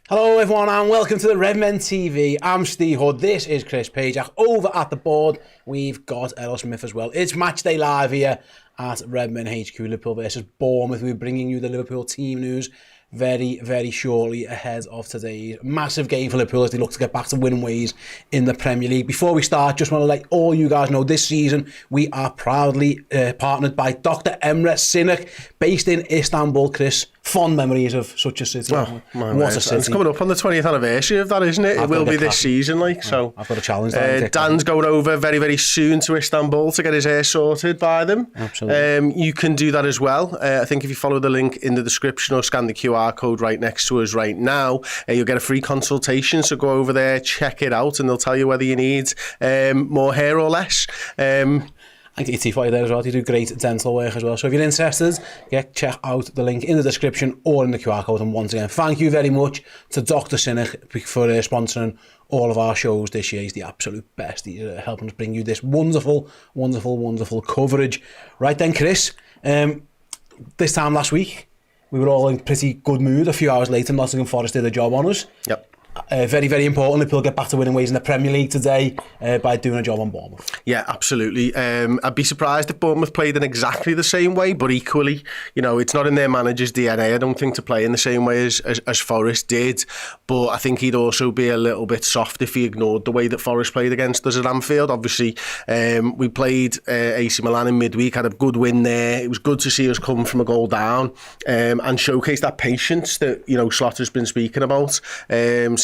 Hello everyone and welcome to the Redmen TV. I'm Steve Hood, this is Chris Pajak. Over at the board we've got Errol Smith as well. It's match day live here at Redmen HQ, Liverpool versus Bournemouth. We're bringing you the Liverpool team news very shortly ahead of today's massive game for Liverpool as they look to get back to winning ways in the Premier League. Before we start, just want to let all you guys know this season we are proudly partnered by Dr. Emre Sinek, based in Istanbul. Chris, fond memories of such a city. Oh, what a city. It's coming up on the 20th anniversary of that, isn't it? It will be this season, so I've got a challenge. Dan's going over very soon to Istanbul to get his hair sorted by them. Absolutely. You can do that as well. I think if you follow the link in the description or scan the QR code right next to us right now, you'll get a free consultation. So go over there, check it out, and they'll tell you whether you need more hair or less. I think it's for you there as well. You do great dental work as well. So if you're interested, check out the link in the description or in the QR code. And once again, thank you very much to Dr. Sinek for sponsoring all of our shows this year. He's the absolute best. He's helping us bring you this wonderful coverage. Right then, Chris, this time last week, we were all in pretty good mood. A few hours later, Nottingham Forest did a job on us. Yep. Very important. Liverpool get back to winning ways in the Premier League today by doing a job on Bournemouth. Yeah, absolutely. I'd be surprised if Bournemouth played in exactly the same way, but equally, it's not in their manager's DNA, I don't think, to play in the same way as Forest did. But I think he'd also be a little bit soft if he ignored the way that Forest played against us at Anfield. Obviously, we played AC Milan in midweek, had a good win there. It was good to see us come from a goal down and showcase that patience that Slotter's been speaking about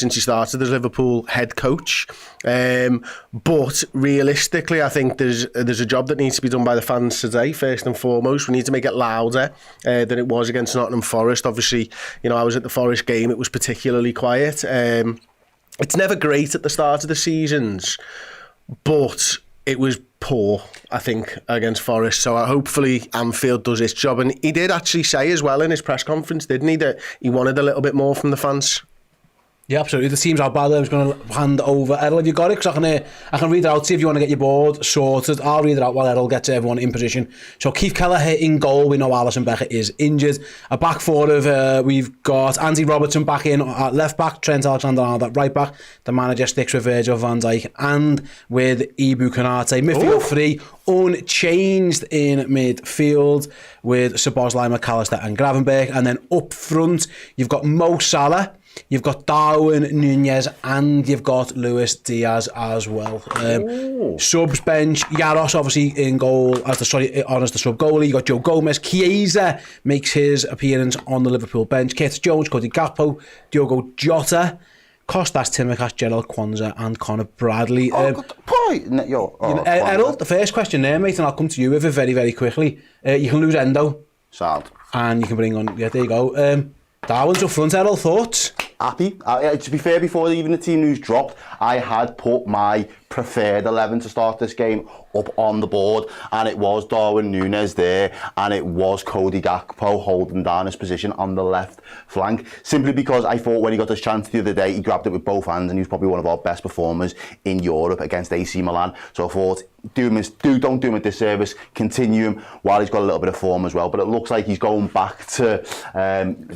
since he started as Liverpool head coach. But realistically, I think there's a job that needs to be done by the fans today. First and foremost, we need to make it louder than it was against Nottingham Forest. Obviously, I was at the Forest game. It was particularly quiet. It's never great at the start of the seasons, but it was poor, I think, against Forest. So hopefully Anfield does its job. And he did actually say as well in his press conference, didn't he, that he wanted a little bit more from the fans. Yeah, absolutely. The team's out bad. I was going to hand over. Errol, have you got it? Because I can read it out. See if you want to get your board sorted. I'll read it out while Errol gets everyone in position. So Keith Kelleher in goal. We know Alisson Becker is injured. A back four of we've got Andy Robertson back in at left back, Trent Alexander-Arnold at right back. The manager sticks with Virgil van Dijk and with Ibu Konate. Midfield three unchanged in midfield with Szoboszlai, McAllister and Gravenberch. And then up front you've got Mo Salah. You've got Darwin Nunez and you've got Luis Diaz as well. Subs bench, Yaros obviously in goal as the sub goalie. You got Joe Gomez. Chiesa makes his appearance on the Liverpool bench. Curtis Jones, Cody Gakpo, Diogo Jota, Kostas Tsimikas, Gerald Kwanzaa and Conor Bradley. Errol, the first question there, mate, and I'll come to you with it very quickly. You can lose Endo. Sad. And you can bring on, there you go. Darwin's up front, Errol, thoughts? Happy. To be fair, before even the team news dropped, I had put my preferred 11 to start this game up on the board, and it was Darwin Nunez there, and it was Cody Gakpo holding down his position on the left flank, simply because I thought when he got his chance the other day, he grabbed it with both hands, and he was probably one of our best performers in Europe against AC Milan. So I thought, don't do him a disservice, continue him while he's got a little bit of form as well. But it looks like he's going back to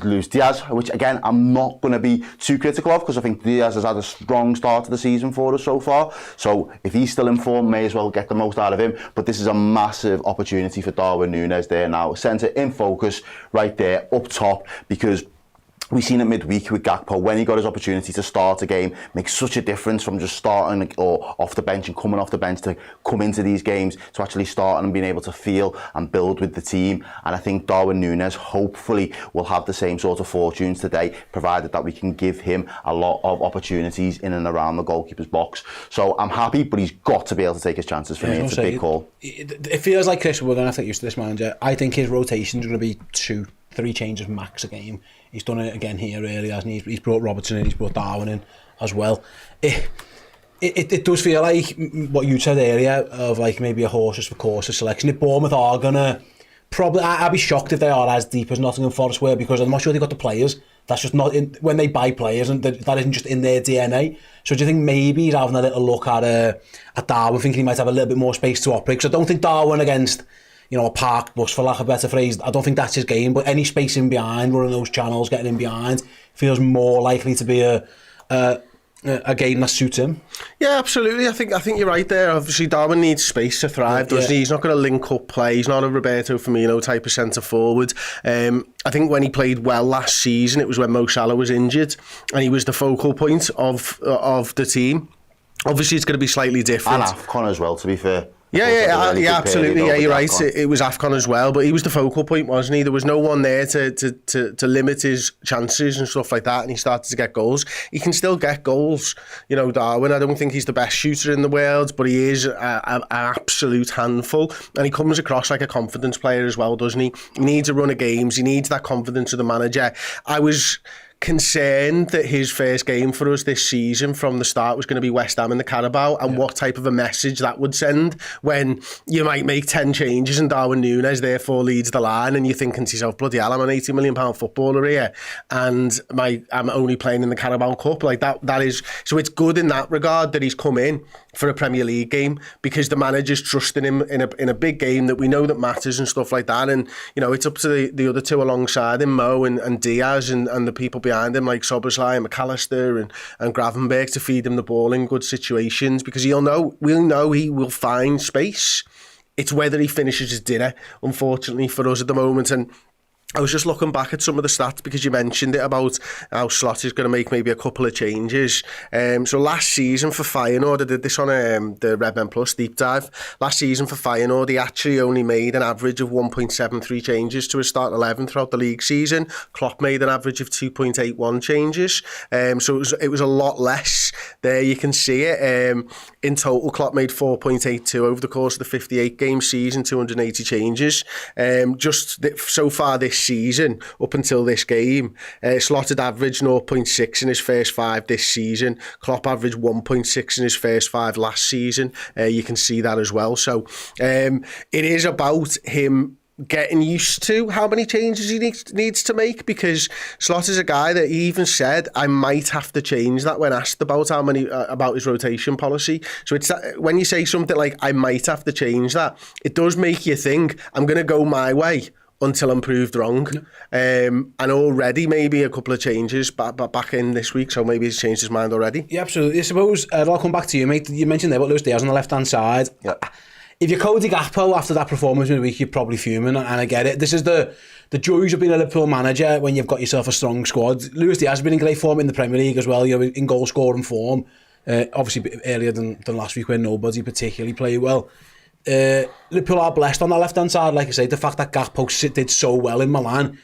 Luis Diaz, which again, I'm not going to be too critical of, because I think Diaz has had a strong start to the season for us so far. So if he's still in form, may as well get the most out of him. But this is a massive opportunity for Darwin Nunez there now. Centre in focus right there up top, because we've seen it midweek with Gakpo, when he got his opportunity to start a game, makes such a difference from just starting or off the bench and coming off the bench to come into these games, to actually starting and being able to feel and build with the team. And I think Darwin Nunez hopefully will have the same sort of fortunes today, provided that we can give him a lot of opportunities in and around the goalkeeper's box. So I'm happy, but he's got to be able to take his chances. For me, it's a big call. It feels like, Chris, we're going to have to get used to this manager. I think his rotations are going to be 2-3 changes max a game. He's done it again here earlier, hasn't he? He's brought Robertson in, he's brought Darwin in as well. It does feel like what you said earlier, of like maybe a horses for courses selection. If Bournemouth are going to probably, I'd be shocked if they are as deep as Nottingham Forest were, because I'm not sure they've got the players. That's just not in, when they buy players, and that isn't just in their DNA. So do you think maybe he's having a little look at Darwin, thinking he might have a little bit more space to operate? Because I don't think Darwin against a park bus, for lack of a better phrase. I don't think that's his game, but any space in behind, running those channels, getting in behind, feels more likely to be a game that suits him. Yeah, absolutely. I think you're right there. Obviously, Darwin needs space to thrive, doesn't he? He's not going to link up play. He's not a Roberto Firmino type of centre forward. I think when he played well last season, it was when Mo Salah was injured, and he was the focal point of the team. Obviously, it's going to be slightly different. And AFCON as well, to be fair. Yeah, absolutely. Yeah, you're right. It was AFCON as well, but he was the focal point, wasn't he? There was no one there to limit his chances and stuff like that, and he started to get goals. He can still get goals, Darwin. I don't think he's the best shooter in the world, but he is an absolute handful, and he comes across like a confidence player as well, doesn't he? He needs a run of games. He needs that confidence of the manager. I was concerned that his first game for us this season from the start was going to be West Ham in the Carabao, and what type of a message that would send when you might make 10 changes and Darwin Núñez therefore leads the line, and you're thinking to yourself, bloody hell, I'm an £80 million footballer here and I'm only playing in the Carabao Cup. Like that is, so it's good in that regard that he's come in for a Premier League game, because the manager's trusting him in a big game that we know that matters and stuff like that. And it's up to the other two alongside him, Mo and Diaz, and the people behind him like Szoboszlai and McAllister and Gravenberch, to feed him the ball in good situations, because we'll know he will find space. It's whether he finishes his dinner, unfortunately, for us at the moment. And I was just looking back at some of the stats, because you mentioned it about how Slot is going to make maybe a couple of changes. So last season for Feyenoord, I did this on the Redmen Plus deep dive. Last season for Feyenoord, he actually only made an average of 1.73 changes to his start 11 throughout the league season. Klopp made an average of 2.81 changes. So it was a lot less. There you can see it. In total, Klopp made 4.82 over the course of the 58-game season, 280 changes. So far this season, up until this game, Slot had averaged 0.6 in his first 5 this season. Klopp averaged 1.6 in his first 5 last season. You can see that as well. So it is about him getting used to how many changes he needs to make, because Slot is a guy that he even said, I might have to change that when asked about how many about his rotation policy. So it's that, when you say something like I might have to change that, it does make you think, I'm going to go my way until I'm proved wrong. And already maybe a couple of changes back in this week, so maybe he's changed his mind already. Yeah, absolutely. I suppose, I'll come back to you, mate. You mentioned there about Luis Diaz on the left-hand side. Yeah. If you're Cody Gakpo after that performance midweek, you're probably fuming, and I get it. This is the joys of being a Liverpool manager when you've got yourself a strong squad. Luis Diaz has been in great form in the Premier League as well, in goal-scoring form. Obviously earlier than last week when nobody particularly played well. Liverpool are blessed on that left-hand side, like I say. The fact that Gakpo did so well in Milan,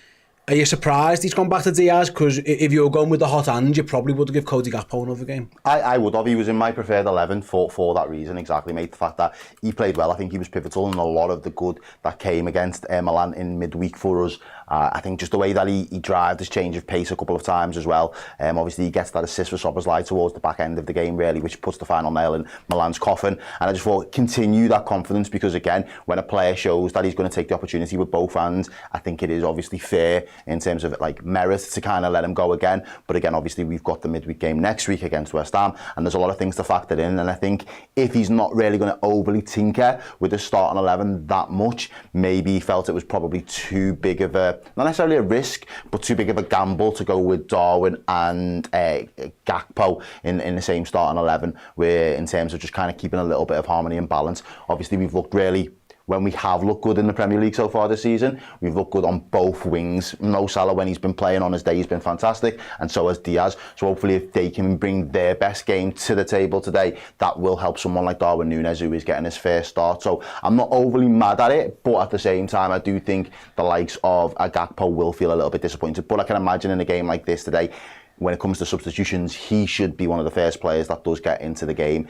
are you surprised he's gone back to Diaz? Because if you were going with the hot hand, you probably would give Cody Gakpo another game. I would have. He was in my preferred 11 for that reason, exactly, mate. The fact that he played well, I think he was pivotal in a lot of the good that came against Milan in midweek for us. I think just the way that he drove his change of pace a couple of times as well. Obviously, he gets that assist for Szoboszlai towards the back end of the game, really, which puts the final nail in Milan's coffin. And I just thought, continue that confidence, because, again, when a player shows that he's going to take the opportunity with both hands, I think it is obviously fair in terms of merit to kind of let him go again. But again, obviously, we've got the midweek game next week against West Ham, and there's a lot of things to factor in. And I think if he's not really going to overly tinker with the starting 11 that much, maybe he felt it was probably too big of a, not necessarily a risk, but too big of a gamble to go with Darwin and Gakpo in the same starting 11, where in terms of just kind of keeping a little bit of harmony and balance. Obviously, we've looked really, when we have looked good in the Premier League so far this season, we've looked good on both wings. Mo Salah, when he's been playing on his day, he's been fantastic, and so has Diaz. So hopefully if they can bring their best game to the table today, that will help someone like Darwin Núñez, who is getting his first start. So I'm not overly mad at it, but at the same time, I do think the likes of Gakpo will feel a little bit disappointed. But I can imagine in a game like this today, when it comes to substitutions, he should be one of the first players that does get into the game,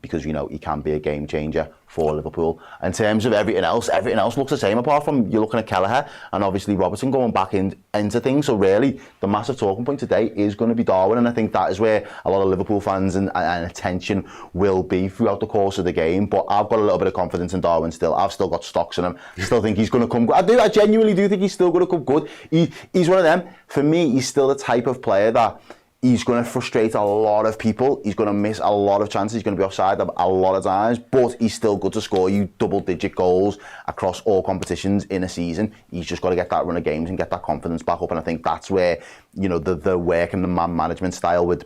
because, he can be a game changer for Liverpool. In terms of everything else looks the same, apart from you're looking at Kelleher and obviously Robertson going back into things. So really, the massive talking point today is going to be Darwin, and I think that is where a lot of Liverpool fans and attention will be throughout the course of the game. But I've got a little bit of confidence in Darwin still. I've still got stocks in him. I still think he's going to come good. I genuinely do think he's still going to come good. He's one of them. For me, he's still the type of player that he's going to frustrate a lot of people. He's going to miss a lot of chances. He's going to be offside a lot of times, but he's still good to score you double-digit goals across all competitions in a season. He's just got to get that run of games and get that confidence back up. And I think that's where, you know, the work and the man management style with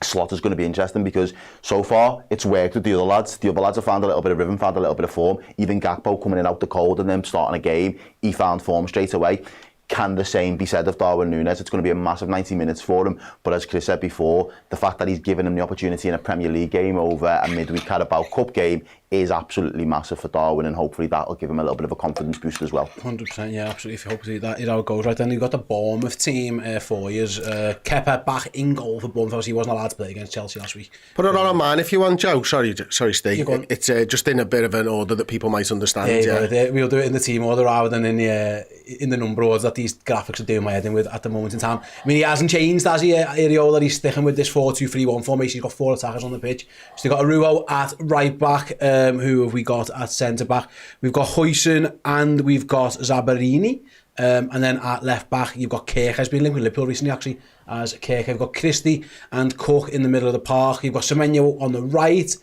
Slot is going to be interesting, because so far it's worked with the other lads. The other lads have found a little bit of rhythm, found a little bit of form. Even Gakpo coming in out the cold and then starting a game, he found form straight away. Can the same be said of Darwin Núñez? It's going to be a massive 90 minutes for him. But as Chris said before, the fact that he's given him the opportunity in a Premier League game over a midweek Carabao Cup game is absolutely massive for Darwin, and hopefully that'll give him a little bit of a confidence boost as well. 100%, yeah, absolutely. Hopefully that is how it goes. Right then, you've got the Bournemouth team for years. Kepa back in goal for Bournemouth. He wasn't allowed to play against Chelsea last week. Put it on mine if you want, Joe. Sorry, Steve. It's just in a bit of an order that people might understand. Yeah. We'll do it in the team order rather than in the number order that these graphics are doing my head in with at the moment in time. I mean, he hasn't changed, has he, Areola? He's sticking with this 4-2-3-1 formation. He's got 4 attackers on the pitch. So they've got Arujo at right back. Who have we got at centre back? We've got Huijsen and we've got Zabarini. And then at left back, you've got Kirk. Has been linked with Liverpool recently, actually, as Kirk. You've got Christie and Cook in the middle of the park. You've got Semenyo on the right.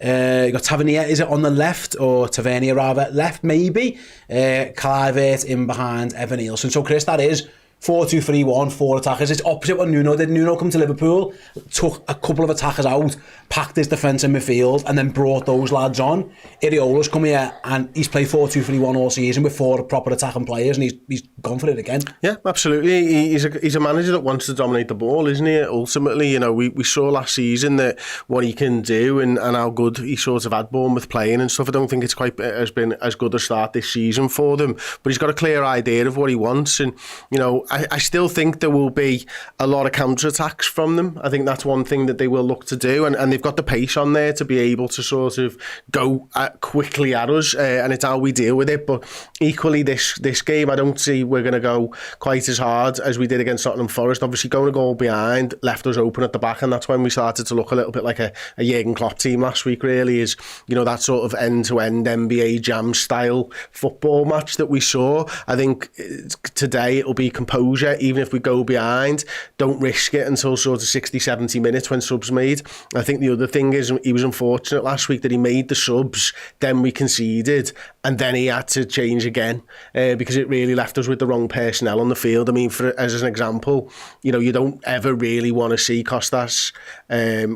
You've got Tavernier, is it on the left? Or Tavernier, rather, left, maybe. Kluivert in behind Evan Nielsen. So, Chris, that is 4-2-3-1, 4 attackers. It's opposite what Nuno did. Nuno come to Liverpool, took a couple of attackers out, packed his defence in midfield, and then brought those lads on. Areola's come here and he's played 4-2-3-1 all season with 4 proper attacking players, and he's gone for it again. Yeah, absolutely. He's a manager that wants to dominate the ball, isn't he? Ultimately, you know, we saw last season that what he can do and how good he sort of had Bournemouth playing and stuff. I don't think it's quite has been as good a start this season for them, but he's got a clear idea of what he wants, and you know, I still think there will be a lot of counter-attacks from them. I think that's one thing that they will look to do, and they've got the pace on there to be able to sort of go quickly at us, and it's how we deal with it. But equally, this game, I don't see we're going to go quite as hard as we did against Nottingham Forest. Obviously, going a goal behind left us open at the back, and that's when we started to look a little bit like a Jurgen Klopp team last week, really, is, you know, that sort of end-to-end NBA Jam style football match that we saw. I think today it'll be composure. Even if we go behind, don't risk it until sort of 60-70 minutes when subs made. I think the other thing is he was unfortunate last week that he made the subs, then we conceded, and then he had to change again because it really left us with the wrong personnel on the field. I mean, as an example, you know, you don't ever really want to see Kostas,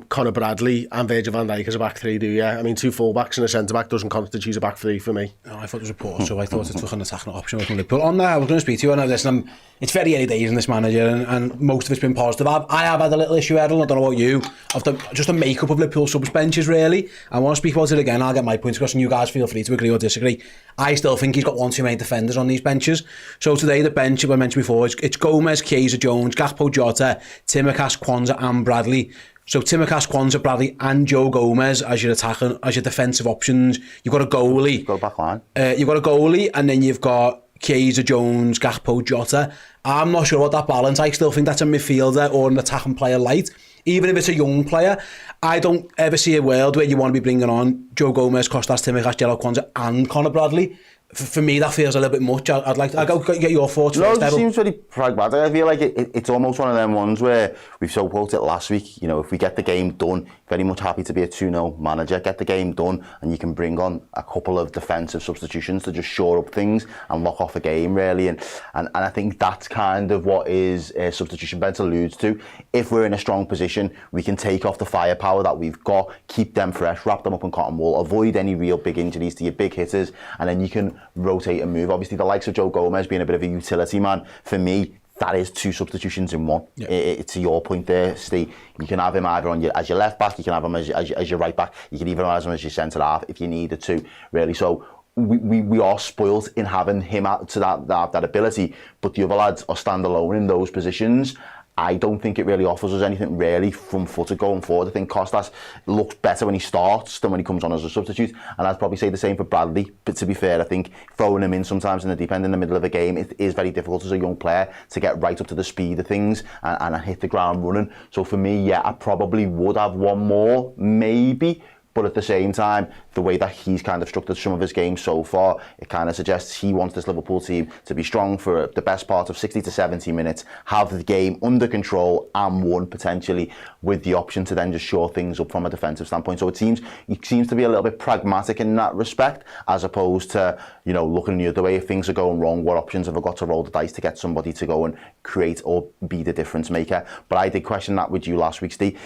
Conor Bradley and Virgil van Dijk as a back three, do you? I mean, 2 full-backs and a centre-back doesn't constitute a back three for me. Oh, I thought it was a poor, so I thought it took an attacking option with Liverpool. On that, I was going to speak to you, and listen, it's very early days in this manager, and most of it's been positive. I have had a little issue, Errol, I don't know about you, of just the makeup of Liverpool subs benches, really. I want to speak about it again. I'll get my points across, and you guys feel free to agree or disagree. I still think he's got 1 too many defenders on these benches. So today, the bench, I mentioned before, it's Gomez, Chiesa, Jones, Gakpo, Jota, Tsimikas, Kwanzaa and Bradley. So Tsimikas, Kwanzaa, Bradley and Joe Gomez as your attacking, as your defensive options. You've got a goalie. You've got a back line. You've got a goalie, and then you've got Chiesa, Jones, Gakpo, Jota. I'm not sure about that balance. I still think that's a midfielder or an attacking player light. Even if it's a young player, I don't ever see a world where you want to be bringing on Joe Gomez, Kostas Tsimikas, Jell Kwanzaa and Conor Bradley. For me, that feels a little bit much. I'd like to get your thoughts first. No, it seems very pragmatic. I feel like it's almost one of them ones where we've so quoted it last week. You know, if we get the game done, very much happy to be a 2-0 manager. Get the game done, and you can bring on a couple of defensive substitutions to just shore up things and lock off a game, really. And I think that's kind of what is substitution bench alludes to. If we're in a strong position, we can take off the firepower that we've got, keep them fresh, wrap them up in cotton wool, avoid any real big injuries to your big hitters, and then you can rotate and move. Obviously, the likes of Joe Gomez being a bit of a utility man, for me, that is 2 substitutions in one. Yeah. To your point there, Steve, you can have him either as your left back, you can have him as your right back, you can even have him as your centre half if you needed to, really. So we are spoilt in having him to that ability, but the other lads are standalone in those positions. I don't think it really offers us anything really from footer going forward. I think Kostas looks better when he starts than when he comes on as a substitute, and I'd probably say the same for Bradley. But to be fair, I think throwing him in sometimes in the deep end in the middle of a game, it is very difficult as a young player to get right up to the speed of things and hit the ground running. So for me, yeah, I probably would have one more, maybe. But at the same time, the way that he's kind of structured some of his games so far, it kind of suggests he wants this Liverpool team to be strong for the best part of 60 to 70 minutes, have the game under control and won potentially, with the option to then just shore things up from a defensive standpoint. So he seems to be a little bit pragmatic in that respect, as opposed to, you know, looking the other way. If things are going wrong, what options have I got to roll the dice to get somebody to go and create or be the difference maker? But I did question that with you last week, Steve.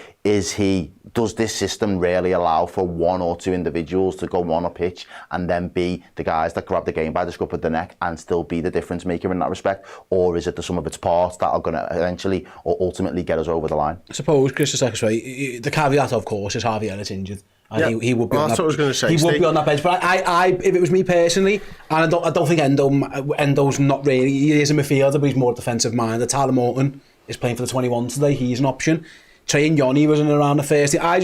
Does this system really allow for one or two individuals to go on a pitch and then be the guys that grab the game by the scruff of the neck and still be the difference maker in that respect? Or is it the sum of its parts that are going to eventually or ultimately get us over the line? I suppose, Chris, the caveat, of course, is Harvey Elliott's injured. And he would be on that, what I was going to say. He would be on that bench. But if it was me personally, and I don't think Endo's not really, he is a midfielder, but he's more defensive minded. Tyler Morton is playing for the 21 today. He's an option. Trey and Yoni was in around the first. I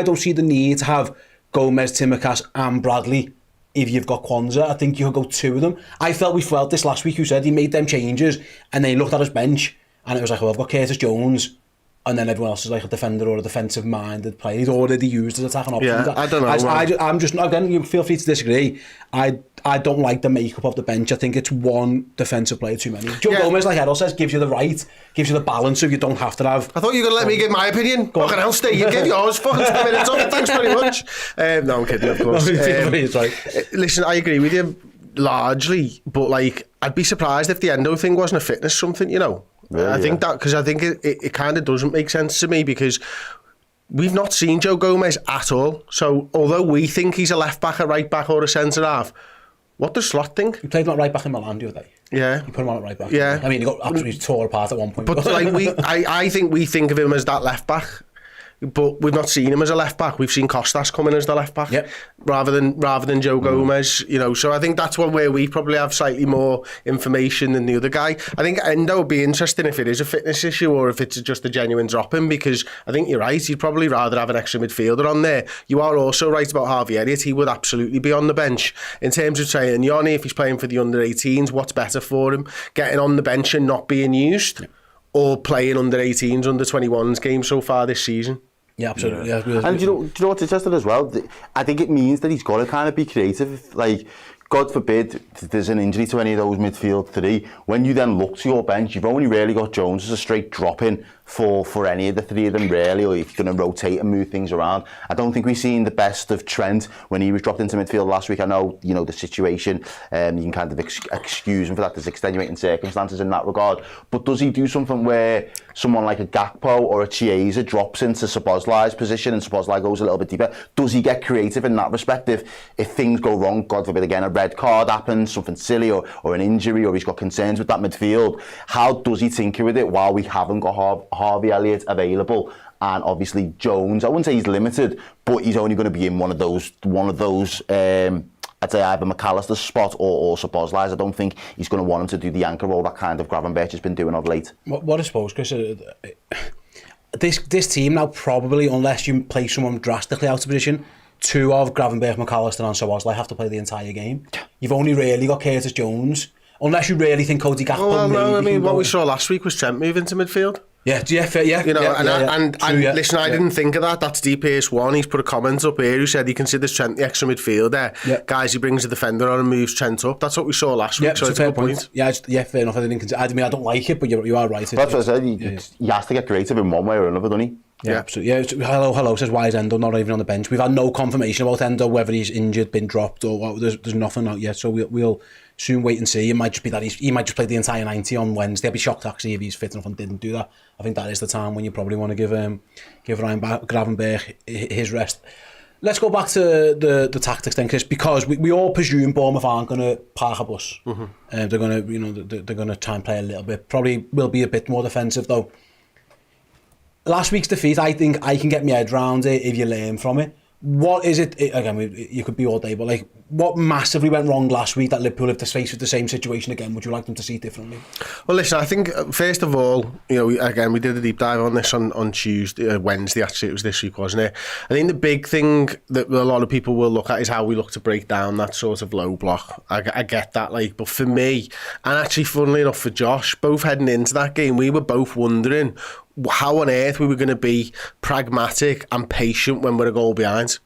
don't see the need to have Gomez, Tsimikas and Bradley if you've got Kwanzaa. I think you could go two of them. We felt this last week. You said he made them changes and then he looked at his bench and it was like, well, I've got Curtis Jones, and then everyone else is like a defender or a defensive minded player. He's already used as attacking options. Yeah, I don't know. I'm just, again, you feel free to disagree. I don't like the makeup of the bench. I think it's one defensive player too many. Joe Gomez, like Errol says, gives you the balance, so you don't have to have... I thought you were going to let me give my opinion. Fucking hell, Steve, you give yours. Fucking 10 minutes on it. Thanks very much. No, I'm kidding, of course. Listen, I agree with you largely, but like, I'd be surprised if the Endo thing wasn't a fitness something, you know. Really, I think it kind of doesn't make sense to me, because we've not seen Joe Gomez at all. So although we think he's a left back, a right back, or a centre half, what does Slot think? He played him at right back in Milan the other day. Yeah, he put him on at right back. Yeah, I mean, he got absolutely tore apart at one point. But like I think we think of him as that left back, but we've not seen him as a left back. We've seen Costas come in as the left back, rather than Joe Gomez, you know. So I think that's one where we probably have slightly more information than the other guy. I think Endo would be interesting if it is a fitness issue or if it's just a genuine drop-in, because I think you're right, you'd probably rather have an extra midfielder on there. You are also right about Harvey Elliott. He would absolutely be on the bench. In terms of saying Yoni, if he's playing for the under-18s, what's better for him? Getting on the bench and not being used, or playing under-18s, under-21s games so far this season? Yeah, absolutely. Yeah. And do you know what's interesting as well? I think it means that he's got to kind of be creative. Like, God forbid there's an injury to any of those midfield three. When you then look to your bench, you've only really got Jones as a straight drop-in for any of the three of them, really, or if you're going to rotate and move things around. I don't think we've seen the best of Trent when he was dropped into midfield last week. I know, you know, the situation, you can kind of excuse him for that. There's extenuating circumstances in that regard. But does he do something where someone like a Gakpo or a Chiesa drops into Szoboszlai's position and Szoboszlai goes a little bit deeper? Does he get creative in that respect? If things go wrong, God forbid again, a red card happens, something silly, or an injury, or he's got concerns with that midfield, how does he tinker with it while we haven't got Harvey Elliott available? And obviously Jones, I wouldn't say he's limited, but he's only going to be in one of those I'd say either McAllister's spot or Szoboszlai's. I don't think he's going to want him to do the anchor role that kind of Gravenberch has been doing of late. What I suppose, Chris, this team now probably, unless you play someone drastically out of position, two of Gravenberch, McAllister and Szoboszlai have to play the entire game. You've only really got Curtis Jones, unless you really think Cody Gakpo. Well, no, I mean, what we saw last week was Trent move into midfield. Yeah. You know, listen, I didn't think of that. That's DPS1. He's put a comment up here who said he considers Trent the extra midfielder. Yeah. Guys, he brings a defender on and moves Trent up. That's what we saw last week. So it's a good point. Yeah, fair enough. I don't like it, but you are right. That's what I said. He has to get creative in one way or another, doesn't he? Yeah, absolutely. Yeah, hello says, why is Endo not even on the bench? We've had no confirmation about Endo, whether he's injured, been dropped, or what. There's nothing out yet. So we'll soon wait and see. It might just be that he might just play the entire 90 on Wednesday. I'd be shocked actually if he's fit enough and didn't do that. I think that is the time when you probably want to give Ryan Gravenberch his rest. Let's go back to the tactics then, Chris, because we all presume Bournemouth aren't going to park a bus. Mm-hmm. They're going to they're going to try and play a little bit. Probably will be a bit more defensive though. Last week's defeat, I think I can get my head around it if you learn from it. What is it? Again, you could be all day, but like, what massively went wrong last week that Liverpool have to face with the same situation again? Would you like them to see it differently? Well, listen, I think first of all, you know, we did a deep dive on this on Tuesday, Wednesday. Actually, it was this week, wasn't it? I think the big thing that a lot of people will look at is how we look to break down that sort of low block. I get that, like, but for me, and actually, funnily enough, for Josh, both heading into that game, we were both wondering how on earth we were going to be pragmatic and patient when we're a goal behind.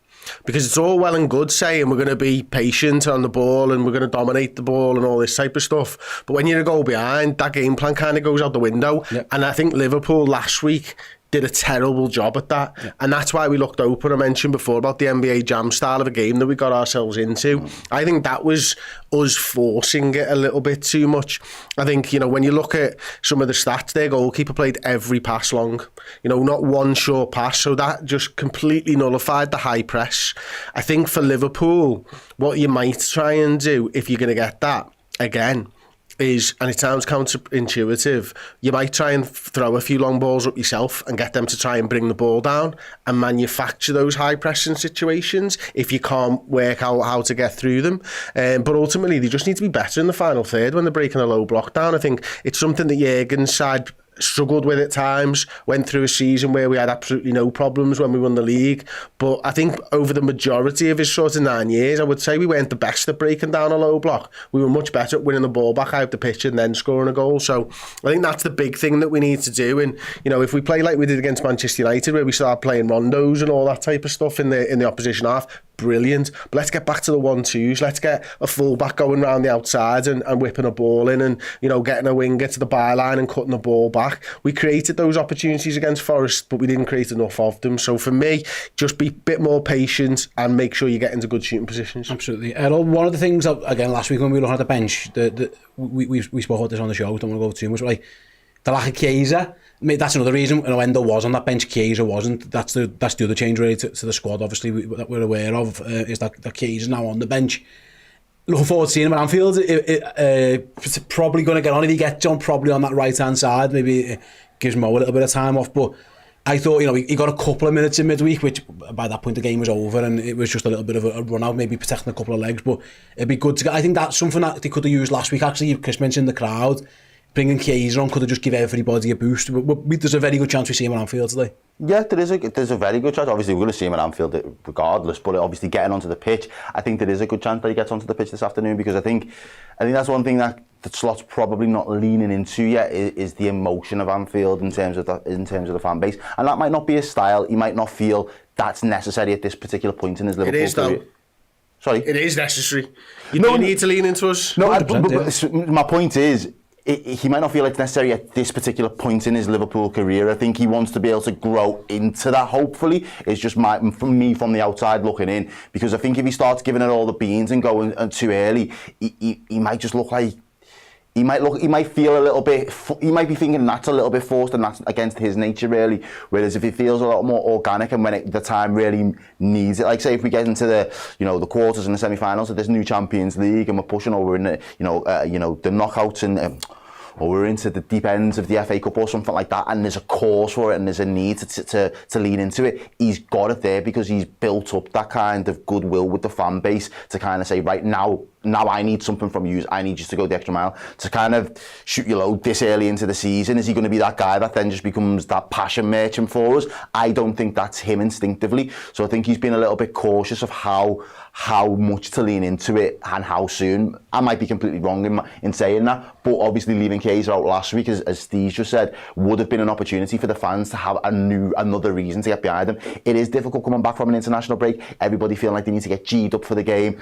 Because it's all well and good saying we're going to be patient on the ball and we're going to dominate the ball and all this type of stuff. But when you're a goal behind, that game plan kind of goes out the window. Yep. And I think Liverpool last week did a terrible job at that. Yeah. And that's why we looked open. I mentioned before about the NBA Jam style of a game that we got ourselves into. I think that was us forcing it a little bit too much. I think, you know, when you look at some of the stats, their goalkeeper played every pass long. You know, not one short pass. So that just completely nullified the high press. I think for Liverpool, what you might try and do if you're going to get that, again, is, and it sounds counterintuitive, you might try and throw a few long balls up yourself and get them to try and bring the ball down and manufacture those high pressing situations if you can't work out how to get through them. But ultimately, they just need to be better in the final third when they're breaking a low block down. I think it's something that Jurgen's side struggled with at times, went through a season where we had absolutely no problems when we won the league. But I think over the majority of his sort of 9 years, I would say we weren't the best at breaking down a low block. We were much better at winning the ball back out the pitch and then scoring a goal. So I think that's the big thing that we need to do. And, you know, if we play like we did against Manchester United, where we start playing rondos and all that type of stuff in the opposition half, brilliant. But let's get back to the 1-2s. Let's get a full-back going round the outside and whipping a ball in and, you know, getting a winger to the byline and cutting the ball back. We created those opportunities against Forest, but we didn't create enough of them. So for me, just be a bit more patient and make sure you get into good shooting positions. Absolutely. Errol, one of the things, again, last week when we were looking at the bench, we spoke about this on the show, don't want to go too much, but like, the lack of Chiesa, that's another reason. You know, Endo was on that bench, Chiesa wasn't. That's the other change really to the squad, obviously, that we're aware of, is that Chiesa's now on the bench. Looking forward to seeing him at Anfield. It's probably going to get on if he gets on, probably on that right-hand side. Maybe it gives Mo a little bit of time off. But I thought, you know, he got a couple of minutes in midweek, which by that point the game was over and it was just a little bit of a run out, maybe protecting a couple of legs. But it'd be good to get. I think that's something that they could have used last week, actually. Chris mentioned the crowd. Bringing Chiesa on could have just give everybody a boost. But there's a very good chance we see him at Anfield today. Yeah, there's a very good chance. Obviously, we're going to see him at Anfield regardless, but obviously getting onto the pitch, I think there is a good chance that he gets onto the pitch this afternoon, because I think that's one thing that the Slot's probably not leaning into yet is the emotion of Anfield in terms of the fan base, and that might not be his style. He might not feel that's necessary at this particular point in his Liverpool career. It is, though. Sorry, it is necessary. You don't need to lean into us. No, but my point is, he might not feel it's necessary at this particular point in his Liverpool career. I think he wants to be able to grow into that, hopefully. It's just from the outside looking in. Because I think if he starts giving it all the beans and going too early, he might just look like... He might feel a little bit... He might be thinking that's a little bit forced and that's against his nature, really. Whereas if it feels a lot more organic and when the time really needs it, like say if we get into the quarters and the semi-finals of this new Champions League and we're pushing over in the knockouts and... or we're into the deep ends of the FA Cup or something like that, and there's a cause for it and there's a need to lean into it, he's got it there because he's built up that kind of goodwill with the fan base to kind of say, right, now I need something from you. I need you to go the extra mile to kind of shoot your load this early into the season. Is he going to be that guy that then just becomes that passion merchant for us? I don't think that's him instinctively. So I think he's been a little bit cautious of how much to lean into it and how soon. I might be completely wrong in saying that, but obviously leaving Chiesa out last week, as Steve just said, would have been an opportunity for the fans to have another reason to get behind them. It is difficult coming back from an international break. Everybody feeling like they need to get G'd up for the game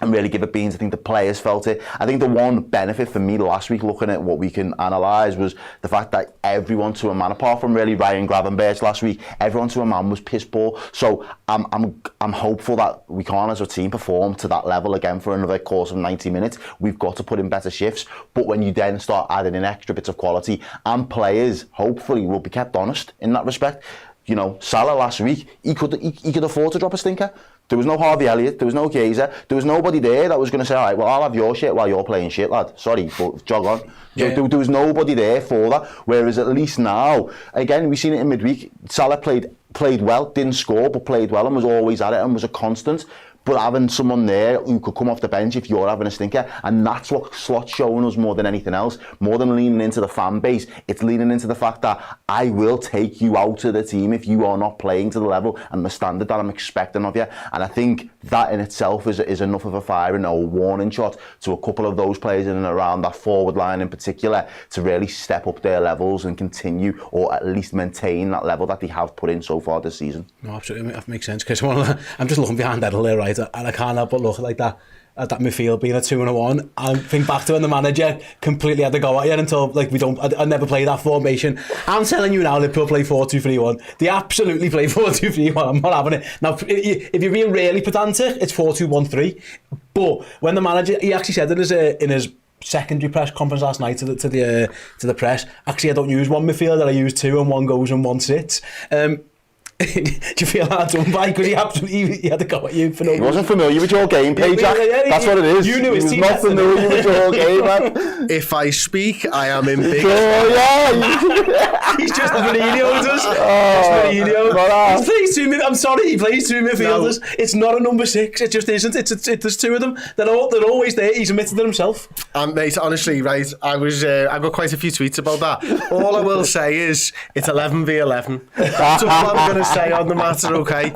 and really give it beans. I think the players felt it. I think the one benefit for me last week, looking at what we can analyse, was the fact that everyone to a man, apart from really Ryan Gravenberch last week, everyone to a man was piss poor. So I'm hopeful that we can't, as a team, perform to that level again for another course of 90 minutes. We've got to put in better shifts. But when you then start adding in extra bits of quality, and players hopefully will be kept honest in that respect. You know, Salah last week, he could afford to drop a stinker. There was no Harvey Elliott, there was no Chiesa, there was nobody there that was going to say, all right, well, I'll have your shit while you're playing shit, lad. Sorry, but jog on. Yeah. There was nobody there for that. Whereas at least now, again, we've seen it in midweek, Salah played well, didn't score, but played well and was always at it and was a constant. but having someone there who could come off the bench if you're having a stinker, and that's what Slot's showing us more than anything else, more than leaning into the fan base. It's leaning into the fact that I will take you out of the team if you are not playing to the level and the standard that I'm expecting of you. And I think that in itself is enough of a fire and a warning shot to a couple of those players in and around that forward line in particular to really step up their levels and continue, or at least maintain that level that they have put in so far this season. No, absolutely, that makes sense. Because I'm just looking behind Errol there, right, and I can't help but look like that. At that midfield being a 2 and a 1, and think back to when the manager completely had to go at you until like I never played that formation. I'm telling you now, Liverpool play 4-2-3-1. They absolutely play 4-2-3-1. I'm not having it. Now, if you're being really pedantic, it's 4-2-1-3. But when the manager, he actually said in his secondary press conference last night to the press, actually I don't use one midfielder, I use 2, and one goes and one sits. Do you feel hard done by? Because he had to go at you for no reason. He wasn't familiar with your gameplay, Jack. That's what it is. You knew his team. He was not familiar with your game, man. If I speak, I am in big. He's just Mourinho, does. He plays 2 I'm sorry, he plays 2 midfielders. No. It's not a number 6. It just isn't. There's 2 of them. They're always there. He's admitted it himself. Mate, honestly, right, I got quite a few tweets about that. All I will say is it's 11v11. That's all I'm going to say on the matter, okay?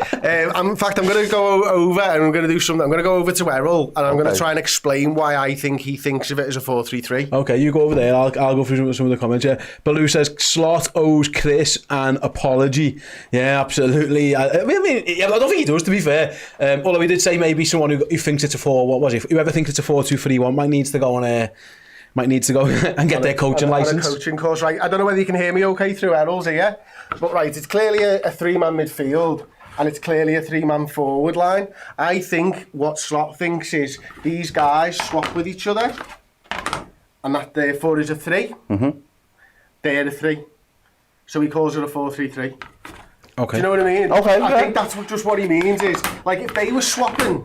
In fact, I'm going to go over and I'm going to do something. I'm going to go over to Errol and I'm going to try and explain why I think he thinks of it as a 4-3-3. Okay, you go over there. I'll go through some of the comments. Yeah, Baloo says Slot owes Chris an apology. Yeah, absolutely. I don't think he does, to be fair. Although he did say maybe someone who thinks it's a 4. What was it? Whoever thinks it's a 4-2-3-1 might need to go and get their coaching license. A coaching course, right? I don't know whether you can hear me okay through Errol's here, but right, it's clearly a 3-man midfield and it's clearly a 3-man forward line. I think what Slot thinks is these guys swap with each other, and that therefore is a 3. Mm-hmm. They're a 3, so he calls it a 4-3-3. Okay. Do you know what I mean? Okay. I think that's just what he means is like if they were swapping.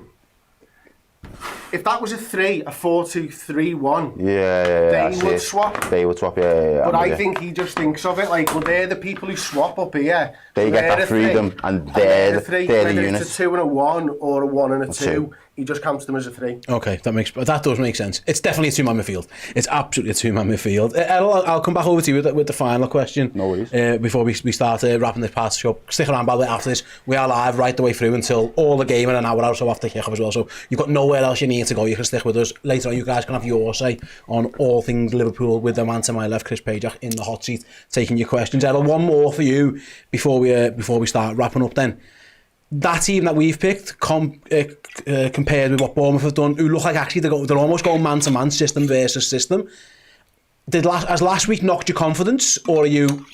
If that was a 4-2-3-1, they would swap. They would swap, yeah. But I think he just thinks of it like, well, they're the people who swap up here. They get that freedom, and they're the 3. They're the unit. Whether it's a 2 and a 1 or a 1 and a 2. He just counts them as a 3. Okay, that does make sense. It's definitely a 2-man midfield. It's absolutely a 2-man midfield. Errol, I'll come back over to you with the final question. No worries. Before we start wrapping this part of the show. Stick around, by the way, after this. We are live right the way through until all the game in an hour or so after kickoff as well. So you've got nowhere else you need to go. You can stick with us. Later on, you guys can have your say on all things Liverpool with the man to my left, Chris Pajak, in the hot seat, taking your questions. Errol, one more for you before we start wrapping up then. That team that we've picked compared with what Bournemouth have done, who look like actually they're almost going man-to-man, system versus system. Has last week knocked your confidence, or are you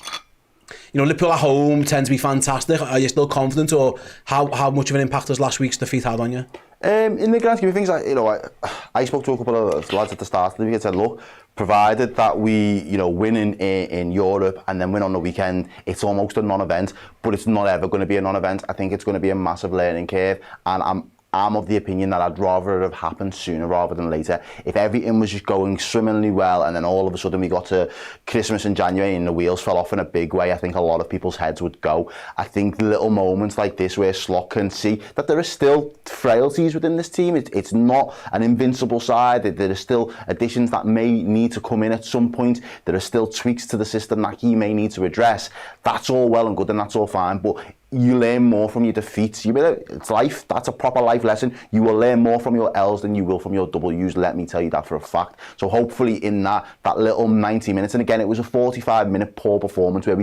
Liverpool at home tend to be fantastic? Are you still confident, or how much of an impact has last week's defeat had on you? In the grand scheme of things, I spoke to a couple of lads at the start of the week and said, look, provided that we, win in Europe and then win on the weekend, it's almost a non-event, but it's not ever going to be a non-event. I think it's going to be a massive learning curve, and I'm of the opinion that I'd rather it have happened sooner rather than later. If everything was just going swimmingly well and then all of a sudden we got to Christmas in January and the wheels fell off in a big way, I think a lot of people's heads would go. I think little moments like this where Slot can see that there are still frailties within this team. It's not an invincible side. There are still additions that may need to come in at some point. There are still tweaks to the system that he may need to address. That's all well and good and that's all fine, but you learn more from your defeats. It's life. That's a proper life lesson. You will learn more from your L's than you will from your W's. Let me tell you that for a fact. So hopefully in that little 90 minutes, and again, it was a 45-minute poor performance where I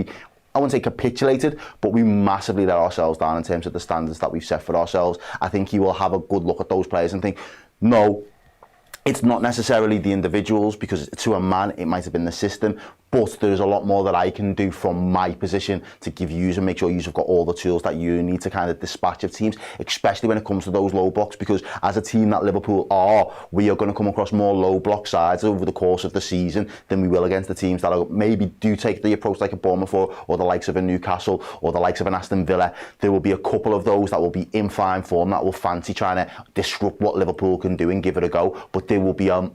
wouldn't say capitulated, but we massively let ourselves down in terms of the standards that we've set for ourselves. I think he will have a good look at those players and think, no, it's not necessarily the individuals, because to a man, it might have been the system, but there's a lot more that I can do from my position to give you and make sure you've got all the tools that you need to kind of dispatch of teams, especially when it comes to those low blocks, because as a team that Liverpool are, we are going to come across more low block sides over the course of the season than we will against the teams that are, maybe do take the approach like a Bournemouth or the likes of a Newcastle or the likes of an Aston Villa. There will be a couple of those that will be in fine form, that will fancy trying to disrupt what Liverpool can do and give it a go, but there will be a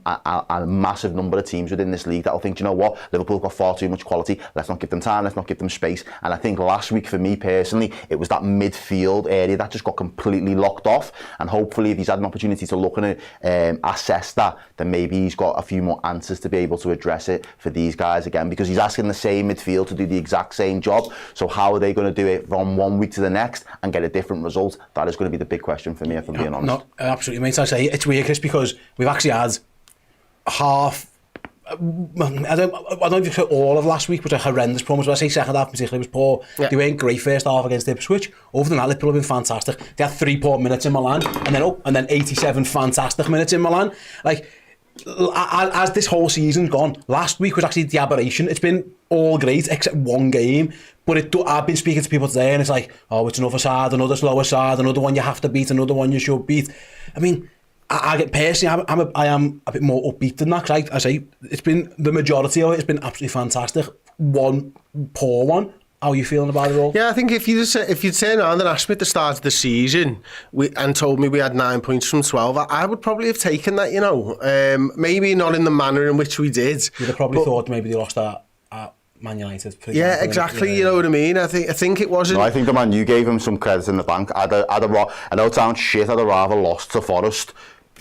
massive number of teams within this league that will think, you know what, Liverpool got far too much quality. Let's not give them time, let's not give them space. And I think last week for me personally, it was that midfield area that just got completely locked off. And hopefully if he's had an opportunity to look at it, assess that, then maybe he's got a few more answers to be able to address it for these guys again, because he's asking the same midfield to do the exact same job. So how are they going to do it from one week to the next and get a different result? That is going to be the big question for me, if I'm being honest. No, absolutely, mate. I say it's weird, Chris, because we've actually had half. I don't think all of last week was a horrendous performance, but I say second half particularly was poor. Yeah. They weren't great first half against Ipswich. Other than that, Liverpool have been fantastic. They had 3 poor minutes in Milan, and then 87 fantastic minutes in Milan. Like, as this whole season's gone, last week was actually the aberration. It's been all great except one game, but I've been speaking to people today, and it's like, oh, it's another side, another slower side, another one you have to beat, another one you should beat. I mean, I get personally, I am a bit more upbeat than that, because I say it's been the majority of it. It's been absolutely fantastic. One poor one. How are you feeling about it all? Yeah, I think if you turn around and asked me at the start of the season and told me we had 9 points from 12, I would probably have taken that. You know, maybe not in the manner in which we did. You'd have probably thought maybe they lost at Man United. Yeah, exactly. You know what I mean? I think it wasn't. No, I think the man you gave him some credit in the bank. I know it sounds shit. I'd have rather lost to Forest,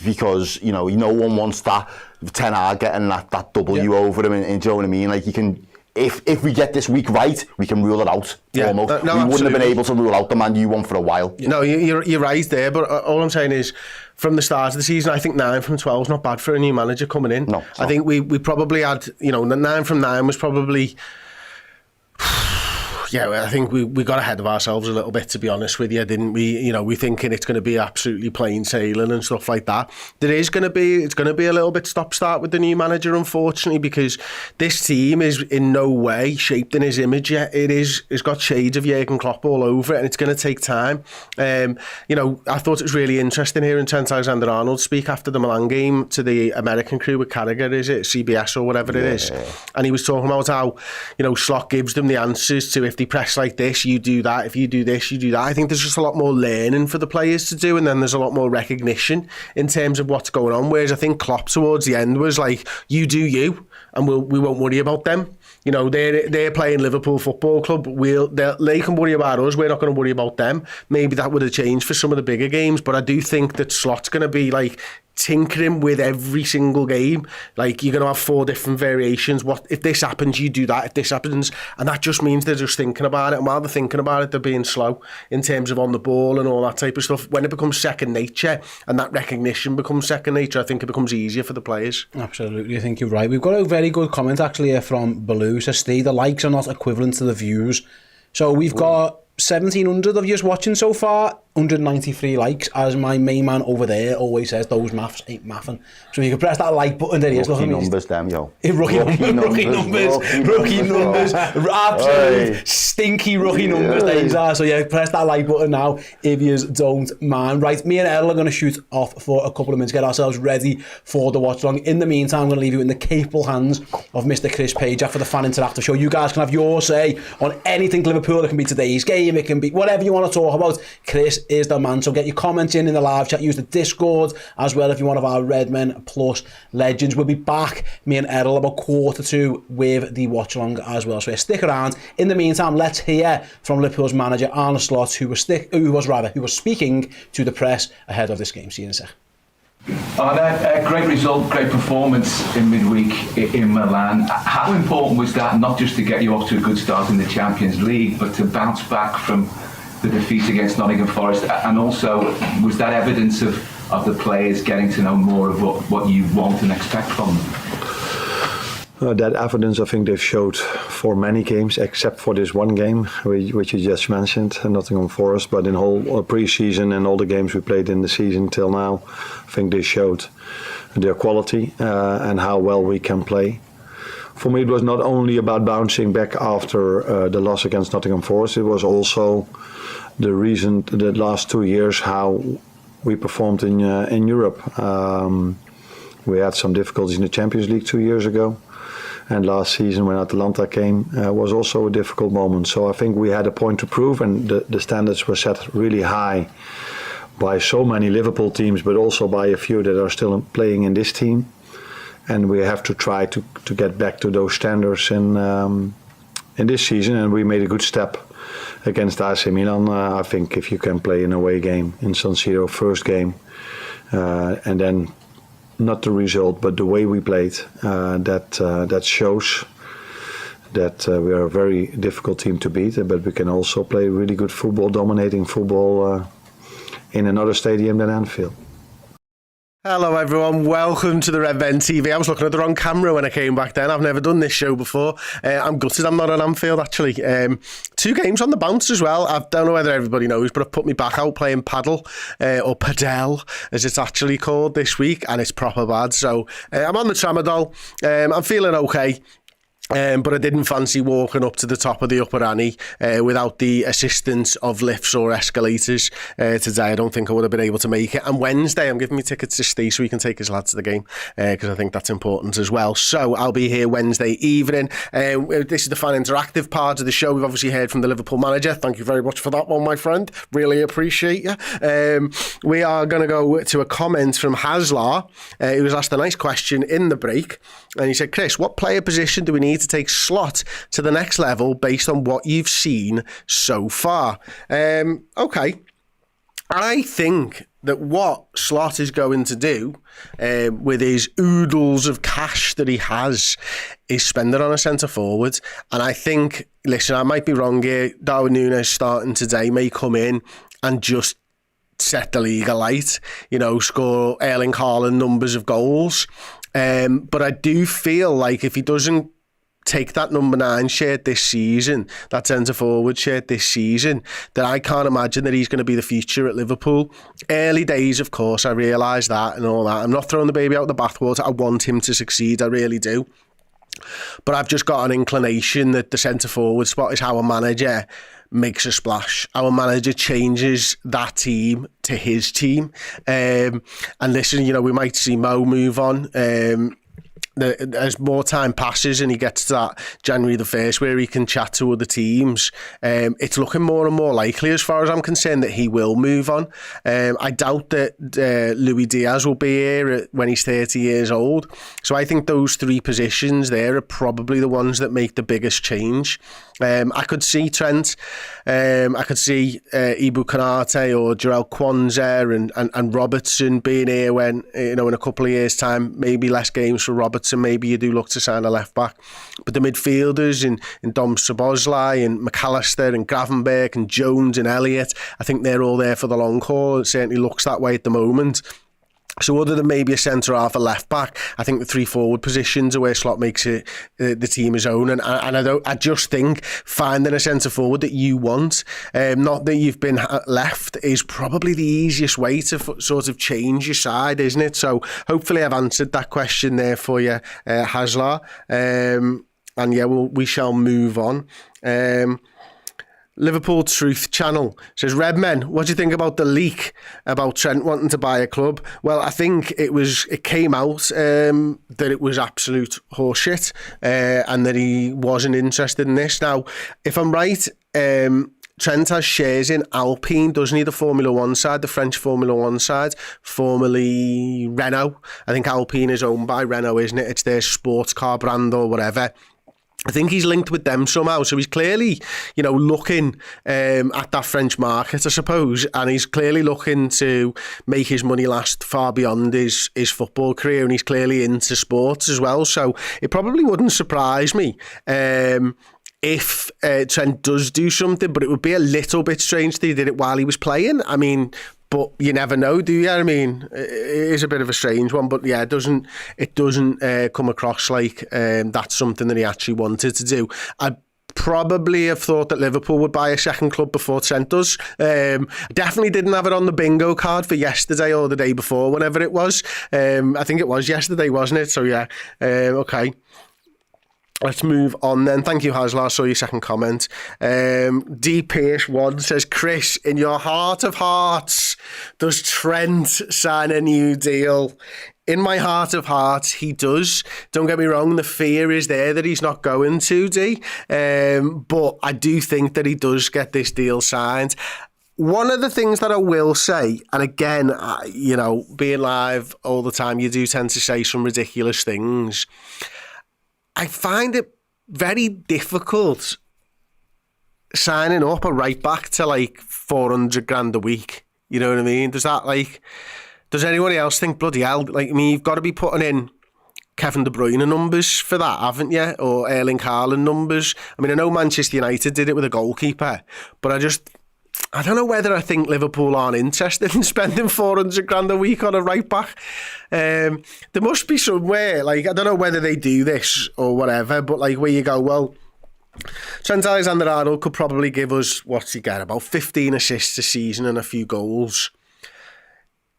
because no one wants that Ten Hag getting that W over him. And do you know what I mean? Like, you can. If we get this week right, we can rule it out. Yeah, almost. We wouldn't have been able to rule out the Man U one for a while. No, you're right there. But all I'm saying is, from the start of the season, I think 9 from 12 is not bad for a new manager coming in. No, I think we probably had, the 9 from 9 was probably. Yeah, I think we got ahead of ourselves a little bit, to be honest with you, didn't we? We're thinking it's going to be absolutely plain sailing and stuff like that. It's going to be a little bit stop-start with the new manager, unfortunately, because this team is in no way shaped in his image yet. It's got shades of Jurgen Klopp all over it, and it's going to take time. I thought it was really interesting hearing Trent Alexander-Arnold speak after the Milan game to the American crew with Carragher, is it? CBS or whatever it is. And he was talking about how, Slot gives them the answers to, if they press like this, you do that. If you do this, you do that. I think there's just a lot more learning for the players to do, and then there's a lot more recognition in terms of what's going on. Whereas I think Klopp towards the end was like, you do you, and we won't worry about them. They're playing Liverpool Football Club. They can worry about us. We're not going to worry about them. Maybe that would have changed for some of the bigger games, but I do think that Slot's going to be like tinkering with every single game. Like, you're going to have 4 different variations. What if this happens, you do that. If this happens, and that just means they're just thinking about it. And while they're thinking about it, they're being slow in terms of on the ball and all that type of stuff. When it becomes second nature and that recognition becomes second nature, I think it becomes easier for the players. Absolutely, I think you're right. We've got a very good comment actually here from Baloo. Says, Steve, the likes are not equivalent to the views. So we've got 1,700 of you watching so far, 193 likes, as my main man over there always says, those maths ain't mathing. So you can press that like button, there he is. Rookie numbers, them, yo. Rookie numbers. Absolutely stinky rookie numbers, these are. So yeah, press that like button now if you don't mind. Right, me and Errol are going to shoot off for a couple of minutes, get ourselves ready for the watch along. In the meantime, I'm going to leave you in the capable hands of Mr. Chris Pager for the Fan Interactive Show. You guys can have your say on anything Liverpool. It can be today's game, it can be whatever you want to talk about. Chris is the man, so get your comments in the live chat. Use the Discord as well if you're one of our Redmen Plus legends. We'll be back, me and Errol, about 1:45 with the watch along as well, so yeah, stick around. In the meantime, let's hear from Liverpool's manager Arne Slot, who was speaking to the press ahead of this game. See you in a sec. A great result, great performance in midweek in Milan. How important was that, not just to get you off to a good start in the Champions League, but to bounce back from the defeat against Nottingham Forest? And also, was that evidence of the players getting to know more of what you want and expect from them? That evidence, I think they've showed for many games, except for this one game, which you just mentioned, Nottingham Forest. But in whole pre-season and all the games we played in the season till now, I think they showed their quality and how well we can play. For me, it was not only about bouncing back after the loss against Nottingham Forest. It was also the last 2 years, how we performed in Europe. We had some difficulties in the Champions League 2 years ago. And last season, when Atalanta came, was also a difficult moment. So I think we had a point to prove, and the standards were set really high by so many Liverpool teams, but also by a few that are still playing in this team. and we have to try to get back to those standards in this season. And we made a good step against AC Milan. I think if you can play an away game in San Siro, first game, and then not the result, but the way we played, that shows that we are a very difficult team to beat, but we can also play really good football, dominating football in another stadium than Anfield. Hello everyone, welcome to the Redmen TV. I was looking at the wrong camera when I came back then. I've never done this show before. I'm gutted I'm not at Anfield actually. 2 games on the bounce as well. I don't know whether everybody knows, but I've put me back out playing paddle, or padel as it's actually called this week, and it's proper bad. So I'm on the tramadol. I'm feeling okay. But I didn't fancy walking up to the top of the Upper Annie without the assistance of lifts or escalators today. I don't think I would have been able to make it. And Wednesday, I'm giving me tickets to Steve so we can take his lad to the game, because I think that's important as well. So I'll be here Wednesday evening. This is the fan interactive part of the show. We've obviously heard from the Liverpool manager. Thank you very much for that one, my friend. Really appreciate you. We are going to go to a comment from Haslar, who was asked a nice question in the break. And he said, Chris, what player position do we need to take Slot to the next level based on what you've seen so far? Okay. I think that what Slot is going to do with his oodles of cash that he has is spend it on a centre forward. And I think, listen, I might be wrong here. Darwin Núñez starting today may come in and just set the league alight, score Erling Haaland numbers of goals. But I do feel like if he doesn't take that number 9 shirt this season, that centre forward shirt this season, then I can't imagine that he's going to be the future at Liverpool. Early days, of course, I realise that and all that. I'm not throwing the baby out the bathwater. I want him to succeed, I really do. But I've just got an inclination that the centre forward spot is how a manager makes a splash. Our manager changes that team to his team. And listen, we might see Mo move on. As more time passes and he gets to that January the 1st where he can chat to other teams, it's looking more and more likely, as far as I'm concerned, that he will move on. I doubt that Luis Diaz will be here when he's 30 years old. So I think those 3 positions there are probably the ones that make the biggest change. I could see Trent, I could see Ibu Konate or Jarell Kwanzaa and Robertson being here when, in a couple of years' time, maybe less games for Robertson. Maybe you do look to sign a left back. But the midfielders in Dom Szoboszlai and McAllister and Gravenberch and Jones and Elliott, I think they're all there for the long haul. It certainly looks that way at the moment. So other than maybe a centre-half, a left-back, I think the 3 forward positions are where Slot makes it the team his own. And I just think finding a centre-forward that you want, not that you've been left, is probably the easiest way to sort of change your side, isn't it? So hopefully I've answered that question there for you, Haslar. And yeah, we shall move on. Liverpool Truth Channel says, Redmen, what do you think about the leak about Trent wanting to buy a club? Well, I think it came out that it was absolute horseshit and that he wasn't interested in this. Now, if I'm right, Trent has shares in Alpine, doesn't he? The Formula One side, the French Formula One side, formerly Renault. I think Alpine is owned by Renault, isn't it? It's their sports car brand or whatever. I think he's linked with them somehow. So he's clearly, looking at that French market, I suppose. And he's clearly looking to make his money last far beyond his football career. And he's clearly into sports as well. So it probably wouldn't surprise me if Trent does do something. But it would be a little bit strange that he did it while he was playing. I mean, but you never know, do you? I mean, it is a bit of a strange one, but yeah, it doesn't come across like that's something that he actually wanted to do. I'd probably have thought that Liverpool would buy a second club before Trent does. Definitely didn't have it on the bingo card for yesterday or the day before, whenever it was. I think it was yesterday, wasn't it? So yeah, okay. Let's move on then. Thank you, Haslar. I saw your second comment. DPH1 says, Chris, in your heart of hearts, does Trent sign a new deal? In my heart of hearts, he does. Don't get me wrong, the fear is there that he's not going to, D. But I do think that he does get this deal signed. One of the things that I will say, and again, you know, being live all the time, you do tend to say some ridiculous things. I find it very difficult signing up a right back to like 400 grand a week. You know what I mean? Does anyone else think, bloody hell, like, I mean, you've got to be putting in Kevin De Bruyne numbers for that, haven't you? Or Erling Haaland numbers. I mean, I know Manchester United did it with a goalkeeper, but I don't know whether I think Liverpool aren't interested in spending 400 grand a week on a right back. There must be somewhere, like, I don't know whether they do this or whatever, but like where you go, well, Trent Alexander-Arnold could probably give us, what's he get, about 15 assists a season and a few goals.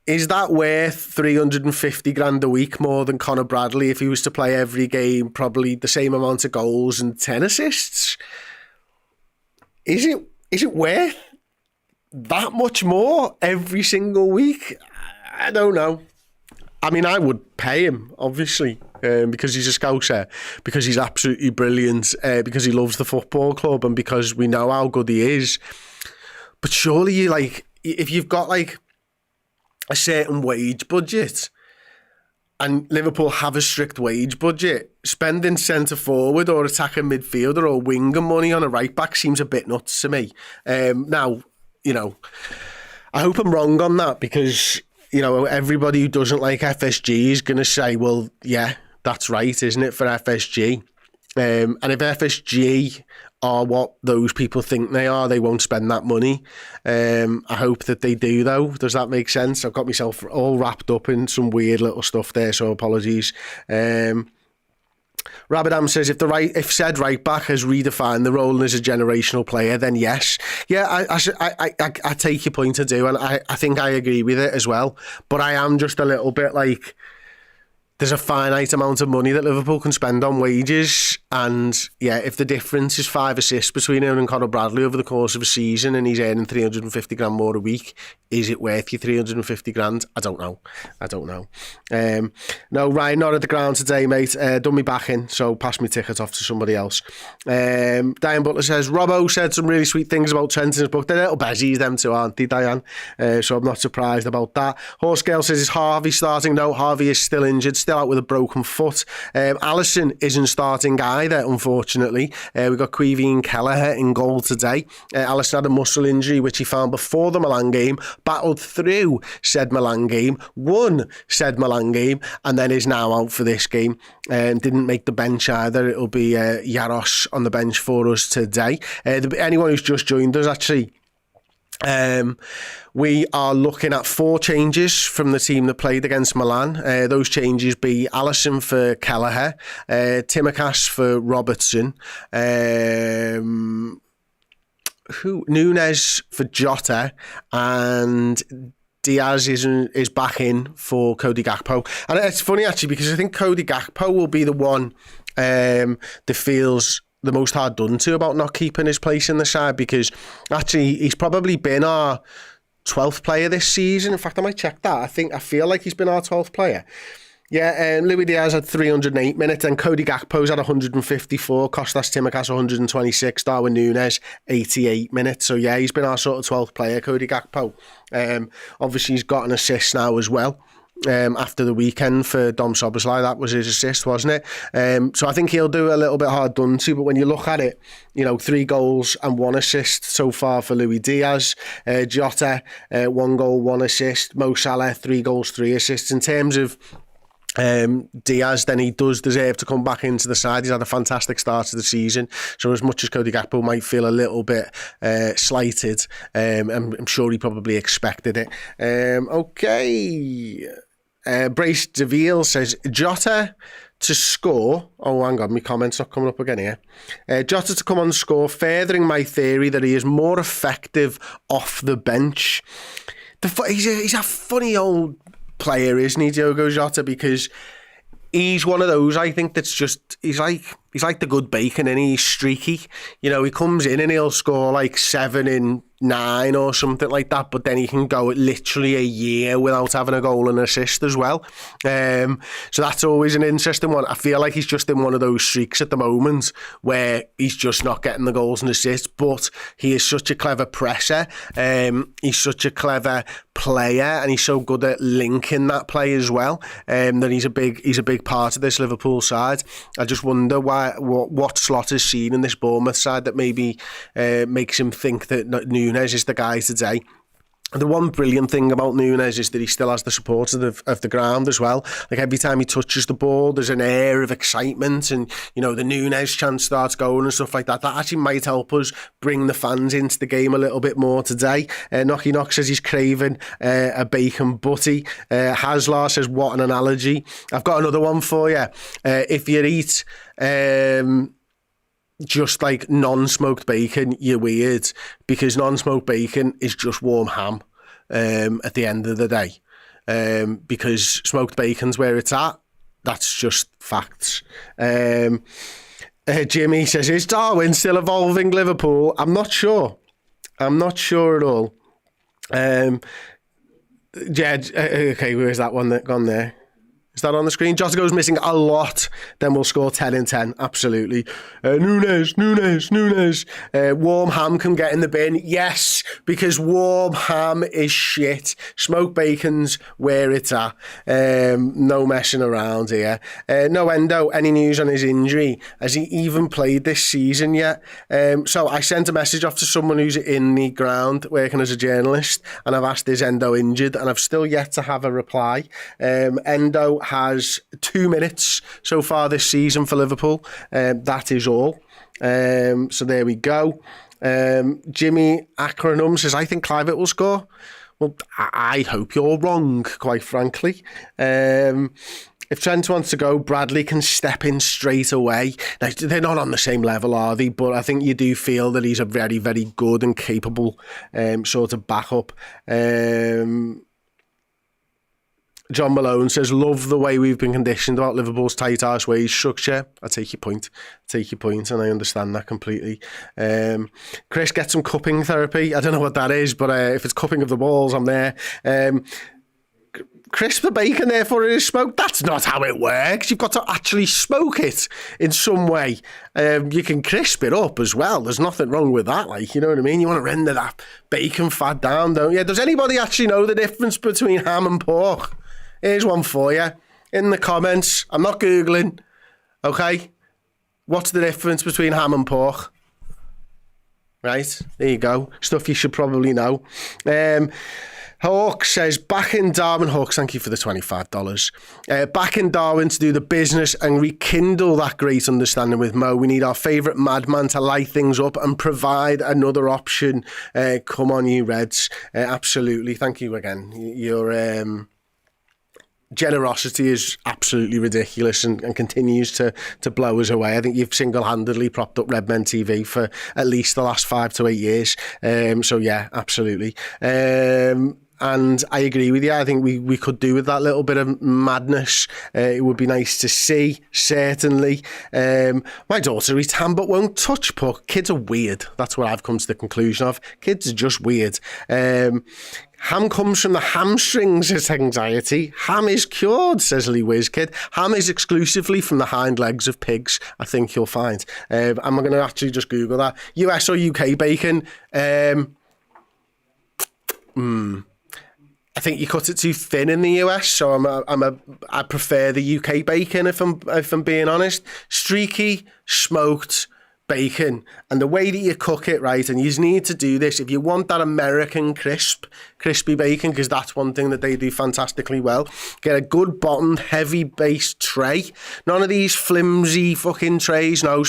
Is that worth 350 grand a week more than Conor Bradley if he was to play every game, probably the same amount of goals and 10 assists? Is it worth that much more every single week? I don't know. I mean, I would pay him, obviously, because he's a Scouser, because he's absolutely brilliant, because he loves the football club, and because we know how good he is. But surely, if you've got like a certain wage budget, and Liverpool have a strict wage budget, spending centre forward or attacking midfielder or winger money on a right back seems a bit nuts to me. Now, you know, I hope I'm wrong on that, because, you know, everybody who doesn't like FSG is going to say, well, yeah, that's right, isn't it, for FSG? And if FSG are what those people think they are, they won't spend that money. I hope that they do, though. Does that make sense? I've got myself all wrapped up in some weird little stuff there, so apologies. Rabadam says, if said right back has redefined the role and is a generational player, then yes. Yeah, I take your point, I do, and I think I agree with it as well. But I am just a little bit like, there's a finite amount of money that Liverpool can spend on wages, and yeah, if the difference is 5 assists between him and Conor Bradley over the course of a season and he's earning 350 grand more a week, is it worth you 350 grand? I don't know. No, Ryan, not at the ground today, mate. Done me back in, so pass me ticket off to somebody else. Diane Butler says, Robbo said some really sweet things about Trent in his book. They're little bezies, them two, aren't they, Diane? So I'm not surprised about that. Horse Girl says, is Harvey starting? No, Harvey is still injured, still out with a broken foot. Alisson isn't starting either, unfortunately. We've got Queevy and Kelleher in goal today. Alisson had a muscle injury, which he found before the Milan game, battled through said Milan game, won said Milan game, and then is now out for this game. Didn't make the bench either. It'll be Yaros on the bench for us today. Anyone who's just joined us, actually, we are looking at 4 changes from the team that played against Milan. Those changes be Alisson for Kelleher, Timikas for Robertson, Nunes for Jota, and Diaz is back in for Cody Gakpo. And it's funny, actually, because I think Cody Gakpo will be the one that feels the most hard done to about not keeping his place in the side, because actually he's probably been our 12th player this season. In fact, I might check that. I feel like he's been our 12th player. Yeah, Luis Diaz had 308 minutes, and Cody Gakpo's had 154, Kostas Timikas 126, Darwin Nunes 88 minutes. So yeah, he's been our sort of 12th player, Cody Gakpo. Obviously he's got an assist now as well. After the weekend for Dom Szoboszlai, that was his assist, wasn't it? So I think he'll do a little bit hard done to, but when you look at it, you know, 3 goals and 1 assist so far for Luis Diaz. Jota, 1 goal, 1 assist. Mo Salah, 3 goals, 3 assists. In terms of Diaz, then he does deserve to come back into the side. He's had a fantastic start to the season, so as much as Cody Gakpo might feel a little bit slighted, I'm sure he probably expected it. Okay, Brace DeVille says, Jota to score. Oh, hang on, my comment's not coming up again here. Jota to come on score, furthering my theory that he is more effective off the bench. He's a funny old player, isn't he, Diogo Jota? Because he's one of those, I think, that's just, he's like the good bacon, and he's streaky. You know, he comes in and he'll score like 7 in 9 or something like that, but then he can go literally a year without having a goal and assist as well. So that's always an interesting one. I feel like he's just in one of those streaks at the moment where he's just not getting the goals and assists, but he is such a clever presser. He's such a clever player, and he's so good at linking that play as well, that he's a big part of this Liverpool side. I just wonder what Slot has seen in this Bournemouth side that maybe makes him think that Núñez is the guy today. The one brilliant thing about Núñez is that he still has the support of the ground as well. Like every time he touches the ball, there's an air of excitement, and the Núñez chant starts going and stuff like that. That actually might help us bring the fans into the game a little bit more today. Knocky Knock says he's craving a bacon butty. Haslar says, what an analogy. I've got another one for you. If you eat just like non-smoked bacon, you're weird, because non-smoked bacon is just warm ham at the end of the day, because smoked bacon's where it's at. That's just facts. Jimmy says, is Darwin still evolving Liverpool? I'm not sure at all. Okay, where's that one that gone there? Is that on the screen? Jota goes missing a lot. Then we'll score 10 in 10. Absolutely. Núñez. Warm ham can get in the bin. Yes, because warm ham is shit. Smoked bacon's where it's at. No messing around here. No Endo, any news on his injury? Has he even played this season yet? So I sent a message off to someone who's in the ground working as a journalist, and I've asked, is Endo injured? And I've still yet to have a reply. Endo has 2 minutes so far this season for Liverpool. That is all. So there we go. Jimmy Acronum says, I think Clivett will score. Well, I hope you're wrong, quite frankly. If Trent wants to go, Bradley can step in straight away. Now, they're not on the same level, are they? But I think you do feel that he's a very, very good and capable sort of backup. John Malone says, love the way we've been conditioned about Liverpool's tight arse wage structure. I take your point, and I understand that completely. Chris, get some cupping therapy. I don't know what that is, but if it's cupping of the balls, I'm there. Crisp the bacon, therefore it is smoked. That's not how it works. You've got to actually smoke it in some way. You can crisp it up as well. There's nothing wrong with that. Like, you know what I mean? You want to render that bacon fat down, don't you? Does anybody actually know the difference between ham and pork? Here's one for you in the comments. I'm not Googling. Okay. What's the difference between ham and pork? Right. There you go. Stuff you should probably know. Hawk says, back in Darwin. Hawks, thank you for the $25. Back in Darwin to do the business and rekindle that great understanding with Mo. We need our favourite madman to light things up and provide another option. Come on, you Reds. Absolutely. Thank you again. Your generosity is absolutely ridiculous and continues to blow us away. I think you've single-handedly propped up Redmen TV for at least the last 5 to 8 years. So yeah, absolutely. And I agree with you. I think we could do with that little bit of madness. It would be nice to see, certainly. My daughter eats ham but won't touch pork. Kids are weird. That's what I've come to the conclusion of. Kids are just weird. Ham comes from the hamstrings, says Anxiety. Ham is cured, says Lee Wizkid. Ham is exclusively from the hind legs of pigs, I think you'll find. I'm going to actually just Google that. US or UK bacon? I think you cut it too thin in the US, so I prefer the UK bacon if I'm being honest. Streaky, smoked bacon, and the way that you cook it, right, and you need to do this if you want that American crispy bacon, because that's one thing that they do fantastically well. Get a good bottomed, heavy base tray. None of these flimsy fucking trays. No,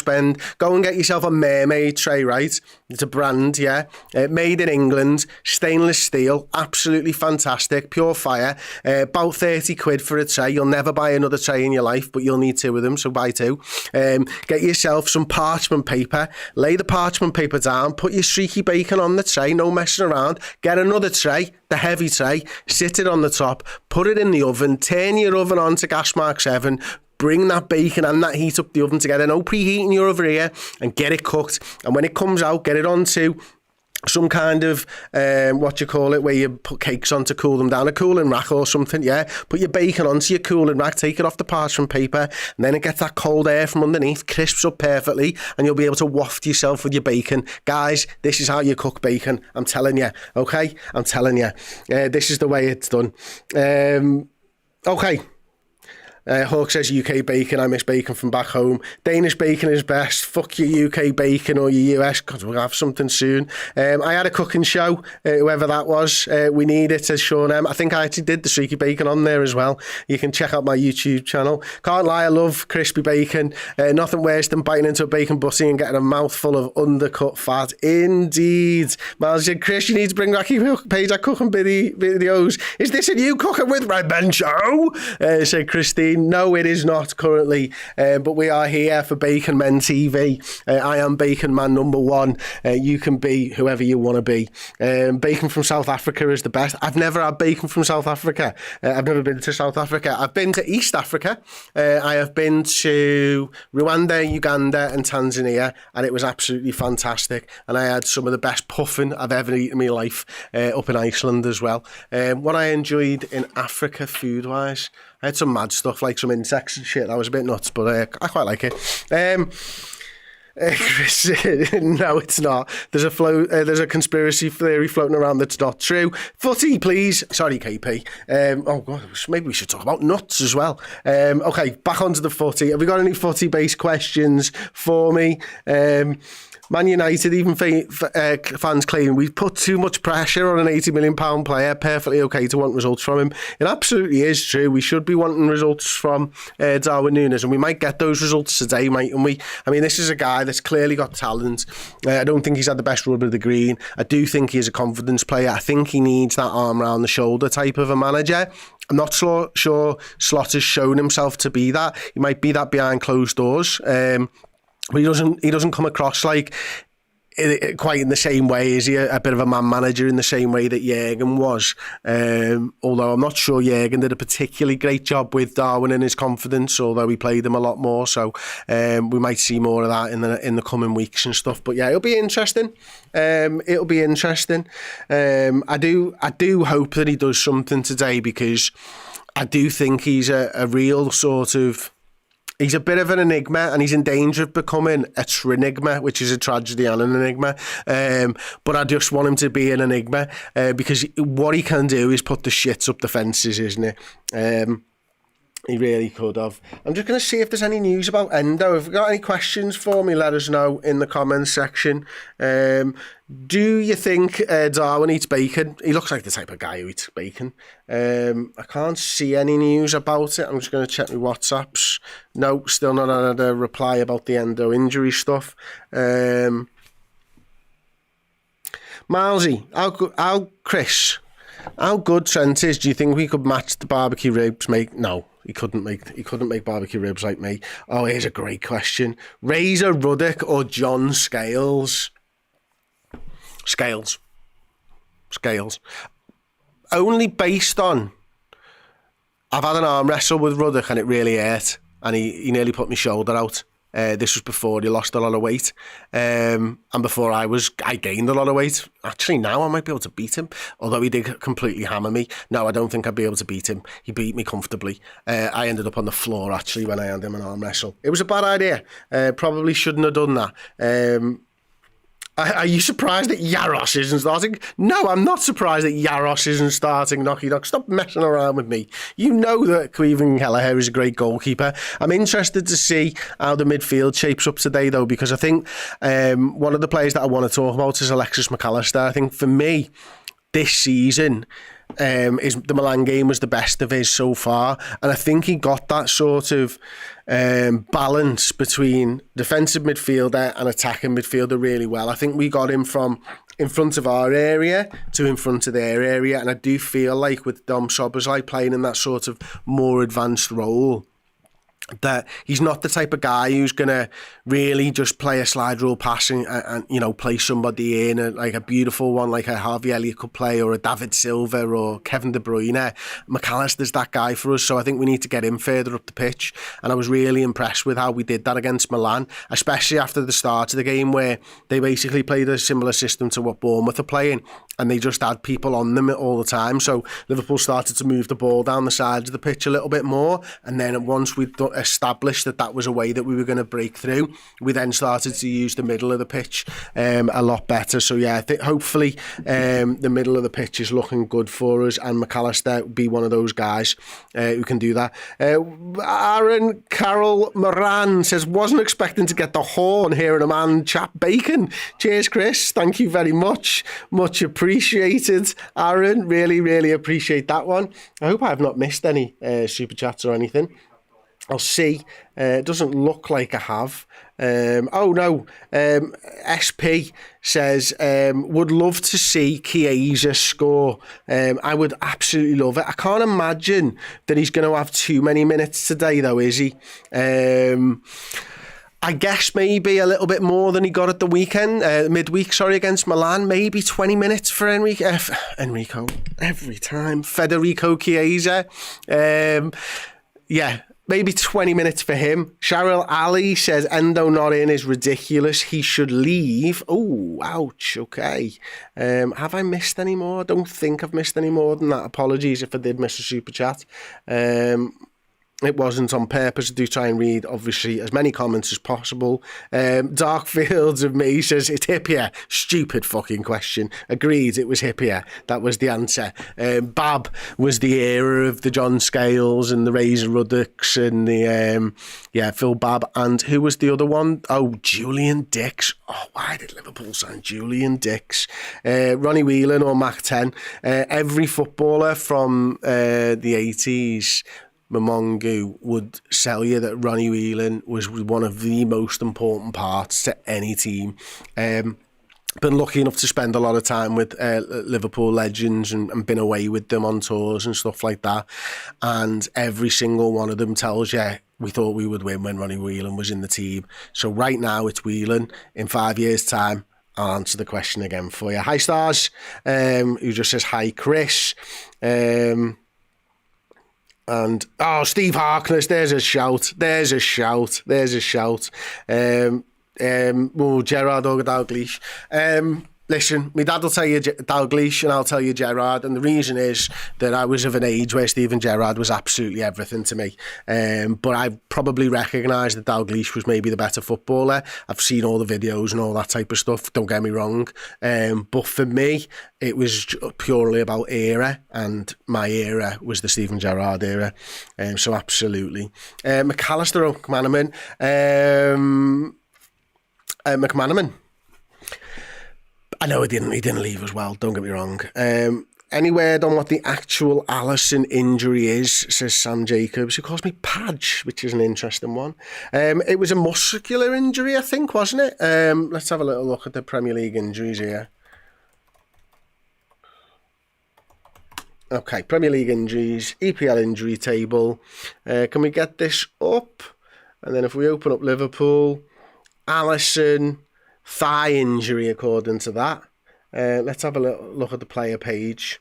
go and get yourself a Mermaid tray, right? It's a brand, yeah. Made in England, stainless steel, absolutely fantastic, pure fire. About 30 quid for a tray. You'll never buy another tray in your life, but you'll need 2 of them, so buy 2. Get yourself some parchment paper. Lay the parchment paper down. Put your streaky bacon on the tray. No messing around. Get another tray, the heavy tray. Sit it on the top. Put it in the oven. Turn your oven on to gas mark 7. Bring that bacon and that heat up the oven together. No preheating your over here, and get it cooked. And when it comes out, get it onto some kind of, where you put cakes on to cool them down, a cooling rack or something, yeah? Put your bacon onto your cooling rack, take it off the parchment paper, and then it gets that cold air from underneath, crisps up perfectly, and you'll be able to waft yourself with your bacon. Guys, this is how you cook bacon, I'm telling you, okay? I'm telling you. This is the way it's done. Okay. Hawk says UK bacon. I miss bacon from back home. Danish bacon is best. Fuck your UK bacon or your US, because we'll have something soon. I had a cooking show, whoever that was. We need it, says Sean M. I think I actually did the streaky bacon on there as well. You can check out my YouTube channel. Can't lie, I love crispy bacon. Nothing worse than biting into a bacon butty and getting a mouthful of undercut fat. Indeed. Miles said, Chris, you need to bring back your page at cooking videos. Is this a new Cooking with Redmen show? Said Christine. No, it is not currently, but we are here for Bacon Men TV. I am Bacon Man number one. You can be whoever you want to be. Bacon from South Africa is the best. I've never had bacon from South Africa. I've never been to South Africa. I've been to East Africa. I have been to Rwanda, Uganda and Tanzania, and it was absolutely fantastic. And I had some of the best puffin I've ever eaten in my life up in Iceland as well. What I enjoyed in Africa food-wise, I had some mad stuff like some insects and shit. That was a bit nuts, but I quite like it. Chris, no, it's not. There's a conspiracy theory floating around that's not true. Footy, please. Sorry, KP. Oh God, maybe we should talk about nuts as well. Okay, back onto the footy. Have we got any footy-based questions for me? Man United, even fans claim we've put too much pressure on an £80 million player. Perfectly okay to want results from him. It absolutely is true. We should be wanting results from Darwin Núñez, and we might get those results today, mightn't we? I mean, this is a guy that's clearly got talent. I don't think he's had the best run of the green. I do think he's a confidence player. I think he needs that arm around the shoulder type of a manager. I'm not sure Slot has shown himself to be that. He might be that behind closed doors. But he doesn't come across like quite in the same way. Is he a bit of a man manager in the same way that Jurgen was? Although I'm not sure Jurgen did a particularly great job with Darwin and his confidence, although he played him a lot more. So we might see more of that in the coming weeks and stuff. But yeah, it'll be interesting. It'll be interesting. I do hope that he does something today, because I do think he's a real sort of... He's a bit of an enigma, and he's in danger of becoming a trinigma, which is a tragedy and an enigma. But I just want him to be an enigma, because what he can do is put the shits up the fences, isn't it? He really could have. I'm just going to see if there's any news about Endo. If you've got any questions for me, let us know in the comments section. Do you think Darwin eats bacon? He looks like the type of guy who eats bacon. I can't see any news about it. I'm just going to check my WhatsApps. No, still not had a reply about the Endo injury stuff. Milesy, Chris, how good Trent is? Do you think we could match the barbecue ribs? No. He couldn't make barbecue ribs like me. Oh, here's a great question. Razor Ruddock or John Scales? Scales. Only based on... I've had an arm wrestle with Ruddock and it really hurt. And he nearly put my shoulder out. This was before he lost a lot of weight. And before I gained a lot of weight. Actually, now I might be able to beat him. Although he did completely hammer me. No, I don't think I'd be able to beat him. He beat me comfortably. I ended up on the floor, actually, when I had him an arm wrestle. It was a bad idea. Probably shouldn't have done that. Are you surprised that Yaros isn't starting? No, I'm not surprised that Yaros isn't starting, Knocky Knock. Stop messing around with me. You know that Cleveland Kelleher is a great goalkeeper. I'm interested to see how the midfield shapes up today, though, because I think one of the players that I want to talk about is Alexis McAllister. I think for me, this season, is the Milan game was the best of his so far, and I think he got that sort of balance between defensive midfielder and attacking midfielder really well. I think we got him from in front of our area to in front of their area, and I do feel like with Dom Szoboszlai playing in that sort of more advanced role, that he's not the type of guy who's going to really just play a slide rule passing and you know, play somebody in like a beautiful one like a Harvey Elliott could play, or a David Silva or Kevin De Bruyne. McAllister's that guy for us, so I think we need to get him further up the pitch, and I was really impressed with how we did that against Milan, especially after the start of the game where they basically played a similar system to what Bournemouth are playing, and they just had people on them all the time. So Liverpool started to move the ball down the sides of the pitch a little bit more, and then once we'd established that was a way that we were going to break through, we then started to use the middle of the pitch a lot better. So yeah, I think hopefully the middle of the pitch is looking good for us, and McAllister will be one of those guys who can do that. Aaron Carroll Moran says, wasn't expecting to get the horn hearing a man chat bacon. Cheers, Chris. Thank you very much. Much appreciated, Aaron. Really, really appreciate that one. I hope I have not missed any super chats or anything. I'll see. It doesn't look like I have. Oh no. SP says, would love to see Chiesa score. I would absolutely love it. I can't imagine that he's going to have too many minutes today though, is he? I guess maybe a little bit more than he got at the weekend, midweek, against Milan. Maybe 20 minutes for Federico Chiesa. Yeah, maybe 20 minutes for him. Cheryl Ali says, Endo not in is ridiculous. He should leave. Oh, ouch. Okay. Have I missed any more? I don't think I've missed any more than that. Apologies if I did miss a super chat. It wasn't on purpose. I do try and read, obviously, as many comments as possible. Dark Fields of Me says, it's hippier. Stupid fucking question. Agreed, it was hippier. That was the answer. Bab was the era of the John Scales and the Razor Ruddocks and the, Phil Bab. And who was the other one? Oh, Julian Dix. Oh, why did Liverpool sign Julian Dix? Ronnie Whelan or Mac 10. Every footballer from the 80s, Mamongu, would sell you that Ronnie Whelan was one of the most important parts to any team. Been lucky enough to spend a lot of time with Liverpool legends and been away with them on tours and stuff like that. And every single one of them tells you, we thought we would win when Ronnie Whelan was in the team. So right now it's Whelan. In 5 years' time, I'll answer the question again for you. Hi, Stars, who just says, hi, Chris. And Steve Harkness, there's a shout. Gerard or Dalglish. Listen, my dad will tell you Dalglish and I'll tell you Gerrard, and the reason is that I was of an age where Steven Gerrard was absolutely everything to me. But I probably recognise that Dalglish was maybe the better footballer. I've seen all the videos and all that type of stuff, don't get me wrong. But for me, it was purely about era, and my era was the Steven Gerrard era. So absolutely. McAllister or McManaman? McManaman. I know he didn't leave as well, don't get me wrong. Any word on what the actual Alisson injury is, says Sam Jacobs, who calls me Padge, which is an interesting one. It was a muscular injury, I think, wasn't it? Let's have a little look at the Premier League injuries here. Okay, Premier League injuries, EPL injury table. Can we get this up? And then if we open up Liverpool, Alisson, thigh injury according to that. Let's have a look at the player page.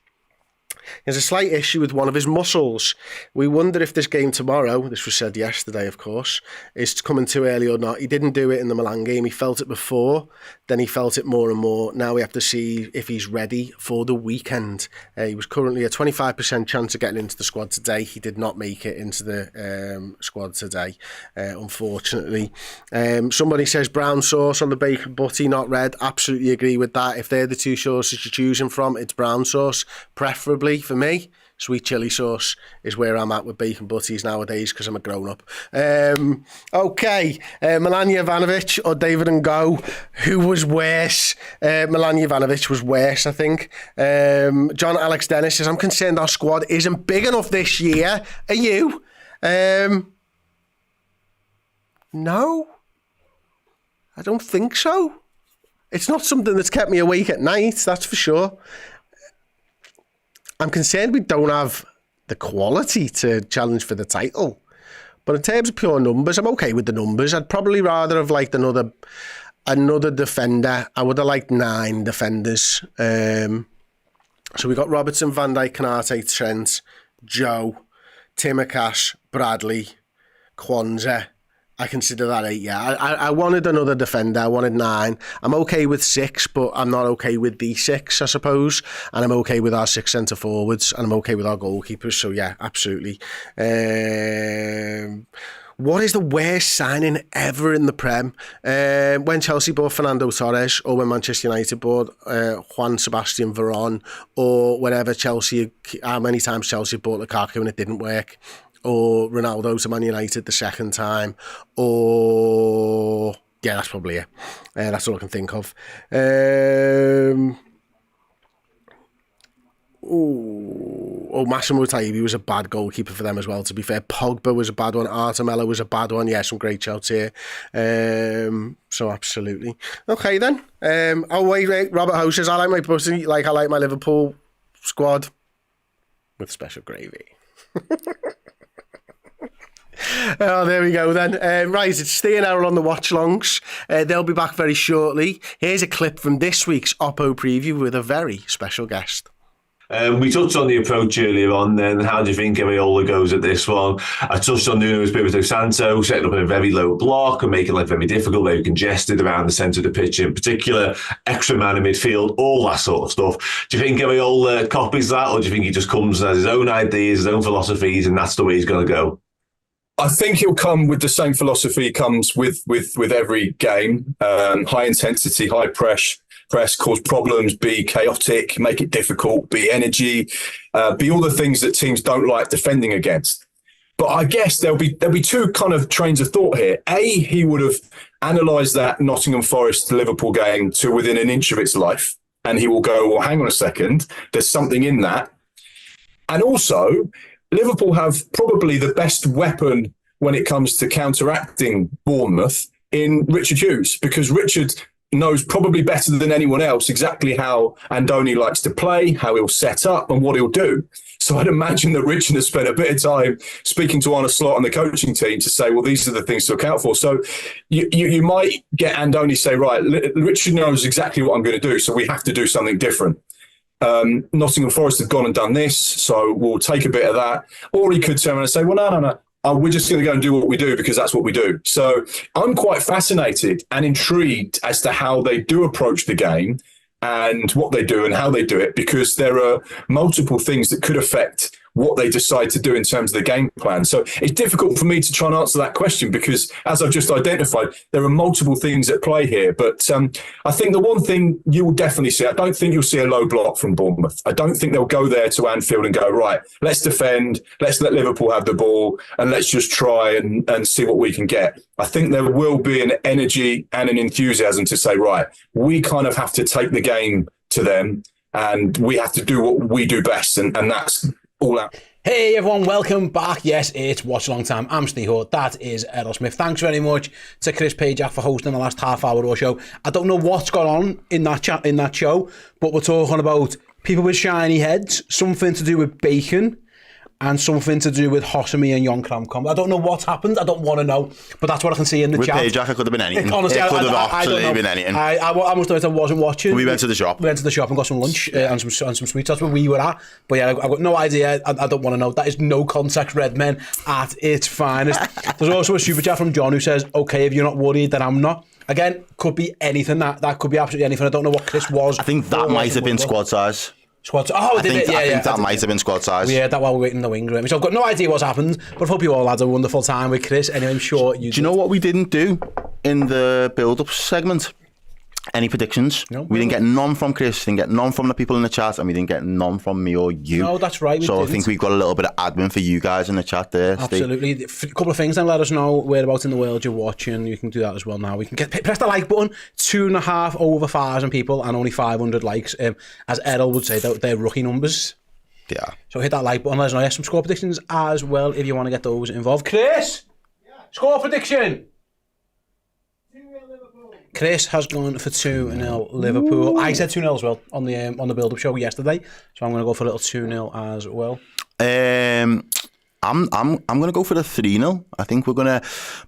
He has a slight issue with one of his muscles. We wonder if this game tomorrow, this was said yesterday of course, is coming too early or not. He didn't do it in the Milan game. He felt it before, then he felt it more and more. Now we have to see if he's ready for the weekend. He was currently a 25% chance of getting into the squad today. He did not make it into the squad today, unfortunately. Somebody says brown sauce on the bacon butty, not red. Absolutely agree with that. If they're the two sauces you're choosing from, it's brown sauce, preferably. For me, sweet chilli sauce is where I'm at with bacon butties nowadays because I'm a grown-up. Okay, Milan Jovanovic or David Ngo, who was worse? Milan Jovanovic was worse, I think. John Alex Dennis says, I'm concerned our squad isn't big enough this year. Are you? No, I don't think so. It's not something that's kept me awake at night, that's for sure. I'm concerned we don't have the quality to challenge for the title, But in terms of pure numbers, I'm okay with the numbers. I'd probably rather have liked another defender. I would have liked 9 defenders. So we got Robertson, Van Dijk, Kanate, Trent, Joe, Timakash, Bradley, Kwanzaa. I consider that 8, yeah. I wanted another defender. I wanted 9. I'm okay with 6, but I'm not okay with the 6, I suppose. And I'm okay with our 6 centre forwards, and I'm okay with our goalkeepers. So yeah, absolutely. What is the worst signing ever in the Prem? When Chelsea bought Fernando Torres, or when Manchester United bought Juan Sebastian Veron, or how many times Chelsea bought Lukaku and it didn't work, or Ronaldo to Man United the second time, or... Yeah, that's probably it. That's all I can think of. Massimo Taibi was a bad goalkeeper for them as well, to be fair. Pogba was a bad one. Artemella was a bad one. Yeah, some great shouts here. So absolutely. Okay then. Wait, Robert Howe says, I like my Liverpool squad with special gravy. Oh, there we go then. Right, it's Steve and Errol on the Watchalongs. They'll be back very shortly. Here's a clip from this week's Oppo preview with a very special guest. We touched on the approach earlier on then. How do you think Areola goes at this one? I touched on Nuno Espirito Santo setting up in a very low block and making life very difficult, very congested around the centre of the pitch in particular, extra man in midfield, all that sort of stuff. Do you think Areola copies that, or do you think he just comes and has his own ideas, his own philosophies, and that's the way he's going to go? I think he'll come with the same philosophy he comes with every game. High intensity, high press, cause problems, be chaotic, make it difficult, be energy, be all the things that teams don't like defending against. But I guess there'll be 2 kind of trains of thought here. A, he would have analysed that Nottingham Forest Liverpool game to within an inch of its life, and he will go, well, hang on a second, there's something in that. And also, Liverpool have probably the best weapon when it comes to counteracting Bournemouth in Richard Hughes, because Richard knows probably better than anyone else exactly how Andoni likes to play, how he'll set up and what he'll do. So I'd imagine that Richard has spent a bit of time speaking to Arne Slot and the coaching team to say, well, these are the things to look out for. So you might get Andoni say, right, Richard knows exactly what I'm going to do, so we have to do something different. Nottingham Forest have gone and done this, so we'll take a bit of that. Or he could turn around and say, well, no. We're just going to go and do what we do because that's what we do. So I'm quite fascinated and intrigued as to how they do approach the game and what they do and how they do it, because there are multiple things that could affect what they decide to do in terms of the game plan. So it's difficult for me to try and answer that question because, as I've just identified, there are multiple things at play here. But I think the one thing you will definitely see, I don't think you'll see a low block from Bournemouth. I don't think they'll go there to Anfield and go, right, let's defend, let's let Liverpool have the ball, and let's just try and see what we can get. I think there will be an energy and an enthusiasm to say, right, we kind of have to take the game to them and we have to do what we do best. And that's all out. Hey everyone, welcome back. Yes, it's Watchalong time. I'm Steve Hoare. That is Errol Smith. Thanks very much to Chris Pajak for hosting the last half hour or so. I don't know what's gone on in that show, but we're talking about people with shiny heads, something to do with bacon, and something to do with Hosami and Jon Kramkom. I don't know what's happened. I don't want to know, but that's what I can see in the chat. With Pajak, it could have been anything. Honestly, it could have I absolutely don't know. been anything. I must admit I wasn't watching. We went to the shop. We went to the shop and got some lunch and some sweets. That's where we were at. But yeah, I've got no idea. I don't want to know. That is no context Redmen at its finest. There's also a super chat from John who says, okay, if you're not worried, then I'm not. Again, could be anything. That could be absolutely anything. I don't know what Chris was. I think that might have been squad size. Squad. Oh, did it? Yeah, I think that might have been squad size. Yeah, that while we're waiting in the wings. Right? So I've got no idea what's happened, but I hope you all had a wonderful time with Chris. Anyway, I'm sure you. Do you know what we didn't do in the build-up segment? Any predictions? No. We didn't get none from Chris, didn't get none from the people in the chat, and we didn't get none from me or you. No, that's right. So I think we've got a little bit of admin for you guys in the chat there. Absolutely. Steve. A couple of things then. Let us know whereabouts in the world you're watching. You can do that as well now. We can press the like button. 2.5 over 1,000 people and only 500 likes. As Errol would say, they're rookie numbers. Yeah. So hit that like button. Let us know. Yes, some score predictions as well if you want to get those involved. Chris, score prediction. Chris has gone for 2-0 Liverpool. I said 2-0 as well on the build-up show yesterday, so I'm going to go for a little 2-0 as well. I'm going to go for the 3-0. I think we're going to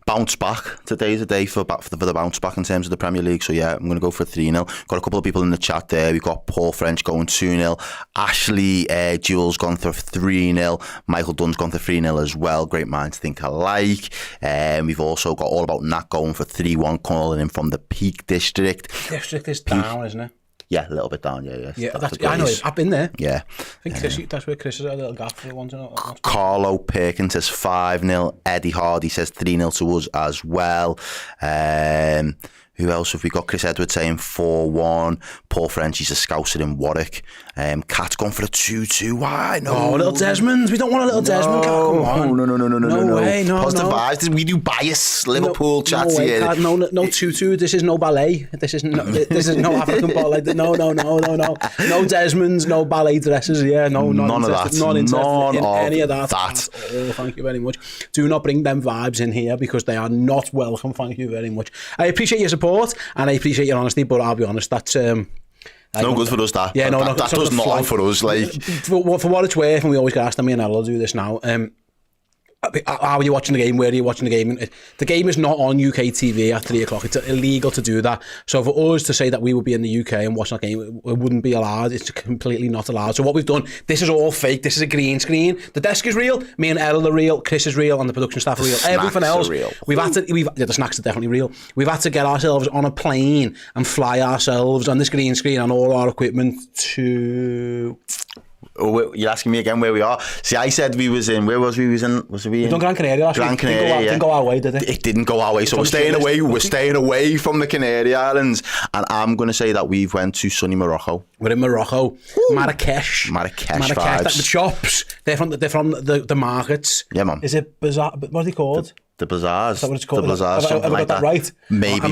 bounce back. Today's a day for the bounce back in terms of the Premier League. So yeah, I'm going to go for 3-0. Got a couple of people in the chat there. We've got Paul French going 2-0. Ashley Jewell's gone for 3-0. Michael Dunn's gone for 3-0 as well. Great minds think alike. We've also got All About Nat going for 3-1, calling in from the Peak District. District is down, isn't it? Yeah, a little bit down, yeah. Yeah, I know, I've been there. Yeah. I think that's where Chris has a little gap for once. Carlo Perkins says 5-0. Eddie Hardy says 3-0 to us as well. Who else have we got? Chris Edwards saying 4-1. Paul French, he's a Scouser in Warwick. Cat's gone for a 2-2. Why? No. Oh, little Desmond. We don't want a little Desmond. Cat. Come on. No way. No, Positive vibes. We do bias Liverpool chats here. Cat. No 2-2. This is no ballet. This is no African ballet. No. No Desmonds, no ballet dresses. Yeah, no. None of that. Not interested in any of that. that. Oh, thank you very much. Do not bring them vibes in here because they are not welcome. Thank you very much. I appreciate your support. And I appreciate your honesty, but I'll be honest, that's no good for us. That does nothing for us. Like for what it's worth, and we always get asked, and me and Errol will do this now. How are you watching the game? Where are you watching the game? The game is not on UK TV at 3 o'clock. It's illegal to do that. So for us to say that we would be in the UK and watch that game, it wouldn't be allowed. It's completely not allowed. So what we've done, this is all fake. This is a green screen. The desk is real. Me and Errol are real. Chris is real, and the production staff are real. Everything else, real. The snacks are definitely real. We've had to get ourselves on a plane and fly ourselves on this green screen and all our equipment to. Oh, you're asking me again where we are. See, I said we was in. Where was we? Was we in? Done Gran Canaria last week. Didn't go our way, did it? It didn't go our way. So we're staying away. We're staying away from the Canary Islands, and I'm going to say that we've went to sunny Morocco. We're in Morocco. Ooh. Marrakesh. Vibes. Like the shops. They're from the markets. Yeah, man. Is it bazaar? What are they called? The bazaars. Is that what it's called? The bazaars. Have I got that right? Maybe.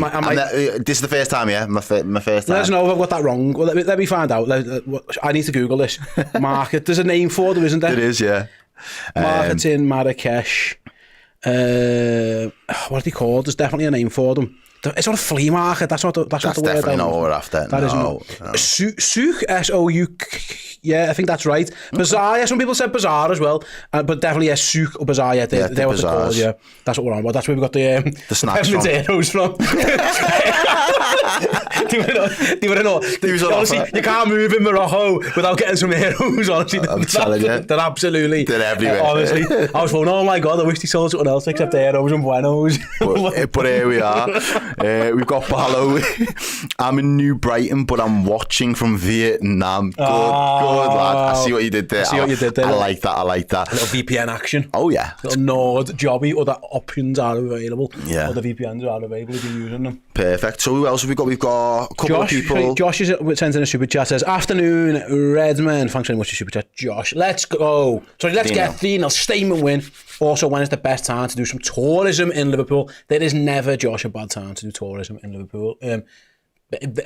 This is the first time, yeah? My first time. Let us know if I've got that wrong. Well, let me find out. I need to Google this. Market. There's a name for them, isn't there? It is, yeah. Market in Marrakesh. What are they called? There's definitely a name for them. It's not a flea market. That's not the word. That's definitely not what we're after. That no. Souk, S-O-U-K. Yeah, I think that's right. Bazaar. Yeah, some people said bazaar as well, but definitely souk or bazaar. Yeah, they're what they're called. Yeah, that's what we're on about. That's where we got the snacks from. They were honestly, you can't move in Morocco without getting some heroes. Honestly, I'm telling you, they're absolutely. They're everywhere. Honestly, I was going, oh my god, I wish they sold something else except heroes and buenos. But here we are. We've got Barlow. I'm in New Brighton, but I'm watching from Vietnam. Good lad. I see what you did there. I like that. A little VPN action. Oh yeah. A little Nord jobby. Other options are available. Yeah. Other VPNs are available if you're using them. Perfect. So who else have we got? We've got a couple of people. Josh is sending a super chat. Says, afternoon, Redmen. Thanks very much for super chat, Josh. Let's go. Sorry, let's get 3-0 statement win. Also, when is the best time to do some tourism in Liverpool? There is never, Josh, a bad time to do tourism in Liverpool.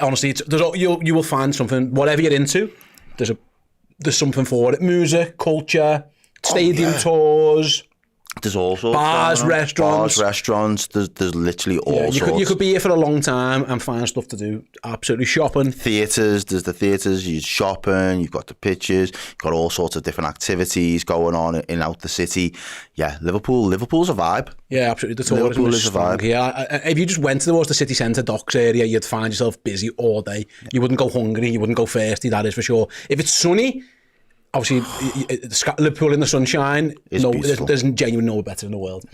Honestly, you will find something. Whatever you're into, there's something for it. Music, culture, stadium tours. There's all sorts. Bars, restaurants. There's literally all sorts. You could be here for a long time and find stuff to do. Absolutely. Shopping. Theatres. There's the theatres. You're shopping. You've got the pitches. You've got all sorts of different activities going on in and out the city. Yeah, Liverpool's a vibe. Yeah, absolutely. The tourism is strong here. If you just went towards the city centre docks area, you'd find yourself busy all day. You wouldn't go hungry. You wouldn't go thirsty. That is for sure. If it's sunny, obviously, Liverpool in the sunshine, there's genuinely nowhere better in the world.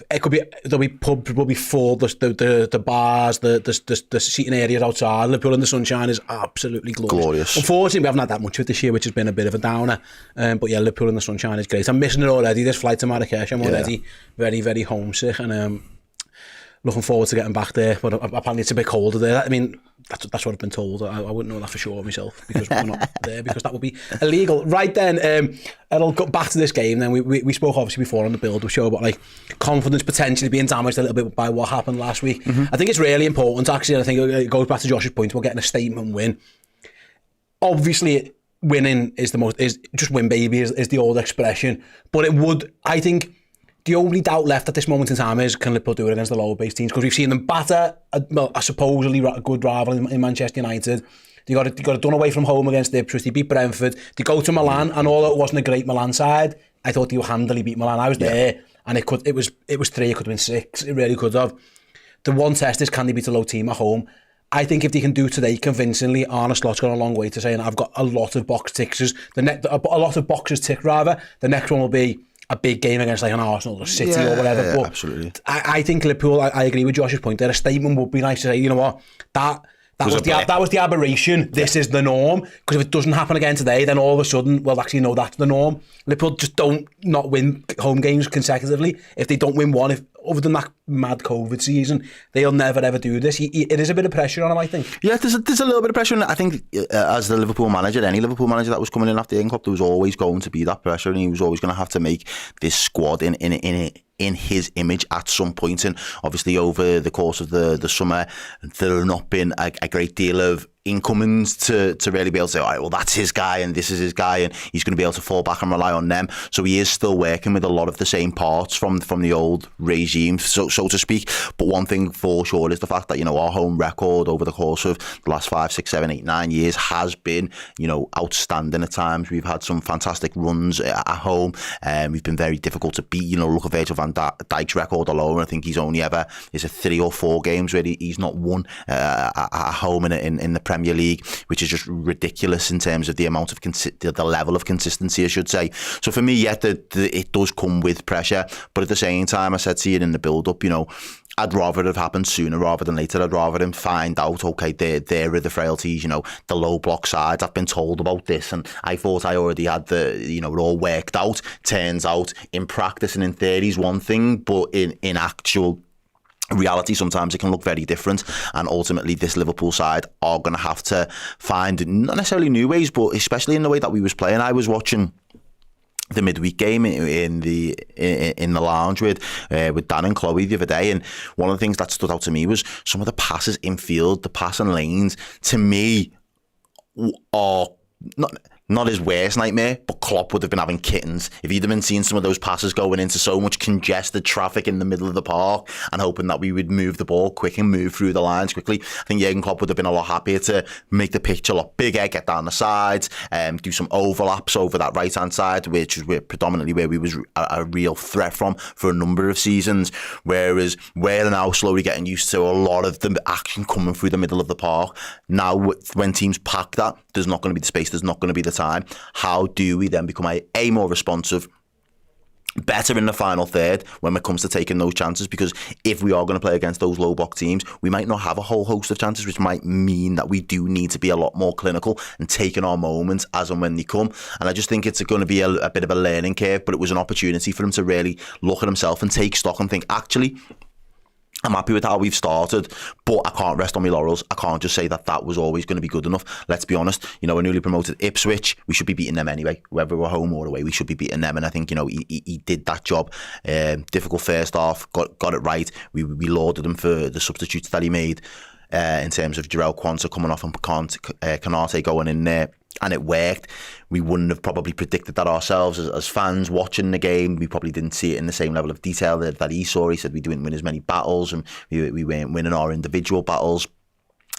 It could be, there'll be pubs will be full, the bars, the seating areas outside. Liverpool in the sunshine is absolutely glorious. Unfortunately, we haven't had that much of it this year, which has been a bit of a downer. But yeah, Liverpool in the sunshine is great. I'm missing it already. This flight to Marrakesh, I'm already very, very homesick, and looking forward to getting back there. But apparently it's a bit colder there. I mean, that's what I've been told. I wouldn't know that for sure myself, because we're not there, because that would be illegal. Right then, I'll go back to this game. Then we spoke obviously before on the build-up show about like confidence potentially being damaged a little bit by what happened last week. I think it's really important actually, and I think it goes back to Josh's point about getting a statement win. Obviously, winning is just win baby is the old expression, but it would, I think, the only doubt left at this moment in time is, can Liverpool do it against the lower base teams? Because we've seen them batter a supposedly good rival in Manchester United. They got it done away from home against Ipswich. They beat Brentford. They go to Milan, and although it wasn't a great Milan side, I thought they handily beat Milan. I was there, and it was 3, it could have been 6. It really could have. The one test is, can they beat a low team at home? I think if they can do today convincingly, Arne Slot's gone a long way to saying, I've got a lot of box tickers. A lot of boxes ticked, rather. The next one will be a big game against like an Arsenal or City or whatever. Yeah, but absolutely. I think Liverpool, I agree with Josh's point there, a statement would be nice to say, you know what, that was the aberration, this is the norm. Because if it doesn't happen again today, then all of a sudden, well, actually, no, that's the norm. Liverpool just don't not win home games consecutively. If they don't win one, other than that mad COVID season, they'll never ever do this. It is a bit of pressure on him, I think. Yeah, there's a little bit of pressure on it. I think as the Liverpool manager, any Liverpool manager that was coming in after Jurgen Klopp, there was always going to be that pressure, and he was always going to have to make this squad in his image at some point. And obviously over the course of the summer, there have not been a great deal of incomings to really be able to say, all right, well, that's his guy and this is his guy, and he's going to be able to fall back and rely on them. So he is still working with a lot of the same parts from the old regime, so to speak. But one thing for sure is the fact that, you know, our home record over the course of the last 5, 6, 7, 8, 9 years has been, you know, outstanding at times. We've had some fantastic runs at home, and we've been very difficult to beat. You know, look at Virgil van Dijk's record alone. I think he's only ever, is it 3 or 4 games where he's not won at home in the Premier League, which is just ridiculous in terms of the amount of the level of consistency, I should say. So for me, yeah, it does come with pressure, but at the same time, I said to you in the build-up, you know, I'd rather it have happened sooner rather than later. I'd rather him find out, okay, there are the frailties, you know, the low block sides. I've been told about this, and I thought I already had it all worked out. Turns out, in practice and in theory is one thing, but in actual reality, sometimes it can look very different, and ultimately this Liverpool side are going to have to find not necessarily new ways, but especially in the way that we was playing. I was watching the midweek game in the lounge with Dan and Chloe the other day, and one of the things that stood out to me was some of the passes infield, the passing lanes, to me are not his worst nightmare, but Klopp would have been having kittens if he'd have been seeing some of those passes going into so much congested traffic in the middle of the park and hoping that we would move the ball quick and move through the lines quickly. I think Jurgen Klopp would have been a lot happier to make the pitch a lot bigger, get down the sides, do some overlaps over that right-hand side, which is predominantly where we was a real threat from for a number of seasons, whereas we're now slowly getting used to a lot of the action coming through the middle of the park. Now, when teams pack that, there's not going to be the space, there's not going to be the time. How do we then become a more responsive, better in the final third when it comes to taking those chances? Because if we are going to play against those low block teams, we might not have a whole host of chances, which might mean that we do need to be a lot more clinical and taking our moments as and when they come. And I just think it's going to be a bit of a learning curve, but it was an opportunity for him to really look at himself and take stock and think, actually, I'm happy with how we've started, but I can't rest on my laurels. I can't just say that was always going to be good enough. Let's be honest, you know, a newly promoted Ipswich, we should be beating them anyway. Whether we're home or away, we should be beating them. And I think, you know, he did that job. Difficult first half, got it right. We lauded him for the substitutes that he made in terms of Jarell Quansah coming off and Konate going in there. And it worked. We wouldn't have probably predicted that ourselves as fans watching the game. We probably didn't see it in the same level of detail that he saw. He said we didn't win as many battles, and we weren't winning our individual battles.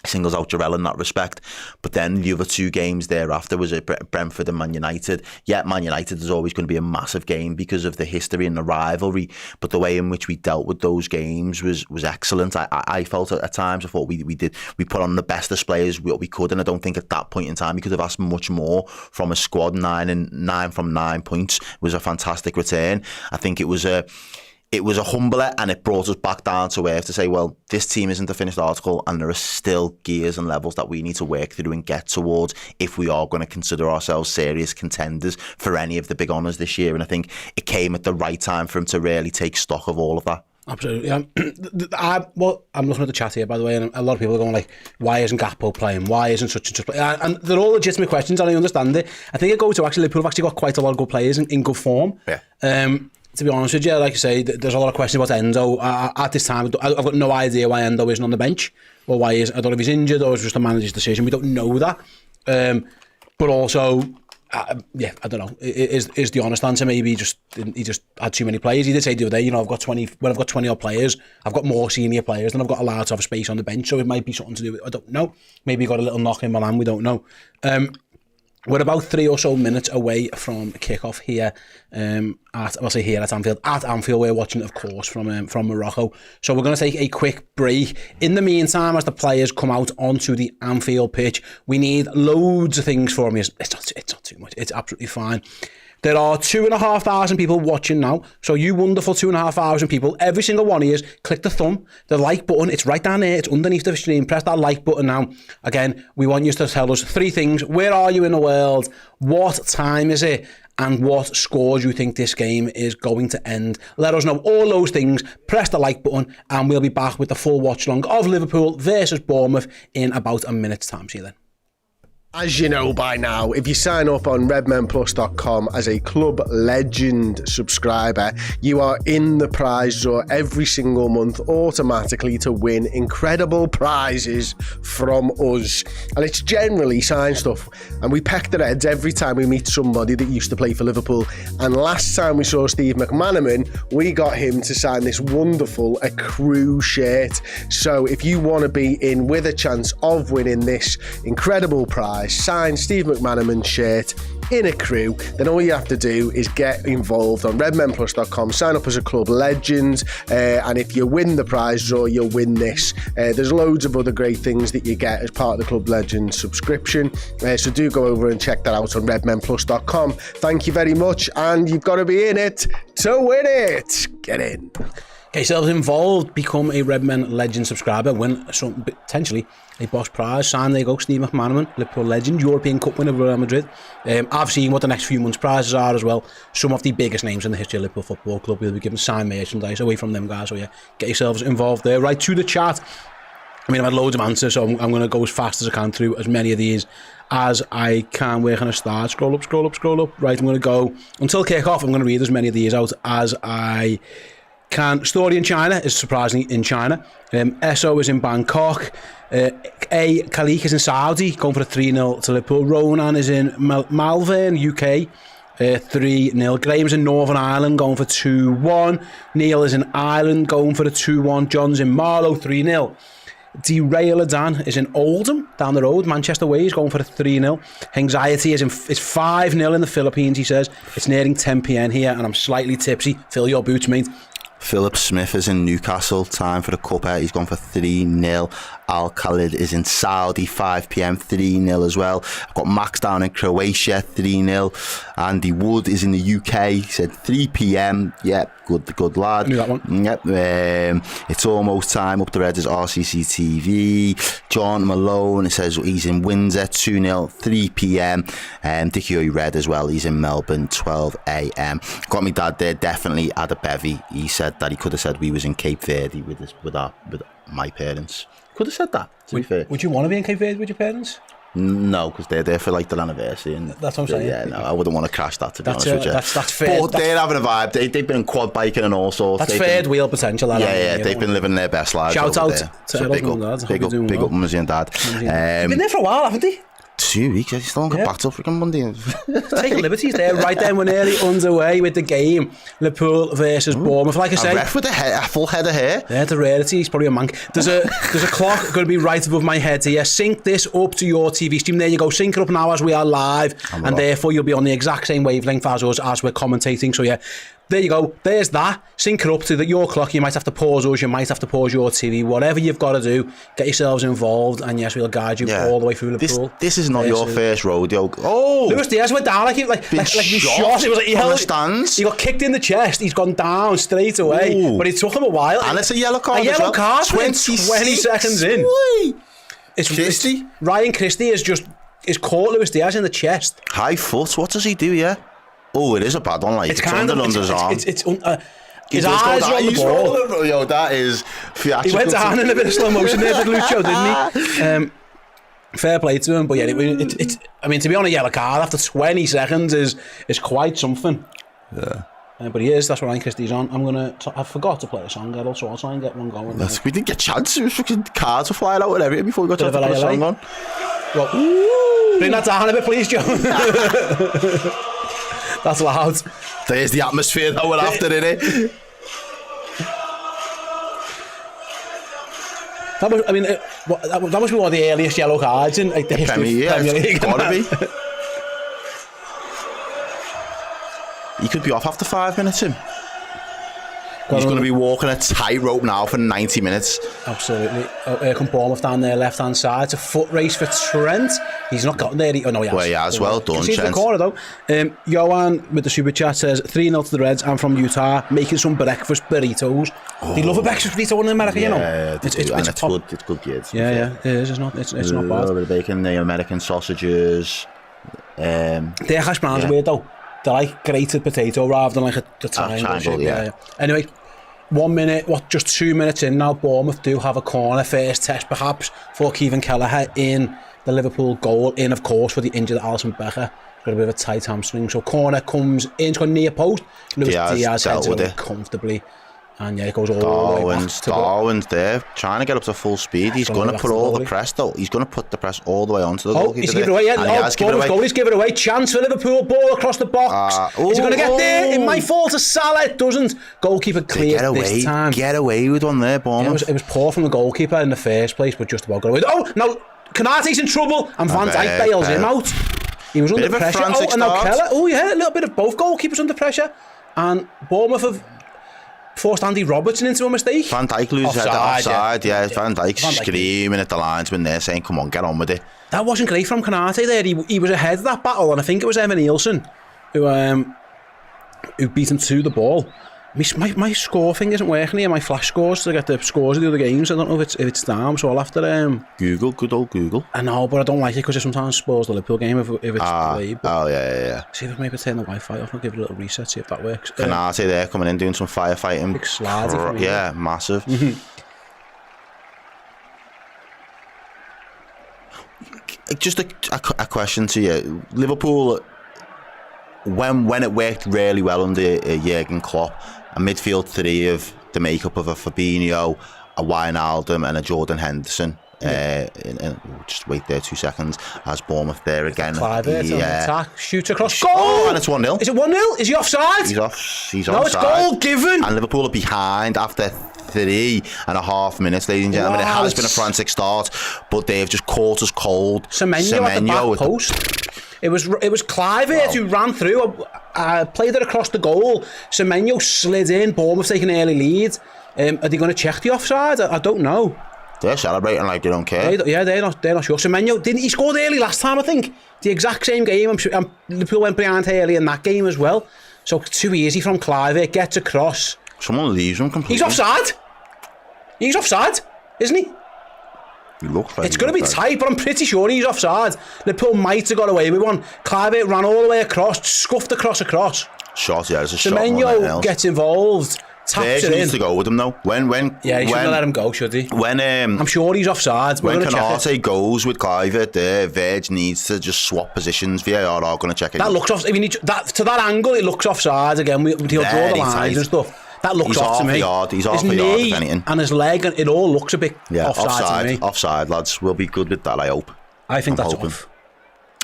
Singles out Jarell in that respect. But then the other 2 games thereafter was at Brentford and Man United. Yeah, Man United is always going to be a massive game because of the history and the rivalry, but the way in which we dealt with those games was excellent. I felt at times, I thought we put on the best display as what we could, and I don't think at that point in time we could have asked much more from a squad. 9 from 9 points was a fantastic return. I think it was a humbler, and it brought us back down to earth to say, well, this team isn't a finished article, and there are still gears and levels that we need to work through and get towards if we are going to consider ourselves serious contenders for any of the big honours this year. And I think it came at the right time for him to really take stock of all of that. Absolutely. I'm looking at the chat here, by the way, and a lot of people are going like, why isn't Gakpo playing? Why isn't such and such playing? And they're all legitimate questions, and I understand it. I think it goes to actually Liverpool have actually got quite a lot of good players in good form. Yeah. To be honest with you, like I say, there's a lot of questions about Endo. At this time, I've got no idea why Endo isn't on the bench, or I don't know if he's injured or it's just a manager's decision. We don't know that. But also, Yeah, I don't know. Is the honest answer? Maybe he just had too many players. He did say the other day, I've got 20 odd players. I've got more senior players than I've got allowed to have space on the bench. So it might be something to do with, I don't know. Maybe he got a little knock in Milan. We don't know. We're about 3 or so minutes away from kickoff here at Anfield. At Anfield, we're watching, of course, from Morocco. So we're going to take a quick break. In the meantime, as the players come out onto the Anfield pitch, we need loads of things from you. It's not too much. It's absolutely fine. There are 2,500 people watching now. So you wonderful 2,500 people, every single one of you, click the like button. It's right down there. It's underneath the stream. Press that like button now. Again, we want you to tell us 3 things. Where are you in the world? What time is it? And what scores you think this game is going to end. Let us know all those things. Press the like button and we'll be back with the full watch along of Liverpool versus Bournemouth in about a minute's time. See you then. As you know by now, if you sign up on redmenplus.com as a Club Legend subscriber, you are in the prize draw every single month automatically to win incredible prizes from us. And it's generally signed stuff. And we peck the heads every time we meet somebody that used to play for Liverpool. And last time we saw Steve McManaman, we got him to sign this wonderful A Crew shirt. So if you want to be in with a chance of winning this incredible prize, sign Steve McManaman's shirt in A Crew, then all you have to do is get involved on redmenplus.com, sign up as a Club Legend, and if you win the prize draw, you'll win this. There's loads of other great things that you get as part of the Club Legend subscription, so do go over and check that out on redmenplus.com. Thank you very much, and you've got to be in it to win it. Get in. Get yourselves involved, become a Redmen Legend subscriber, win some, potentially a box prize. Sign, there you go, Steve McManaman, Liverpool legend, European Cup winner of Real Madrid. I've seen what the next few months' prizes are as well. Some of the biggest names in the history of Liverpool Football Club will be given signed merchandise away from them guys. So yeah, get yourselves involved there. Right, to the chat. I mean, I've had loads of answers, so I'm going to go as fast as I can through as many of these as I can. Where can I start? Scroll up. Right, I'm going to go until kick-off. I'm going to read as many of these out as I can. Story in China is surprisingly in China. Esso is in Bangkok. Khalik is in Saudi, going for a 3-0 to Liverpool. Ronan is in Malvern, UK, 3-0. Graham's in Northern Ireland, going for 2-1. Neil is in Ireland, going for a 2-1. John's in Marlow, 3-0. Derailer Dan is in Oldham, down the road, Manchester way. He's going for a 3-0. Anxiety is 5-0 in the Philippines, he says. It's nearing 10 p.m. here, and I'm slightly tipsy. Fill your boots, mate. Philip Smith is in Newcastle, time for the cuppa. He's gone for 3-0. Al Khalid is in Saudi, 5 p.m, 3-0 as well. I've got Max down in Croatia, 3-0. Andy Wood is in the UK, he said 3 p.m. Yep, good lad. I knew that one. Yep. It's almost time. Up the Red is RCC TV. John Malone, it says he's in Windsor, 2-0, 3 p.m. Dickie Red as well, he's in Melbourne, 12 a.m. Got me dad there, definitely had a bevy. He said that he could have said we was in Cape Verde with my parents. Could have said that, to be fair. Would you want to be in Cape Verde with your parents? No, because they're there for like their anniversary. And that's what I'm saying. Yeah, no, I wouldn't want to crash that, to be honest with you. That's fair. But they're having a vibe. They've been in quad biking and all sorts. That's third wheel potential. They've been living their best lives. Shout out there. to so big up Mumsy and Dad. You've been there for a while, haven't you? 2 weeks, I still haven't got back till freaking Monday. Take liberties there. Right then, we're nearly underway with the game. Liverpool versus Bournemouth. Like I say, a ref with a full head of hair. Yeah, the rarity. He's probably a monk. There's a clock going to be right above my head here. Sync this up to your TV stream. There you go. Sync it up now as we are live, and therefore you'll be on the exact same wavelength as us as we're commentating. So yeah. There you go. There's that. Sync it up to your clock. You might have to pause us. You might have to pause your TV. Whatever you've got to do, get yourselves involved. And yes, we'll guide you all the way through Liverpool. This is not your first rodeo. Oh, Luis Diaz went down like he shot. It was like he held the stands. He got kicked in the chest. He's gone down straight away. Ooh. But it took him a while. And it's a yellow card. A yellow card. 20 seconds in. It's Christie. Ryan Christie is caught Luis Diaz in the chest. High foot. What does he do? Yeah. Oh, it is a bad one. Like it's under his arm. His eyes are on the ball. Yo, that is theatrical. He went down in a bit of slow motion there, did Lucho, didn't he? Fair play to him, but yeah, it's. I mean, to be on a yellow card after 20 seconds is quite something. Yeah. But he is. That's what Ryan Christie's on. I forgot to play a song, Errol, so I'll try and get one going. We didn't get a chance. Fucking cards were flying out and everything before we got to play a song on. Well, Bring that down a bit, please, Joe. That's loud. There's the atmosphere that we're after, innit? That must be one of the earliest yellow cards in like, the history of Premier League. It's gotta be. He could be off after 5 minutes, him. He's going to be walking a tightrope now for 90 minutes. Absolutely. Here come Bournemouth down there, left-hand side. It's a foot race for Trent. He's not gotten there. Oh, no, he has. Well, he has. Well done, Trent. The corner, though. Johan with the super chat says 3-0 to the Reds. I'm from Utah, making some breakfast burritos. They love a breakfast burrito in America, you know. Yeah, it's good. It's good, kids. Yeah, it is. It's not bad. A little bit of bacon, the American sausages. Their hash browns are weird, though. They're like grated potato rather than like a triangle. Yeah. Anyway, 1 minute, just 2 minutes in now, Bournemouth do have a corner. First test perhaps for Kevin Kelleher in the Liverpool goal. In, of course, for the injured Alisson Becker. Got a bit of a tight hamstring. So corner comes in, it's got near post. Lewis Diaz heads it comfortably. And yeah, it goes all the way back to Darwin's there, trying to get up to full speed. He's going to put all the press, though. He's going to put the press all the way onto the goalkeeper. He's given it away, yeah. He's given it away. Chance for Liverpool, ball across the box. Is it going to get there? It might fall to Salah. It doesn't. Goalkeeper clears this time. Get away with one there, Bournemouth. It was poor from the goalkeeper in the first place, but just about got away. Oh, no, Konate's in trouble, and Van Dijk bails him out. He was under pressure. And now Keller. Oh, yeah, a little bit of both goalkeepers under pressure. And Bournemouth have forced Andy Robertson into a mistake. Van Dijk loses head offside, yeah. Van Dijk screaming at the linesman there, saying, come on, get on with it. That wasn't great from Konate there. He was ahead of that battle, and I think it was Evan Nielsen who beat him to the ball. My score thing isn't working here, my flash scores to get the scores of the other games. I don't know if it's down, so I'll have to Google, good old Google. I know, but I don't like it because it sometimes spoils the Liverpool game if it's delayed. Oh, yeah. See if maybe turn the Wi-Fi off and give it a little reset, see if that works. Konate there coming in, doing some firefighting. Big slider from yeah, massive. Just a question to you. Liverpool, when it worked really well under Jurgen Klopp, a midfield three of the makeup of a Fabinho, a Wijnaldum and a Jordan Henderson. Just wait there 2 seconds. As Bournemouth there again. Attack, shoots across goal. Oh, and it's 1-0. Is it 1-0? Is he offside? He's offside. No, it's goal given. And Liverpool are behind after 3.5 minutes, ladies and gentlemen. It has been a frantic start, but they've just caught us cold. Semenyo at the back post. It was Clivert who ran through, played it across the goal. Semenyo slid in. Bournemouth taking an early lead. Are they going to check the offside? I don't know. They're celebrating like they don't care. They're not sure. Semenyo he scored early last time, I think. The exact same game. I'm sure Liverpool went behind early in that game as well. So too easy from Clivert. Gets across. Someone leaves him completely. He's offside, isn't he? He looks like it's going to be tight, but I'm pretty sure he's offside. Liverpool might have got away with one. Clivert ran all the way across, scuffed across. Shot, yeah, there's a shot. Semenyo gets involved, taps it in. Needs to go with him though. He shouldn't let him go, should he? When I'm sure he's offside. When Konate goes with Clivert there, Verge needs to just swap positions. VAR are going to check it. That looks off. I mean, to that angle, it looks offside again. He'll draw the lines and stuff. That looks off to me. He's off the yard, if anything. And his leg, and it all looks a bit offside to me. Offside, lads. We'll be good with that, I hope. I think that's off.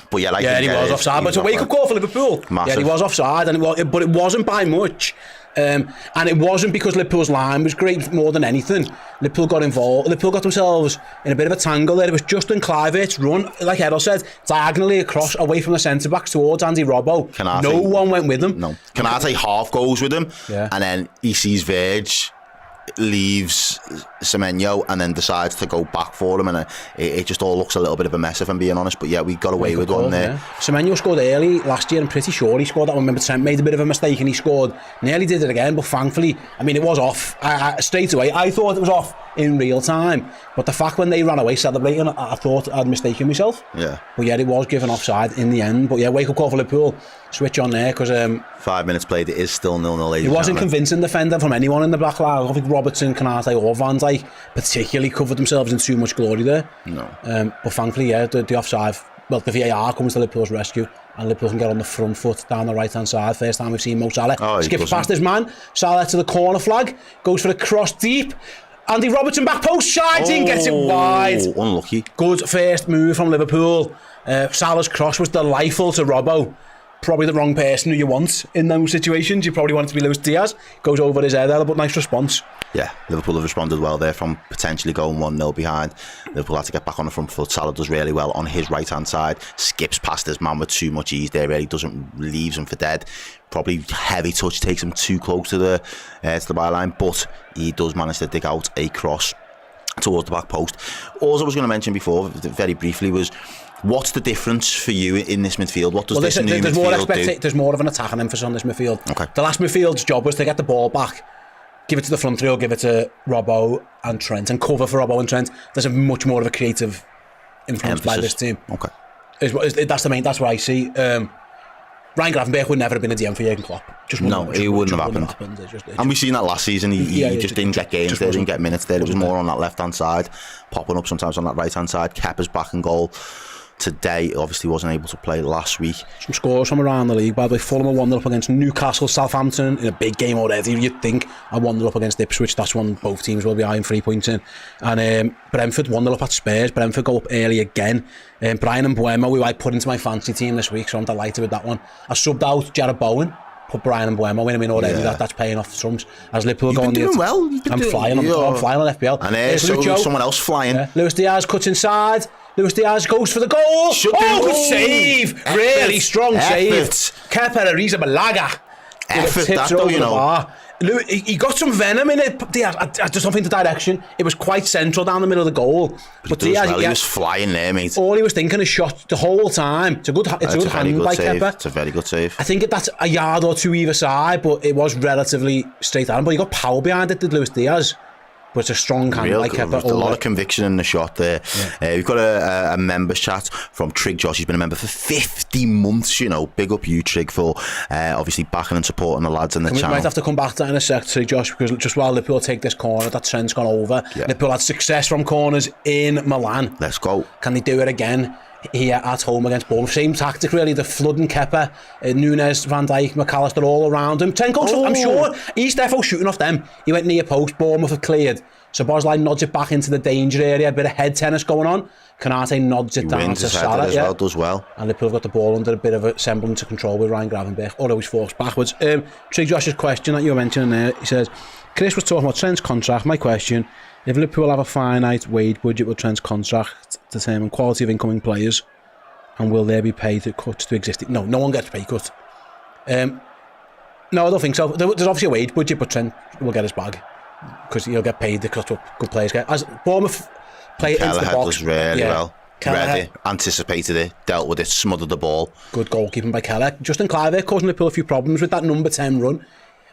But yeah, he was offside. But it's a wake-up call for Liverpool. Massive. Yeah, he was offside, but it wasn't by much. And it wasn't because Liverpool's line was great more than anything. Liverpool got involved. Liverpool got themselves in a bit of a tangle there. It was Justin Clivert's run, like Errol said, diagonally across away from the centre-backs towards Andy Robbo. No one went with him. No. Konate half goes with him, and then he sees Verge, leaves Semenyo, and then decides to go back for him, and it just all looks a little bit of a mess, if I'm being honest. But yeah, we got away with one there. Semenyo scored early last year. I'm pretty sure he scored that one. Remember, Trent made a bit of a mistake and he scored. Nearly did it again, but thankfully, I mean, it was off straight away. I thought it was off in real time, but the fact when they ran away celebrating, I thought I'd mistaken myself. Yeah. But yeah, it was given offside in the end. But yeah, wake up call for Liverpool. Switch on there because 5 minutes played. It is still 0-0. It wasn't convincing defender from anyone in the back line. I don't think Robertson, Konate or Van Dijk particularly covered themselves in too much glory there. No. But thankfully, yeah, the offside. Well, the VAR comes to Liverpool's rescue, and Liverpool can get on the front foot down the right hand side. First time we've seen Mo Salah skips past his man. Salah to the corner flag, goes for a cross deep. Andy Robertson back post, shides in, gets it wide. Unlucky. Good first move from Liverpool. Salah's cross was delightful to Robbo. Probably the wrong person who you want in those situations. You probably want it to be Luis Diaz. Goes over his head there, but nice response. Yeah, Liverpool have responded well there from potentially going 1-0 behind. Liverpool had to get back on the front foot. Salah does really well on his right-hand side. Skips past his man with too much ease there, really leaves him for dead. Probably heavy touch, takes him too close to the byline, but he does manage to dig out a cross towards the back post. All I was going to mention before, very briefly, was what's the difference for you in this midfield? What does this new midfield do? There's more of an attacking emphasis on this midfield. Okay. The last midfield's job was to get the ball back, give it to the front three or give it to Robbo and Trent, and cover for Robbo and Trent. There's a much more of a creative influence by this team. Okay. That's what I see. Ryan Gravenberch would never have been a DM for Jurgen Klopp. It wouldn't have happened. And we've seen that last season. He just didn't get games there, didn't get minutes there. It was more on that left-hand side, popping up sometimes on that right-hand side. Kepa's back in goal today. Obviously wasn't able to play last week. Some scores from around the league, by the way. Fulham are 1-0 up against Newcastle, Southampton in a big game already. You'd think a 1-0 up against Ipswich. That's one both teams will be eyeing 3 points in. And Brentford 1-0 up at Spurs. Brentford go up early again. Brian and Buemo, who I put into my fantasy team this week, so I'm delighted with that one. I subbed out Jared Bowen, put Brian and Buemo in. I mean, already that's paying off the sums. As Liverpool You've going been doing well. I'm flying on FPL. And there's someone else flying. Luis Diaz cuts inside. Luis Diaz goes for the goal. Good save. Really strong save. Kepa Ariza Balaga. Effort, that though, you know. He got some venom in it. Diaz, I just don't think the direction. It was quite central down the middle of the goal. But Diaz, he was flying there, mate. All he was thinking is shot the whole time. It's a good hand by Kepa. It's a very good save. I think that's a yard or two either side, but it was relatively straight on. But he got power behind it, did Luis Diaz. But it's a strong hand like Kepa. A lot of conviction in the shot there. Yeah. We've got a members chat from Trig Josh. He's been a member for 50 months, you know. Big up you, Trig, for obviously backing and supporting the lads in the channel. We might have to come back to that in a sec, Trig Josh, because just while Liverpool take this corner, that trend's gone over. Yeah. Liverpool had success from corners in Milan. Let's go. Can they do it again here at home against Bournemouth? Same tactic, really. The flooding Kepa, Nunes, Van Dijk, McAllister all around him. 10 goals, I'm sure. He's defo shooting off them. He went near post, Bournemouth have cleared. So Bosley nods it back into the danger area. A bit of head tennis going on. Kanate nods it down to Salah. As well, does well. And Liverpool got the ball under a bit of a semblance of control with Ryan Gravenberch. Although he's forced backwards. Trig Josh's question that you were mentioning there. He says, Chris was talking about Trent's contract. My question, if Liverpool have a finite wage budget with Trent's contract to determine quality of incoming players, and will there be pay cuts to existing? No one gets pay cut. No, I don't think so. There's obviously a wage budget, but Trent will get his bag. Because he'll get paid because good players get. As Bournemouth play into the box, does really well. Read it, anticipated it, dealt with it, smothered the ball. Good goalkeeping by Keller. Justin Clive causing Liverpool a few problems with that number 10 run.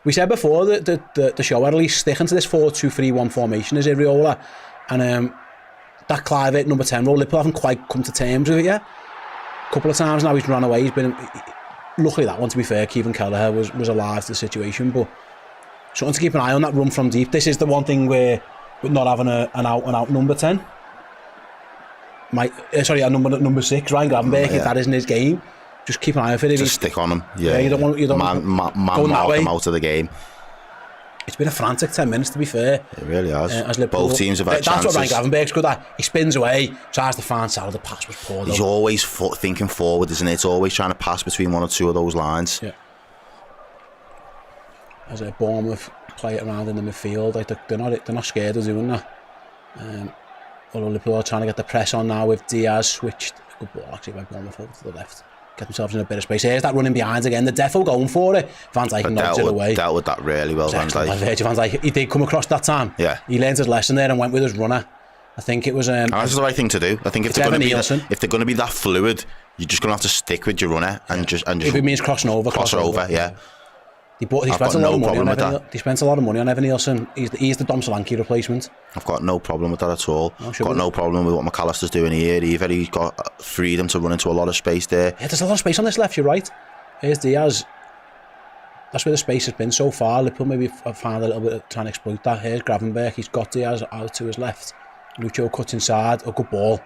We said before that the show had at least sticking to this 4-2-3-1 formation as Iriola, and that Clive at number 10 role, Liverpool haven't quite come to terms with it yet. A couple of times now he's run away. Luckily that one, to be fair, Kevin Kelleher was alive to the situation, but something to keep an eye on, that run from deep. This is the one thing where with not having an out number 10. A number 6, Ryan Gravenberch, if that isn't his game, just keep an eye on it. Just stick on him. Yeah, you don't want mark him out of the game. It's been a frantic 10 minutes, to be fair. It really has. Both teams have had chances. That's what Ryan Gravenberch's good at. He spins away, tries to find Salah. The pass was poor, though. He's always thinking forward, isn't it? It's always trying to pass between one or two of those lines. Yeah. As a Bournemouth play it around in the midfield, like they're not scared of doing that. Although Liverpool are trying to get the press on now with Diaz switched. Good ball actually by Bournemouth over to the left. Get themselves in a bit of space. Here's that running behind again. The defo going for it. Van Dijk nods it away. Dealt with that really well, Van Dijk. Van Dijk. He did come across that time. Yeah. He learned his lesson there and went with his runner. I think it was. That's the right thing to do. I think if they're going to be that fluid, you're just going to have to stick with your runner and just. If it means crossing over, cross over. Yeah. He spent a lot of money on Evan Nielsen. He's the Dom Solanke replacement. I've got no problem with that at all. Got no problem with what McAllister's doing here either. He's got freedom to run into a lot of space there. Yeah, there's a lot of space on this left, you're right. Here's Diaz. That's where the space has been so far. Liverpool maybe have found a little bit of trying to exploit that. Here's Gravenberch. He's got Diaz out to his left. Lucho cuts inside. A good ball.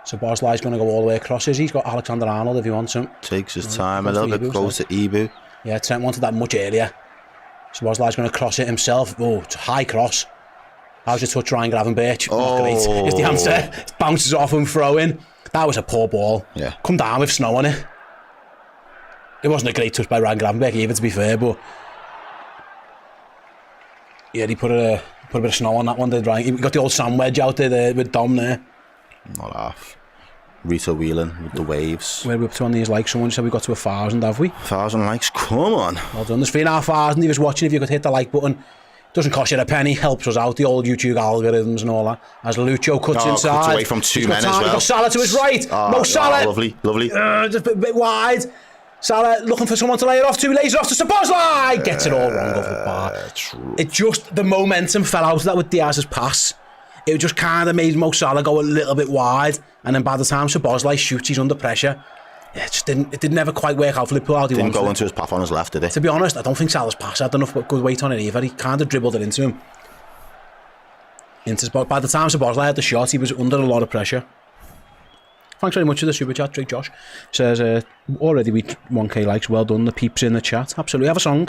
So Bosley's going to go all the way across. He's got Alexander Arnold if he wants him. Takes his time a little bit, goes to Ibu. Yeah, Trent wanted that much earlier. So Bosley's going to cross it himself. Oh, it's a high cross. How's your touch, Ryan Gravenberch? Not great, is the answer. It bounces off him, throw in. That was a poor ball. Yeah. Come down with snow on it. It wasn't a great touch by Ryan Gravenberch either, to be fair, but yeah, he put a bit of snow on that one, did Ryan. He got the old sand wedge out there with Dom there. Not half. Rita Whelan with the waves. Where are we up to on these likes? Someone said we got to 1,000, have we? 1,000 likes, come on. Well done. There's 3,500 if you're watching. If you could hit the like button, doesn't cost you a penny, helps us out, the old YouTube algorithms and all that. As Lucho cuts inside. Cuts away from two men as well. He's got Salah to his right. Mo Salah. Lovely. Just a bit wide. Salah looking for someone to lay it off to. Lays it off to Szoboszlai. Gets it all wrong over the bar. It just, the momentum fell out of that with Diaz's pass. It just kind of made Mo Salah go a little bit wide, and then by the time Szoboszlai shoots, he's under pressure. Yeah, it didn't ever quite work out for Liverpool. Didn't go into his path on his left, did it? To be honest, I don't think Salah's pass had enough good weight on it either. He kind of dribbled it into him. By the time Szoboszlai had the shot, he was under a lot of pressure. Thanks very much for the super chat. Drake Josh says, already we 1k likes. Well done, the peeps in the chat. Absolutely. Have a song.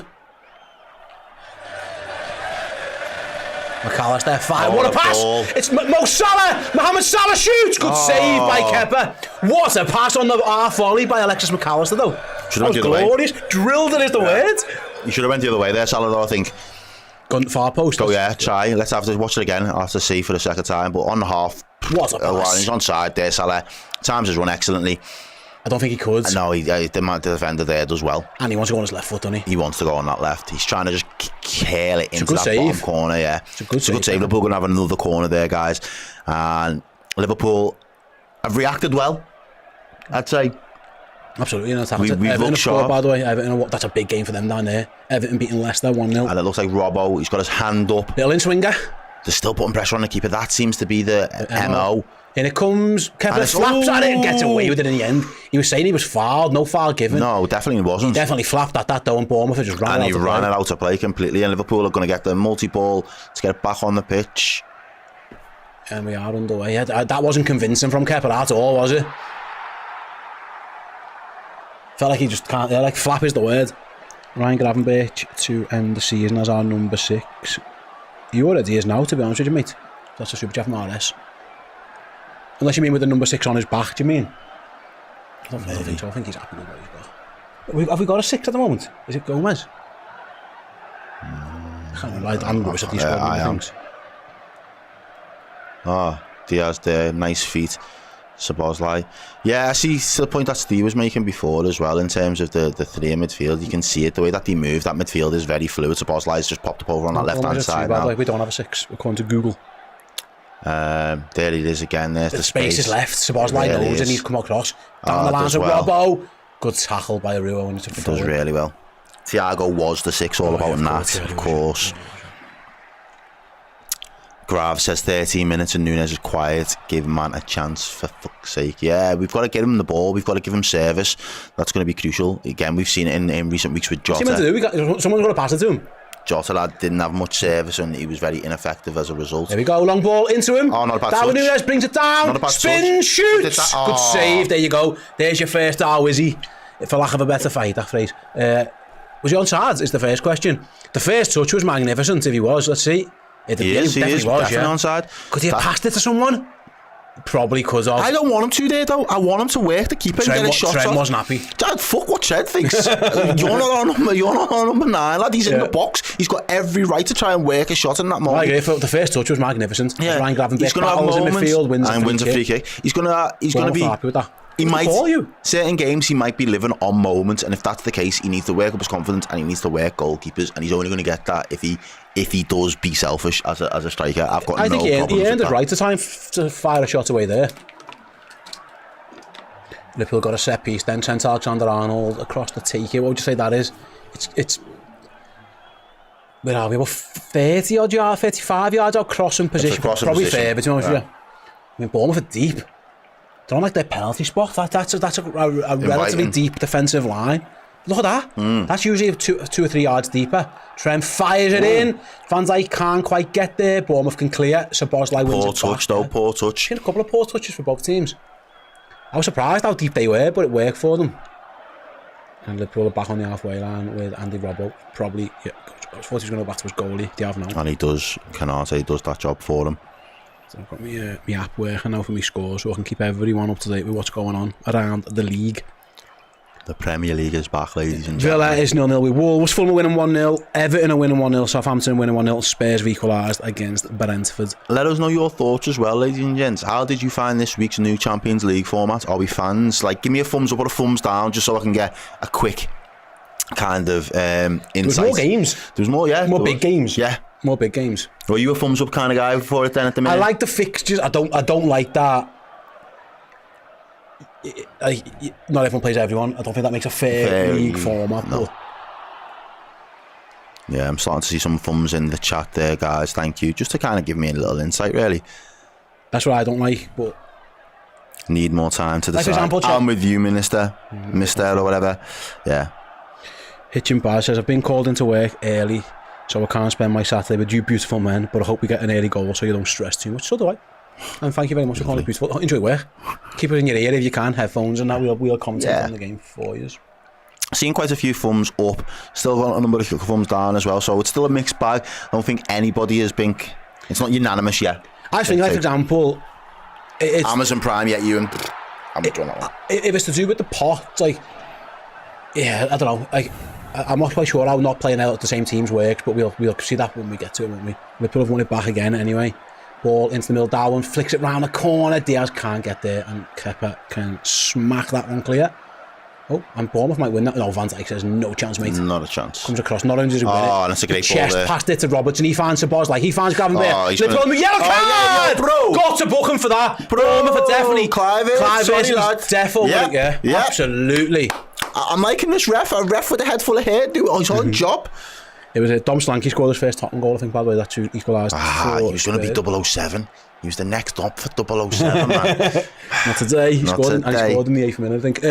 McAllister, fire. What a pass! Ball. It's Mo Salah! Mohamed Salah shoots! Good save by Kepa. What a pass on the half volley by Alexis McAllister, though. That was glorious. Drilled it is the word. You should have went the other way there, Salah, though, I think. Gone far post. Oh, yeah, try. Let's have to watch it again. I'll have to see for the second time. But on the half. What a pass. He's on side there, Salah. Times his run excellently. I don't think he could. No, the defender there does well. And he wants to go on his left foot, doesn't he? He wants to go on that left. He's trying to just curl it into that save. bottom corner, yeah. It's a good save. Liverpool going to have another corner there, guys. And Liverpool have reacted well, I'd say. Absolutely. We've Everton looked sharp. By the way. Everton, that's a big game for them down there. Everton beating Leicester 1-0. And it looks like Robbo, he's got his hand up. Little in-swinger. They're still putting pressure on the keeper. That seems to be the MO. And it comes, Kevin flaps at it and gets away with it in the end. He was saying he was fouled, no foul given. No, definitely wasn't. He definitely flapped at that though, and Bournemouth just ran it out. And he ran it out to play completely, and Liverpool are going to get the multi-ball to get it back on the pitch. And we are underway. That wasn't convincing from Kepa at all, was it? Felt like he just can't, like flap is the word. Ryan Gravenberch to end the season as our number 6. He already is now, to be honest with you, mate. That's a super chat from RS. Unless you mean with the number 6 on his back, do you mean? I don't think so. I think he's happy with what he's got. Have we got a 6 at the moment? Is it Gomez? I can't remember. I'm rubbish at these things. Diaz there, nice feet. Szoboszlai. Yeah, I see the point that Steve was making before as well in terms of the three in midfield. You can see it, the way that they move, that midfield is very fluid. Szoboszlai's just popped up over on that left-hand side now. We don't have a 6, according to Google. There it is again. There's the space is left. Szoboszlai knows and he's come across. Down the lines of Robbo. Good tackle by Aruo when he took the forward. Does really well. Thiago was the 6 all about that, of course. Grav says 13 minutes and Nunes is quiet. Give man a chance, for fuck's sake. Yeah, we've got to get him the ball. We've got to give him service. That's going to be crucial. Again, we've seen it in recent weeks with Jota. Someone's got to pass it to him. Jota lad didn't have much service and he was very ineffective as a result. There we go, long ball into him. Oh, not a bad Darwin touch. Nunes brings it down. Not a bad Spin, touch. shoots. Good save, there you go. There's your first Wizzy, for lack of a better fight, that phrase. Was he onside, is the first question. The first touch was magnificent, if he was. Let's see. He is definitely onside. Could he have passed it to someone? Probably could have. I don't want him to there though. I want him to work the keeper and get a shot Trent off. wasn't happy. Dad, fuck what Trent thinks. You're not on number 9, lad. He's in the box. He's got every right to try and work a shot in that moment. I agree. The first touch was magnificent. Yeah. Ryan Gravenberch he's going to have moments in midfield, wins a free kick. He's going to be happy with that. He might certain games he might be living on moments, and if that's the case, he needs to work up his confidence and he needs to work goalkeepers, and he's only going to get that if he does be selfish as a striker. I think he earned his right to time to fire a shot away there. Liverpool got a set piece, then sent Alexander-Arnold across the take. What would you say that is? It's where are we? About 30 odd yards, 35 yards out crossing position. Probably fair, to be honest with you. I mean, Bournemouth are deep. They're on like their penalty spot. That's a relatively deep defensive line. Look at that. That's usually 2 or 3 yards deeper. Trent fires it in. Van Dijk can't quite get there. Bournemouth can clear. Szoboszlai wins it back. Poor touch. A couple of poor touches for both teams. I was surprised how deep they were, but it worked for them. And Liverpool are back on the halfway line with Andy Robbo. Probably, I thought he was going to go back to his goalie. They have now. And he does, Canate does that job for him. So I've got my app working now for my scores, so I can keep everyone up to date with what's going on around the league. The Premier League is back, ladies and gentlemen. Villa is 0-0 with Wolves, Fulham winning 1-0, Everton are winning 1-0, Southampton winning 1-0, Spurs have equalised against Brentford. Let us know your thoughts as well, ladies and gents. How did you find this week's new Champions League format? Are we fans? Like, give me a thumbs up or a thumbs down, just so I can get a quick kind of insight. There was more games. There was more, yeah. More big games. Yeah. More big games. Were you a thumbs up kind of guy for it then at the minute? I like the fixtures. I don't like that. Not everyone plays everyone. I don't think that makes a fair league format. No. But yeah, I'm starting to see some thumbs in the chat there, guys. Thank you. Just to kind of give me a little insight, really. That's what I don't like, but... Need more time to decide. Like, for example, I'm with you, Minister. Mister or whatever. Yeah. Hitchin Bar says, I've been called into work early, so I can't spend my Saturday with you beautiful men, but I hope we get an early goal so you don't stress too much. So do I. And thank you very much for calling it beautiful. Enjoy work. Keep it in your ear if you can, headphones and that. We'll commentate on the game for you. Seen quite a few thumbs up, still got a number of thumbs down as well, so it's still a mixed bag. I don't think anybody has been, it's not unanimous yet. I think, like, for example, it's Amazon Prime, yet you and I'm doing that one. If it's to do with the pot, like, yeah, I don't know, like, I'm not quite sure how not playing out the same teams works, but we'll see that when we get to it, won't we? Liverpool have won it back again anyway. Ball into the middle, Darwin flicks it round the corner, Diaz can't get there, and Kepa can smack that one clear. Oh, and Bournemouth might win that. No, Van Dijk says no chance, mate. Not a chance. Comes across, not only does he win it, and it's a great ball there. Passed it to Robertson, he finds Sabozlai, he finds Gravenberch. Yellow card! Bro! Got to book him for that. Bournemouth are definitely... Clive is definitely, yeah, absolutely. I'm liking this ref. A ref with a head full of hair doing his own job. It was Dom Slanky scored his first Tottenham goal, I think, by the way. That's who equalised. He was going to be 007. He was the next up for 007, man. Not today. He scored in the 8th minute, I think.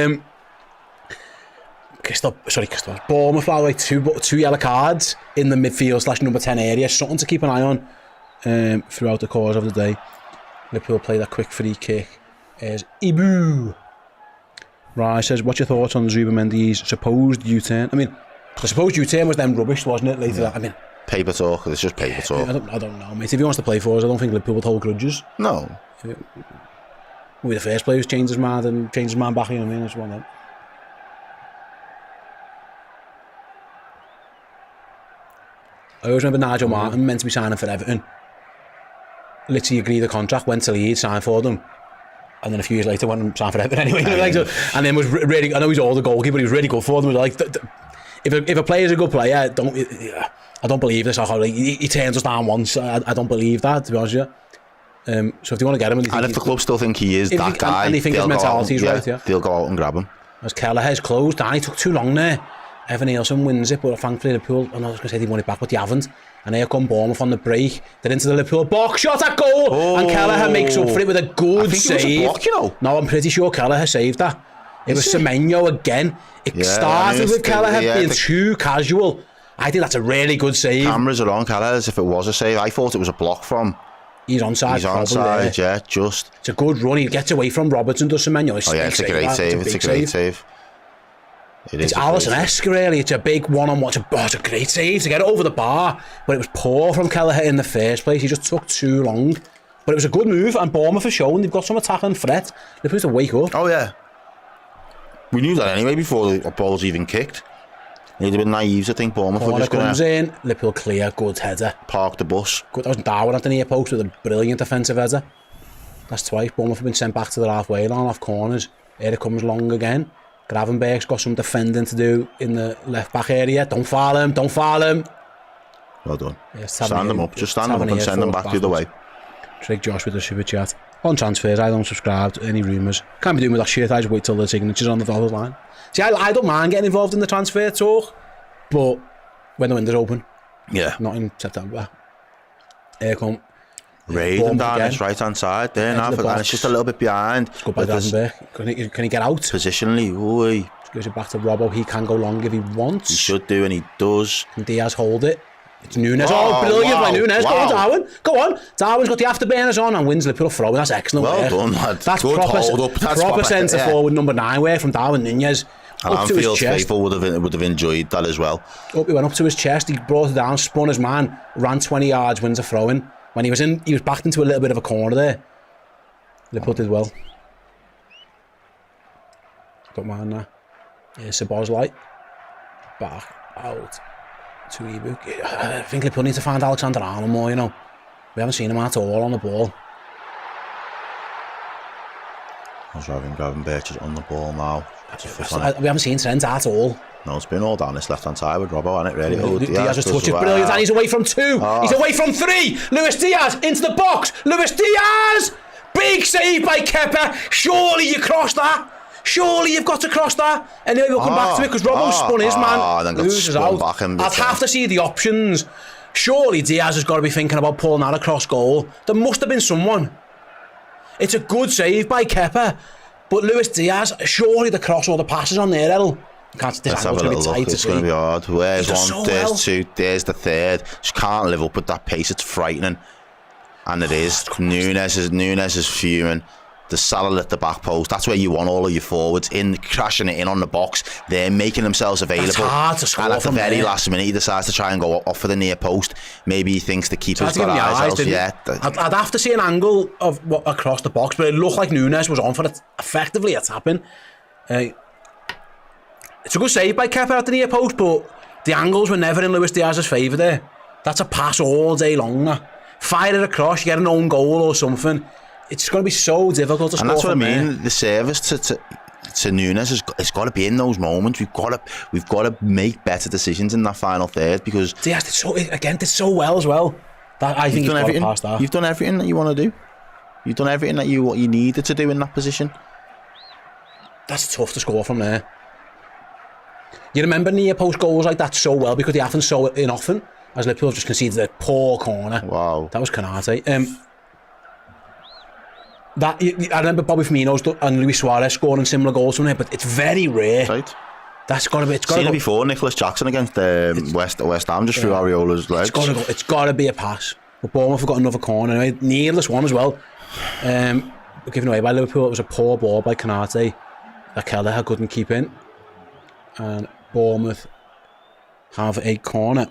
Bournemouth, by the way, two yellow cards in the midfield / number 10 area. Something to keep an eye on throughout the course of the day. Liverpool play that quick free kick. Is Ibu. Right, says, what's your thoughts on Zubimendi's supposed U-turn? I mean, the supposed U-turn was then rubbish, wasn't it? Later, I mean, paper talk. It's just paper talk. I don't know, mate. If he wants to play for us, I don't think Liverpool would hold grudges. No. We'll be the first player who's changed his mind and changed his mind back. You know what I mean? That's one of them. I always remember Nigel Martin meant to be signing for Everton. Literally agreed the contract, went to Leeds, signed for them. And then a few years later went and signed for Everton anyway. And then was really, I know he's all the goalkeeper, but he was really good for them. Like, if a player's a good player, I don't believe this. He turns us down once. I don't believe that, to be honest with you. So if they want to get him, and if the club still think he is that guy, and they think his mentality is right, they'll go out and grab him. As Kelleher's closed down, he took too long there. Evan Nielsen wins it, but thankfully Liverpool, I was going to say they won it back, but they haven't. And here come Bournemouth on the break. They're into the Liverpool box, shot at goal, and Kelleher makes up for it with a good save. It was a block, you know. No, I'm pretty sure Kelleher saved that. It was Semenyo again. It started with Kelleher being too casual. I think that's a really good save. Cameras are on Kelleher as if it was a save. I thought it was a block from. He's onside. He's onside, yeah, just. It's a good run. He gets away from Robertson, does Semenyo. It's a great save. It's a great save. It's Alisson-esque, really. It's a big one-on-one. It's a great save to get it over the bar, but it was poor from Kelleher in the first place. He just took too long. But it was a good move, and Bournemouth have shown they've got some attacking threat. They're supposed to wake up. Oh, yeah. We knew that anyway before the ball was even kicked. They'd have been naive to think Bournemouth were just going to... comes in, Liverpool clear, good header. Park the bus. Good, that was Darwin at the near post with a brilliant defensive header. That's twice. Bournemouth have been sent back to the halfway line off corners. Here it comes long again. Gravenberch's got some defending to do in the left back area. Don't foul him. Well done. Yeah, stand them up. Just stand them up and send them back the other way. Trick Josh with the super chat. On transfers, I don't subscribe to any rumours. Can't be doing with that shit. I just wait till the signature's on the dotted line. See, I don't mind getting involved in the transfer talk, but when the window's open. Yeah. Not in September. Here come. Raiden down his right hand side there now, and it's just a little bit behind. It's good by Gravenberch. Can he get out? Positionally, ooh. Goes it back to Robbo. He can go long if he wants. He should do, and he does. Can Diaz hold it? It's Nunes. Brilliant by Nunes. Go on, Darwin. Go on. Darwin's got the afterburners on and wins Liverpool throw. That's excellent. Well done, lad. That's good proper, hold up. That's proper centre forward number 9 work from Darwin Nunes. And up to his Anfield chest. faithful would have enjoyed that as well. He went up to his chest, he brought it down, spun his man, ran 20 yards, wins a throw-in. When he was backed into a little bit of a corner there. Liverpool did well. Don't mind that. Here's Szoboszlai. Back out to Ebook. I think Liverpool need to find Alexander-Arnold more, you know. We haven't seen him at all on the ball. I was driving Gravenberch is on the ball now. We haven't seen Trent at all. No, it's been all down this left-hand side with Robbo, hasn't it, really? Oh, Diaz was touching brilliant, and he's away from 2. He's away from 3. Luis Diaz into the box. Luis Diaz! Big save by Kepa. Surely you cross that. Surely you've got to cross that. Anyway, we'll come back to it because Robbo spun his man. Then got loses spun out. back and I'd have to see the options. Surely Diaz has got to be thinking about pulling that across goal. There must have been someone. It's a good save by Kepa. But Luis Diaz, surely the cross or the passes on there, Errol. Let's have a little look. It's going to be hard. Where's one? So there's well. 2. There's the 3rd. Just can't live up with that pace. It's frightening. And it is. Nunes is fuming. The Salah at the back post. That's where you want all of your forwards in, crashing it in on the box. They're making themselves available. That's hard to score. And at the very there. last minute, he decides to try and go off for the near post. Maybe he thinks the keeper's got eyes out. Yeah. I'd have to see an angle of what across the box, but it looked like Nunes was on for it. Effectively, it's happened. It's a good save by Kepa at the near post, but the angles were never in Luis Diaz's favour there. That's a pass all day long. Fire it across, you get an own goal or something. It's going to be so difficult to score. And that's what I from mean. there. The service to Nunes it's got to be in those moments. We've got to make better decisions in that final third because Diaz did so well as well. That I think he's got to pass that. You've done everything that you want to do. You've done everything that you needed to do in that position. That's tough to score from there. You remember near post goals like that so well because they happen so often. As Liverpool just conceded a poor corner. Wow. That was Canate. I remember Bobby Firmino's and Luis Suarez scoring similar goals from there, but it's very rare. Right. That's got to be. It's got Seen to it before. Nicholas Jackson against West Ham just through Areola's legs. It's got to be a pass. But Bournemouth have got another corner anyway. Needless one as well. Given away by Liverpool. It was a poor ball by Canate that Kelleher couldn't keep in, and Bournemouth have a corner.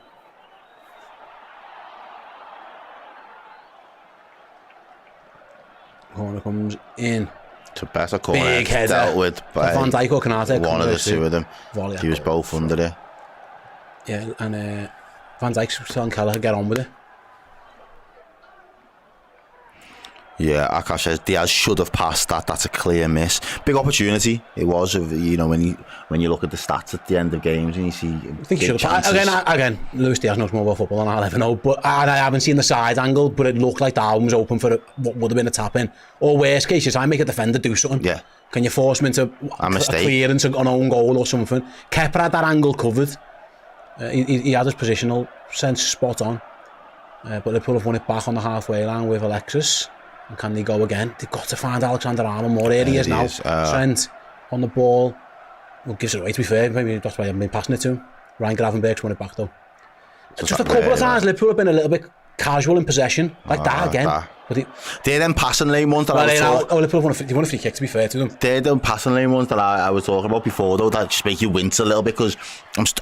Corner comes in. It's a better corner. Big header. Dealt with by Van Dijk or Canate. one of the 2 of them. Volley He was both under it. Yeah, and Van Dijk's telling Kelleher get on with it. Yeah, Akash says Diaz should have passed that. That's a clear miss. Big opportunity. It was, you know, when you look at the stats at the end of games and you see. I think he should have. Again, Luis Diaz knows more about football than I'll ever know. But I haven't seen the side angle, but it looked like the arm was open for what would have been a tap in. Or worst case, you try and make a defender do something. Yeah. Can you force him into a clearance, an own goal or something? Kepa had that angle covered. He had his positional sense spot on. But Liverpool have won it back on the halfway line with Alexis. And can they go again? They've got to find Alexander-Arnold more. There he is now. Trent on the ball. Well, gives it away, to be fair. Maybe that's why I haven't been passing it to him. Ryan Gravenberch's won it back though. Just a couple of times Liverpool have been a little bit casual in possession. Like that again. But they're them passing lane ones that I was talking. Liverpool won a free kick, to be fair to them. They're them passing lane ones that I was talking about before though, that just make you wince a little bit because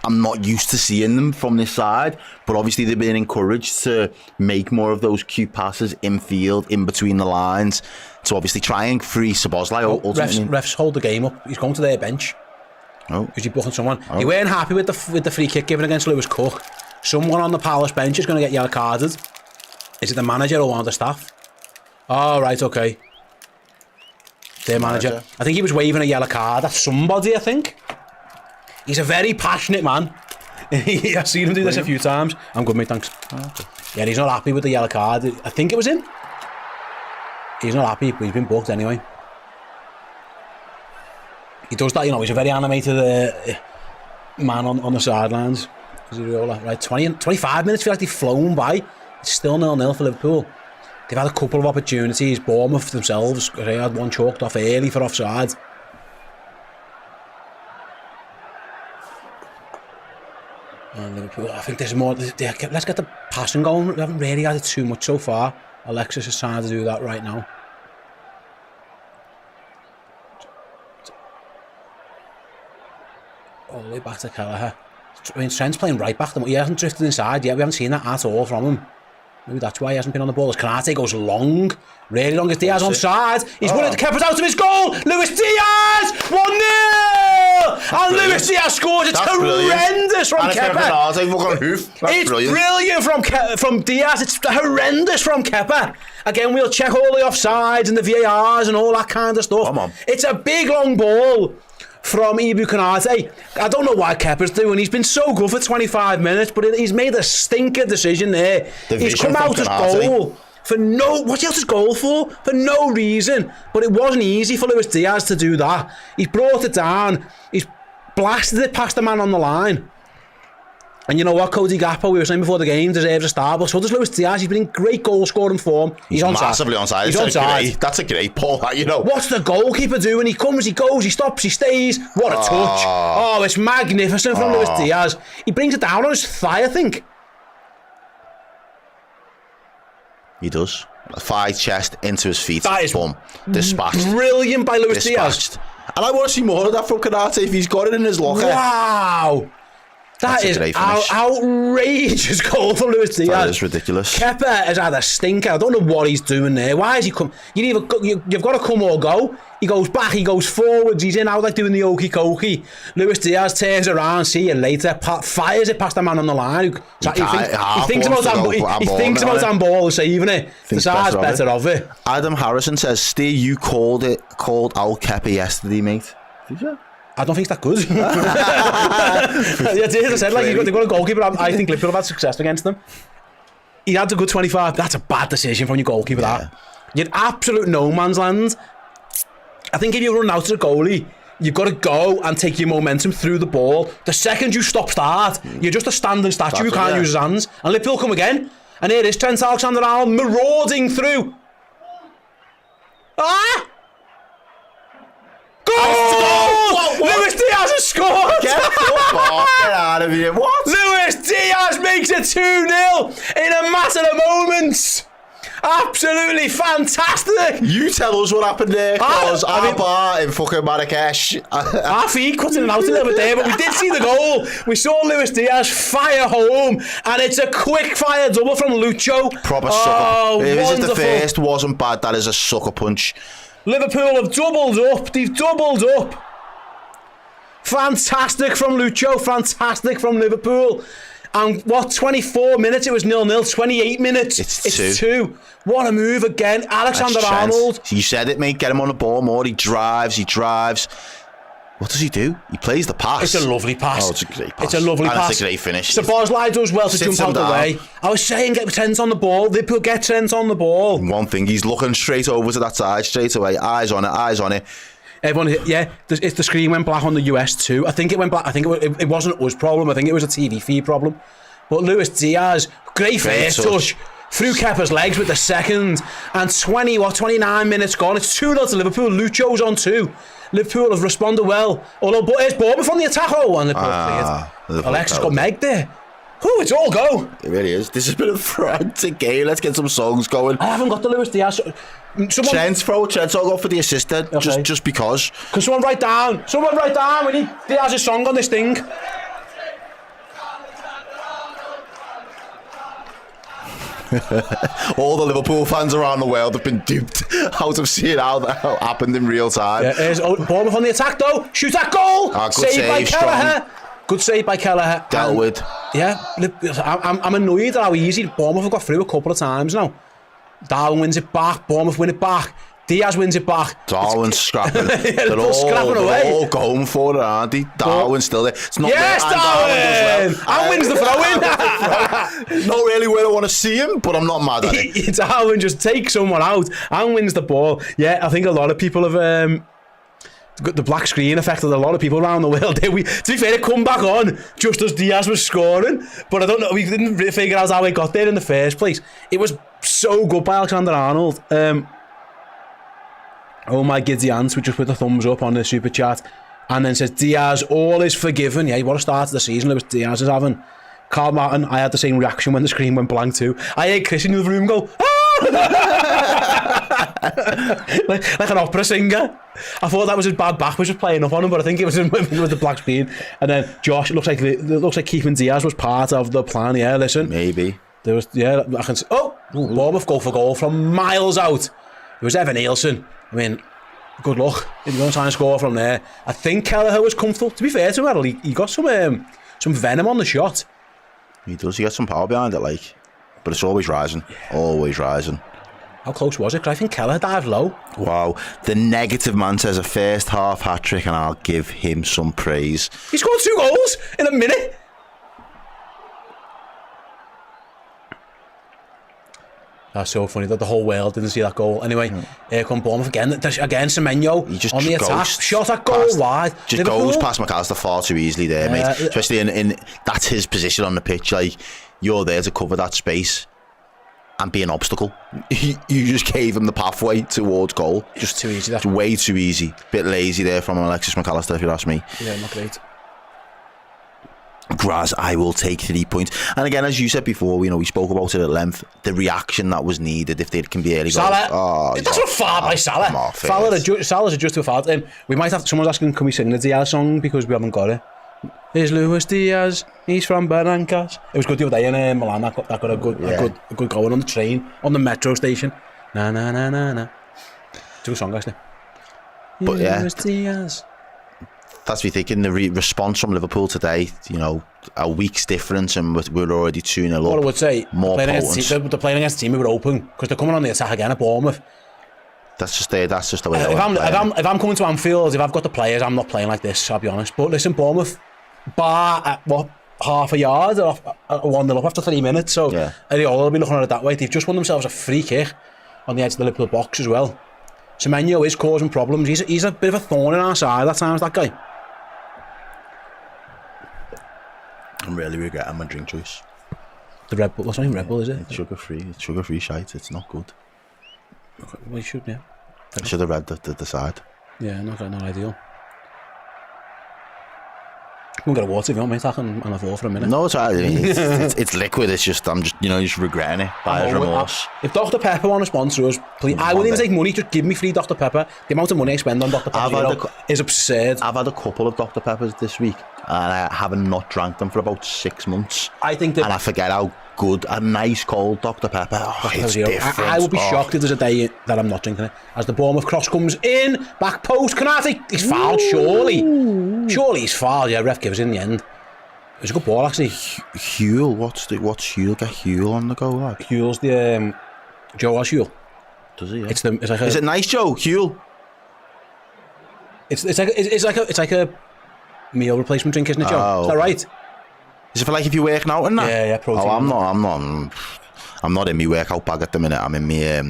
I'm not used to seeing them from this side, but obviously they've been encouraged to make more of those cute passes in field, in between the lines, to obviously try and free Szoboszlai ultimately. Refs hold the game up. He's going to their bench. Is he booking someone? He weren't happy with the free kick given against Lewis Cook. Someone on the Palace bench is going to get yellow carded. Is it the manager or one of the staff? Oh, right, okay. Their manager. I think he was waving a yellow card at somebody, I think. He's a very passionate man. I've seen him do this a few times. I'm good, mate, thanks. Okay. Yeah, he's not happy with the yellow card. I think it was him. He's not happy, but he's been booked anyway. He does that, you know, he's a very animated man on the sidelines. Right, 25 minutes, feel like they've flown by. It's still 0-0 for Liverpool. They've had a couple of opportunities. Bournemouth themselves, they had one chalked off early for offside. And Liverpool, I think there's more. Let's get the passing going. We haven't really had it too much so far. Alexis is trying to do that right now. all the way back to Kelleher. I mean, Trent's playing right back. He hasn't drifted inside yet. We haven't seen that at all from him. Maybe that's why he hasn't been on the ball. As Canate goes long, really long. As Diaz onside. He's winning the Kepa's out of his goal. Lewis Diaz! 1-0! And Lewis Diaz scores. It's horrendous from Kepa. It's brilliant from Diaz. It's horrendous from Kepa. Again, we'll check all the offsides and the VARs and all that kind of stuff. Come on. It's a big long ball from Ibu Konate. I don't know why Kepa's doing. He's been so good for 25 minutes, but he's made a stinker decision there. He's come out as goal for no... What's he out as goal for? For no reason. But it wasn't easy for Lewis Diaz to do that. He's brought it down. He's blasted it past the man on the line. And you know what, Cody Gakpo, we were saying before the game, deserves a star, but so does Lewis Diaz. He's been in great goal-scoring form. He's massively onside. He's onside. That's a great ball, you know. What's the goalkeeper doing? He comes, he goes, he stops, he stays. What a touch. Oh, it's magnificent from Lewis Diaz. He brings it down on his thigh, I think. He does. Thigh, chest, into his feet. That is dispatched. Brilliant by Lewis Diaz. And I want to see more of that from Konate if he's got it in his locker. Wow. That is outrageous goal from Lewis Diaz. That is ridiculous. Kepa has had a stinker. I don't know what he's doing there. Why has he come? You've got to come or go. He goes back, he goes forwards, he's in out like doing the okey cokey. Lewis Diaz turns around, see you later, fires it past the man on the line. He thinks about handball and saving it. The side's better of it. Adam Harrison says, Steve, you called out Kepa yesterday, mate. Did you? I don't think it's that good. Yeah, it is. I said, like, they've got a goalkeeper. I think Liverpool have had success against them. He had a good 25. That's a bad decision from your goalkeeper, that. You're absolute no man's land. I think if you run out to the goalie, you've got to go and take your momentum through the ball. The second you start, you're just a standing statue who can't use his hands. And Liverpool come again. And here is Trent Alexander-Arnold marauding through. Goal! Lewis Diaz has scored! Get out of here. What? Lewis Diaz makes it 2-0 in a matter of moments. Absolutely fantastic. You tell us what happened there, because our bar in fucking Marrakesh. Our feet cutting out a little bit there, but we did see the goal. We saw Lewis Diaz fire home, and it's a quick fire double from Lucho. Proper sucker. If the first wasn't bad, that is a sucker punch. Liverpool have doubled up. They've doubled up. Fantastic from Lucho. Fantastic from Liverpool. And 24 minutes? It was 0-0. 28 minutes. It's two. What a move again. Alexander-Arnold. You said it, mate. Get him on the ball more. He drives. What does he do? He plays the pass. It's a lovely pass. Oh, it's a great pass. It's a lovely pass. It's a great finish. Szoboszlai does well to jump out the way. I was saying, get Trent on the ball. Liverpool get Trent on the ball. One thing, he's looking straight over to that side, straight away. Eyes on it. Everyone, it's the screen went black on the US too. I think it went black. I think it wasn't us problem. I think it was a TV feed problem. But Lewis Diaz, great first touch. Through Kepa's legs with the second. And 29 minutes gone. It's 2-0 to Liverpool. Lucho's on 2. Liverpool have responded well. Although, it's Bournemouth on the attack. Alexis got Meg there. It's all go. It really is. This has been a frantic game. Let's get some songs going. I haven't got the Lewis Diaz. Trent's all go for the assist then, okay. just because. Can someone write down? We need Diaz's song on this thing. All the Liverpool fans around the world have been duped out of seeing how that happened in real time. Bournemouth on the attack though. Shoot that goal. Saved by Kelleher. Good save by Kelleher. Dealt with. Yeah, I'm annoyed at how easy Bournemouth have got through a couple of times now. Darwin wins it back. Bournemouth win it back. Diaz wins it back. Darwin's scrapping. They're all going for it, aren't they? Darwin's still there. It's not Darwin! And wins the throw-in. Not really where I want to see him, but I'm not mad at it. Darwin just takes someone out and wins the ball. Yeah, I think a lot of people have got the black screen affected a lot of people around the world. To be fair, it come back on just as Diaz was scoring, but I don't know, we didn't figure out how it got there in the first place. It was so good by Alexander-Arnold. Oh my giddy ants, we just put the thumbs up on the super chat and then says Diaz, all is forgiven. Yeah, what a start to the season Lewis Diaz is having. Carl Martin, I had the same reaction when the screen went blank too. I heard Chris in the room go, ah! like an opera singer. I thought that was his bad back was just playing up on him, but I think it was the black screen. And then Josh, it looks like Keith and Diaz was part of the plan. Yeah, listen, Maybe. there was I can see. Bournemouth go for goal from miles out. It was Evan Nielsen. I mean, good luck if you're going to try and score from there. I think Kelleher was comfortable. To be fair to Errol, he got some venom on the shot. He does. He got some power behind it, like. But it's always rising. Always rising. How close was it? Because I think Kelleher dived low. Wow. The negative man says a first half hat-trick, and I'll give him some praise. He scored 2 goals in a minute. That's so funny that the whole world didn't see that goal. Anyway, here come Bournemouth again. Again, Semenyo He just on the attack. goes Shot that goal wide. Just Liverpool goes past McAllister far too easily there, mate. Especially in that's his position on the pitch. Like, you're there to cover that space and be an obstacle. You just gave him the pathway towards goal. Just too easy. That's way too easy. Bit lazy there from Alexis McAllister, if you ask me. Yeah, not great. Graz, I will take 3 points. And again, as you said before, we spoke about it at length. The reaction that was needed if there can be early goals. Salah, that's not far by Salah. Salah's adjusted to a foul. We might have. Someone's asking, can we sing the Diaz song because we haven't got it? Here's Luis Diaz. He's from Barrancas. It was good the other day in Milan. That got a good going on the train on the metro station. Na na na na na. It's a good song, actually. But yeah. Luis Diaz. That's me thinking. The response from Liverpool today, a week's difference, and we're already 2-0 up. What I would say, more they're potent. playing against a team who are open because they're coming on the attack again at Bournemouth. That's just the way. If I'm coming to Anfield, if I've got the players, I'm not playing like this. I'll be honest. But listen, Bournemouth, bar at half a yard or 1-0 up after 3 minutes. So they'll be looking at it that way. They've just won themselves a free kick on the edge of the Liverpool box as well. Semenyo is causing problems. He's a bit of a thorn in our side at times, that guy. I'm really regretting my drink choice. The Red Bull, that's not even Red Bull, is it? It's sugar-free. It's sugar-free shite. It's not good. Well, you should, yeah. I should have read the side. Yeah, not ideal. We'll get a water if you want, mate. I can have a for a minute. No, it's alright. It's liquid. It's just I'm just regretting it. Buyer's remorse. If Dr Pepper want to sponsor us, please. I wouldn't even take money. Just give me free Dr Pepper. The amount of money I spend on Dr Pepper is absurd. I've had a couple of Dr Peppers this week, and I haven't not drank them for about 6 months. I think that, and I forget how good a nice cold Dr Pepper. It's different. I would be shocked if there's a day that I'm not drinking it. As the Bournemouth cross comes in, back post, Canati, he's fouled. Surely he's fouled. Yeah, ref gives in the end. It was a good ball, actually. Huel, what's Huel? Get Huel on the go, like. Huel's the Joe has Huel. Does he? Yeah. It's like Is it nice, Joe? Huel. It's like a meal replacement drink, isn't it, Joe? Is that right? Is it for like if you're working out and that? Yeah, protein. I'm not in my workout bag at the minute. I'm in me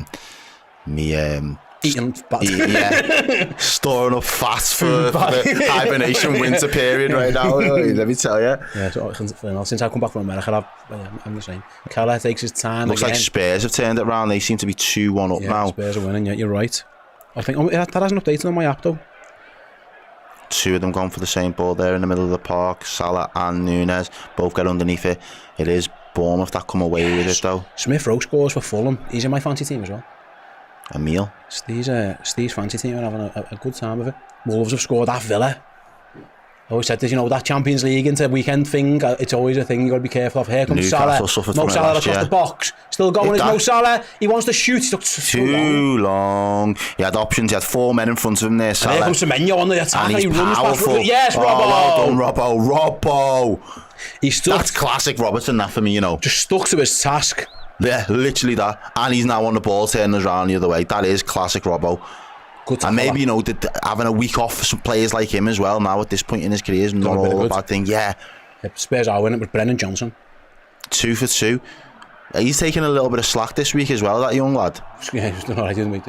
eating fat. Yeah, storing up fat for the hibernation winter period right now. Let me tell you. Yeah, so since I come back from America, I'm the same. Kelleher takes his time. Looks like Spurs have turned it around. They seem to be 2-1 up now. Spurs are winning. Yeah, you're right. I think that hasn't updated on my app though. 2 of them gone for the same ball there in the middle of the park. Salah and Nunes both get underneath it. It is Bournemouth that come away with it though. Smith Rowe scores for Fulham. He's in my fancy team as well. Emile. Steve's fancy team are having a good time with it. Wolves have scored at Villa. I always said this, that Champions League into weekend thing, it's always a thing you got to be careful of. Here comes Salah. Mo Salah across the box. Still going is Mo Salah. He wants to shoot. He took too long. He had options. He had 4 men in front of him there. Salah. And here comes Semenyo on the attack. And he's powerful. Yes, Robbo. Well done, Robbo. That's classic Robertson, that for me, Just stuck to his task. Yeah, literally that. And he's now on the ball, turning us around the other way. That is classic Robbo. Good. And maybe, having a week off for some players like him as well now at this point in his career is not all a bad thing. Yeah. Spurs are winning with Brennan Johnson. 2 for 2. He's taking a little bit of slack this week as well, that young lad. Yeah, he's doing all right, didn't we?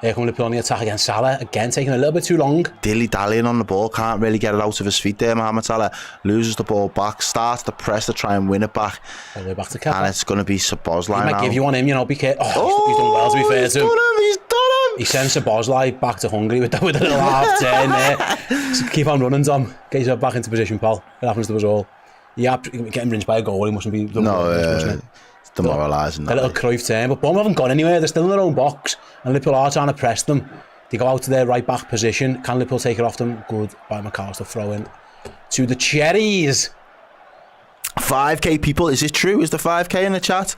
Here comes Liverpool on the attack against Salah. Again, taking a little bit too long. Dilly-dallying on the ball. Can't really get it out of his feet there, Mohamed Salah. Loses the ball back. Starts to press to try and win it back. All the way back to Kepa. And it's going to be Szoboszlai now. He might give you on him, be careful. He's done well, to be fair to him. He's done him! He sends Szoboszlai back to Hungary with a little half turn there. So keep on running, Tom. Get yourself back into position, pal. It happens to us all. Getting rinsed by a goal, he mustn't be... It's demoralising. A little Cruyff turn, but Bournemouth haven't gone anywhere. They're still in their own box, and Liverpool are trying to press them. They go out to their right back position. Can Liverpool take it off them? Good by McAllister, throw in to the Cherries. 5k people, is it true? Is the 5k in the chat?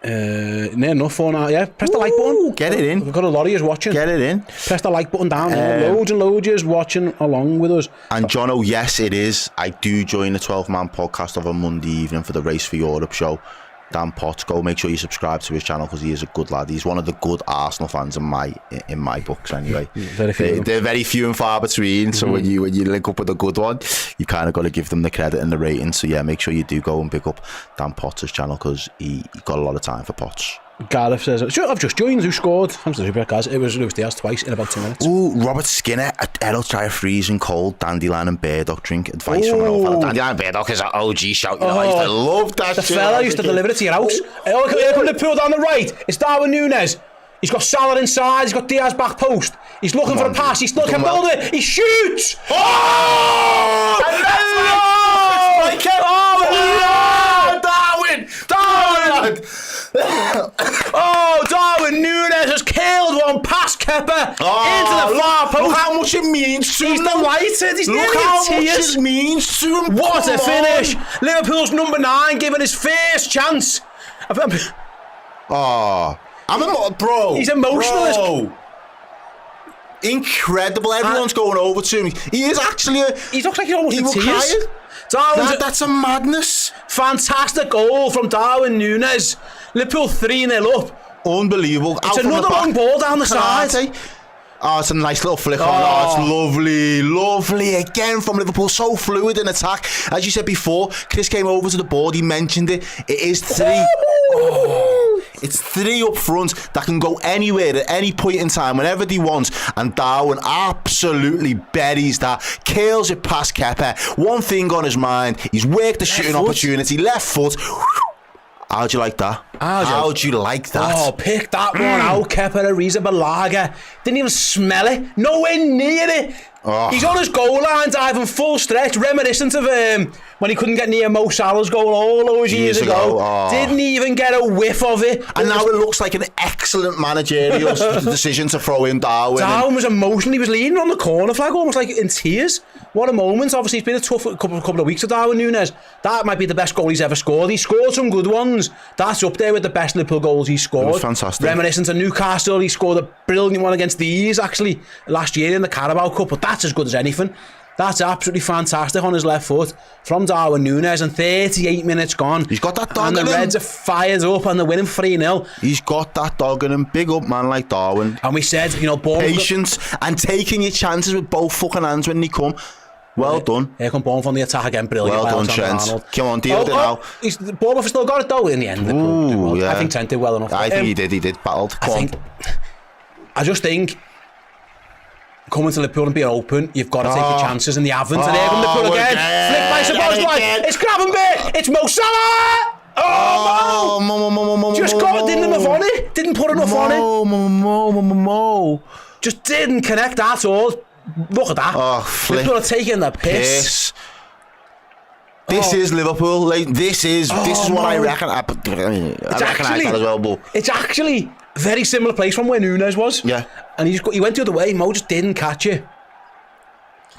Near enough for now, yeah. Press the like button. Get it in. We've got a lot of you watching. Get it in. Press the like button down. Loads and loads of you watching along with us. And Jono, yes, it is. I do join the 12-man podcast of a Monday evening for the Race for Europe show. Dan Potts, go make sure you subscribe to his channel because he is a good lad. He's one of the good Arsenal fans in my books anyway. They're very few and far between, so when you link up with a good one, you kind of got to give them the credit and the rating. So yeah, make sure you do go and pick up Dan Potts' channel because he got a lot of time for Potts. Gareth says, sure, I've just joined. Who scored? Thanks to the super guys. It was Lewis Diaz twice in about 2 minutes. Ooh, Robert Skinner. Errol try a freezing cold dandelion and burdock drink. Advice from an old fella. Dandelion and burdock is an OG shout. You know, I used to love that. The fella used to deliver it to your house. Here come Liverpool down the right. It's Darwin Núñez. He's got Salah inside. He's got Diaz back post. He's looking for a pass. He still can build it. He shoots. Oh! Darwin! Darwin Núñez has killed one past Kepa into the far post. Look how much it means to him. He's delighted. He's Look how much it means to him. What a finish. Liverpool's number 9 given his first chance. Bro. He's emotional. Bro. Incredible. Everyone's going over to him. He is actually he looks like he's almost in tears. Crying. That's a madness. Fantastic goal from Darwin Núñez. Liverpool 3-0 up. Unbelievable. It's another long ball down the side. It's a nice little flick on. It's lovely. Lovely again from Liverpool. So fluid in attack. As you said before, Chris came over to the board. He mentioned it. It is 3. It's 3 up front that can go anywhere at any point in time, whenever they want. And Darwin absolutely buries that. Kills it past Kepa. One thing on his mind. He's worked the shooting opportunity. Left foot. How'd you like that? How'd you like that? Oh, pick that one out, Kepa Arrizabalaga. Didn't even smell it. Nowhere near it. Oh. He's on his goal line diving full stretch, reminiscent of when he couldn't get near Mo Salah's goal all those years ago. Oh. Didn't even get a whiff of it. And now it looks like an excellent managerial decision to throw in Darwin. Darwin was emotional. He was leaning on the corner flag almost like in tears. What a moment. Obviously, it's been a tough couple of weeks for Darwin Núñez. That might be the best goal he's ever scored. He scored some good ones. That's up there with the best Liverpool goals he's scored. It was fantastic. Reminiscent of Newcastle. He scored a brilliant one against the E's, actually, last year in the Carabao Cup. But that's as good as anything. That's absolutely fantastic on his left foot from Darwin Núñez, and 38 minutes gone. He's got that dog in him. And the Reds are fired up and they're winning 3-0. He's got that dog in him. Big up man like Darwin. And we said, Bournemouth... Patience and taking your chances with both fucking hands when they come. Well done. Here come Bournemouth on the attack again. Brilliant. Well done, Trent. Come on, deal with it now. Bournemouth has still got it though in the end. Yeah. I think Trent did well enough. I think he did. Battled. I just think coming to Liverpool and being open, you've got to take your chances, and they haven't. And here come Liverpool again. Flick by Szoboszlai. It's Gravenberch. It's Mo Salah. Just didn't enough on it. Didn't put enough on it. Just didn't connect at all. Look at that. Liverpool are taking the piss. This is Liverpool. This is what I reckon. I recognise that as well, but it's actually a very similar place from where Núñez was. Yeah. And he went the other way. Mo just didn't catch it.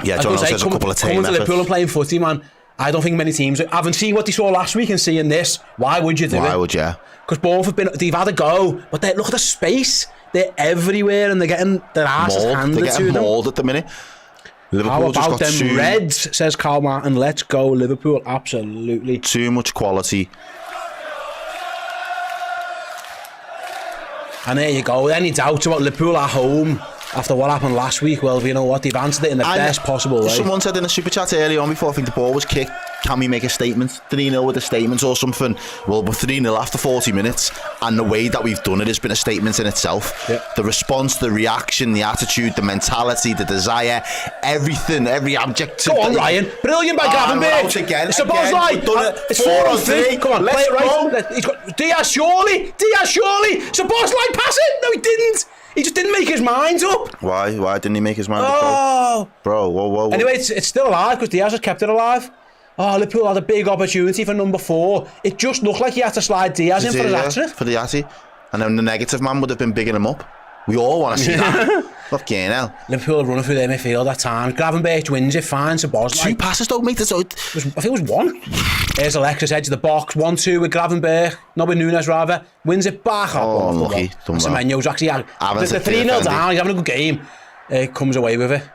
Yeah, John says a couple of coming to Liverpool and playing footy, man. I don't think many teams haven't seen what they saw last week and seeing this. Why would you do it? Why would you? Because Bournemouth they've had a go, but look at the space. They're everywhere and they're getting their asses handed to them. They're getting mauled at the minute. Liverpool How about them Reds, says Carl Martin. Let's go, Liverpool. Absolutely. Too much quality. And there you go. Any doubts about Liverpool at home after what happened last week? Well, you know what? They've answered it in the best possible way. Someone said in a super chat early on before I think the ball was kicked, can we make a statement? 3-0 with a statement or something? Well, we're 3-0 after 40 minutes, and the way that we've done it has been a statement in itself. Yep. The response, the reaction, the attitude, the mentality, the desire, everything, every object. Go on, Ryan. Brilliant by Gravenberch. It's it's 4-3. Come on, let's play it right. He's got Diaz, surely. Szoboszlai, pass it. No, he didn't. He just didn't make his mind up. Why didn't he make his mind up? Bro, whoa. Anyway, it's still alive because Diaz has kept it alive. Liverpool had a big opportunity for number 4. It just looked like he had to slide Diaz in for the hat-trick. For the hattie. And then the negative man would have been bigging him up. We all want to see that. Fucking hell. Liverpool are running through their midfield at times. Gravenberch wins it, fine, so Boz. 2 passes though, mate. I think it was 1. There's Alexis, edge of the box. 1-2 with Gravenberch. Not with Nunes, rather. Wins it back. Oh, unlucky. Semenyo's actually the 3-0 down. He's having a good game. Comes away with it.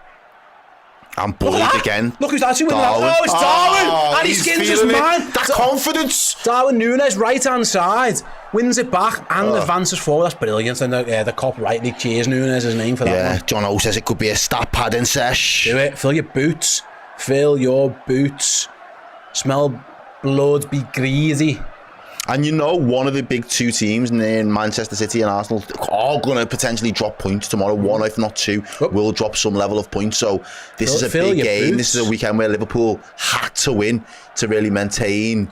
And bullied again. Look who's actually winning that. Oh, it's Darwin! And he skins his man. That confidence. Darwin Nunes, right-hand side. Wins it back and advances forward. That's brilliant. And the cop rightly cheers Nunes' his name for that one. John O says it could be a stat padding sesh. Do it. Fill your boots. Fill your boots. Smell blood. Be greedy. And you know, one of the big 2 teams in Manchester City and Arsenal are going to potentially drop points tomorrow. 1, if not 2, will drop some level of points. So this is a big game. Boots. This is a weekend where Liverpool had to win to really maintain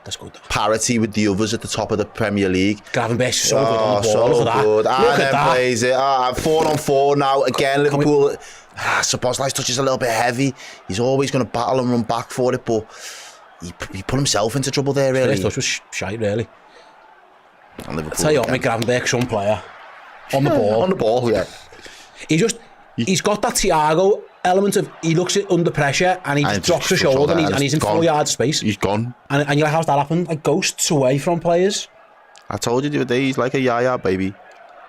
That's good. parity with the others at the top of the Premier League. Gravenberch so good on the ball. So Look at good. that. Look at that. Plays it. 4-on-4 now. Again, Liverpool. Szoboszlai's touch is a little bit heavy. He's always going to battle and run back for it, but he put himself into trouble there, really. First touch was shite, really. I'll tell you what, mate, Gravenberch, some player. On the ball. On the ball, yeah. He's got that Thiago element of, he looks it under pressure and he just drops the shoulder and he's in 4 yards space. He's gone. And you're like, how's that happen? Like ghosts away from players. I told you the other day, he's like a Yaya baby.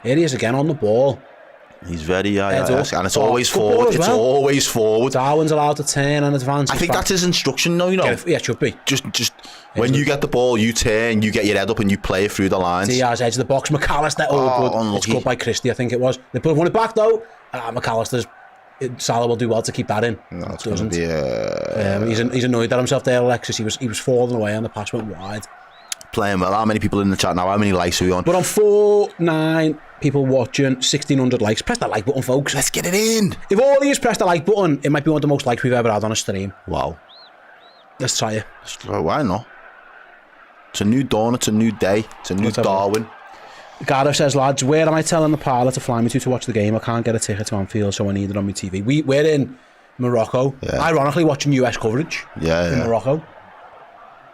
Here he is again on the ball. He's very Yaya-esque, and it's always forward. It's always forward. Darwin's allowed to turn and advance. I think that's his instruction, though, you know. Yeah, it should be. Just when you get the ball, you turn, you get your head up and you play it through the lines. Diaz, edge of the box. McAllister, good. Unlucky. It's good by Christie, I think it was. They put one it back, though. McAllister's... Salah will do well to keep that in. No, it's going to be... he's annoyed at himself there, Alexis. He was falling away and the pass went wide. Playing well. How many people in the chat now? How many likes are we on? We're on 4-9 people watching, 1,600 likes. Press that like button, folks. Let's get it in. If all of you press the like button, it might be one of the most likes we've ever had on a stream. Wow. Let's try it. Why not? It's a new dawn. It's a new day. It's a new Darwin. Gareth says, lads, where am I telling the pilot to fly me to watch the game? I can't get a ticket to Anfield, so I need it on my TV. We're in Morocco. Yeah. Ironically, watching US coverage in Morocco.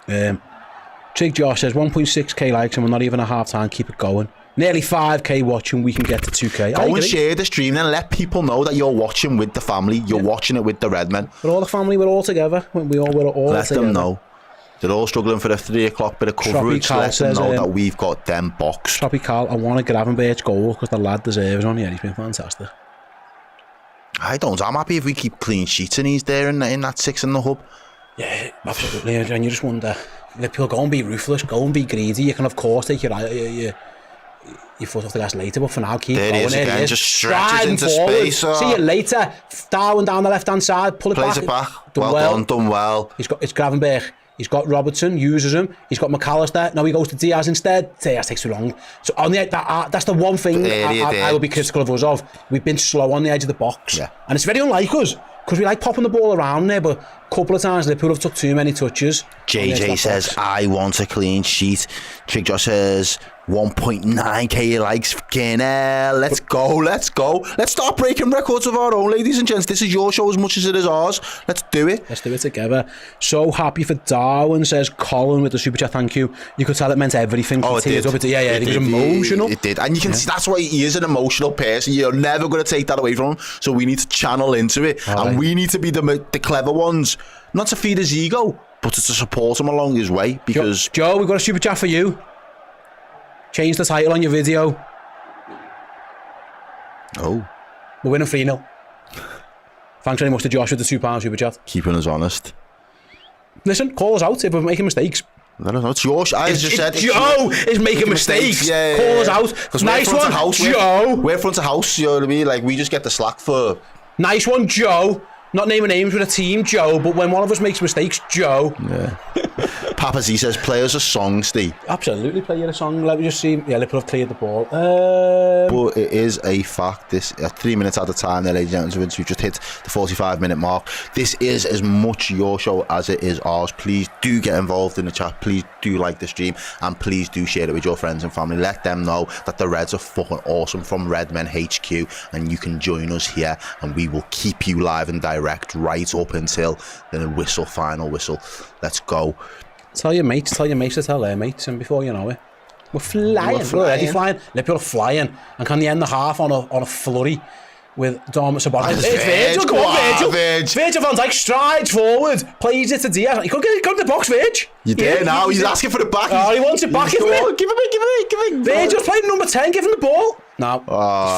Trig Josh says 1.6k likes and we're not even a half time. Keep it going. Nearly 5k watching. We can get to 2k. Go and share the stream and let people know that you're watching with the family. You're watching it with the Redmen. We're all the family. We're all together. We're all let together. Them know. They're all struggling for a 3 o'clock bit of coverage. Let them know that we've got them boxed. Choppy Carl, I want a Gravenberch goal because the lad deserves one. Yeah, he's been fantastic. I'm happy if we keep clean sheets and he's there in that 6 in the hub. Yeah, absolutely. And you just wonder, Liverpool, go and be ruthless, go and be greedy. You can, of course, take your foot off the gas later, but for now, keep there going. He is again, just stretches into space. See you later. Darwin down the left-hand side, pull it Plays back. Plays it back. Done well. It's Gravenberch. He's got Robertson, uses him. He's got McAllister. Now he goes to Diaz instead. Diaz takes too long. So on that's the one thing I would be critical of us of. We've been slow on the edge of the box. Yeah. And it's very unlike us. Because we like popping the ball around there, but a couple of times Liverpool have took too many touches. JJ says, I want a clean sheet. Trig Josh says, 1.9k likes. Fucking hell. Let's go. Let's start breaking records of our own, ladies and gents. This is your show as much as it is ours. Let's do it. Let's do it together. So happy for Darwin, says Colin with the super chat. Thank you. You could tell it meant everything. Oh, it did. He was emotional. It did. And you can see that's why he is an emotional person. You're never going to take that away from him. So we need to channel into it. And we need to be the clever ones. Not to feed his ego, but to support him along his way. Because Joe, we've got a super chat for you. Change the title on your video. Oh. We're winning 3-0. Thanks very much to Josh with the £2 super chat. Keeping us honest. Listen, call us out if we're making mistakes. No, it's yours. Joe is making mistakes. Yeah. Call us out. Nice one, Joe. We're front of house, you know what I mean? Like, we just get the slack for... Nice one, Joe. Not naming names with a team, Joe, but when one of us makes mistakes, Joe. Yeah. Papa Z says, play us a song, Steve. Absolutely, play you a song. Let me just see. Yeah, Liverpool have cleared the ball. But it is a fact. This 3 minutes at a time there, ladies and gentlemen. We've just hit the 45-minute mark. This is as much your show as it is ours. Please do get involved in the chat. Please do like the stream. And please do share it with your friends and family. Let them know that the Reds are fucking awesome from Redmen HQ. And you can join us here. And we will keep you live and direct right up until the final whistle. Let's go. Tell your mates to tell their mates, and before you know it, We're flying. We're already flying. Liverpool are flying. And can they end the half on a flurry with Bournemouth Sabah? It's Virgil. Go on, Virgil. Virgil van Dijk strides forward, plays it to Diaz. He couldn't get in the box, Virg. You're there now. He's asking for the back. Oh, he wants it back, isn't it? Give him. Virgil's playing number 10. Give him the ball. No.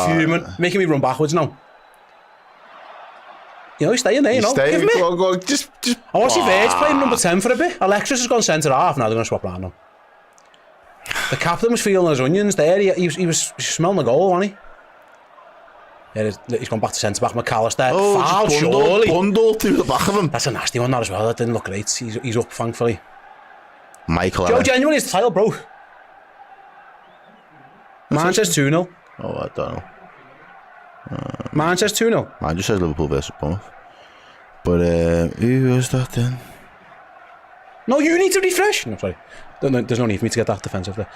Fuming. Making me run backwards now. You know, he's staying there, you know. Give me. Go on. Just. I want to see Virg playing number 10 for a bit. Alexis has gone centre half. Now they're going to swap round him. The captain was feeling his onions there. He was smelling the goal, wasn't he? Yeah, he's gone back to centre back. McAllister. Foul, surely. Bundle to the back of him. That's a nasty one, that as well. That didn't look great. He's up, thankfully. Michael. Joe, genuinely, is the title broke? Man says 2-0. Oh, I don't know. Man says 2-0. Man just says Liverpool versus Bournemouth. But who was that then? No, you need to refresh. No, sorry. There's no need for me to get that defensive there.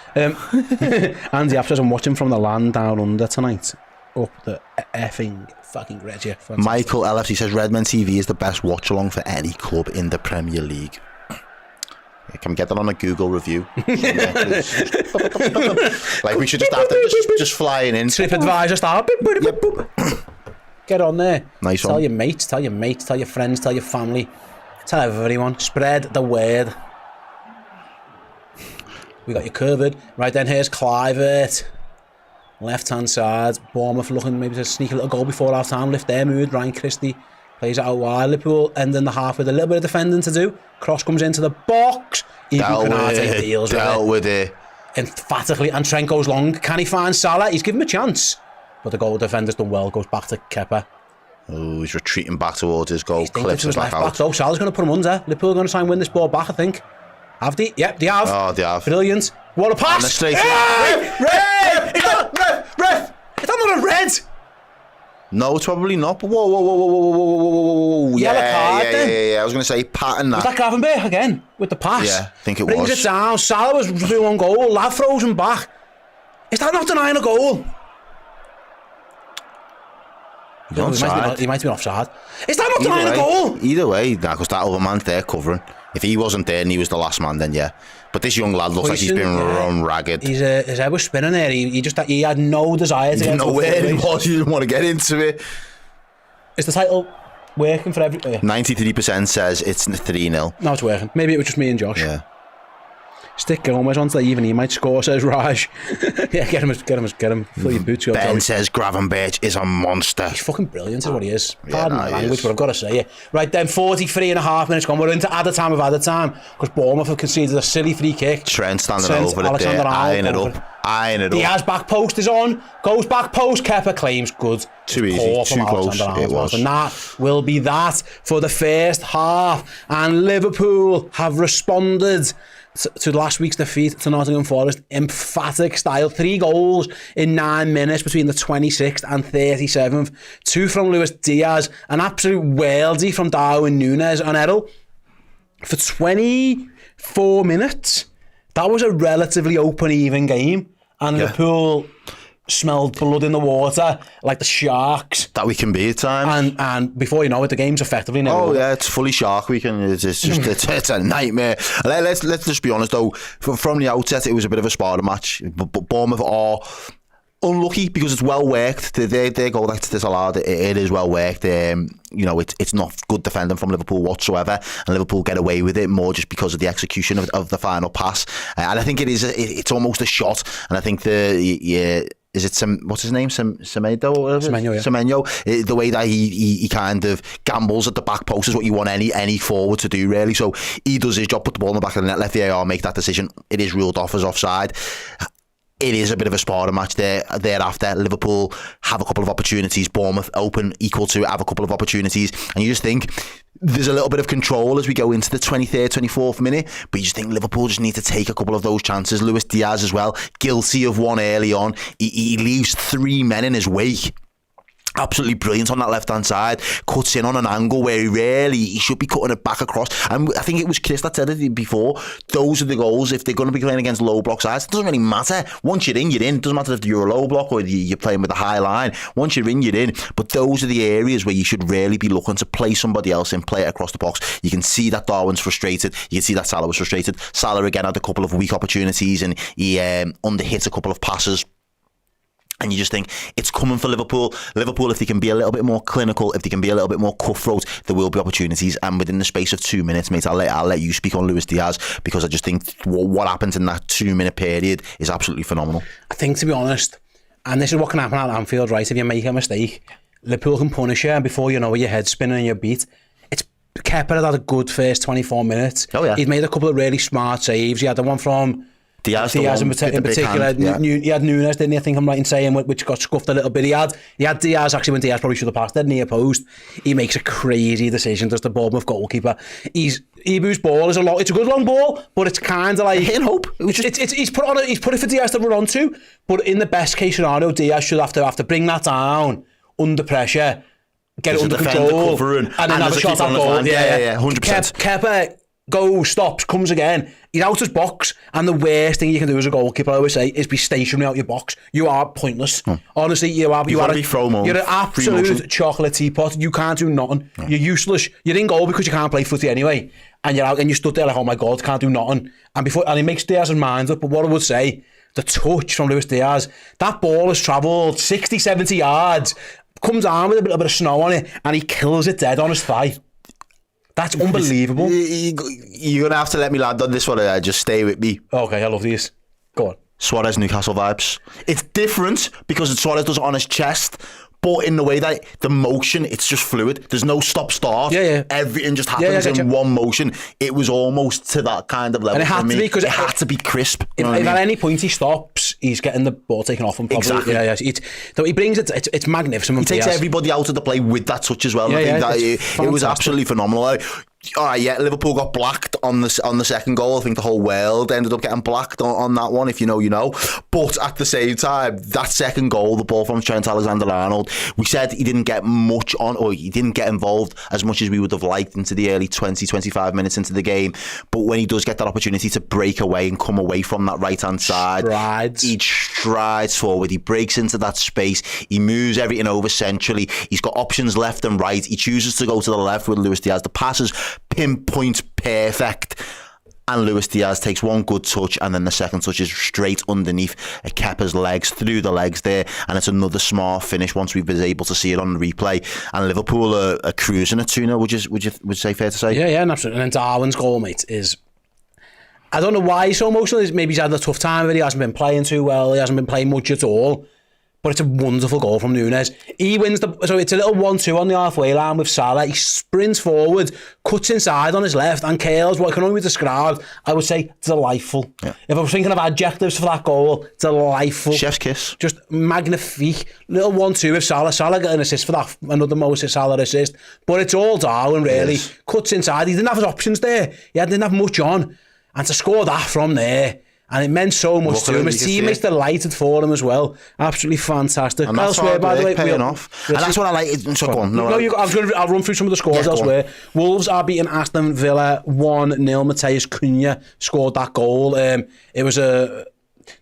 Andy App says I'm watching from the land down under tonight. Up the effing fucking Regia. Michael LFC says Redmen TV is the best watch along for any club in the Premier League. Can we get that on a Google review? Like we should just have them just flying in. TripAdvisor style. Get on there. Nice Tell one. your mates, tell your friends, tell your family. Tell everyone. Spread the word. We got you covered. Right then, here's Clivert. Left hand side. Bournemouth looking maybe to sneak a little goal before half time. Lift their mood. Ryan Christie plays it out wide. Liverpool ending the half with a little bit of defending to do. Cross comes into the box. Dealt with it. Emphatically. And Trent goes long. Can he find Salah? He's given him a chance. But the goal defender's done well. Goes back to Kepa. Oh, he's retreating back towards his goal. Clips it back out. So Salah's going to put him under. Liverpool are going to try and win this ball back, I think. Have they? Yep, they have. Oh, they have. Brilliant. What a pass! Ref! Is that not a red? No, it's probably not. But whoa. Yellow card then? Yeah. I was going to say pattern that. Was that Gravenberch again with the pass? Yeah, I think it Brings was. it down. Salah was through on goal. Lad throws him back. Is that not denying a goal? He might have been offside. Is that not denying a goal? Either way, because that other man's there covering. If he wasn't there and he was the last man, then yeah. But this young lad looks like he's been run ragged. His head was spinning there. He had no desire to get into it. Where he was. He didn't want to get into it. Is the title working for every... 93% says it's 3-0. No, it's working. Maybe it was just me and Josh. Yeah. Stick Gomez onto the even. He might score, says Raj. Yeah, get him. Fill your boots. Ben says Gravenberch is a monster. He's fucking brilliant, is what he is. Pardon my language, but I've got to say it. Right then, 43.5 minutes gone. We're into added time because Bournemouth have conceded a silly free kick. Trent standing over it there, eyeing it up. Diaz back post is on. Goes back post. Kepa claims good. Too easy, too close. It was. And that will be that for the first half. And Liverpool have responded to last week's defeat to Nottingham Forest. Emphatic style. 3 goals in 9 minutes between the 26th and 37th. 2 from Luis Diaz. An absolute worldie from Darwin Núñez and Errol. For 24 minutes, that was a relatively open, even game. And Liverpool smelled blood in the water like the sharks that we can be at times. And before you know it, the game's effectively never over. Yeah, it's fully shark weekend. It's just it's a nightmare. Let's just be honest though. From the outset, it was a bit of a sparring match. But Bournemouth are unlucky because it's well worked. Their goal that's disallowed. It is well worked. It's not good defending from Liverpool whatsoever, and Liverpool get away with it more just because of the execution of the final pass. And I think it's almost a shot. And I think is it what's his name? Semenyo or whatever? Semenyo. The way that he kind of gambles at the back post is what you want any forward to do, really. So he does his job, put the ball in the back of the net, let VAR make that decision. It is ruled off as offside. It is a bit of a sparring match thereafter. Liverpool have a couple of opportunities. Bournemouth open, equal to, have a couple of opportunities. And you just think there's a little bit of control as we go into the 23rd, 24th minute. But you just think Liverpool just need to take a couple of those chances. Luis Diaz as well, guilty of one early on. He leaves 3 men in his wake. absolutely brilliant on that left-hand side, cuts in on an angle where he should be cutting it back across. And I think it was Chris that said it before, those are the goals. If they're going to be playing against low block sides, it doesn't really matter. Once you're in, you're in. It doesn't matter if you're a low block or you're playing with a high line. Once you're in. But those are the areas where you should really be looking to play somebody else in, play it across the box. You can see that Darwin's frustrated. You can see that Salah was frustrated. Salah again had a couple of weak opportunities and he underhit a couple of passes. And you just think it's coming for Liverpool. Liverpool, if they can be a little bit more clinical, if they can be a little bit more cutthroat, there will be opportunities. And within the space of 2 minutes, mate, I'll let you speak on Luis Diaz, because I just think what happens in that 2 minute period is absolutely phenomenal. I think, to be honest, and this is what can happen at Anfield, right? If you make a mistake, Liverpool can punish you, and before you know it, your head's spinning and you're beat. Kepa had a good first 24 minutes. Oh, yeah. He'd made a couple of really smart saves. He had the one from Diaz in particular. He had Nunes, didn't he? I think I'm right in saying, which got scuffed a little bit. He had Diaz, actually, when Diaz probably should have passed it near post. He makes a crazy decision, does the Bournemouth goalkeeper. Ibu's ball is it's a good long ball, but it's kind of like hitting hope. He's put it for Diaz to run onto, but in the best case scenario, Diaz should have to bring that down under pressure, get it under control, and then have a shot at goal. Yeah, 100%. Kepa goes, stops, comes again. He's out his box, and the worst thing you can do as a goalkeeper, I always say, is be stationary out your box. You are pointless. Honestly, you're an absolute chocolate teapot. You can't do nothing. You're useless. You're in goal because you can't play footy anyway, and you're out and you stood there like, oh my God, can't do nothing. And he makes Diaz's mind up. But what I would say, the touch from Luis Diaz, that ball has travelled 60, 70 yards, comes down with a bit of snow on it, and he kills it dead on his thigh. That's unbelievable. You're going to have to let me land on this one. Just stay with me. Okay, I love these. Go on. Suarez Newcastle vibes. It's different because Suarez does it on his chest, but in the way that the motion, it's just fluid. There's no stop-start. Yeah. Everything just happens in one motion. It was almost to that kind of level. And it had to be, because it had to be crisp. If at any point he stops, he's getting the ball taken off him. Probably. Exactly. So he brings it. It's magnificent. He takes everybody out of the play with that touch as well. I think that it was absolutely phenomenal. All right, Liverpool got blacked on the second goal. I think the whole world ended up getting blacked on that one, if you know, you know. But at the same time, that second goal, the ball from Trent Alexander-Arnold, we said he didn't get much on, or he didn't get involved as much as we would have liked into the early 20-25 minutes into the game. But when he does get that opportunity to break away and come away from that right-hand side, he strides forward. He breaks into that space. He moves everything over centrally. He's got options left and right. He chooses to go to the left with Luis Diaz. The passes pinpoint perfect, and Luis Diaz takes one good touch, and then the second touch is straight underneath Kepa's legs, through the legs there, and it's another smart finish once we've been able to see it on the replay. And Liverpool are cruising at 2-0. Would you say, fair to say? Yeah, absolutely. And then Darwin's goal, mate, is, I don't know why he's so emotional. Maybe he's had a tough time with it. He hasn't been playing too well. He hasn't been playing much at all. But it's a wonderful goal from Nunes. He wins so it's a little 1-2 on the halfway line with Salah. He sprints forward, cuts inside on his left, and curls what can only be described, I would say, delightful. Yeah. If I was thinking of adjectives for that goal, delightful. Chef's kiss. Just magnifique. Little 1-2 with Salah. Salah got an assist for that, another Moses Salah assist. But it's all Darwin, really. Yes. Cuts inside. He didn't have his options there. He didn't have much on. And to score that from there, and it meant so much to him. His teammates delighted for him as well. Absolutely fantastic. And that's elsewhere, by the way, paying off. And that's what I like. So go on. I'll run through some of the scores elsewhere. Wolves are beating Aston Villa 1-0. Mateus Cunha scored that goal. It was a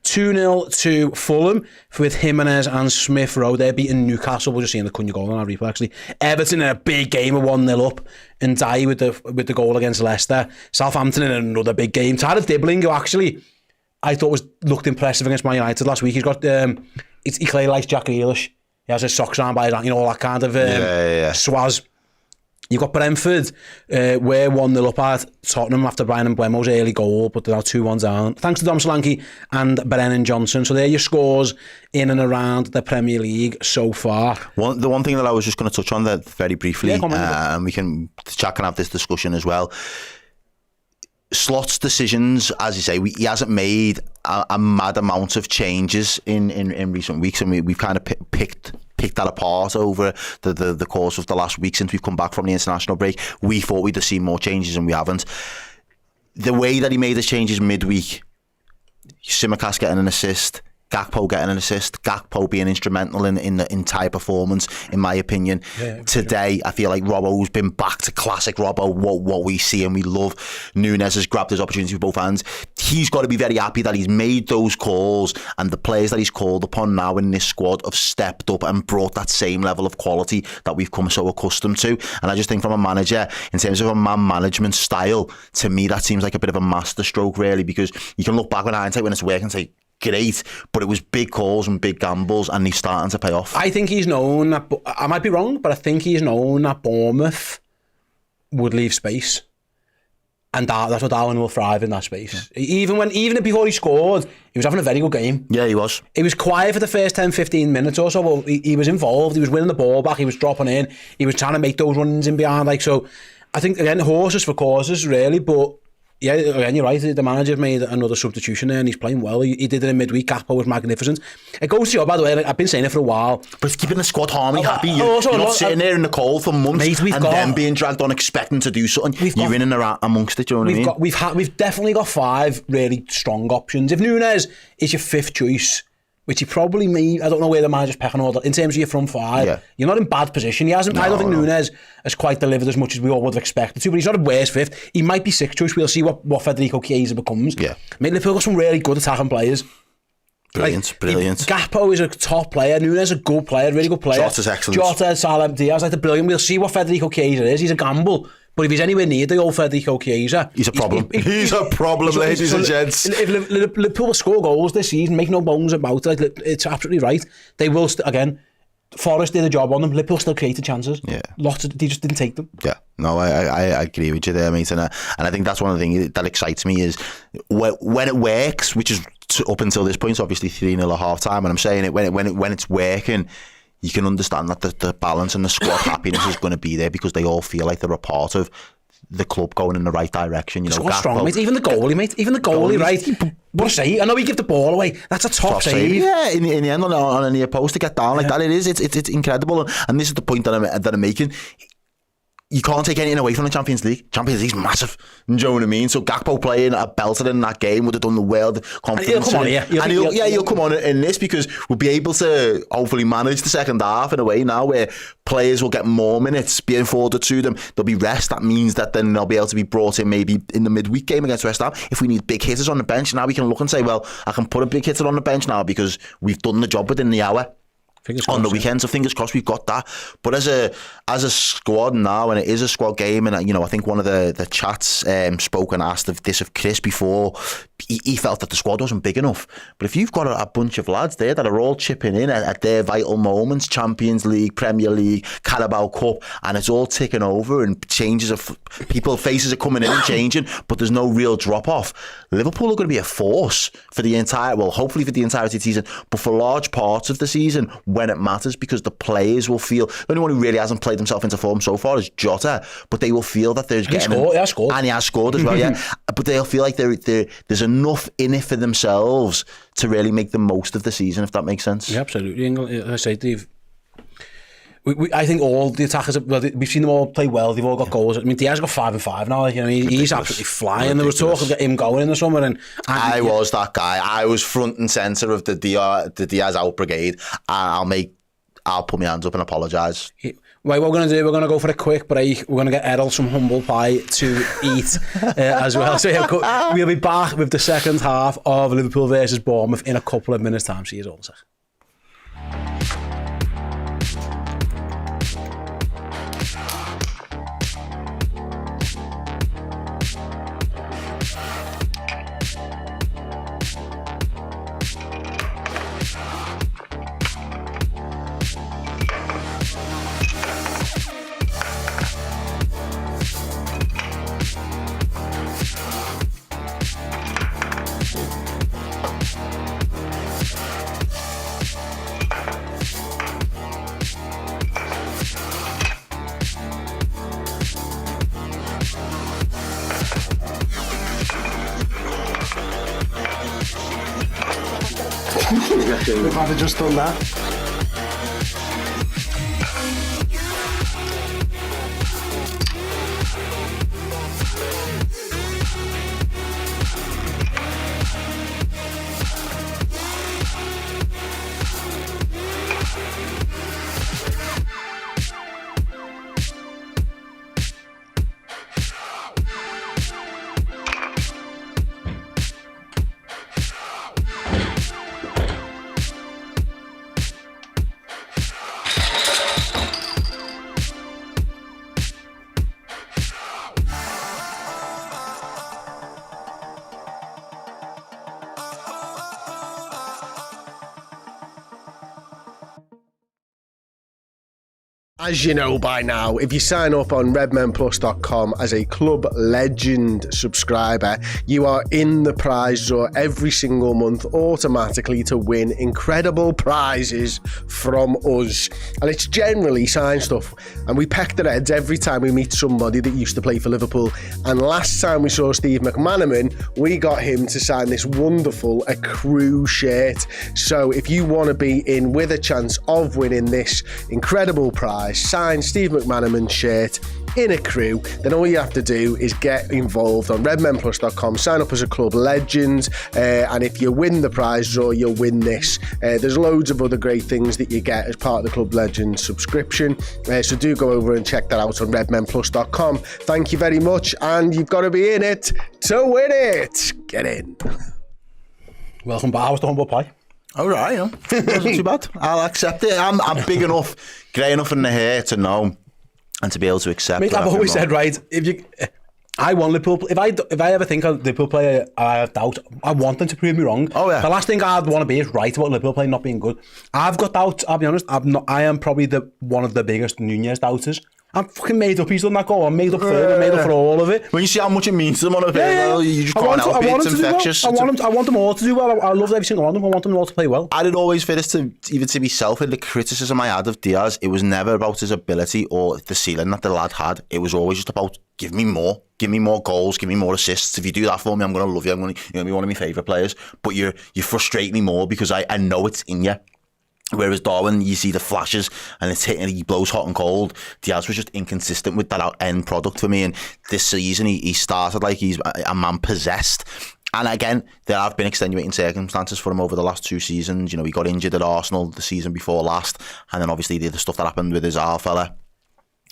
2-0 to Fulham with Jimenez and Smith Rowe. They're beating Newcastle. We're just seeing the Cunha goal on our replay, actually. Everton in a big game of 1-0 up, and Dye with the goal against Leicester. Southampton in another big game. Tara Dibbling, who actually I thought looked impressive against Man United last week. He's got he clearly likes Jack Grealish. He has his socks on by his, all that kind of swaz. You've got Brentford, we're 1-0 up at Tottenham after Brian Mbeumo's early goal, but they're now 2-1 down. Thanks to Dom Solanke and Brennan Johnson. So there are your scores in and around the Premier League so far. The one thing that I was just going to touch on there very briefly, and Jack can have this discussion as well. Slot's decisions, as you say, he hasn't made a mad amount of changes in recent weeks, and we've kind of picked that apart over the course of the last week since we've come back from the international break. We thought we'd have seen more changes, and we haven't. The way that he made his changes midweek, Tsimikas getting an assist, Gakpo getting an assist, Gakpo being instrumental in the entire performance, in my opinion. Today, I feel like Robbo's been back to classic Robbo, what we see and we love. Nunes has grabbed his opportunity with both hands. He's got to be very happy that he's made those calls, and the players that he's called upon now in this squad have stepped up and brought that same level of quality that we've come so accustomed to. And I just think from a manager, in terms of a man management style, to me that seems like a bit of a masterstroke, really, because you can look back in hindsight when it's working and say, great, but it was big calls and big gambles, and he's starting to pay off. I think he's known that, I might be wrong, but I think he's known that Bournemouth would leave space, and that's what Darwin will thrive in, that space. Even before he scored, he was having a very good game. Yeah, he was. He was quiet for the first 10-15 minutes or so, but he was involved. He was winning the ball back. He was dropping in. He was trying to make those runs in behind. So I think, again, horses for courses, really. But yeah, again, you're right. The manager made another substitution there, and he's playing well. He did it in midweek. Gakpo was magnificent. It goes to you, by the way. I've been saying it for a while. But it's keeping the squad harmony happy. You're not sitting there in the cold for months, mate, and then being dragged on expecting to do something. You're in and around amongst it. Do you know what I mean? We've definitely got 5 really strong options. If Nunes is your 5th choice, which he probably may, I don't know where the manager's pecking order in terms of your front 5. You're not in bad position. He hasn't. I don't think Nunes has quite delivered as much as we all would have expected to, but he's not a worst 5th. He might be 6th choice. We'll see what Federico Chiesa becomes. Mate, Liverpool got some really good attacking players. Brilliant. Gakpo is a top player. Nunes is a good player, really good player. Jota's excellent. Jota, Salah, Diaz, the brilliant. We'll see what Federico Chiesa is. He's a gamble. But if he's anywhere near the old Federico Chiesa, he's a problem. He's a problem, ladies and gents. If Liverpool score goals this season, make no bones about it. It's absolutely right. They will again. Forest did a job on them. Liverpool still created chances. They just didn't take them. Yeah, no, I agree with you there, mate. And I think that's one of the things that excites me is when it works, which is up until this point, obviously 3-0 at half time. And I'm saying it when it's working, you can understand that the balance and the squad happiness is going to be there because they all feel like they're a part of the club going in the right direction. You know, Gakpo, strong, mate. Even the goalie, right? What a save! I know he give the ball away. That's a top save. Yeah, in the end on a near post to get down like that, it's incredible. And this is the point that I'm making. You can't take anything away from the Champions League. Champions League's massive. Do you know what I mean? So Gakpo playing a belter in that game would have done the world confidence. He'll come on in this because we'll be able to hopefully manage the second half in a way now where players will get more minutes being afforded to them. There'll be rest. That means that then they'll be able to be brought in maybe in the midweek game against West Ham. If we need big hitters on the bench, now we can look and say, well, I can put a big hitter on the bench now because we've done the job within the hour. On the weekend, so fingers crossed we've got that. But as a squad now, and it is a squad game, and I think one of the chats spoke and asked of Chris before. He felt that the squad wasn't big enough. But if you've got a bunch of lads there that are all chipping in at their vital moments, Champions League, Premier League, Carabao Cup, and it's all ticking over and changes of faces are coming in and changing, but there's no real drop off. Liverpool are going to be a force for hopefully for the entirety of the season, but for large parts of the season when it matters, because the players will feel, the only one who really hasn't played himself into form so far is Jota, but they will feel that there's getting he has scored. And he has scored as well, yeah. But they'll feel like there's enough in it for themselves to really make the most of the season, if that makes sense. Yeah, absolutely. I say, Dave, I think all the attackers, we've seen them all play well. They've all got goals. I mean, Diaz got 5 and 5 now. He's absolutely flying. There was talk of him going in the summer, and I was that guy. I was front and centre of the Diaz out brigade. I'll put my hands up and apologise. Right, what we're going to do, we're going to go for a quick break. We're going to get Errol some humble pie to eat as well. So we'll be back with the second half of Liverpool versus Bournemouth in a couple of minutes' time. See you all in a second. We've had just done that. As you know by now, if you sign up on redmenplus.com as a Club Legend subscriber, you are in the prize draw every single month automatically to win incredible prizes from us. And it's generally signed stuff. And we peck the heads every time we meet somebody that used to play for Liverpool. And last time we saw Steve McManaman, we got him to sign this wonderful A Crew shirt. So if you want to be in with a chance of winning this incredible prize, sign Steve McManaman's shirt in A Crew, then all you have to do is get involved on redmenplus.com, sign up as a Club Legend, and if you win the prize draw, you'll win this. There's loads of other great things that you get as part of the Club Legend subscription, so do go over and check that out on redmenplus.com. Thank you very much, and you've got to be in it to win it. Get in. Welcome back. How's the humble pie? All right, wasn't too bad. I'll accept it. I'm big enough, grey enough in the hair to know and to be able to accept. Mate, I've always said, right, I want Liverpool. If I ever think a Liverpool player I have doubt, I want them to prove me wrong. Oh yeah. The last thing I'd want to be is right about Liverpool playing not being good. I've got doubts. I'll be honest. I am probably one of the biggest Nunez doubters. I'm fucking made up he's done that goal. I'm made up for it. I'm made up for all of it. When you see how much it means to them on a level, you just can't help it. It's infectious. I want them all to do well. I love every single one of them. I want them all to play well. I did always fit this to myself in the criticism I had of Diaz. It was never about his ability or the ceiling that the lad had. It was always just about give me more goals, give me more assists. If you do that for me, I'm going to love you. You're going to be one of my favourite players. But you frustrate me more because I know it's in you. Whereas Darwin, you see the flashes and it's hitting, he blows hot and cold. Diaz was just inconsistent with that end product for me. And this season, he started like he's a man possessed. And again, there have been extenuating circumstances for him over the last 2 seasons. You know, he got injured at Arsenal the season before last. And then obviously the stuff that happened with his R fella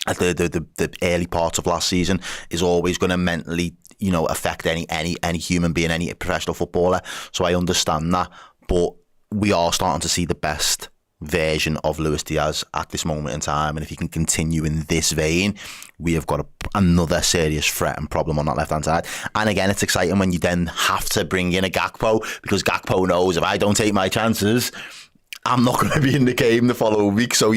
at the early parts of last season is always going to mentally, you know, affect any human being, any professional footballer. So I understand that. But we are starting to see the best version of Luis Diaz at this moment in time, and if he can continue in this vein, we have got another serious threat and problem on that left hand side. And again, it's exciting when you then have to bring in a Gakpo, because Gakpo knows if I don't take my chances, I'm not going to be in the game the following week. So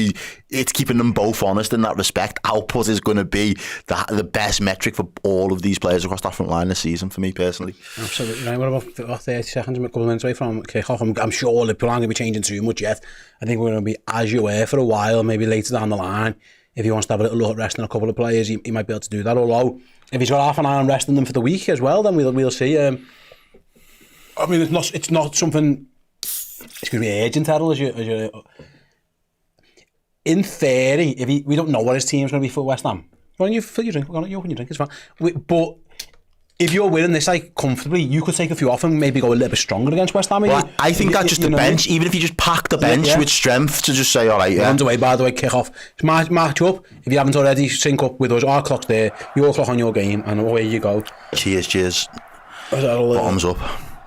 it's keeping them both honest in that respect. Output is going to be the best metric for all of these players across that front line this season, for me personally. Absolutely right. What about 30 seconds, a couple of minutes away from kickoff? I'm sure Liverpool aren't going to be changing too much yet. I think we're going to be as you were for a while, maybe later down the line. If he wants to have a little look at resting a couple of players, he might be able to do that. Although, if he's got half an eye on resting them for the week as well, then we'll see. I mean, it's not something. It's going to be urgent, Errol, as you. In theory, we don't know what his team's going to be for West Ham. Why don't you fill your drink? Why don't you open your drink? It's fine. But if you're winning this like comfortably, you could take a few off and maybe go a little bit stronger against West Ham. Well, I think that's just the bench. Even if you just pack the bench with strength to just say, all right, yeah. Underway, by the way, kick off. Match up. If you haven't already, sync up with us. Our clock's there. Your clock on your game, and away you go. Cheers. Bottoms up.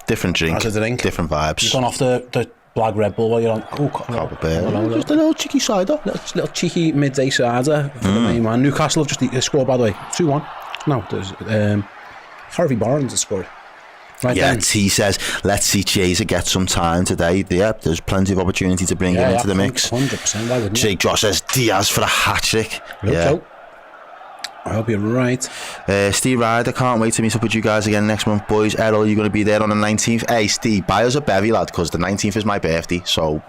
Different drink. Different vibes. You've gone off the Black Red Bull while you're on. Just a little cheeky cider. Little cheeky midday cider for the main man. Newcastle have just scored, by the way. 2-1. No, there's Harvey Barnes has scored. Right then. He says, let's see Chiesa get some time today. Yeah, there's plenty of opportunity to bring him into the mix. 100%. Why wouldn't Jake Josh says Diaz for a hat-trick. Yeah. I hope you're right. Steve Ryder, can't wait to meet up with you guys again next month, boys. Errol, you're going to be there on the 19th. Hey, Steve, buy us a bevy, lad, because the 19th is my birthday, so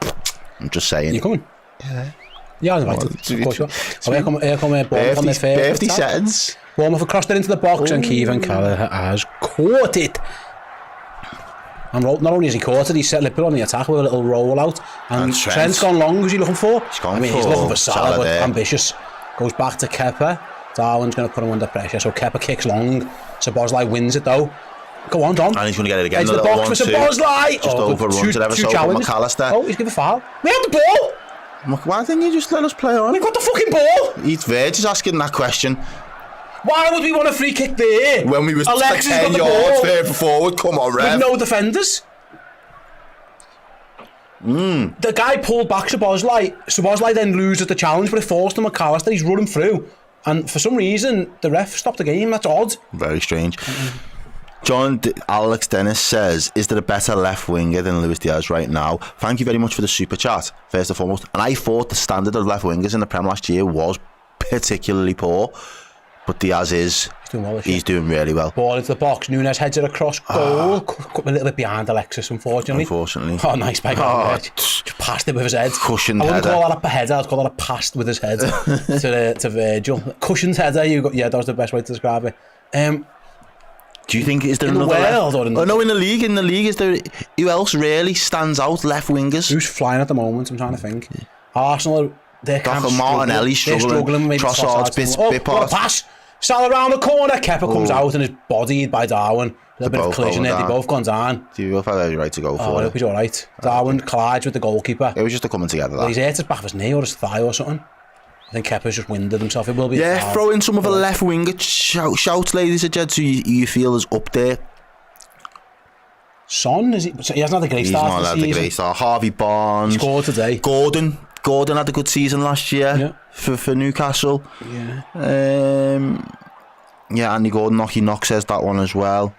I'm just saying. You coming? Yeah, I was invited. Of course you are. Here come Bournemouth on their birthday settings. Bournemouth have crossed it into the box, and Kevin Kelleher has caught it. And not only has he caught it, he's set Liverpool on the attack with a little roll out. And Trent's gone long. Who's he looking for? He's looking for Salah, but ambitious. Goes back to Kepa. Darwin's going to put him under pressure, so Kepa kicks long. Szoboszlai wins it though. Go on, Don. And he's going to get it again. Into the box for Szoboszlai. Just overruns it ever so from McAllister. Oh, he's given a foul. We have the ball. Why didn't you just let us play on? We've got the fucking ball. He's Verge is asking that question. Why would we want a free kick there? When we was 10 yards further forward, come on, Rev. With no defenders. The guy pulled back Szoboszlai then loses the challenge, but it forced him McAllister. He's running through. And for some reason, the ref stopped the game. That's odd. Very strange. Alex Dennis says, is there a better left winger than Luis Diaz right now? Thank you very much for the super chat, first and foremost. And I thought the standard of left wingers in the Prem last year was particularly poor. But Diaz he's doing really well. Ball into the box, Nunes heads it across goal. A little bit behind Alexis, unfortunately. Oh, nice back. Just passed it with his head. Cushioned header. I wouldn't call that a header, I'd call that a pass with his head to Virgil. Cushioned header, that was the best way to describe it. Do you think, is there in another... the world or in the... Oh, no, in the league, is there... Who else really stands out, left wingers? Who's flying at the moment, I'm trying to think. Arsenal, they're kind of Martinelli struggling. Trossard's bit past. Pass! Sal around the corner, Kepa comes out and is bodied by Darwin. There's a bit of collision there, they both gone down. Do you both have every right to go for it? I hope he's alright. Darwin collides with the goalkeeper. It was just a coming together, He's hurt his back of his knee or his thigh or something. I think Kepa's just winded himself. It will be. Yeah, throw in some of a left winger. Shout, ladies and gents, who you feel is up there. Son, is he? He hasn't had a great start. He's not had a great start. Harvey Barnes. He scored today. Gordon had a good season last year for Newcastle. Yeah, Andy Gordon, Knocky Knock says that one as well.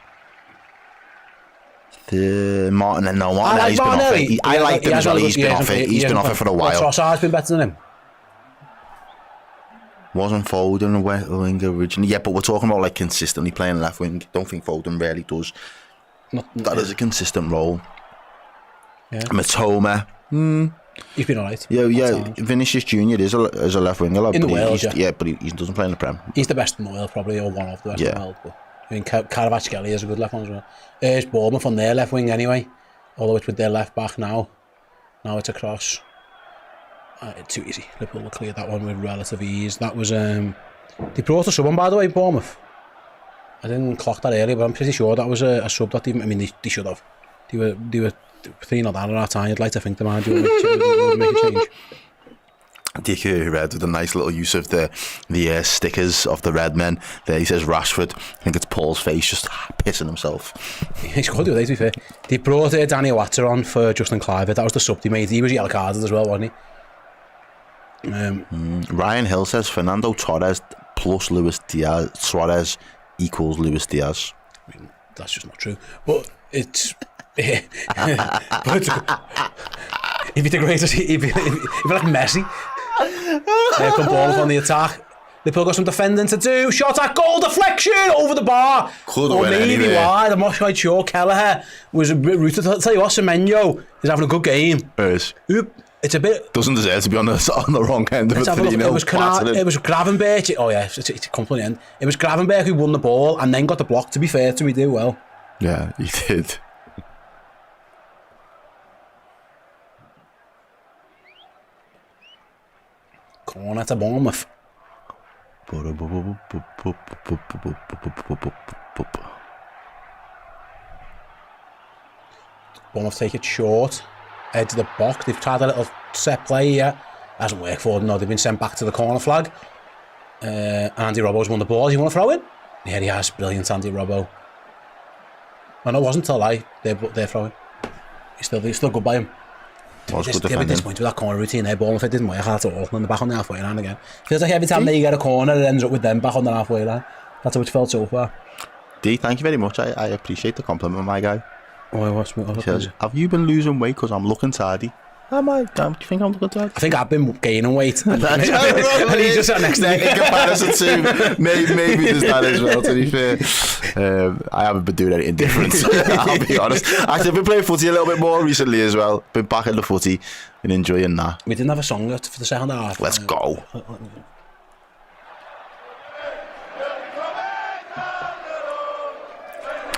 Martinelli's been off it. I like him as well. He's been off it. He's been off it for a while. Trossard's been better than him. Wasn't Foden a winger originally? Yeah, but we're talking about like consistently playing left wing. Don't think Foden really does. That is a consistent role. Yeah. Matoma. He's been alright. Yeah. Vinicius Junior is a left winger. In the world, but he doesn't play in the Prem. He's the best in the world, probably, or one of the best in the world. But I mean, Caravacelli is a good left one as well. It's Bournemouth on their left wing anyway, although it's with their left back now. Now it's across. It's too easy. Liverpool will clear that one with relative ease. That was they brought a sub on, by the way, Bournemouth. I didn't clock that earlier, but I'm pretty sure that was a sub that they should have. They were 3-0 down at our time. You'd like to think the manager would make a change. Dick Red with a nice little use of the stickers of the Redmen. There he says Rashford. I think it's Paul's face just pissing himself. He's got to do that, to be fair. They brought Danny Watcher on for Justin Clive. That was the sub they made. He was yellow carded as well, wasn't he? Ryan Hill says Fernando Torres plus Luis Diaz. Suarez equals Luis Diaz. I mean, that's just not true. But it's... he'd be the greatest. He'd be like Messi. Come Bournemouth on the attack. Liverpool got some defending to do. Shot at goal, deflection over the bar. Could have went anywhere. Wide. I'm not quite sure. Kelleher was rooted. I'll tell you what, Semenyo is having a good game. It's a bit... Doesn't deserve to be on the wrong end of it. It was Gravenberg. Oh yeah, it's a complete end. It was Gravenberg who won the ball and then got the block. To be fair to him, he did well. Yeah, he did. Corner to Bournemouth. Bournemouth take it short. Edge of the box. They've tried a little set play here. Hasn't worked for them. No, they've been sent back to the corner flag. Andy Robbo's won the ball. You want to throw in? Yeah, he has. Brilliant, Andy Robbo. And it wasn't till they're throwing. He's still good by him. At this point with that corner routine there, Bournemouth, it didn't work at all. And they're back on the halfway line again. Feels like every time they get a corner, it ends up with them back on the halfway line. That's how it's felt so far. D, thank you very much. I appreciate the compliment, my guy. He says, have you been losing weight because I'm looking tidy? Am I? Do you think I'm looking tidy? I think I've been gaining weight. And he's just sat next to me. In comparison to maybe there's that as well, to be fair. I haven't been doing anything different, I'll be honest. Actually, I've been playing footy a little bit more recently as well. Been back in the footy and enjoying that. We didn't have a song for the second half. Let's go.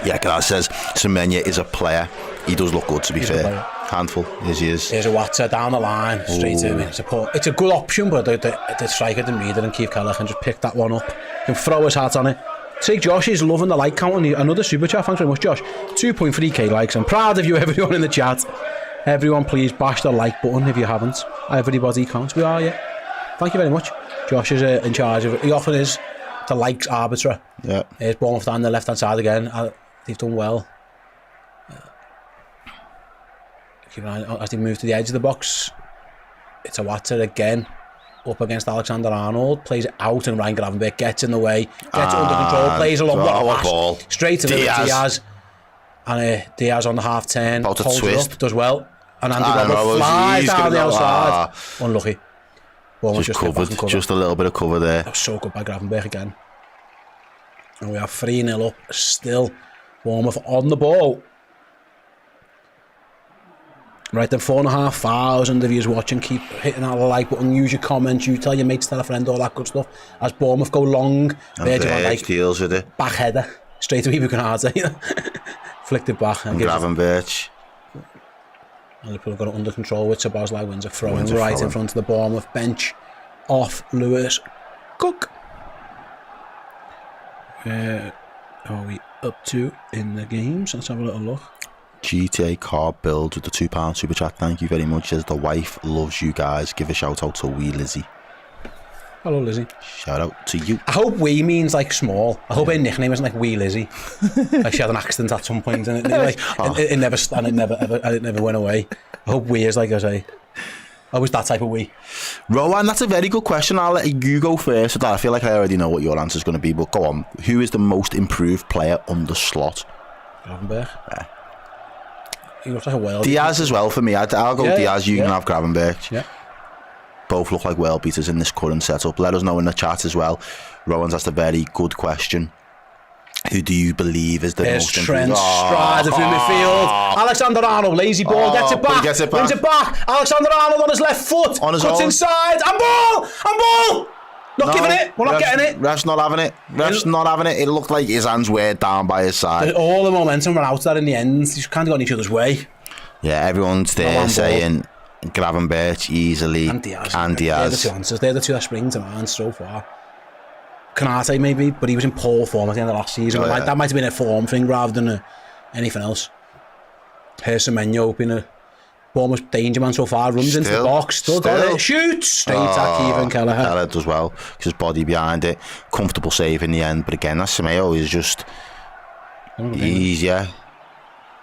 Yeah, Garaz says Semenya is a player. He does look good, to be fair. Handful, he is. There's a Watcher down the line, straight to him. It's a good option, but the striker didn't read it, and Keith Keller can just pick that one up. Can throw his hat on it. Take Josh is loving the like count. Another super chat, thanks very much, Josh. 2.3k likes. I'm proud of you, everyone in the chat. Everyone, please bash the like button if you haven't. Everybody counts. We are, yeah. Thank you very much. Josh is in charge of it. He often is the likes arbiter. Yeah. Here's Bournemouth down the left hand side again. They've done well. Keep an eye as they move to the edge of the box. It's a Watcher again. up against Alexander-Arnold, plays it out, and Ryan Gravenberch gets in the way, gets it under control, plays along, what a ball. pass, straight to Diaz. And Diaz on the half turn, about to holds twist. It up, does well, and Andy Roberts flies down the outside. Unlucky. Just covered, just a little bit of cover there. That was so good by Gravenberch again. And we are 3-0 up, still. Bournemouth on the ball. Right then, 4,500 of you watching, keep hitting that like button, use your comments, you tell your mates, tell a friend, all that good stuff. As Bournemouth go long, Virgil deals with it. Back header, straight to Buchanan's, flicked it back. And Gravenberch. And Liverpool got it under control with Szoboszlai, wins a throw right in front of the Bournemouth bench. Off Lewis. Cook. Are we up to in the game? So let's have a little look. GTA Car Build with the £2 super chat. Thank you very much. Says the wife loves you guys. Give a shout out to wee Lizzie. Hello, Lizzie. Shout out to you. I hope wee means like small. I hope her nickname isn't like wee Lizzie. Like she had an accident at some point and it never went away. I hope wee is like I say. I was that type of wee. Rowan, that's a very good question. I'll let you go first. I feel like I already know what your answer is going to be, but go on. Who is the most improved player under Slot? Gravenberch. Yeah. He looks like a whale. Diaz as well for me. I'll go Diaz. You can have Gravenberch. Yeah. Both look like well beaters in this current setup. Let us know in the chat as well. Rowan's asked a very good question. Who do you believe is the most Trent Strider through midfield. Alexander-Arnold, lazy ball, gets it back. Wins it back. Alexander-Arnold on his left foot. On his cuts own. Inside. And ball! Not giving it. We're not getting it. Ref's not having it. Ref's not having it. It looked like his hands were down by his side. All the momentum ran out there in the end. He's kind of got in each other's way. Yeah, everyone's there saying Gravenberch easily. And Diaz. They're the two answers. They're the two that spring to mind so far. Kanate maybe, but he was in poor form at the end of last season. That might have been a form thing rather than anything else. Here's Semenyo been a Bournemouth danger man so far. Runs into the box, still got it, shoots straight at Kevin Kelleher. Kelleher does well, because his body behind it. Comfortable save in the end, but again, that Semenyo is just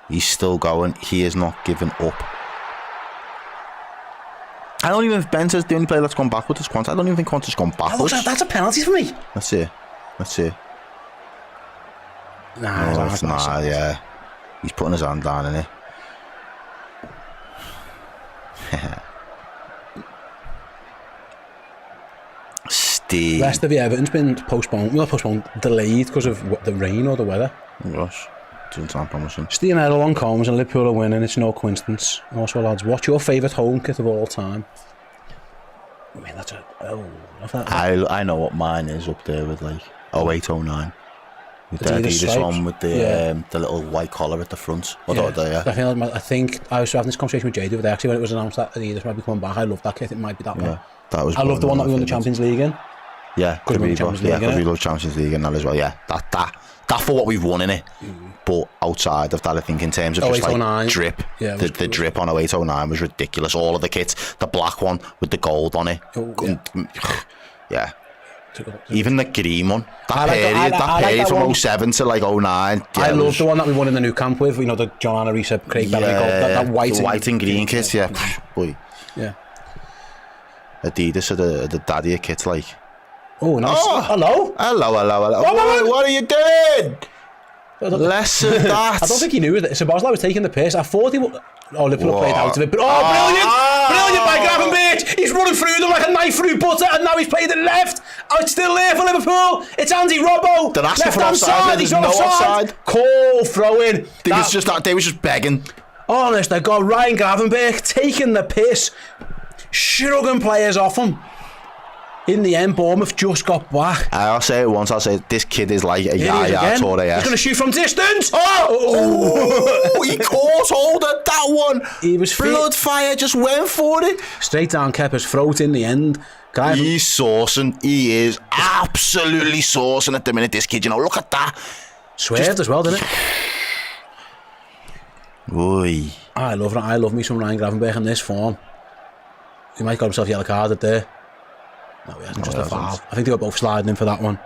he's still going. He is not giving up. I don't even think Ben's the only player that's gone backwards is Quanta. I don't even think Quanta's gone backwards. That's a penalty for me. Let's see. Nah, yeah. He's putting his hand down, isn't he? Steve. The rest of the Everton's been delayed because of the rain or the weather. Oh gosh, doesn't sound promising. Steve and Errol on comms and Liverpool are winning. It's no coincidence. Also, lads, what's your favourite home kit of all time? I mean, that's I know what mine is up there with like 0809. With the Adidas one with the little white collar at the front. I think I was having this conversation with Jay the other day. Actually, when it was announced that Adidas might be coming back, I love that kit. It might be that one. I love the one that we won the Champions League in. Yeah, because we love Champions League in that as well. Yeah, that for what we've won in it. But outside of that, I think in terms of just like drip, the drip on 0809 was ridiculous. All of the kits, the black one with the gold on it. Yeah. Even the green one. That period from 07 to like 09. Yeah, I love the one that we won in the new camp with. You know, the John Arisa, Craig Bellamy gold. That white and green kit. Yeah. Boy. Yeah. Adidas are the daddy kits like. Oh, nice. Hello. What are you doing? Less of that. I don't think he knew that Szoboszlai was taking the piss. I thought he would. Liverpool played out of it. But brilliant by Gravenberch. He's running through them like a knife through butter, and now he's played it left. Oh, it's still there for Liverpool. It's Andy Robbo. They're asking for offside. He's not offside. Call throw in. They was just begging. Honest, they got Ryan Gravenberch taking the piss, shrugging players off him. In the end, Bournemouth just got back. I'll say it once. I'll say this kid is like a Yaya Toure. He's going to shoot from distance. He caught hold of that one. He was blood fire. Just went for it. Straight down Kepa's throat in the end. He's saucing. He is absolutely saucing at the minute. This kid, look at that. Swerved as well, didn't it? Oi. I love me some Ryan Gravenberch in this form. He might got himself a yellow card at there. No, he hasn't, just a foul. I think they were both sliding in for that one.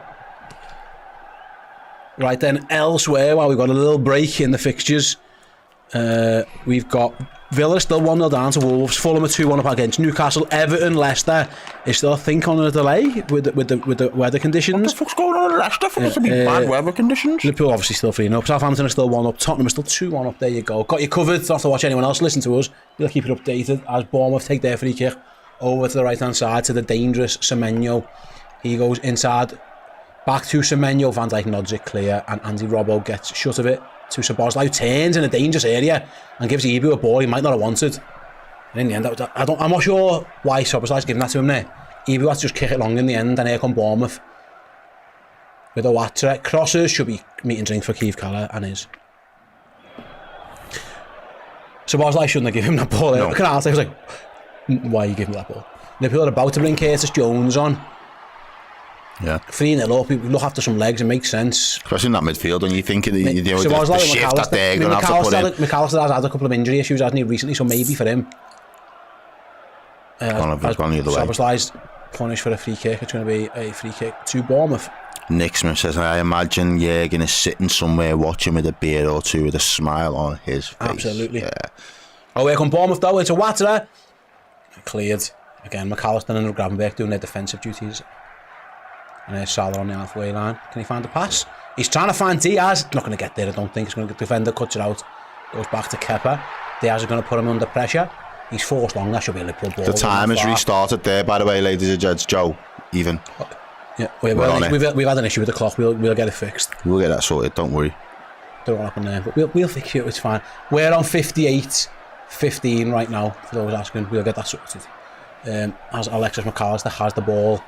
Right then, elsewhere, while we've got a little break in the fixtures, We've got Villa still 1-0 down to Wolves. Fulham are 2-1 up against Newcastle. Everton, Leicester is still, I think, on a delay with the weather conditions. What the fuck's going on in Leicester for there to be bad weather conditions? Liverpool obviously still 3-0. Southampton are still 1 up. Tottenham are still 2-1 up. There you go. Got you covered. Don't have to watch anyone else. Listen to us. We'll keep it updated as Bournemouth take their free kick over to the right hand side to the dangerous Semenyo. He goes inside, back to Semenyo. Van Dijk nods it clear, and Andy Robbo gets shut of it to Szoboszlai, who turns in a dangerous area and gives Ibu a ball he might not have wanted. And in the end, I'm not sure why Szoboszlai's giving that to him there. Ibu had to just kick it long in the end, and here come Bournemouth with a Watcher. Crosses should be meat and drink for Keith Keller, and is. Szoboszlai shouldn't have given him that ball. No. I was like, why are you giving me that ball? Liverpool are about to bring Curtis Jones on. Yeah. 3-0 up, we look after some legs, it makes sense. Especially in that midfield, when you think of the shift that they're going to have to put in. McAllister has had a couple of injury issues, hasn't he, recently, so maybe for him. Gone the other way. Szoboszlai's punished for a free kick. It's going to be a free kick to Bournemouth. Nick Smith says, I imagine Jürgen is sitting somewhere watching with a beer or two with a smile on his face. Absolutely. Yeah. Oh, here come Bournemouth though, it's a Watcher. Cleared. Again, McAllister and Gravenberch doing their defensive duties. And there's Salah on the halfway line. Can he find the pass? He's trying to find Diaz. Not going to get there, I don't think. He's going to get the defender, cuts it out. Goes back to Kepa. Diaz is going to put him under pressure. He's forced long. That should be a Liverpool ball. The time has restarted there, by the way, ladies and gents. Joe, even. Yeah, we've had an issue with the clock. We'll get it fixed. We'll get that sorted, don't worry. Don't know what happened there, but we'll fix it. It's fine. We're on 58-15 right now, for those asking. We'll get that sorted. As Alexis McAllister has the ball.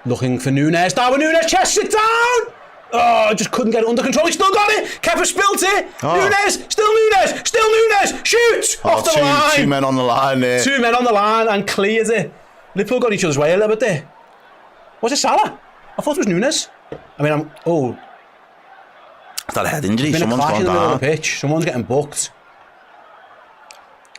Looking for Nunes. Darwin Nunes, chests it down! Oh, just couldn't get it under control. He still got it. Kepa spilt it. Nunes, still Nunes. Shoot! Off the line. Two men on the line there. 2 men on the line and cleared it. Liverpool got each other's way a little bit there. Was it Salah? I thought it was Nunes. I mean, Is that a head injury? Someone's gone down. In the middle of the pitch. Someone's getting booked.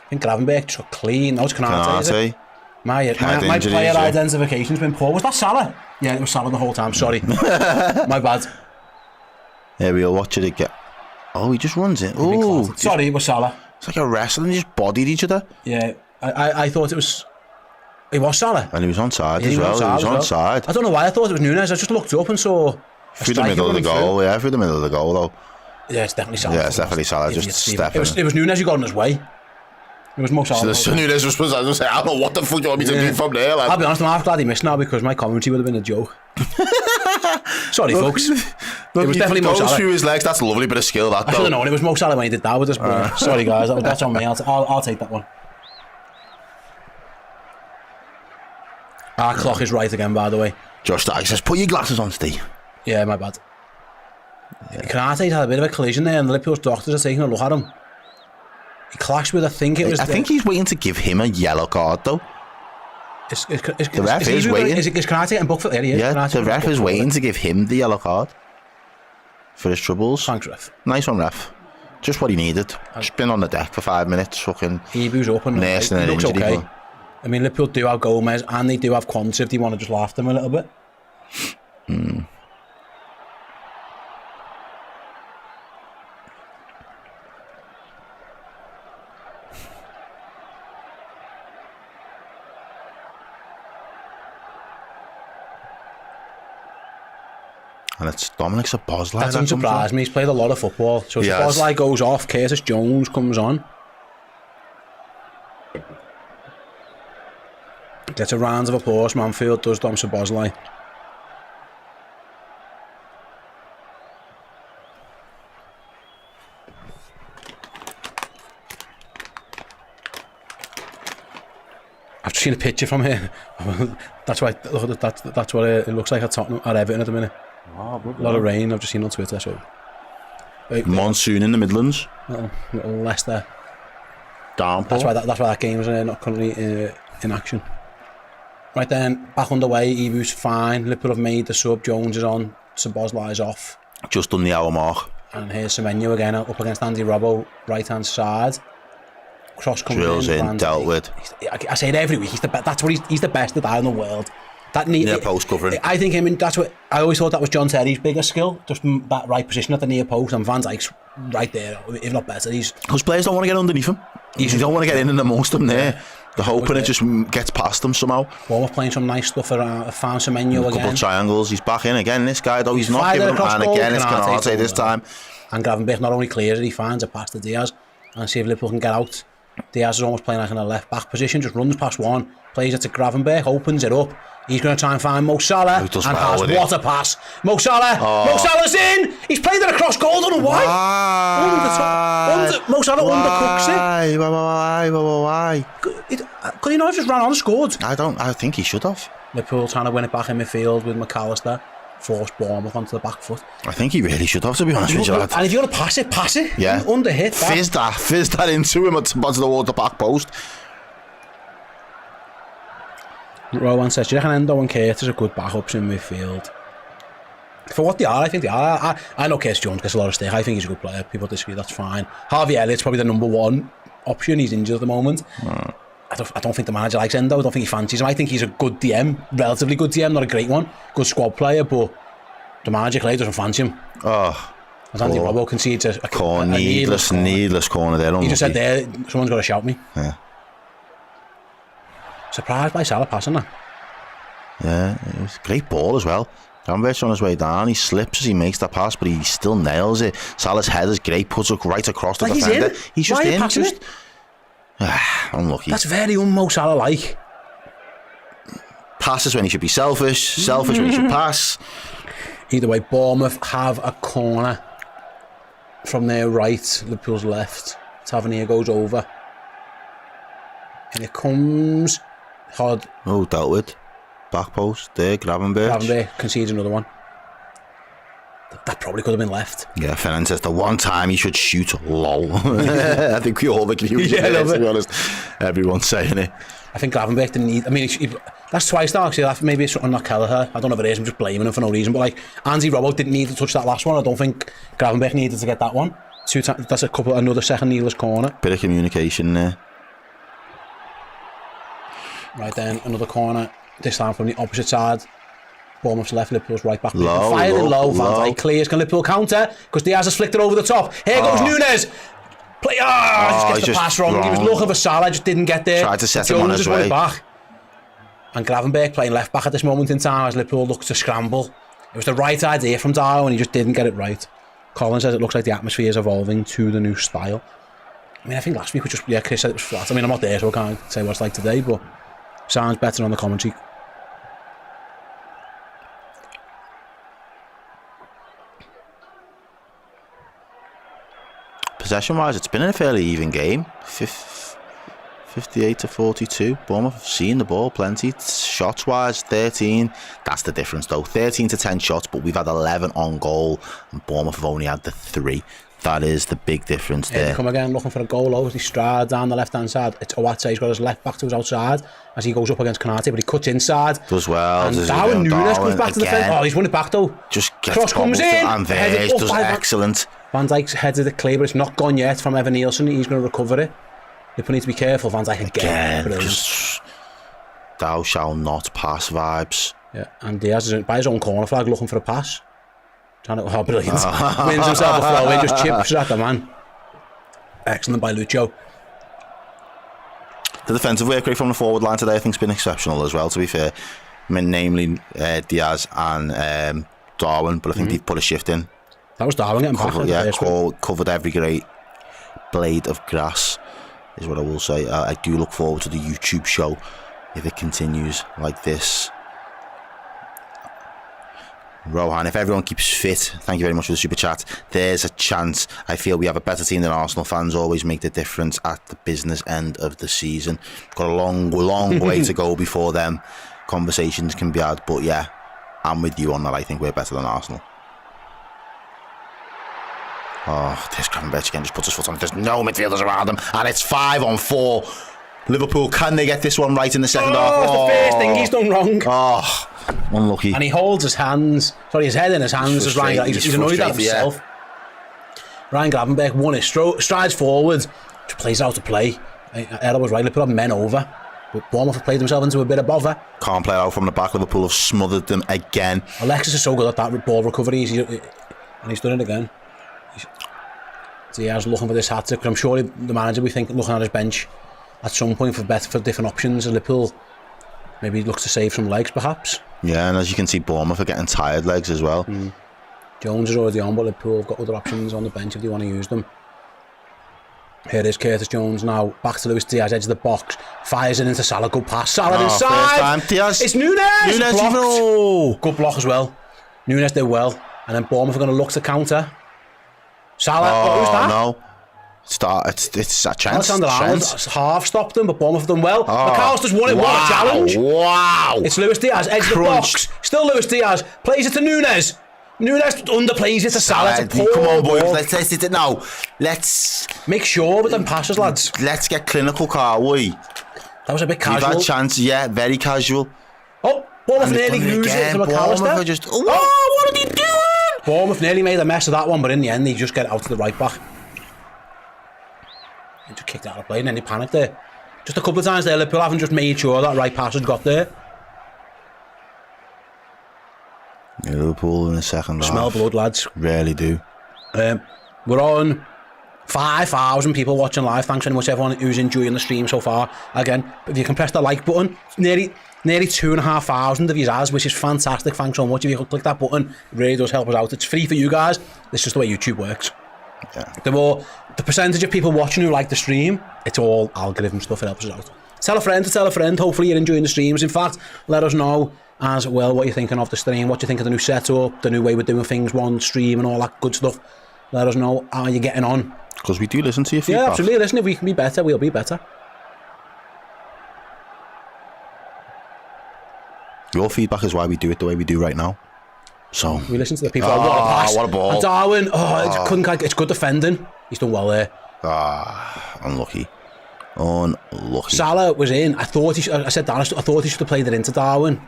I think Gravenberch just got clean. Now it's Konate. My player identification's been poor. Was that Salah? Yeah, it was Salah the whole time. Sorry. My bad. Yeah, we'll watch it again. Oh, he just runs it. Oh, sorry, it was Salah. It's like a wrestling. They just bodied each other. Yeah, I thought it was. It was Salah. And he was onside as well. He was onside. I don't know why I thought it was Nunes. I just looked up and saw. Through the middle of the goal. Yeah, through the middle of the goal though. Yeah, it's definitely Salah. Yeah, it's definitely Salah. Just stepping. It was Nunes who got in his way. It was Mo Salah. So Nunes was supposed to say, I don't know what the fuck you want me to do from there. I'll be honest, I'm half glad he missed now because my commentary would have been a joke. Sorry, folks. It was definitely Mo Salah. Through his legs, that's a lovely bit of skill, that though. I should have known it was Mo Salah when he did that with this ball. Sorry, guys, that's on me. I'll take that one. Our clock is right again, by the way. Josh Dyke says, put your glasses on, Steve. Yeah, my bad. Konate's had a bit of a collision there, and the Liverpool's doctors are taking a look at him. He clashed with, I think he's waiting to give him a yellow card though. The ref is waiting. Is Konate getting booked for there? Yeah, the ref is waiting to give him the yellow card for his troubles. Thanks, ref. Nice one, ref. Just what he needed. Just been on the deck for 5 minutes, fucking. Ibu's up and nursing an injury. Okay. I mean, Liverpool do have Gomez and they do have Quanta if they want to just laugh them a little bit. And it's Dominic Szoboszlai. That doesn't surprise me. He's played a lot of football. So Szoboszlai goes off, Curtis Jones comes on. Gets a round of applause from Anfield, does Dom Szoboszlai. I've seen a picture from here. That's what it looks like at Tottenham, at Everton at the minute. A lot of rain, I've just seen on Twitter. So monsoon in the Midlands. Little Leicester downpour. That's why that game is not currently in action. Right then, back underway. Ibu's fine. Liverpool have made the sub. Jones is on. Szoboszlai is off. Just on the hour mark. And here's Semenyo again up against Andy Robbo, right hand side. Cross comes drills in, dealt with. I say it every week. He's the best at that in the world. Near post covering. I think that's what I always thought that was John Terry's biggest skill, just that right position at the near post, and Van Dijk's right there, if not better. Those players don't want to get underneath him. They don't want to get in and amongst them there. They're hoping it just gets past them somehow. Bournemouth playing some nice stuff around, found some menu again. A couple of triangles, he's back in again, this guy, though, he's not giving him, and again, it's Canate this time. And Gravenberch not only clears it, he finds it past to Diaz, and see if Liverpool can get out. Diaz is almost playing like in a left-back position, just runs past one, plays it to Gravenberch, opens it up. He's going to try and find Mo Salah, and has what a pass. Mo Salah, Mo Salah's in! He's played it across goal, I don't know why. Mo Salah undercooks it. Why? Could he not have just ran on and scored? I think he should have. Liverpool trying to win it back in midfield with McAllister. Force Bournemouth onto the back foot. I think he really should have, to be honest with you, lad. And if you want to pass it. Yeah. Under hit. Fizz that into him towards the back post. Rowan says, do you reckon Endo and Curtis are good backups in midfield? For what they are, I think they are. I know Curtis Jones gets a lot of stick. I think he's a good player. People disagree, that's fine. Harvey Elliott's probably the number one option. He's injured at the moment. I don't think the manager likes Endo. I don't think he fancies him. I think he's a good DM, relatively good DM, not a great one. Good squad player, but the manager clearly doesn't fancy him. As Andy Robbo concedes a needless corner there. He just said there, someone's got to shout me. Yeah. Surprised by Salah passing that. Yeah, it was a great ball as well. Gravenberch's on his way down, he slips as he makes that pass, but he still nails it. Salah's head is great, puts it right across the defender. He's just in. Just unlucky. That's very Mo Salah-like. Passes when he should be selfish when he should pass. Either way, Bournemouth have a corner from their right, Liverpool's left. Tavernier goes over. And it comes hard. Oh, dealt with. Back post there, Gravenberch concedes another one. That probably could have been left. Yeah, Fernand says the one time he should shoot, lol. I think we all agree with you there, to be honest. Everyone's saying it. I think Gravenberch didn't need... I mean, that's twice now, actually. Maybe it's something not Kelleher. I don't know if it is. I'm just blaming him for no reason. But, like, Andy Robbo didn't need to touch that last one. I don't think Gravenberch needed to get that one. That's another second needless corner. Bit of communication there. Right then, another corner. This time from the opposite side. Bournemouth's left, Liverpool's right back. Low. Van Dijk clears. Can Liverpool counter? Because Diaz has flicked it over the top. Here goes Nunes. Just gets the pass wrong. He was looking for Salah, just didn't get there. Tried to set him on his way. Back. And Gravenberch playing left back at this moment in time as Liverpool looks to scramble. It was the right idea from Darwin and he just didn't get it right. Colin says it looks like the atmosphere is evolving to the new style. I mean, I think last week we just... Yeah, Chris said it was flat. I mean, I'm not there, so I can't say what it's like today, but sounds better on the commentary. Possession-wise, it's been a fairly even game. 58 to 42. Bournemouth have seen the ball plenty. Shots-wise, 13. That's the difference, though. 13 to 10 shots, but we've had 11 on goal, and Bournemouth have only had the 3. That is the big difference there. They come again looking for a goal over. He strides down the left-hand side. It's Owatse. He's got his left back to his outside as he goes up against Canate, but he cuts inside. Does well. And Darwin Nunes comes back to the defence. Oh, he's won it back, though. Just gets cross comes in. And Verge does excellent. Van Dijk's headed it clear, but it's not gone yet from Evan Nielsen. He's going to recover it. People need to be careful. Van Dijk again. Just thou shall not pass vibes. Yeah, and Diaz is by his own corner flag looking for a pass. Oh, brilliant. Wins himself a throw in, just chips at the man. Excellent by Lucho. The defensive work rate from the forward line today I think has been exceptional as well, to be fair. I mean, namely Diaz and Darwin, but I think they've put a shift in. That was Darwin getting back. Yeah, covered every great blade of grass, is what I will say. I do look forward to the YouTube show if it continues like this. Rohan, if everyone keeps fit, thank you very much for the super chat. There's a chance. I feel we have a better team than Arsenal. Fans always make the difference at the business end of the season. Got a long way to go before them conversations can be had, but yeah, I'm with you on that. I think we're better than Arsenal. Oh, there's Gravenberch again, just puts his foot on it. There's no midfielders around him, and it's 5-on-4. Liverpool, can they get this one right in the second half? Oh, the first thing he's done wrong. Oh, unlucky. And he holds his head in his hands as Ryan. He's annoyed at himself. Yeah. Ryan Gravenberch won it, strides forward, just plays out to play. Errol was right, they put up men over. But Bournemouth have played themselves into a bit of bother. Can't play out from the back. Liverpool have smothered them again. Alexis is so good at that ball recovery, and he's done it again. Diaz looking for this hat-trick, I'm sure the manager will be thinking, looking at his bench at some point for different options. Liverpool maybe looks to save some legs, perhaps. Yeah, and as you can see, Bournemouth are getting tired legs as well. Jones is already on, but Liverpool have got other options on the bench if they want to use them. Here is Curtis Jones now, back to Luis Diaz, edge of the box, fires it into Salah, good pass, Salah inside! First time, Diaz. It's Nunes! Nunes, good block as well. Nunes did well, and then Bournemouth are going to look to counter. Salah, who's that? No. It's a chance. Alexander Arnold half stopped them, but Bournemouth have done well. McAllister's won it, what a challenge! Wow! It's Luis Diaz, edge of the box, still Luis Diaz, plays it to Nunes. Nunes underplays it to Salah. Come on, boys, let's test it now. Let's make sure with them passes, lads. Let's get clinical, can't we? That was a bit casual. We've had chance, yeah, very casual. Oh, Bournemouth nearly lose it to McAllister. What are they doing? Bournemouth nearly made a mess of that one, but in the end, they just get it out to the right back. He just kicked it out of play, and then he panicked there. Just a couple of times there, Liverpool haven't just made sure that right pass had got there. Liverpool in the second half. Smell blood, lads. Really do. We're on 5,000 people watching live. Thanks very much everyone who's enjoying the stream so far. Again, if you can press the like button, nearly 2,500 of you has, which is fantastic. Thanks so much. If you can click that button, it really does help us out. It's free for you guys. This is just the way YouTube works. Yeah. The percentage of people watching who like the stream, it's all algorithm stuff. It helps us out. Tell a friend to tell a friend. Hopefully you're enjoying the streams. In fact, let us know as well what you're thinking of the stream, what you think of the new setup, the new way we're doing things, one stream and all that good stuff. Let us know how you're getting on. Because we do listen to your feedback. Yeah, absolutely. Listen, if we can be better, we'll be better. Your feedback is why we do it the way we do right now. So we listen to the people. What a pass! What a ball! And Darwin, it's good defending. He's done well there. Unlucky. Salah was in. I thought he should have played it into Darwin.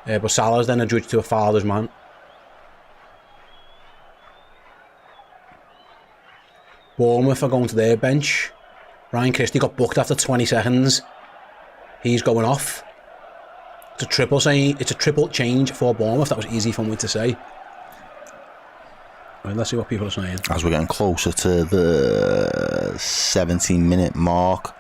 But Salah's then adjudged to a father's man. Bournemouth are going to their bench. Ryan Christie got booked after 20 seconds. He's going off. It's a triple change for Bournemouth. That was easy for me to say. Right, let's see what people are saying. As we're getting closer to the 17-minute mark.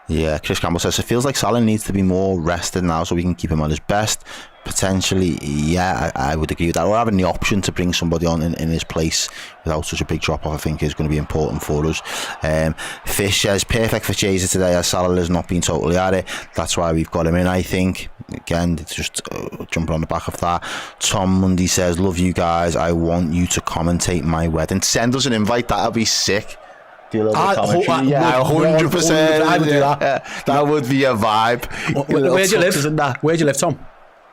Yeah, Chris Campbell says, it feels like Salah needs to be more rested now so we can keep him at his best. Potentially, yeah, I would agree with that. Or having the option to bring somebody on in his place without such a big drop-off, I think is going to be important for us. Fish says, perfect for Chiesa today as Salah has not been totally at it. That's why we've got him in, I think. Again, it's just jumping on the back of that. Tom Mundy says, love you guys. I want you to commentate my wedding. Send us an invite, that'll be sick. Yeah, 100%. I would do that. That would be a vibe. Where do you live? Where do you live, Tom?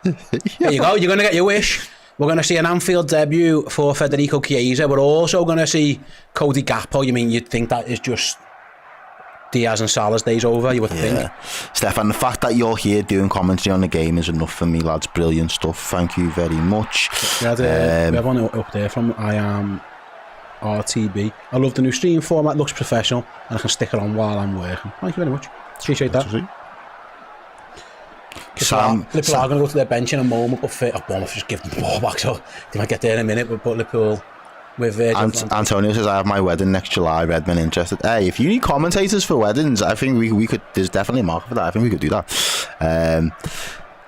There you go. You're going to get your wish. We're going to see an Anfield debut for Federico Chiesa. We're also going to see Cody Gakpo. You mean you'd think that is just Diaz and Salah's days over? You would think. Stefan, the fact that you're here doing commentary on the game is enough for me, lads. Brilliant stuff. Thank you very much. We have one up there from I Am RTB. I love the new stream format. Looks professional, and I can stick it on while I'm working. Thank you very much. Appreciate that. Liverpool are going to go to their bench in a moment, but Bournemouth just give them the ball back, so they might get there in a minute. But Liverpool with Antonio says, I have my wedding next July. Redmen interested. Hey, if you need commentators for weddings, I think we could. There's definitely a market for that. I think we could do that.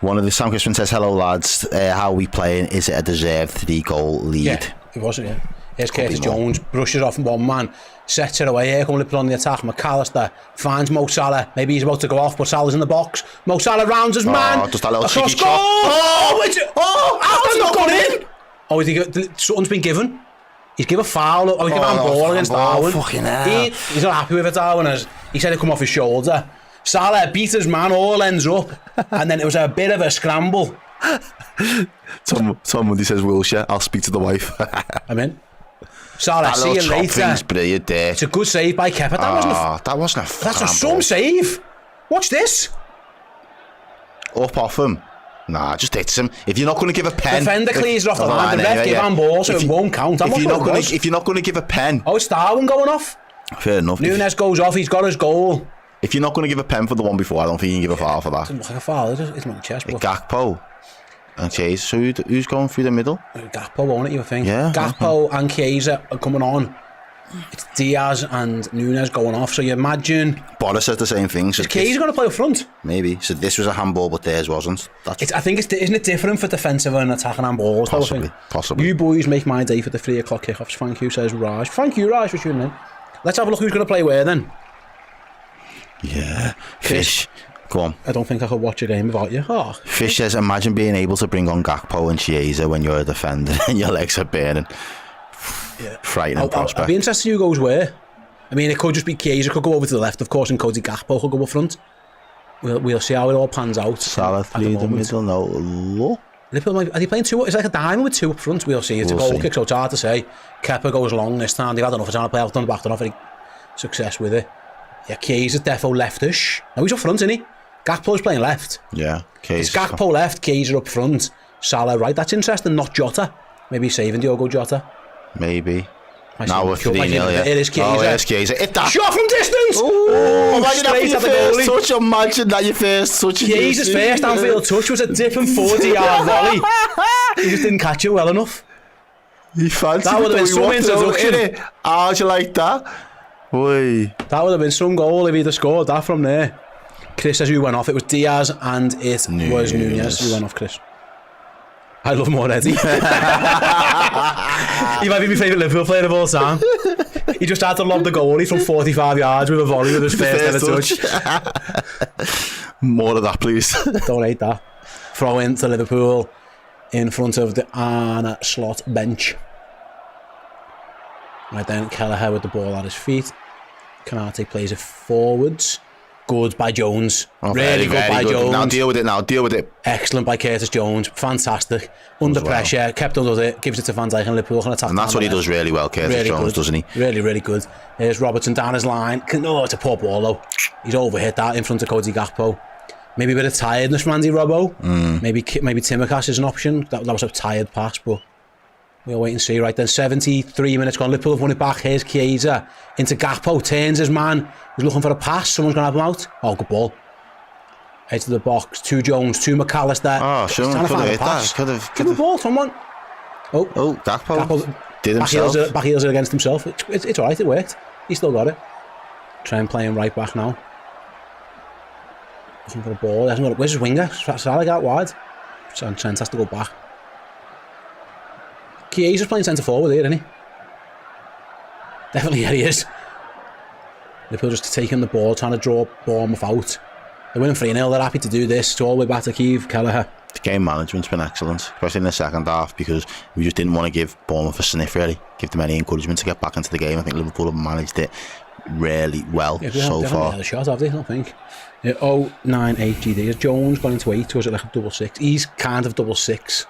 One of the Sam Crispin says, hello lads, how are we playing? Is it a deserved 3-goal lead? Yeah, it wasn't. Yeah. Here's Curtis Jones, brushes off one man, sets it away. Here come Liverpool on the attack. McAllister finds Mo Salah. Maybe he's about to go off, but Salah's in the box. Mo Salah rounds his man. Just that little cheeky chop. How's that not gone in? Something's been given. He's given a foul. He's given a ball against Darwin. Fucking hell. He's not happy with it, Darwin. As he said, it come off his shoulder. Salah beat his man, all ends up, and then it was a bit of a scramble. Tom Mundy says, Wilshire, I'll speak to the wife. I'm in. Salah, see you later. Brilliant there. It's a good save by Kepa. That wasn't a that's some save. Watch this. Up off him. Nah, just hits him. If you're not going to give a pen, defender clears off the line. The ref give him ball, so it won't count. If you're not going to give a pen, it's Darwin going off. Fair enough. Nunes goes off. He's got his goal. If you're not going to give a pen for the one before, I don't think you can give a foul for that. It's like a foul. It's not a chest. Gakpo. And Chiesa. So who's going through the middle? Gakpo, won't it, you would think? Yeah. Gakpo and Chiesa are coming on. It's Diaz and Nunes going off, so you imagine... Boris says the same thing. So is Chiesa going to play up front? Maybe. So this was a handball, but theirs wasn't. I think isn't it different for defensive and attacking handballs? Possibly. You boys make my day for the 3 o'clock kickoffs. Thank you, says Raj. Thank you, Raj, for tuning in. Let's have a look who's going to play where then. Yeah. Fish. Go on. I don't think I could watch a game without you. Oh. Fish says, imagine being able to bring on Gakpo and Chiesa when you're a defender and your legs are burning. Yeah. Frightening prospect. I'd be interested who goes where. I mean, it could just be Chiesa, could go over to the left, of course, and Cody Gakpo could go up front. We'll see how it all pans out. Salah through the middle, no. Liverpool, are they playing 2? It's like a diamond with 2 up front. We'll see. It's a goal kick, so it's hard to say. Kepa goes long this time. They've had enough time to play out on the back. They're not very success with it. Yeah, Chiesa's defo leftish. No, he's up front, isn't he? Gakpo's playing left. Yeah, It's Gakpo left, Chiesa up front, Salah right. That's interesting, not Jota. Maybe saving Diogo Jota. Maybe. Now we're 3-0, yeah. It is Chiesa. Oh, it is Chiesa. Hit that. Shot from distance! Imagine that for your first touch. Imagine that your first touch. Chiesa's first Anfield touch was a dipping 40-yard volley. He just didn't catch it well enough. He fancied that would have been some introduction. How'd you like that? Oi. That would have been some goal if he'd have scored that from there. Chris says who went off. It was Diaz and it was Nunes who went off, Chris. I love him already. He might be my favourite Liverpool player of all time. He just had to lob the goalie from 45 yards with a volley with his first ever touch. More of that, please. Don't hate that. Throw into Liverpool in front of the Arne Slot bench. Right then, Kelleher with the ball at his feet. Kanate plays it forwards. Good by Jones. Really good by Jones. Now deal with it. Excellent by Curtis Jones. Fantastic. Under pressure. Kept under it. Gives it to Van Dijk and Liverpool can attack. And that's what he does really well, Curtis Jones, doesn't he? Really, really good. Here's Robertson down his line. Oh, it's a poor ball though. He's overhit that in front of Cody Gakpo. Maybe a bit of tiredness, Randy Robbo. Maybe Timikas is an option. That was a tired pass, but we'll wait and see. Right then, 73 minutes gone. Liverpool have won it back. Here's Chiesa into Gakpo. Turns his man. He's looking for a pass. Someone's going to have him out. Oh, good ball. Edge of the box. To Jones. To McAllister. Oh, someone could have hit that. Give the ball, someone. Oh, Gakpo did himself. Back heels it against himself. It's alright, it worked. He still got it. Trent playing right back now. Hasn't got a ball. Where's his winger? Salah out wide. Trent has to go back. Chiesa's playing centre forward here, isn't he? Definitely, yeah, he is. Liverpool just taking the ball, trying to draw Bournemouth out. They're winning 3-0, they're happy to do this. It's all the way back to Keith Kelleher. The game management's been excellent, especially in the second half, because we just didn't want to give Bournemouth a sniff, really. Give them any encouragement to get back into the game. I think Liverpool have managed it really well so far. Had a shot, have they? I don't think. 0-9-8 GD. Is Jones gone into 8, or is it like a double 6? He's kind of double 6.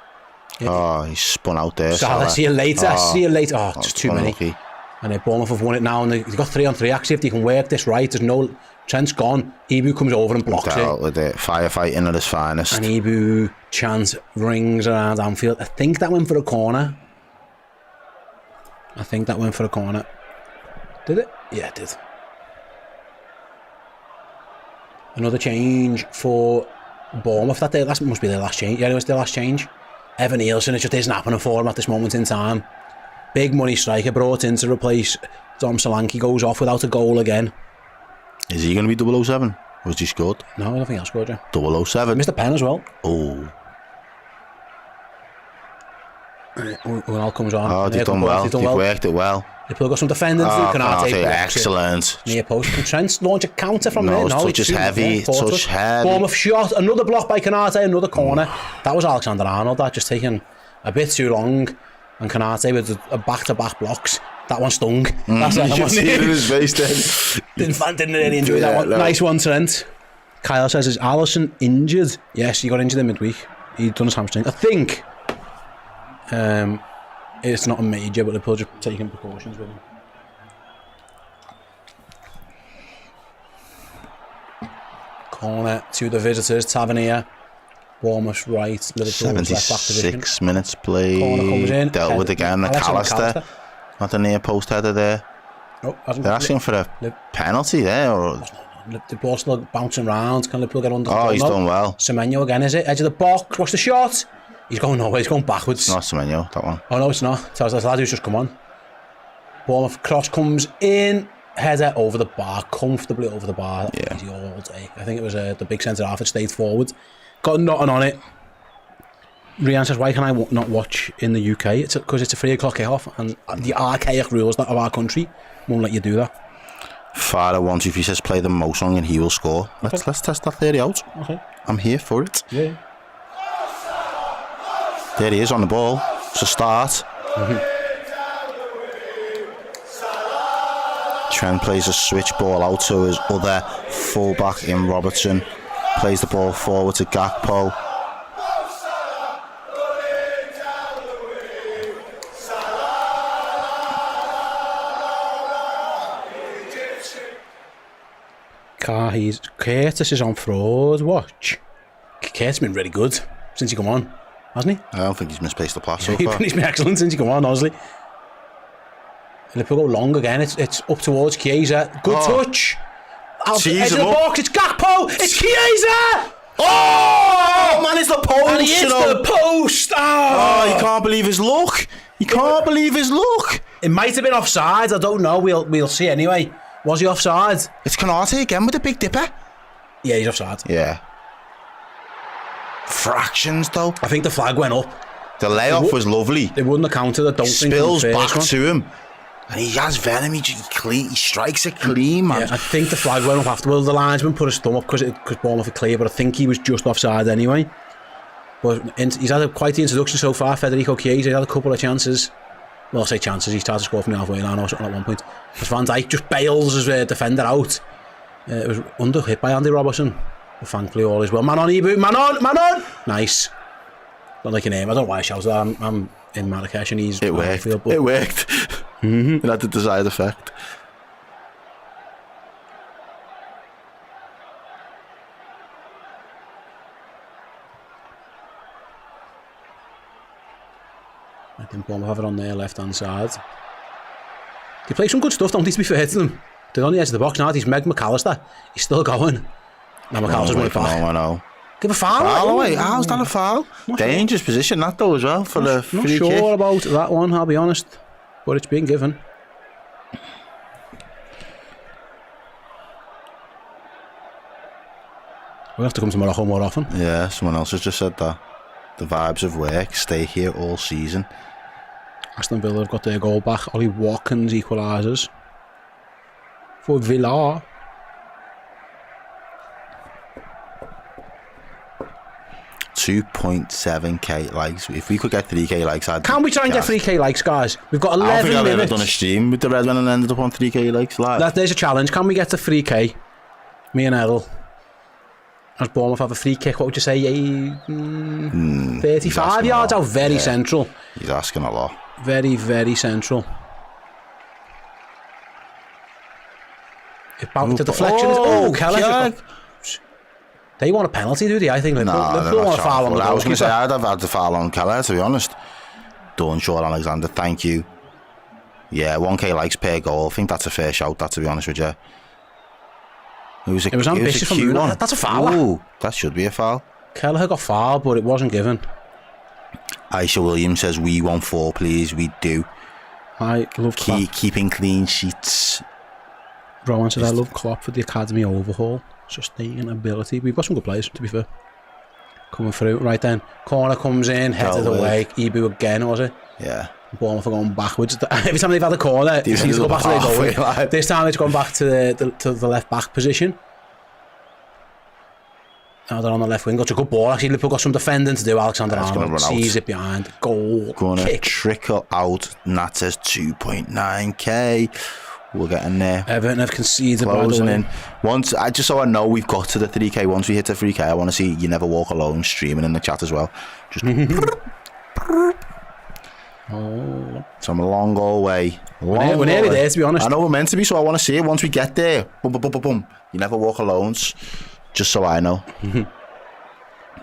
Yeah. Oh, he's spun out there. Salah, see you later. Oh, just too many. Unlucky. And Bournemouth have won it now, and they've got 3-on-3. Actually, if they can work this right, there's no... Trent's gone. Ibu comes over and blocks it. With it. Firefighting at his finest. And Ibu chant rings around Anfield. I think that went for a corner. Did it? Yeah, it did. Another change for Bournemouth. That must be their last change. Yeah, it was their last change. Evan Nielsen, it just isn't happening for him at this moment in time. Big money striker brought in to replace Dom Solanke, goes off without a goal again. Is he going to be 007? Or has he scored? No, I don't think he'll score, yeah. 007. Missed a pen as well. Oh. When all comes on. Oh, they've done well. They've worked it well. Liverpool got some defending through Kanate. Excellent. Near post. Can Trent launch a counter from there? No, touch is heavy. Touch heavy. Bournemouth shot. Another block by Kanate. Another corner. That was Alexander-Arnold. That just taken a bit too long. And Kanate with a back-to-back blocks. That one stung. That's that one. See it in his face then. Didn't really enjoy that one. No. Nice one, Trent. Kyle says, is Alisson injured? Yes, he got injured in midweek. He'd done his hamstring. I think it's not a major, but they're just taking precautions with him. Corner to the visitors, Tavernier. Bournemouth's right, Liverpool's left back position. 76 minutes played. Corner comes in. Dealt with again, McAllister. Not the near post header there. Oh, they're asking for a penalty there. Or... The ball's still bouncing around. Can Liverpool get under? Oh, he's done well. Semenyo again, is it? Edge of the box. Watch the shot. He's going nowhere, he's going backwards. Not Semenyo, that one. Oh no, it's not. It's the lad who's just come on. Bournemouth cross comes in, header over the bar, comfortably over the bar. Yeah. Easy all day. I think it was the big centre half that stayed forward. Got nothing on it. Rian says, why can I not watch in the UK? It's because it's a 3 o'clock kickoff, and the archaic rules of our country won't let you do that. Father wants, if he says play the Watchalong and he will score. Let's test that theory out. Okay. I'm here for it. Yeah. There he is on the ball. It's a start. Trent plays a switch ball out to his other full-back in Robertson. Plays the ball forward to Gakpo. Curtis is on fraud. Watch. Curtis has been really good since he come on, hasn't he? I don't think he's misplaced the pass so He's far. been excellent since he come on, honestly. Liverpool go long again. It's up towards Chiesa. Good touch. Edge of the box. It's Gakpo. It's Chiesa. Oh man, it's the post. And he hits the post. Oh, you can't believe his luck. You can't believe his luck. It might have been offside. I don't know. We'll see anyway. Was he offside? It's Konate again with the big dipper. Yeah, he's offside. Yeah. Fractions though. I think the flag went up. The layoff was lovely. They wouldn't have counted. I don't think. Spills back to him. And he has venom, he strikes it clean, man. Yeah, I think the flag went up after. Well, the linesman put his thumb up because Bournemouth are clear, but I think he was just offside anyway. But he's had quite the introduction so far, Federico Chiesa. He's had a couple of chances. Well, I say chances, he's tried to score from the halfway line or something at one point. As Van Dijk just bails his defender out. It was under hit by Andy Robertson. But thankfully all is well. Man on, Ibu, man on! Nice. Don't like your name, I don't know why I shouted that. I'm in Marrakesh and he's... It worked. It worked. It had the desired effect. I think Bournemouth have it on their left hand side. They play some good stuff, don't they, to be fair to them? They're on the edge of the box now. He's Meg McAllister. He's still going. Now McAllister's right back. I know. Give a foul. Foul away. How's that a foul? Dangerous position that though as well for the free kick. Not sure about that one, I'll be honest. But it's been given. We'll have to come to Morocco more often. Yeah, someone else has just said that. The vibes of work stay here all season. Aston Villa have got their goal back. Ollie Watkins equalises for Villa. $2.7k likes. If we could get 3k likes, can we try and get 3k likes, guys? We've got 11 minutes. I don't think I've ever done a stream with the Redmen and ended up on 3k likes live. There's a challenge. Can we get to 3k? Me and Errol. As Bournemouth have a free kick, what would you say? 35 yards out, very central. He's asking a lot. Very, very central. About the deflection. Keller. They want a penalty, do they? I think Liverpool want a foul on the goalkeeper. I was going to say I'd have had the foul on Keller, to be honest. Done, Sean Alexander, thank you. Yeah, 1k likes per goal. I think that's a fair shout, that, to be honest with you. It was ambitious from you. That's a foul. Ooh, that should be a foul. Kelleher got fouled, but it wasn't given. Aisha Williams says, we want 4, please. We do. I love Klopp. Keeping clean sheets. Rowan says, I love Klopp for the academy overhaul. Sustaining ability. We've got some good players, to be fair. Coming through. Right then. Corner comes in, headed away. Ibu again, was it? Yeah. Bournemouth are going backwards. Every time they've had a corner, it seems to go back to their goal. This time it's gone back to the left back position. Now they're on the left wing. Got a good ball. Actually, Liverpool got some defending to do. Alexander Arnold sees it behind. Goal. Gonna trickle out, and that says 2.9k. We're getting there. Everton have conceded. Closing in. Once, just so I know we've got to the 3k. Once we hit the 3k, I want to see You Never Walk Alone streaming in the chat as well. Just. Some long old way. We're nearly there, to be honest. I know we're meant to be, so I want to see it once we get there. Boom, boom, boom, boom, boom. You Never Walk Alone. Just so I know.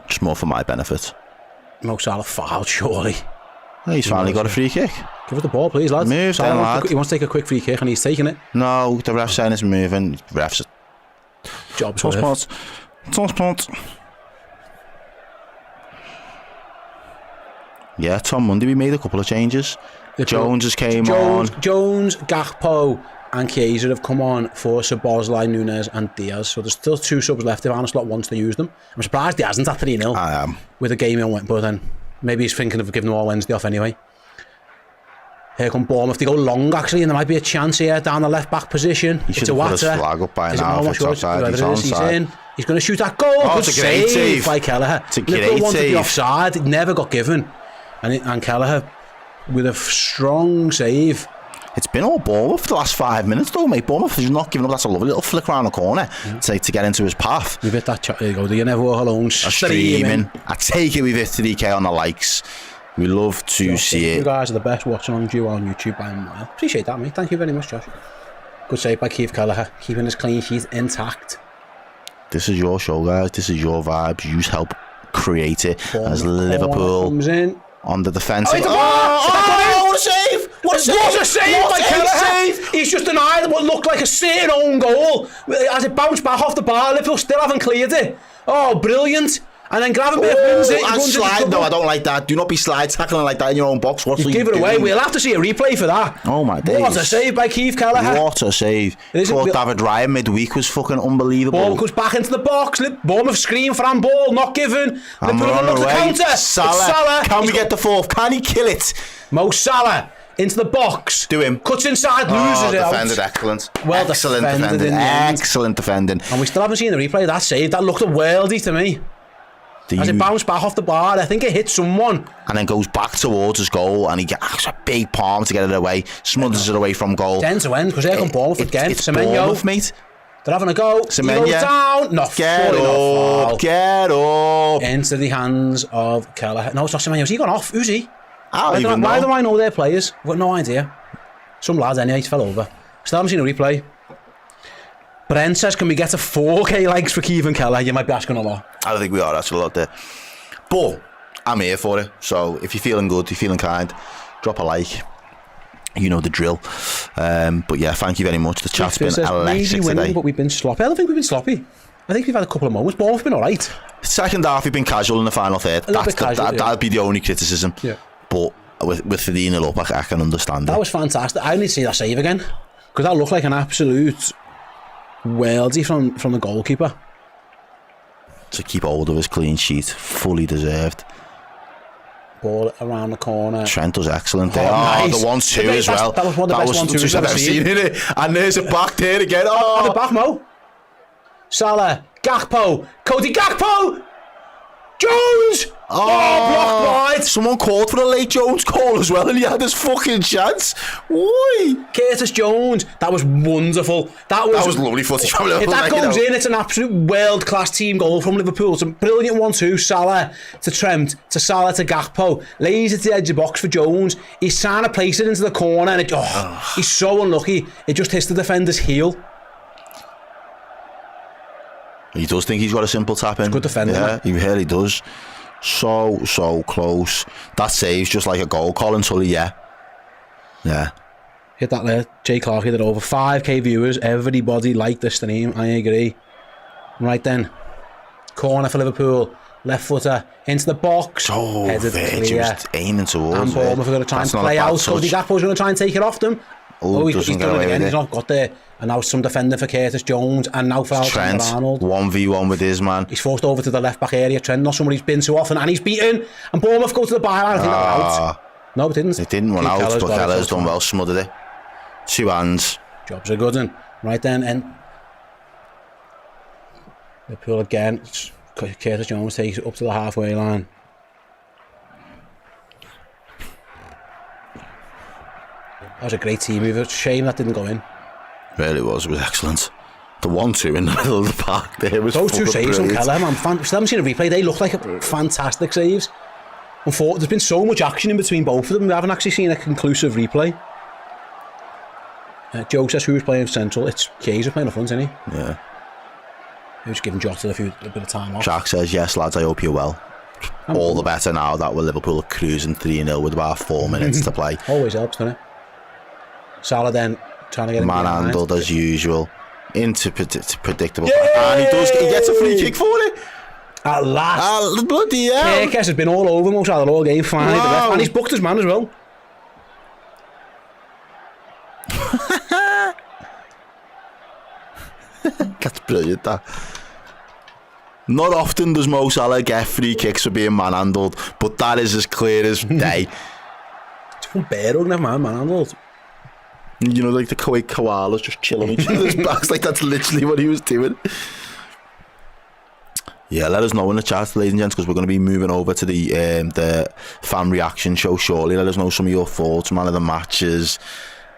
Just more for my benefit. Mo Salah fouled, surely. Oh, he's finally got a free kick. Give it the ball, please, lads. Move, then, lad. He wants to take a quick free kick and he's taking it. No, the ref's saying it's moving. Ref's job's worth. Toss pot. Yeah, Tom Monday, we made a couple of changes. Jones has came on. Jones, Gakpo and Chiesa have come on for Szoboszlai, Nunes and Diaz. So there's still 2 subs left if Arne Slot wants to use them. I'm surprised he hasn't at 3-0. I am. With a game on, but then maybe he's thinking of giving them all Wednesday off anyway. Here come Bournemouth. They go long actually, and there might be a chance here down the left back position. He should have put his flag up by now. He's in. He's going to shoot that goal. Good save by Kelleher. It's a great wanted save. The offside. It never got given. And Kelleher with a strong save. It's been all Bournemouth for the last 5 minutes though, mate. Bournemouth has not given up. That's a lovely little flick around the corner to get into his path. We've hit that chat. There you go. Do you never walk alone? Streaming. I take it we've hit 3k on the likes. We love to see it. You guys are the best Watchalong duo on YouTube by a mile. Appreciate that, mate. Thank you very much, Josh. Good save by Keith Kelleher, keeping his clean sheet intact. This is your show, guys. This is your vibes. You help create it. As Liverpool comes in on the defence. What a save! What a save by Kelleher! He's just denied what looked like a certain own goal. As it bounced back off the bar, Liverpool still haven't cleared it. Oh, brilliant. And then Gravenberch wins it. And slide, no, I don't like that. Do not be slide tackling like that in your own box. You give it away. We'll have to see a replay for that. Oh my days. What a save by Keith Kelleher. What a save. Thought David Ryan midweek was fucking unbelievable. Ball goes back into the box. Bournemouth scream for handball, not given. Liverpool on the counter. Salah. Can we get the fourth? Can he kill it? Mo Salah into the box. Do him. Cuts inside, loses it out. Defended excellent. Well excellent defended. Excellent defending. And we still haven't seen the replay of that save. That looked a worldie to me. As it bounced back off the bar, I think it hit someone. And then goes back towards his goal, and he gets a big palm to get it away, smothers it away from goal. End to end, because they're going Bournemouth again. It's Bournemouth, mate. They're having a go. Semenya. He goes down. No, get up. Into the hands of Kelleher. No, it's not Semenya. Has he gone off? Who's he? Why do I know their players? I've got no idea. Some lads anyway, he fell over. Still haven't seen a replay. Brent says, can we get a 4k likes for Keith and Kelleher? You might be asking a lot. I don't think we are, that's a lot there. But I'm here for it. So if you're feeling good, you're feeling kind, drop a like. You know the drill. But yeah, thank you very much. The chat's been electric today. But we've been sloppy. I don't think we've been sloppy. I think we've had a couple of moments. Bournemouth have been alright. Second half, we've been casual in the final third. That'd be the only criticism. Yeah. But with 3-0 up, I can understand that. That was fantastic. I need to see that save again. Because that looked like an absolute worldie from the goalkeeper. To keep hold of his clean sheet, fully deserved. Ball around the corner. Trent was excellent there. Nice. The 1-2 as well. That was one of the best 1-2s I've ever seen. It. And there's a back there again. At the back, Mo. Salah, Gakpo, Cody Gakpo, Jones. Blocked wide. Someone called for a late Jones call as well, and he had his fucking chance. Why? Curtis Jones. That was wonderful. That was lovely footage from Liverpool. If that goes in, it's an absolute world-class team goal from Liverpool. It's a brilliant 1-2. Salah to Trent, to Salah to Gakpo. Lays it to the edge of the box for Jones. He's trying to place it into the corner, and he's so unlucky. It just hits the defender's heel. He does think he's got a simple tap in. It's good defending. Yeah, he really does. So close. That saves just like a goal, Colin Tully. Yeah. Hit that there. Jay Clark hit it over 5k viewers. Everybody liked the stream. I agree. Right then, corner for Liverpool. Left footer into the box. Headed clear. Just aiming towards. And Bournemouth are going to try and play out. Cody Gakpo's going to try and take it off them. He's done it again. He's not got there. And now some defender for Curtis Jones, and now for Alexander Arnold. 1v1 with his man. He's forced over to the left back area. Trent, not somebody he's been too often, and he's beaten. And Bournemouth go to the byline. I think they're out. No, it didn't. It didn't run out, but Kelleher's done well, smothered it. 2 hands. Jobs are good, and right then, and Liverpool again. Curtis Jones takes it up to the halfway line. That was a great team move. It's a shame that didn't go in. Really was. It was excellent. The 1-2 in the middle of the park there was those 2 saves from Kelleher, man. Still haven't seen a replay. They look like fantastic saves. There's been so much action in between both of them. We haven't actually seen a conclusive replay. Joe says who's playing central. It's Chiesa playing up front, isn't he? Yeah. He was giving Jota a bit of time off. Jack says, yes, lads, I hope you're well. All the better now that we're Liverpool cruising 3-0 with about 4 minutes to play. Always helps, doesn't it? Salah then trying to get him manhandled as usual. Into predictable. And he gets a free kick for it. At last. Bloody hell. Kirkes has been all over most of the all game, finally. Wow. And he's booked his man as well. That's brilliant, that. Not often does Mo Salah get free kicks for being manhandled, but that is as clear as day. It's from Barrow, never mind, manhandled. You know, like the Kuwait koalas just chilling each other's backs, like that's literally what he was doing. Yeah, let us know in the chat, ladies and gents, because we're going to be moving over to the fan reaction show shortly. Let us know some of your thoughts, man of the matches,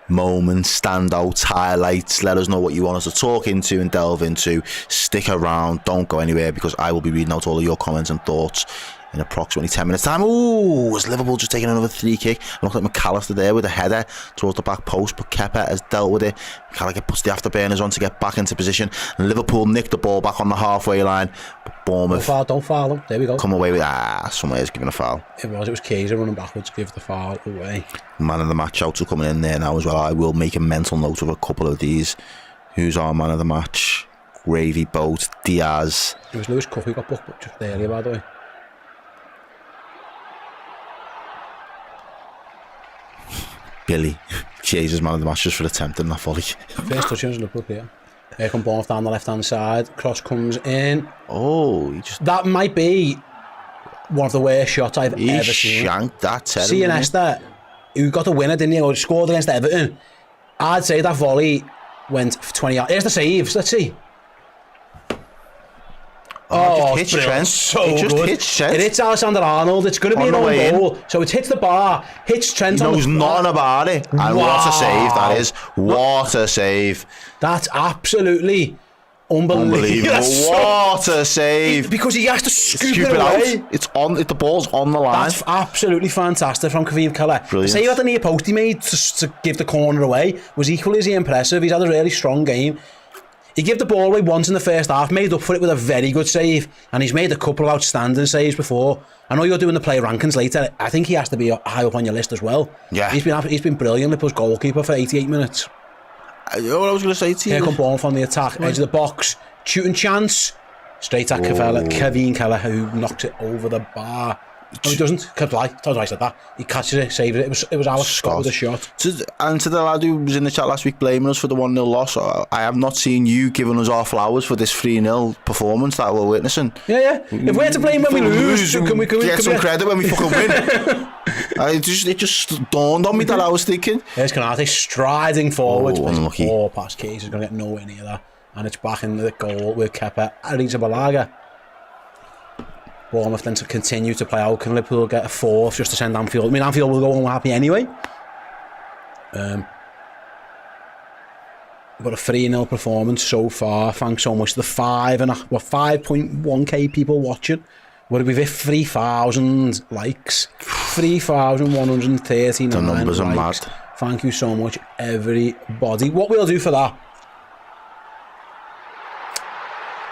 moments, standouts, highlights. Let us know what you want us to talk into and delve into. Stick around, don't go anywhere, because I will be reading out all of your comments and thoughts in approximately 10 minutes time. Ooh, was Liverpool just taking another free kick? Looked like McAllister there with a header towards the back post, but Kepa has dealt with it. Gallagher puts the afterburners on to get back into position, and Liverpool nicked the ball back on the halfway line, but Bournemouth Don't foul him. There we go. come away with somewhere's giving a foul. It was Kaiser running backwards to give the foul away. Man of the match shouts are coming in there now as well. I will make a mental note of a couple of these. Who's our man of the match? Gravy Boat, Diaz. It was Lewis Cuff who got booked just earlier, by the way. Billy. Jesus, man of the match just for attempting that volley. First touch in Liverpool, yeah. Here come Bournemouth down the left-hand side. Cross comes in. Oh, he just... That might be one of the worst shots I've He ever seen. shanked that terrible. See Iniesta, who got the winner, didn't he? Or scored against Everton. I'd say that volley went for 20 yards. Here's the saves. Let's see. Oh, it just hits Trent. So it just good. hits Trent. It hits Alexander Arnold. It's going to be an own goal. So it hits the bar, hits Trent He on the knows nothing about it. And what a save that is. What a save. That's absolutely unbelievable. That's What a save. Because he has to scoop it away. Out. It's on. The ball's on the line. That's absolutely fantastic from Kavim Keller. Brilliant. The save at the near post he made to give the corner away was equally as impressive. He's had a really strong game. He gave the ball away once in the first half, made up for it with a very good save, and he's made a couple of outstanding saves before. I know you're doing the player rankings later. I think he has to be high up on your list as well. Yeah. He's been brilliant. Liverpool's goalkeeper for 88 minutes. You know what I was going to say to you? Here come Bournemouth on the attack, edge of the box, shooting chance, straight at Kevin Keller, who knocks it over the bar. No, he doesn't. I said that. He catches it, saves it. It was Alex Scott with a shot. And to the lad who was in the chat last week blaming us for the 1-0 loss, I have not seen you giving us our flowers for this 3-0 performance that we're witnessing. Yeah. If we're to blame when we lose, can we get some credit when we fucking win? It just dawned on me that I was thinking. There's Konate striding forwards. Unlucky. Poor pass. Case is going to get nowhere near that. And it's back in the goal with Kepa. Arrizabalaga. Bournemouth then to continue to play out. Can Liverpool get a fourth just to send Anfield? I mean, Anfield will go home happy anyway. But a 3-0 performance so far. Thanks so much to the 5.1k people watching. What did we hit? 3,000 likes. 3,139 The numbers likes. are mad. Thank you so much, everybody. What we'll do for that,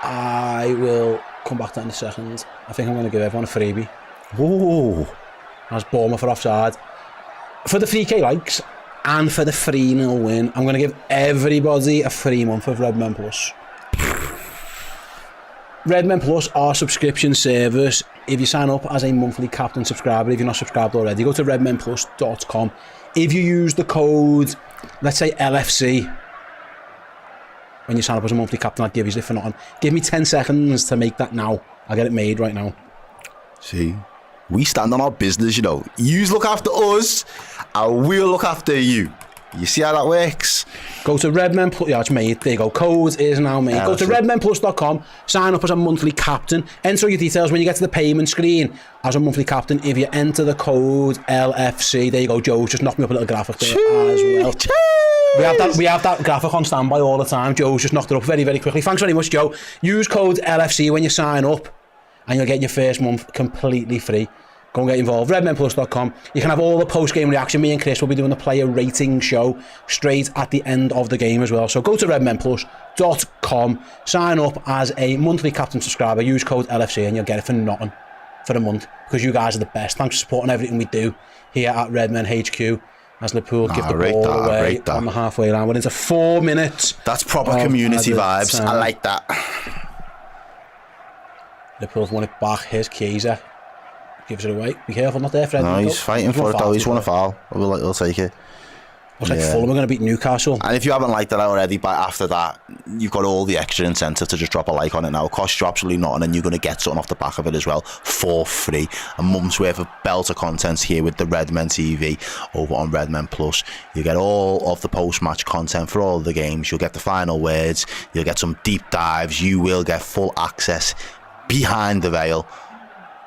I will come back to that in a second. I think I'm going to give everyone a freebie. Ooh. As Bournemouth are offside. For the 3k likes and for the 3-0 win, I'm going to give everybody a free month of Redmen Plus. Redmen Plus, our subscription service. If you sign up as a monthly captain subscriber, if you're not subscribed already, go to redmenplus.com. If you use the code, let's say LFC, when you sign up as a monthly captain, I'll give you it for nothing. Give me 10 seconds to make that now. I'll get it made right now. See, we stand on our business, you know. You look after us, and we'll look after you. You see how that works? Go to Redmen Plus. Yeah, it's made. There you go. Code is now made. Go to redmenplus.com. Sign up as a monthly captain. Enter your details when you get to the payment screen as a monthly captain. If you enter the code LFC, there you go. Joe's just knocked me up a little graphic there as well. We have that graphic on standby all the time. Joe's just knocked it up very, very quickly. Thanks very much, Joe. Use code LFC when you sign up, and you'll get your first month completely free. Go and get involved. Redmenplus.com. You can have all the post-game reaction. Me and Chris will be doing the player rating show straight at the end of the game as well. So go to redmenplus.com. Sign up as a monthly captain subscriber. Use code LFC and you'll get it for nothing for a month, because you guys are the best. Thanks for supporting everything we do here at Redmen HQ. As Liverpool give the ball away on the halfway line. We're into 4 minutes. That's proper community vibes. I like that. Liverpool's won it back. Here's Chiesa. Gives it away. Be careful, not there, Fred. No, he's fighting for it though. He's won a foul. We'll take it. Looks like Fulham are going to beat Newcastle. And if you haven't liked that already, but after that, you've got all the extra incentive to just drop a like on it now. It costs you absolutely nothing, and you're going to get something off the back of it as well for free. A month's worth of belter content here with the Redmen TV over on Redmen Plus. You get all of the post-match content for all of the games. You'll get the final words. You'll get some deep dives. You will get full access behind the veil.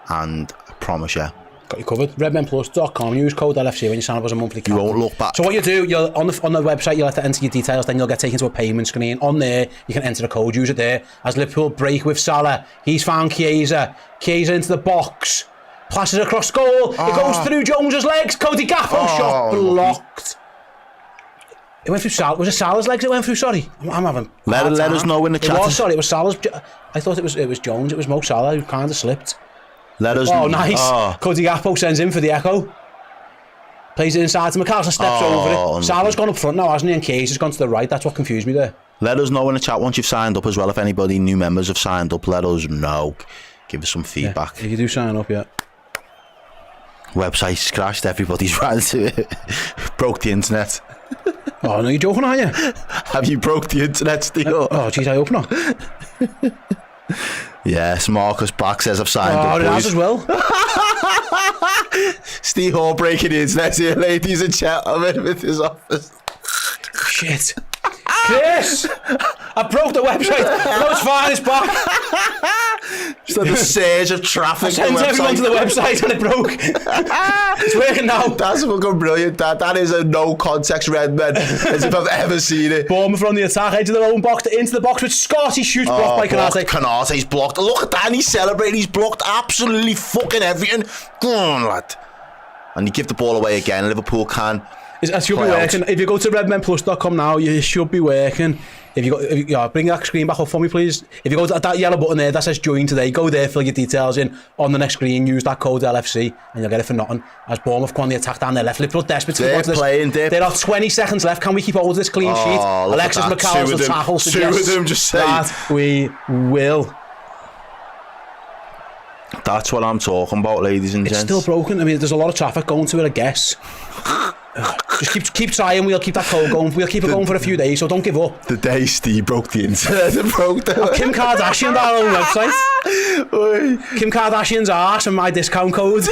And I promise you, got you covered. Redmenplus.com. Use code LFC when you sign up as a monthly captain. You won't look back. So what you do, you'll on the website, you'll have to enter your details, then you'll get taken to a payment screen. On there, you can enter the code, use it there. As Liverpool break with Salah, he's found Chiesa. Chiesa into the box. Passes across goal. It goes through Jones's legs. Cody Gakpo shot blocked. It went through Salah. Was it Salah's legs it went through? Sorry. I'm having Let us know in the chat. It was Salah's. I thought it was Jones. It was Mo Salah who kind of slipped. Let us know. Nice. Cody Gakpo sends in for the echo. Plays it inside to McAllister, steps over it. Salah's gone up front now, hasn't he? And Chiesa's gone to the right. That's what confused me there. Let us know in the chat once you've signed up as well. If anybody, new members have signed up, let us know. Give us some feedback. Yeah, if you do sign up, yeah. Website's crashed. Everybody's ran to it. Broke the internet. Oh, no, you're joking, are you? Have you broke the internet, Steve? Oh, jeez, I hope not. Yes, Marcus Black says I've signed up. Oh, it has as well. Steve Hall breaking the internet here, ladies and gentlemen, with his office. Shit. Chris! I broke the website. No, it's fine, it's back. Just had a surge of traffic. I sent everyone to the website and it broke. It's working now. That's fucking brilliant. That is a no context Redmen as if I've ever seen it. Bournemouth on the attack, edge of their own box, into the box with Scotty shoots, blocked by Canate. Canate's blocked. Look at that, and he's celebrating. He's blocked absolutely fucking everything. Go on, lad. And you give the ball away again. Liverpool can. It should be working. If you go to redmenplus.com now, you should be working. If you bring that screen back up for me, please. If you go to that yellow button there that says join today, go there, fill your details in on the next screen, use that code LFC, and you'll get it for nothing. As Bournemouth go on the attack down their left, Liverpool desperate to go to this. There are 20 seconds left. Can we keep hold of this clean sheet? Alexis McAllister tackles. Two of them just say that we will. That's what I'm talking about, ladies and gents. It's still broken. I mean, there's a lot of traffic going to it, I guess. Just keep trying. We'll keep that code going. We'll keep it going for a few days, so don't give up. The day Steve broke the internet and broke the... Kim Kardashian, our own website. Kim Kardashian's arse and my discount code.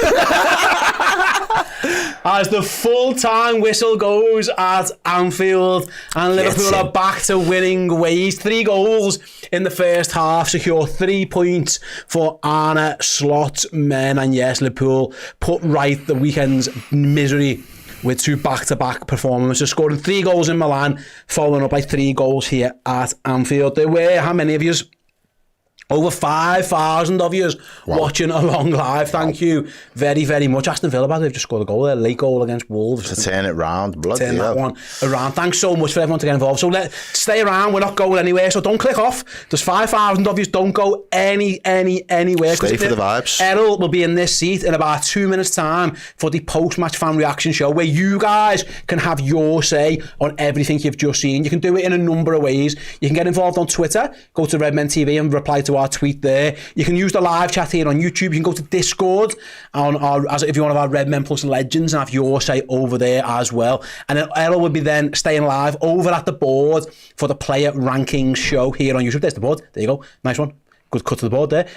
As the full-time whistle goes at Anfield, and Liverpool are back to winning ways. 3 goals in the first half, secure 3 points for Arne Slot's men. And yes, Liverpool put right the weekend's misery with 2 back-to-back performances, scoring 3 goals in Milan, following up by 3 goals here at Anfield. There were, how many of yous? Over 5,000 of you watching along live. Thank you very, very much. Aston Villa, they've just scored a goal there, late goal against Wolves. To turn it round. Turn that one around. Thanks so much for everyone to get involved. So stay around. We're not going anywhere. So don't click off. There's 5,000 of you. Don't go anywhere. Stay for the vibes. Errol will be in this seat in about 2 minutes' time for the post-match fan reaction show, where you guys can have your say on everything you've just seen. You can do it in a number of ways. You can get involved on Twitter. Go to Redmen TV and reply to our tweet there. You can use the live chat here on YouTube. You can go to Discord if you're one of our Redmen Plus legends and have your say over there as well. And then Errol will be then staying live over at the board for the player rankings show here on YouTube. There's the board. There you go. Nice one. Good cut to the board there.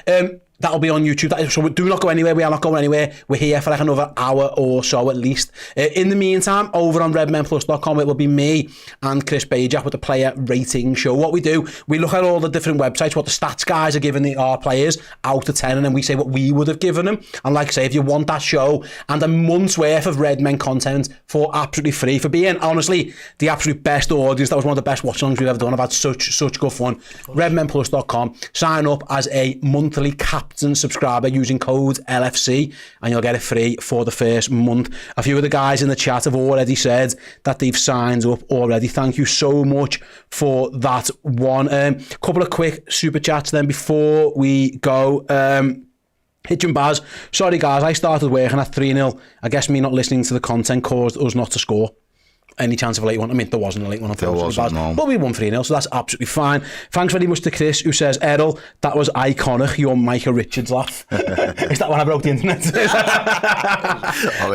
That'll be on YouTube. So do not go anywhere. We are not going anywhere. We're here for like another hour or so at least. In the meantime, over on redmenplus.com, it will be me and Chris Bajak with the player rating show. What we do, we look at all the different websites, what the stats guys are giving our players out of 10, and then we say what we would have given them. And like I say, if you want that show and a month's worth of Redmen content for absolutely free, for being honestly the absolute best audience, that was one of the best watch-alongs we've ever done. I've had such good fun. Redmenplus.com. Sign up as a monthly captain subscriber using code LFC and you'll get it free for the first month. A few of the guys in the chat have already said that they've signed up already. Thank you so much for that one. Couple of quick super chats then before we go. Hitch and Baz, sorry guys, I started working at 3-0. I guess me not listening to the content caused us not to score. any chance of a late one. I mean, there wasn't a late one, unfortunately. There wasn't, no. But we won 3-0, so that's absolutely fine. Thanks very much to Chris, who says, Errol, that was iconic, your Micah Richards laugh. Is that when I broke the internet?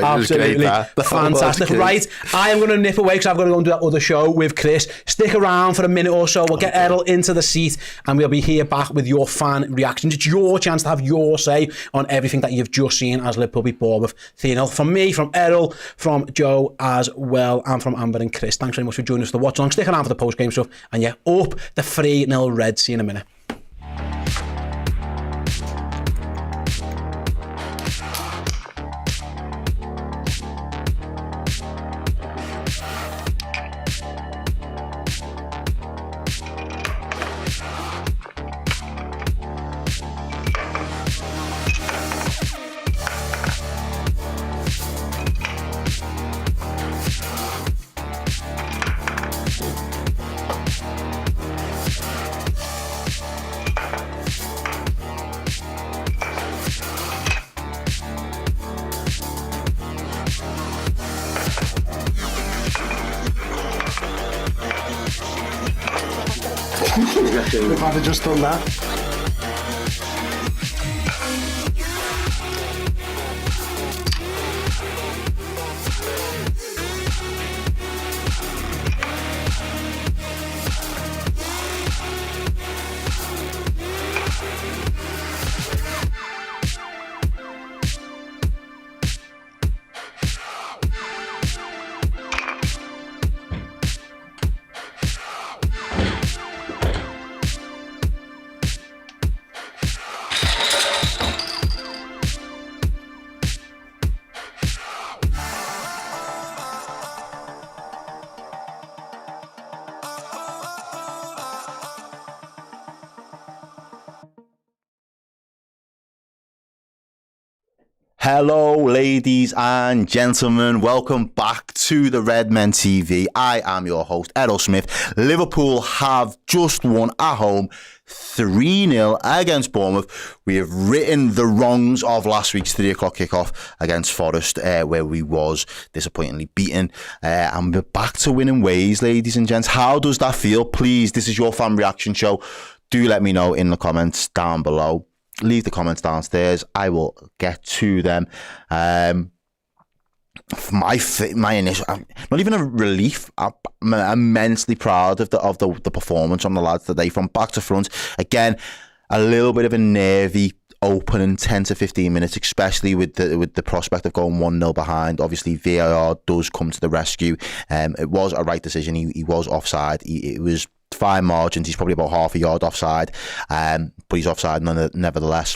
Absolutely. Fantastic. Right, I am going to nip away because I've got to go and do that other show with Chris. Stick around for a minute or so. We'll get Errol into the seat and we'll be here back with your fan reactions. It's your chance to have your say on everything that you've just seen as Liverpool beat Bournemouth 3-0. From me, from Errol, from Joe as well, and from Amber and Chris. Thanks very much for joining us for the watch along. Stick around for the post game stuff, and yeah, up the 3-0 Reds. See you in a minute. If I'd have just done that. Hello, ladies and gentlemen. Welcome back to the Redmen TV. I am your host, Errol Smith. Liverpool have just won at home 3-0 against Bournemouth. We have written the wrongs of last week's 3 o'clock kickoff against Forest, where we was disappointingly beaten. And we're back to winning ways, ladies and gents. How does that feel? Please, this is your fan reaction show. Do let me know in the comments down below. Leave the comments downstairs. I will get to them. My initial, not even a relief. I'm immensely proud of the performance from the lads today, from back to front. Again, a little bit of a nervy opening 10 to 15 minutes, especially with the prospect of going 1-0 behind. Obviously, VAR does come to the rescue. It was a right decision. He was offside. It was fine margins. He's probably about half a yard offside, but he's offside nevertheless.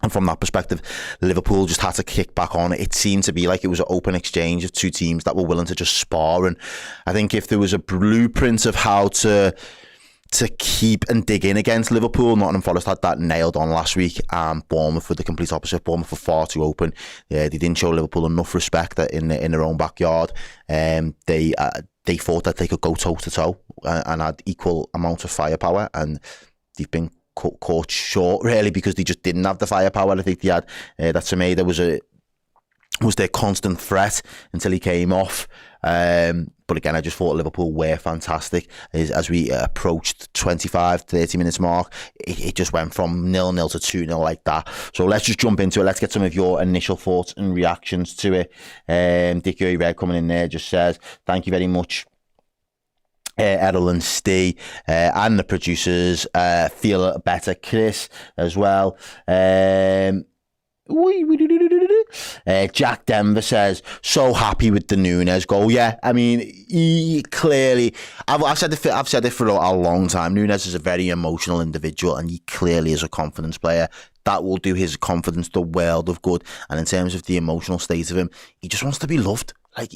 And from that perspective, Liverpool just had to kick back on. It seemed to be like it was an open exchange of two teams that were willing to just spar. And I think if there was a blueprint of how to keep and dig in against Liverpool, Nottingham Forest had that nailed on last week. Bournemouth were the complete opposite. Bournemouth were far too open. They didn't show Liverpool enough respect in their own backyard. They thought that they could go toe-to-toe and had equal amount of firepower, and they've been caught short, really, because they just didn't have the firepower. I think they had that Semedo was their constant threat until he came off. But again, I just thought Liverpool were fantastic. As we approached 25-30 minutes mark, it just went from 0-0 to 2-0 like that. So let's just jump into it. Let's get some of your initial thoughts and reactions to it. Dickie Red coming in there just says, thank you very much, Errol and Steve, and the producers. Feel better, Chris, as well. Jack Denver says, so happy with the Núñez goal. Yeah, I mean, he clearly, I've said it for a long time. Núñez is a very emotional individual, and he clearly is a confidence player. That will do his confidence the world of good. And in terms of the emotional state of him, he just wants to be loved. I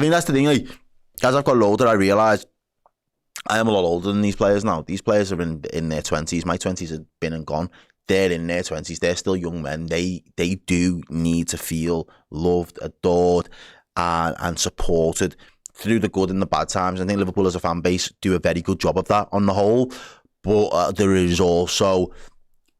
mean, that's the thing. As I've got older, I realise I am a lot older than these players now. These players are in their 20s. My 20s have been and gone. They're in their 20s. They're still young men. They do need to feel loved, adored, and supported through the good and the bad times. I think Liverpool as a fan base do a very good job of that on the whole. But there is also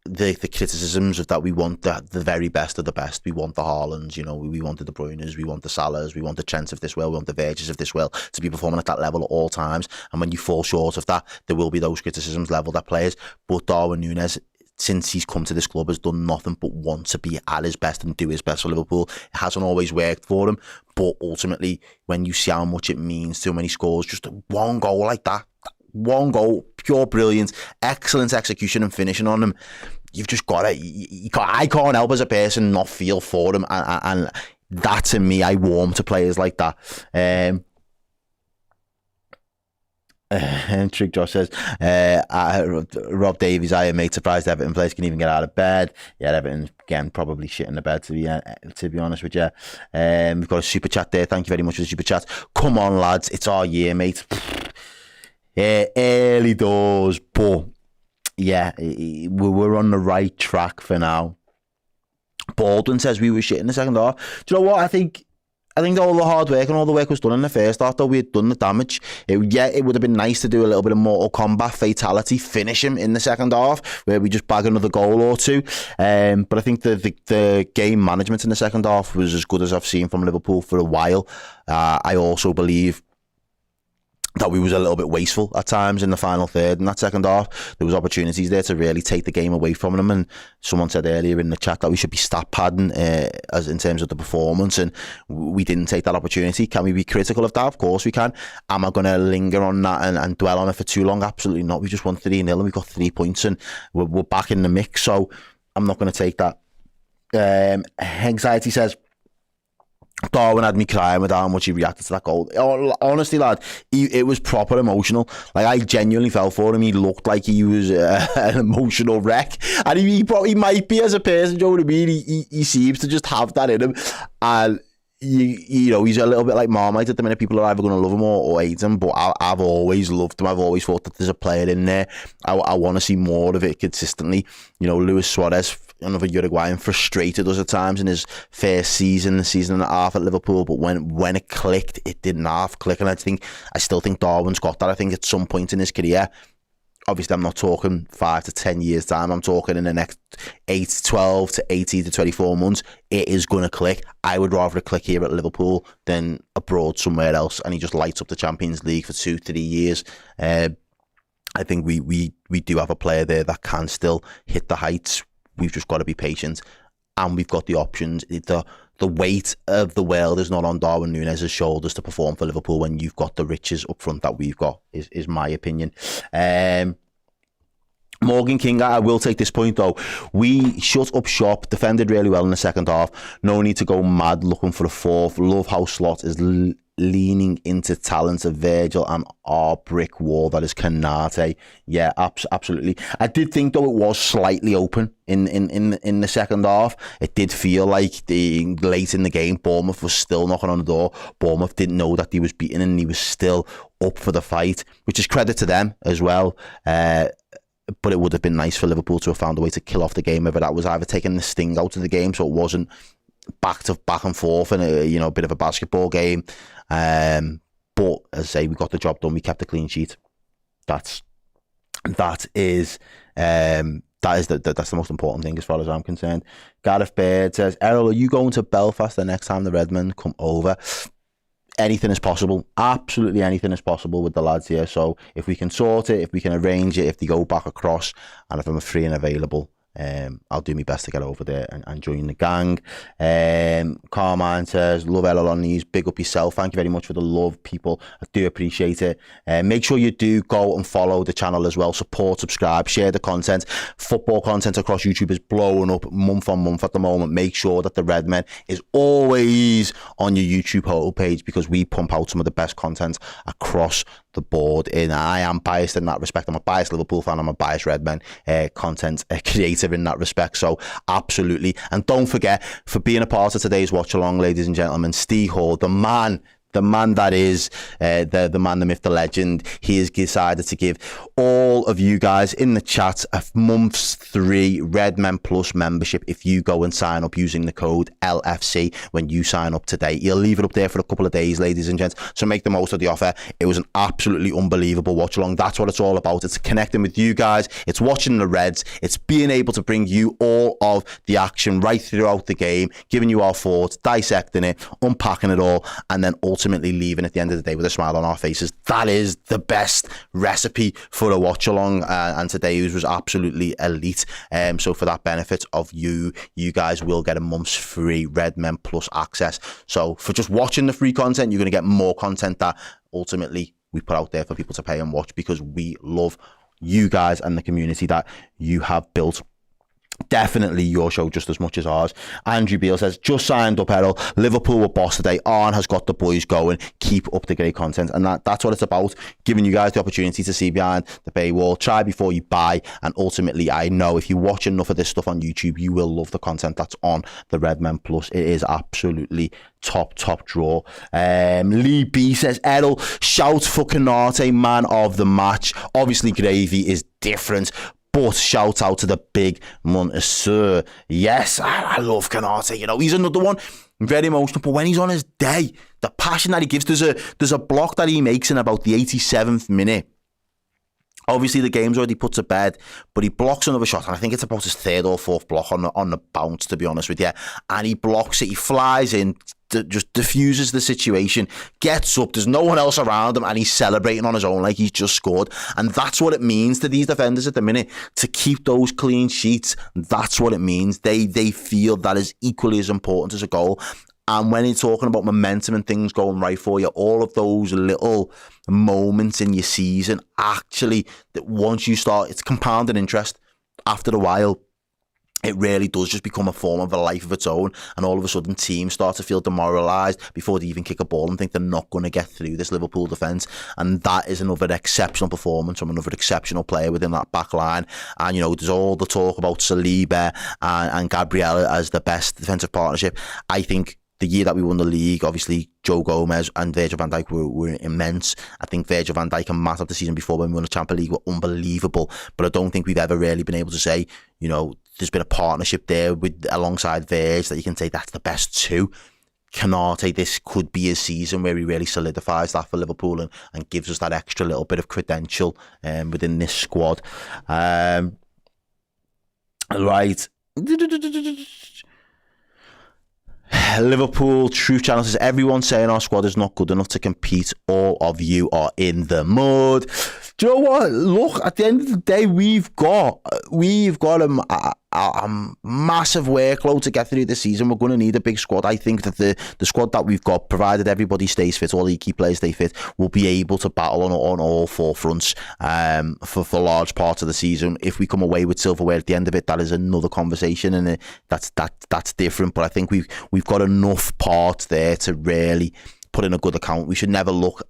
the criticisms of that we want the very best of the best. We want the Haalands, you know, we want the De Bruynes, we want the Salahs, we want the Trents of this world, we want the Virgils of this world to be performing at that level at all times. And when you fall short of that, there will be those criticisms levelled at players. But Darwin Núñez, since he's come to this club, has done nothing but want to be at his best and do his best for Liverpool. It hasn't always worked for him, but ultimately, when you see how much it means to him when he scores just one goal like that, one goal, pure brilliance, excellent execution and finishing on him, you've just got to, I can't help as a person not feel for him, and that to me, I warm to players like that. Trick Josh says, Rob Davies, I am mate surprised Everton players can even get out of bed. Yeah, Everton again probably shit in the bed to be honest with you. We've got a super chat there. Thank you very much for the super chat. Come on lads, it's our year, mate. Early doors, but yeah, we're on the right track for now. Baldwin says we were shit in the second half. Do you know what? I think all the hard work and all the work was done in the first half, though we had done the damage. It would have been nice to do a little bit of Mortal Kombat fatality, finish him in the second half, where we just bag another goal or two. But I think the game management in the second half was as good as I've seen from Liverpool for a while. I also believe that we was a little bit wasteful at times in the final third in that second half. There was opportunities there to really take the game away from them, and someone said earlier in the chat that we should be stat padding as in terms of the performance, and we didn't take that opportunity. Can we be critical of that? Of course we can. Am I going to linger on that and dwell on it for too long? Absolutely not. We just won 3-0 and we got 3 points, and we're back in the mix, so I'm not going to take that. Anxiety says, Darwin had me crying with how much he reacted to that goal. Honestly, lad, it was proper emotional. Like, I genuinely felt for him. He looked like he was an emotional wreck, and he might be as a person. Do you know what I mean? He seems to just have that in him, and you know, he's a little bit like Marmite at the minute. People are either going to love him or hate him, but I've always loved him. I've always thought that there's a player in there. I want to see more of it consistently. You know, Luis Suarez, another Uruguayan, frustrated us at times in his first season, the season and a half at Liverpool, but when it clicked, it didn't half click, and I still think Darwin's got that. I think at some point in his career, obviously I'm not talking 5 to 10 years time, I'm talking in the next 12 to 18 to 24 months, it is going to click. I would rather it click here at Liverpool than abroad somewhere else, and he just lights up the Champions League for 2-3 years. I think we do have a player there that can still hit the heights. We've just got to be patient, and we've got the options. The weight of the world is not on Darwin Núñez's shoulders to perform for Liverpool when you've got the riches up front that we've got, is my opinion. Morgan King, I will take this point though. We shut up shop, defended really well in the second half. No need to go mad looking for a fourth. Love how Slot is leaning into talent of Virgil and our brick wall that is Kanate. Yeah, absolutely. I did think though it was slightly open in the second half. It did feel like late in the game, Bournemouth was still knocking on the door. Bournemouth didn't know that he was beaten and he was still up for the fight, which is credit to them as well. But it would have been nice for Liverpool to have found a way to kill off the game, whether that was either taking the sting out of the game so it wasn't back and forth in a bit of a basketball game. But as I say, we got the job done. We kept a clean sheet. That's the most important thing as far as I'm concerned. Gareth Baird says, Errol, are you going to Belfast the next time the Redmen come over? Anything is possible. Absolutely anything is possible with the lads here. So if we can sort it, if we can arrange it, if they go back across, and if I'm free and available, I'll do my best to get over there and join the gang. Carmine says, love Errol on these. Big up yourself. Thank you very much for the love, people. I do appreciate it. Make sure you do go and follow the channel as well. Support, subscribe, share the content. Football content across YouTube is blowing up month on month at the moment. Make sure that the Redmen is always on your YouTube homepage, because we pump out some of the best content across the board. And I am biased in that respect. I'm a biased Liverpool fan. I'm a biased Redmen content creator in that respect. So absolutely. And don't forget, for being a part of today's watch along, ladies and gentlemen, Steve Hall, the man the man that is the man, the myth, the legend. He has decided to give all of you guys in the chat a month's 3 Redmen Plus membership if you go and sign up using the code LFC when you sign up today. He'll leave it up there for a couple of days, ladies and gents, so make the most of the offer. It was an absolutely unbelievable watch along. That's what it's all about. It's connecting with you guys. It's watching the Reds. It's being able to bring you all of the action right throughout the game, giving you our thoughts, dissecting it, unpacking it all, and then ultimately leaving at the end of the day with a smile on our faces. That is the best recipe for a watch along, and today's was absolutely elite. So for that benefit of you guys will get a month's free Redmen Plus access. So for just watching the free content, you're going to get more content that ultimately we put out there for people to pay and watch, because we love you guys and the community that you have built. Definitely your show just as much as ours. Andrew Beale says, just signed up, Errol. Liverpool were boss today. Arn has got the boys going. Keep up the great content. And that's what it's about, giving you guys the opportunity to see behind the paywall. Try before you buy. And ultimately, I know if you watch enough of this stuff on YouTube, you will love the content that's on the Redmen Plus. It is absolutely top draw. Lee B says, Errol, shout for Canate, man of the match. Obviously, Gravy is different, but shout out to the big Montessor. Yes, I love Canate. You know, he's another one, very emotional, but when he's on his day, the passion that he gives, there's a block that he makes in about the 87th minute. Obviously, the game's already put to bed, but he blocks another shot, and I think it's about his 3rd or 4th block on the bounce, to be honest with you. And he blocks it, he flies in, just diffuses the situation, gets up, there's no one else around him, and he's celebrating on his own like he's just scored. And that's what it means to these defenders at the minute, to keep those clean sheets. That's what it means. They feel that is equally as important as a goal. And when you're talking about momentum and things going right for you, all of those little moments in your season, actually, that once you start, it's compounding interest. After a while, it really does just become a form of a life of its own. And all of a sudden, teams start to feel demoralised before they even kick a ball and think they're not going to get through this Liverpool defence. And that is another exceptional performance from another exceptional player within that back line. And, you know, there's all the talk about Saliba and Gabriel as the best defensive partnership. I think the year that we won the league, obviously, Joe Gomez and Virgil van Dijk were immense. I think Virgil van Dijk and Matt of the season before when we won the Champions League were unbelievable. But I don't think we've ever really been able to say, you know, there's been a partnership there alongside Virg that you can say that's the best two. Canate, this could be a season where he really solidifies that for Liverpool and gives us that extra little bit of credential within this squad. Right. Liverpool Truth Channel says, everyone saying our squad is not good enough to compete. All of you are in the mud. Do you know what? Look, at the end of the day, we've got a massive workload to get through this season. We're going to need a big squad. I think that the squad that we've got, provided everybody stays fit, all the key players stay fit, will be able to battle on all 4 fronts for large parts of the season. If we come away with silverware at the end of it, that is another conversation, and that's different. But I think we've got enough parts there to really put in a good account. We should never look,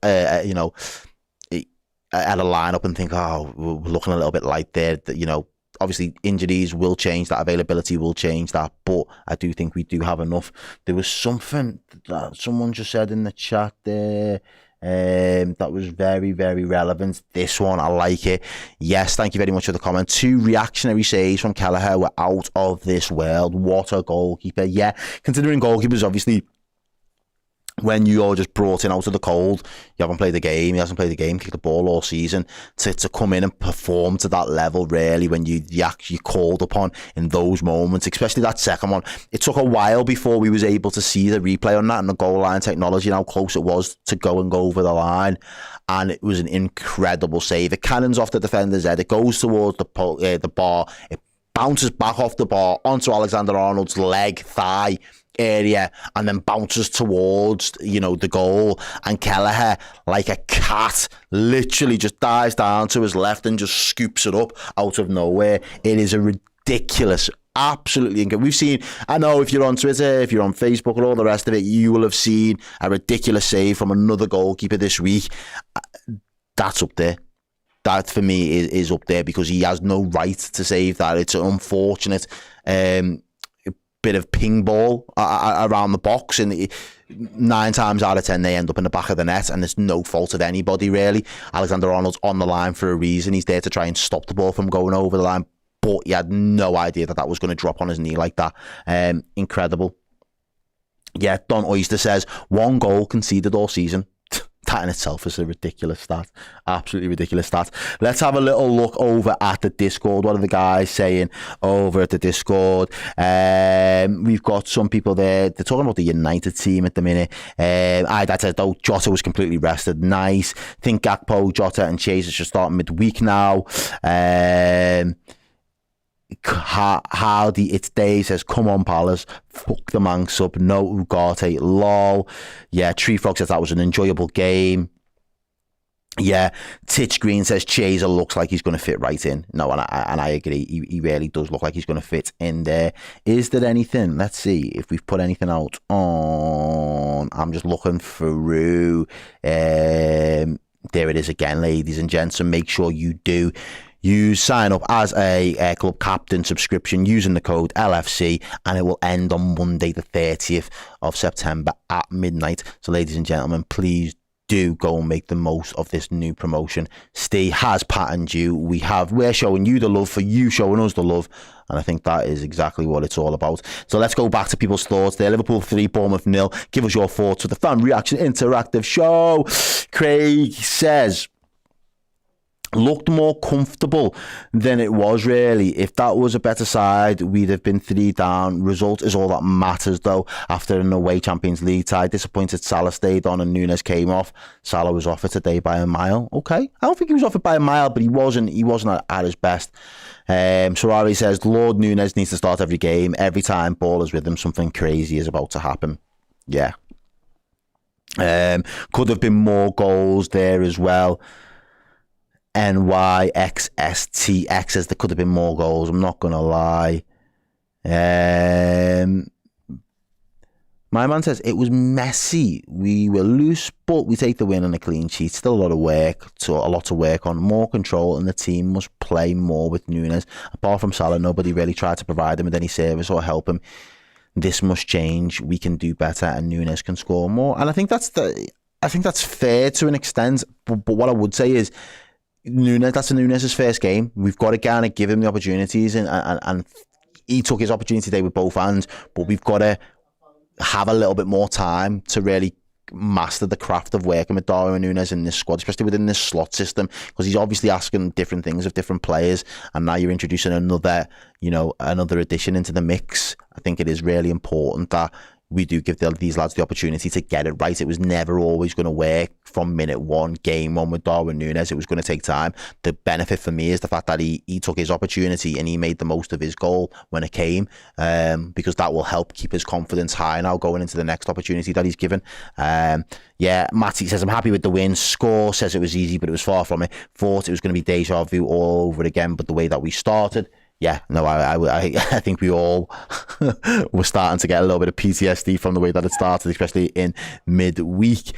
at a lineup and think, oh, we're looking a little bit light there. You know, obviously injuries will change that, availability will change that, but I do think we do have enough. There was something that someone just said in the chat there that was very, very relevant. This one, I like it. Yes, thank you very much for the comment. 2 reactionary saves from Kelleher were out of this world. What a goalkeeper. Yeah, considering goalkeepers, obviously, when you're just brought in out of the cold, you haven't played the game, he hasn't played the game, kicked the ball all season, to come in and perform to that level, really, when you're called upon in those moments, especially that second one. It took a while before we was able to see the replay on that and the goal line technology and how close it was to go over the line. And it was an incredible save. It cannons off the defender's head, it goes towards the bar, it bounces back off the bar onto Alexander-Arnold's leg, thigh area, and then bounces towards, the goal. And Kelleher, like a cat, literally just dives down to his left and just scoops it up out of nowhere. It is a ridiculous, absolutely incredible. We've seen, I know if you're on Twitter, if you're on Facebook and all the rest of it, you will have seen a ridiculous save from another goalkeeper this week. That's up there. That for me is up there, because he has no right to save that. It's an unfortunate bit bit of ping ball around the box, and 9 times out of 10 they end up in the back of the net, and there's no fault of anybody really. Alexander-Arnold's on the line for a reason. He's there to try and stop the ball from going over the line, but he had no idea that was going to drop on his knee like that. Incredible. Yeah, Don Oyster says 1 goal conceded all season. That in itself is a ridiculous stat. Absolutely ridiculous stat. Let's have a little look over at the Discord. What are the guys saying over at the Discord? We've got some people there. They're talking about the United team at the minute. That said, though, Jota was completely rested. Nice. Think Gakpo, Jota and Chase should start midweek now. Hardy, it's Dave says, come on Palace, fuck the Manx up, no Ugarte, lol. Yeah, Tree Frog says that was an enjoyable game. Yeah, Titch Green says Chaser looks like he's going to fit right in. No, and I agree, he really does look like he's going to fit in there. Is there anything, let's see if we've put anything out on, I'm just looking through, there it is again, ladies and gents, and make sure you do sign up as a club captain subscription using the code LFC, and it will end on Monday the 30th of September at midnight. So ladies and gentlemen, please do go and make the most of this new promotion. Steve has patterned you. We're showing you the love for you showing us the love, and I think that is exactly what it's all about. So let's go back to people's thoughts there. Liverpool 3, Bournemouth 0. Give us your thoughts to the Fan Reaction Interactive Show. Craig says, looked more comfortable than it was really. If that was a better side, we'd have been 3 down. Result is all that matters though. After an away Champions League tie, disappointed Salah stayed on and Núñez came off. Salah was off it today by a mile. Okay, I don't think he was off it by a mile, but he wasn't at his best. Sorari says Lord Núñez needs to start every game. Every time ball is with him, something crazy is about to happen. Yeah. Could have been more goals there as well. NYXSTX says there could have been more goals. I'm not going to lie. My man says it was messy. We were loose, but we take the win and a clean sheet. Still a lot of work, a lot to work on. More control, and the team must play more with Núñez. Apart from Salah, nobody really tried to provide him with any service or help him. This must change. We can do better, and Núñez can score more. And I think that's fair to an extent. But what I would say is, that's Núñez's first game. We've got to kind of give him the opportunities, and he took his opportunity today with both hands, but we've got to have a little bit more time to really master the craft of working with Darwin Núñez in this squad, especially within this slot system, because he's obviously asking different things of different players, and now you're introducing another addition into the mix. I think it is really important that we do give these lads the opportunity to get it right. It was never always going to work from minute one, game one with Darwin Núñez. It was going to take time. The benefit for me is the fact that he took his opportunity and he made the most of his goal when it came, because that will help keep his confidence high now going into the next opportunity that he's given. Matty says, I'm happy with the win. Score says it was easy, but it was far from it. Thought it was going to be deja vu all over again, but the way that we started, yeah, no, I think we all were starting to get a little bit of PTSD from the way that it started, especially in midweek.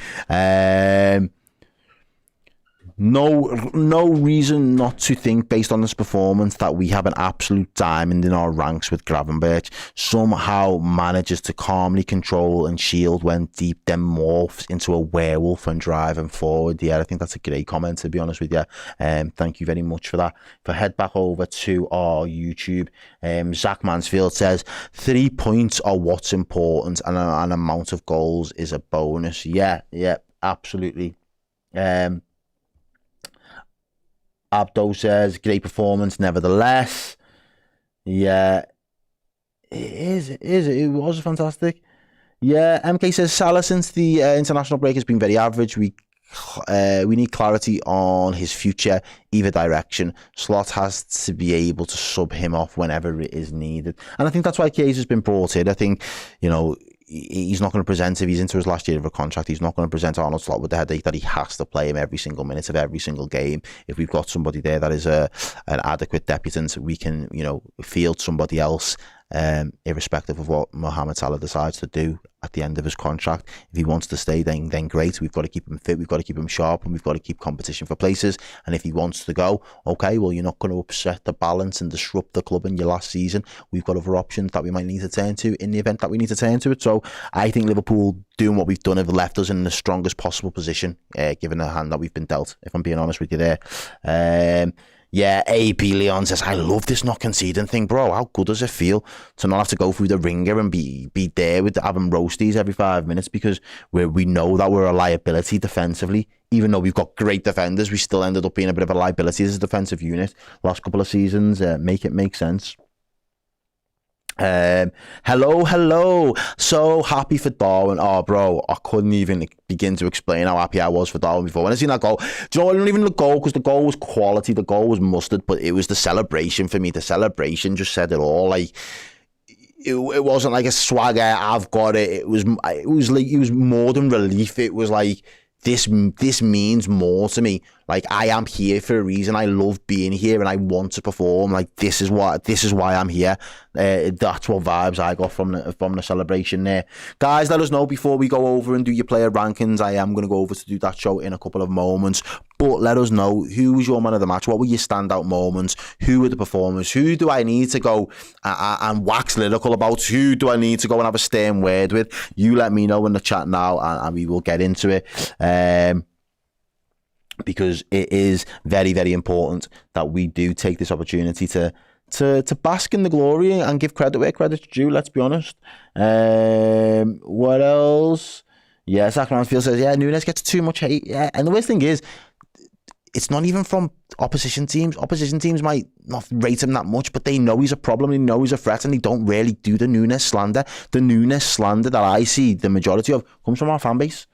No reason not to think, based on this performance, that we have an absolute diamond in our ranks with Gravenberch. Somehow manages to calmly control and shield when deep, then morphs into a werewolf and driving forward. Yeah, I think that's a great comment, to be honest with you. Thank you very much for that. If I head back over to our YouTube, Zach Mansfield says 3 points are what's important, and an amount of goals is a bonus. Yeah, absolutely. Abdo says, great performance, nevertheless. Yeah, it was fantastic. Yeah, MK says, Salah, since the international break, has been very average. We need clarity on his future, either direction. Slot has to be able to sub him off whenever it is needed. And I think that's why Case has been brought in. I think, he's not going to present, if he's into his last year of a contract, he's not going to present Arnold Slot with the headache that he has to play him every single minute of every single game. If we've got somebody there that is an adequate debutant, we can, field somebody else irrespective of what Mohamed Salah decides to do at the end of his contract. If he wants to stay, then great. We've got to keep him fit, we've got to keep him sharp, and we've got to keep competition for places. And if he wants to go, okay, well, you're not going to upset the balance and disrupt the club in your last season. We've got other options that we might need to turn to in the event that we need to turn to it. So I think Liverpool doing what we've done have left us in the strongest possible position, given the hand that we've been dealt, if I'm being honest with you there. Yeah, AB Leon says, I love this not conceding thing, bro. How good does it feel to not have to go through the ringer and be there with having roasties every 5 minutes, because we know that we're a liability defensively. Even though we've got great defenders, we still ended up being a bit of a liability as a defensive unit last couple of seasons. Make it make sense. Hello. So happy for Darwin. Oh, bro, I couldn't even begin to explain how happy I was for Darwin before. When I seen that goal, do you know what? Not even the goal, because the goal was quality, the goal was mustard, but it was the celebration for me. The celebration just said it all. Like, it wasn't like a swagger, I've got it. It was more than relief. It was like, this means more to me. Like, I am here for a reason. I love being here and I want to perform. Like, this is why I'm here. That's what vibes I got from the celebration there. Guys, let us know before we go over and do your player rankings. I am going to go over to do that show in a couple of moments. But let us know, who was your man of the match? What were your standout moments? Who were the performers? Who do I need to go and wax lyrical about? Who do I need to go and have a stern word with? You let me know in the chat now, and we will get into it. Because it is very, very important that we do take this opportunity to bask in the glory and give credit where credit's due, let's be honest. What else? Yeah, Zach Mansfield says, yeah, Núñez gets too much hate. Yeah, and the worst thing is, it's not even from opposition teams. Opposition teams might not rate him that much, but they know he's a problem, they know he's a threat, and they don't really do the Núñez slander. The Núñez slander that I see the majority of comes from our fan base.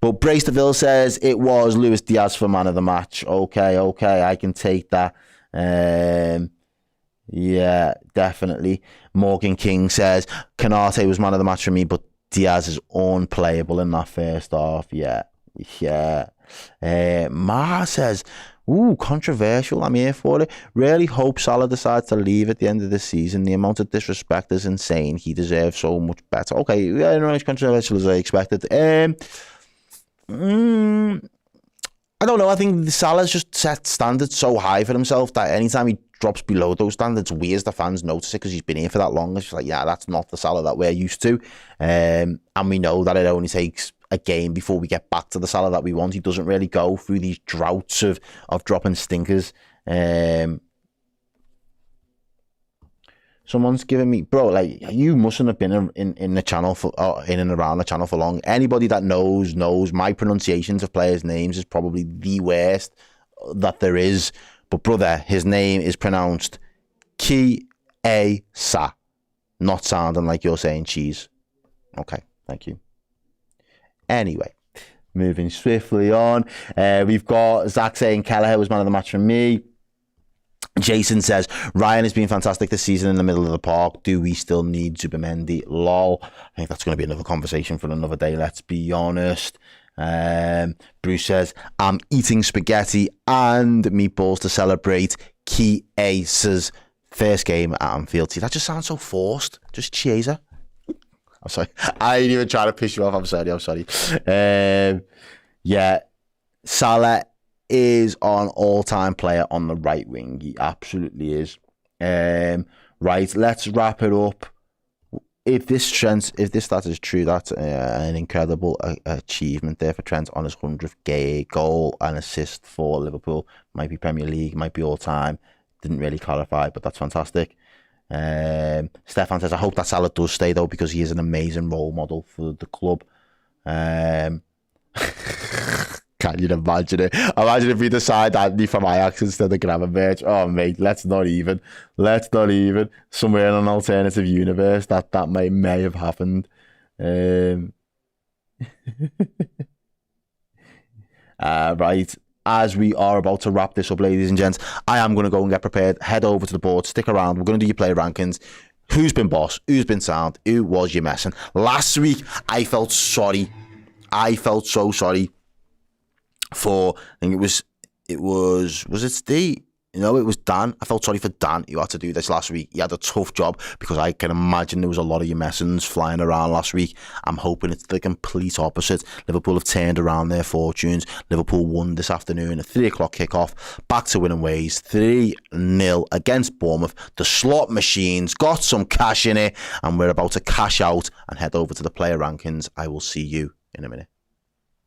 But Brace DeVille says it was Luis Diaz for man of the match. Okay, I can take that. Yeah, definitely. Morgan King says Canate was man of the match for me, but Diaz is unplayable in that first half. Yeah. Ma says, ooh, controversial, I'm here for it. Really hope Salah decides to leave at the end of the season. The amount of disrespect is insane. He deserves so much better. Okay, yeah, not as controversial as I expected. I don't know. I think Salah's just set standards so high for himself that anytime he drops below those standards, we as the fans notice it because he's been here for that long. It's just like, yeah, that's not the Salah that we're used to. And we know that it only takes a game before we get back to the Salah that we want. He doesn't really go through these droughts of dropping stinkers. Someone's giving me, bro, like, you mustn't have been in the channel for in and around the channel for long. Anybody that knows my pronunciations of players' names is probably the worst that there is. But brother, his name is pronounced Ki-A-Sa, not sounding like you're saying cheese. Okay, thank you. Anyway, moving swiftly on. We've got Zach saying Kelleher was man of the match for me. Jason says Ryan has been fantastic this season in the middle of the park. Do we still need Zubimendi? Lol. I think that's going to be another conversation for another day, let's be honest. Bruce says I'm eating spaghetti and meatballs to celebrate Kiesa's first game at Anfield. See, that just sounds so forced. Just Chiesa. I'm sorry. I ain't even trying to piss you off. I'm sorry. Yeah, Salah is an all-time player on the right wing. He absolutely is. Right, let's wrap it up. If this stat is true, that's an incredible achievement there for Trent on his 100th goal and assist for Liverpool. Might be Premier League, might be all-time. Didn't really clarify, but that's fantastic. Stefan says, I hope that Salah does stay though, because he is an amazing role model for the club. Can you imagine it? Imagine if we decide Andy from Ajax instead of Gravenberch. Oh mate, let's not even. Somewhere in an alternative universe that may have happened. Right. As we are about to wrap this up, ladies and gents, I am going to go and get prepared. Head over to the board, stick around. We're going to do your player rankings. Who's been boss? Who's been sound? Who was you messing? Last week, I felt sorry. I felt so sorry for, I think it was it Steve? You know, it was Dan. I felt sorry for Dan who had to do this last week. He had a tough job because I can imagine there was a lot of your messings flying around last week. I'm hoping it's the complete opposite. Liverpool have turned around their fortunes. Liverpool won this afternoon, a 3 o'clock kickoff, back to winning ways, 3-0 against Bournemouth. The slot machines got some cash in it, and we're about to cash out and head over to the player rankings. I will see you in a minute.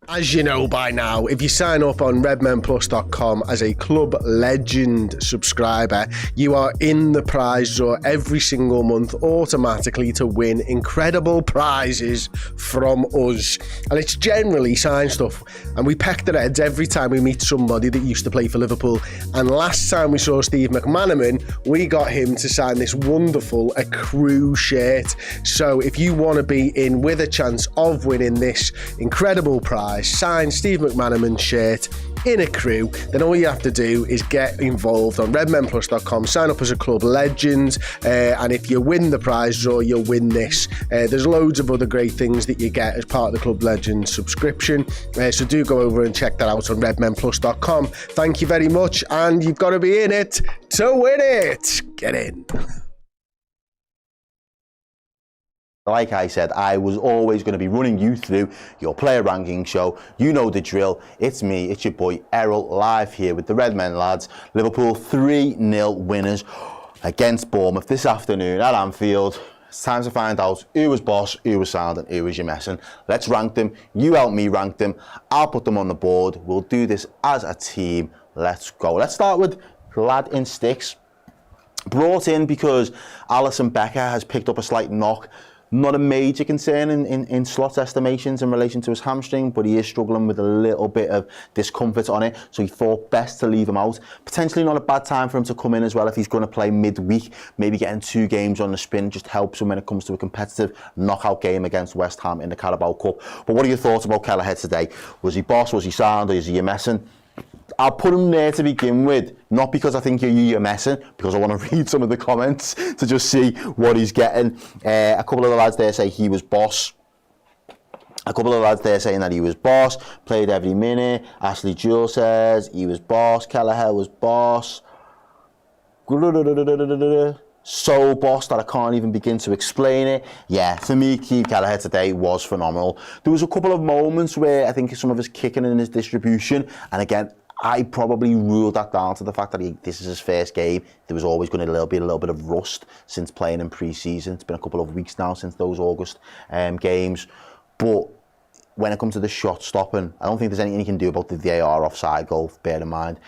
As you know by now, if you sign up on redmenplus.com as a Club Legend subscriber, you are in the prize draw every single month automatically to win incredible prizes from us. And it's generally signed stuff. And we peck the heads every time we meet somebody that used to play for Liverpool. And last time we saw Steve McManaman, we got him to sign this wonderful A Crew shirt. So if you want to be in with a chance of winning this incredible prize, sign Steve McManaman's shirt in A Crew, then all you have to do is get involved on redmenplus.com, sign up as a Club Legend, and if you win the prize draw, you'll win this. There's loads of other great things that you get as part of the Club Legend subscription, so do go over and check that out on redmenplus.com. Thank you very much, and you've got to be in it to win it. Get in. Like I said, I was always going to be running you through your player ranking show. You know the drill. It's me, it's your boy Errol, live here with the Redmen lads. Liverpool 3-0 winners against Bournemouth this afternoon at Anfield. It's time to find out who was boss, who was sound, and who was your messing. Let's rank them. You help me rank them. I'll put them on the board. We'll do this as a team. Let's go. Let's start with Lad in Sticks. Brought in because Alisson Becker has picked up a slight knock. Not a major concern in Slot's estimations in relation to his hamstring, but he is struggling with a little bit of discomfort on it, so he thought best to leave him out. Potentially not a bad time for him to come in as well if he's going to play midweek. Maybe getting 2 games on the spin just helps him when it comes to a competitive knockout game against West Ham in the Carabao Cup. But what are your thoughts about Kelleher today? Was he boss, was he sound, or is he messing? I'll put him there to begin with, not because I think you're messing, because I want to read some of the comments to just see what he's getting. A couple of the lads there say he was boss. A couple of lads there saying that he was boss, played every minute. Ashley Jewell says he was boss. Kelleher was boss. So boss that I can't even begin to explain it. Yeah, for me, Keith Kelleher today was phenomenal. There was a couple of moments where I think some of his kicking and his distribution, and again, I probably ruled that down to the fact that this is his first game. There was always going to be a little bit of rust since playing in pre-season. It's been a couple of weeks now since those August games. But when it comes to the shot stopping, I don't think there's anything you can do about the VAR offside goal, bear in mind.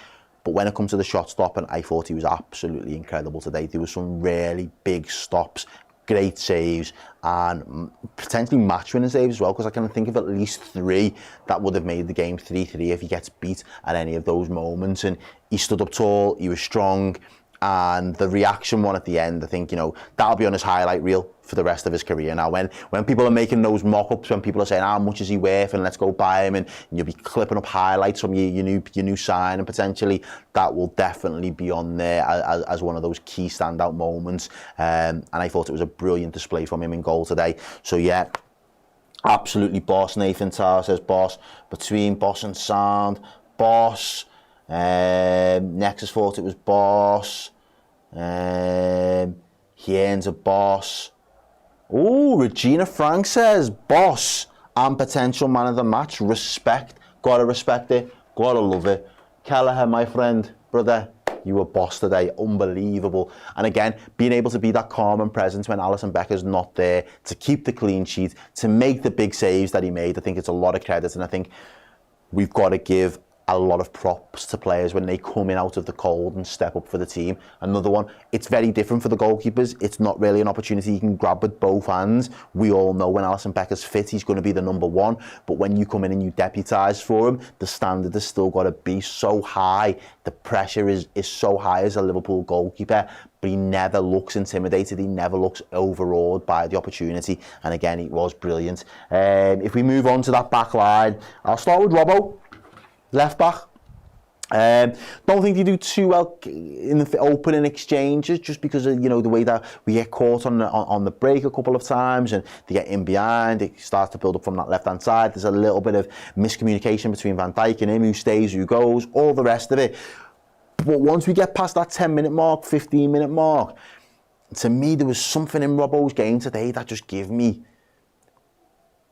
But when it comes to the shot stopping, I thought he was absolutely incredible today. There were some really big stops, great saves, and potentially match-winning saves as well, because I can think of at least 3 that would have made the game 3-3 if he gets beat at any of those moments. And he stood up tall, he was strong, and the reaction one at the end, I think, that'll be on his highlight reel for the rest of his career. Now, when people are making those mock-ups, when people are saying, how much is he worth, and let's go buy him, and you'll be clipping up highlights from your new sign, and potentially that will definitely be on there as one of those key standout moments. And I thought it was a brilliant display from him in goal today. So yeah, absolutely boss. Nathan Tarr says boss. Between boss and sound, boss. Nexus thought it was boss. Hien's a boss. Oh, Regina Frank says boss and potential man of the match. Respect. Gotta respect it. Gotta love it. Kelleher, my friend, brother, you were boss today. Unbelievable. And again, being able to be that calm and present when Alisson Becker's not there, to keep the clean sheet, to make the big saves that he made, I think it's a lot of credit. And I think we've got to give a lot of props to players when they come in out of the cold and step up for the team. Another one, it's very different for the goalkeepers. It's not really an opportunity you can grab with both hands. We all know when Alisson Becker's fit, he's going to be the number 1. But when you come in and you deputise for him, the standard has still got to be so high. The pressure is so high as a Liverpool goalkeeper, but he never looks intimidated. He never looks overawed by the opportunity. And again, it was brilliant. If we move on to that back line, I'll start with Robbo. Left back. Don't think they do too well in the opening exchanges, just because of the way that we get caught on the break a couple of times, and they get in behind. It starts to build up from that left hand side. There's a little bit of miscommunication between Van Dijk and him, who stays, who goes, all the rest of it. But once we get past that 10-minute mark, 15-minute mark, to me, there was something in Robbo's game today that just gave me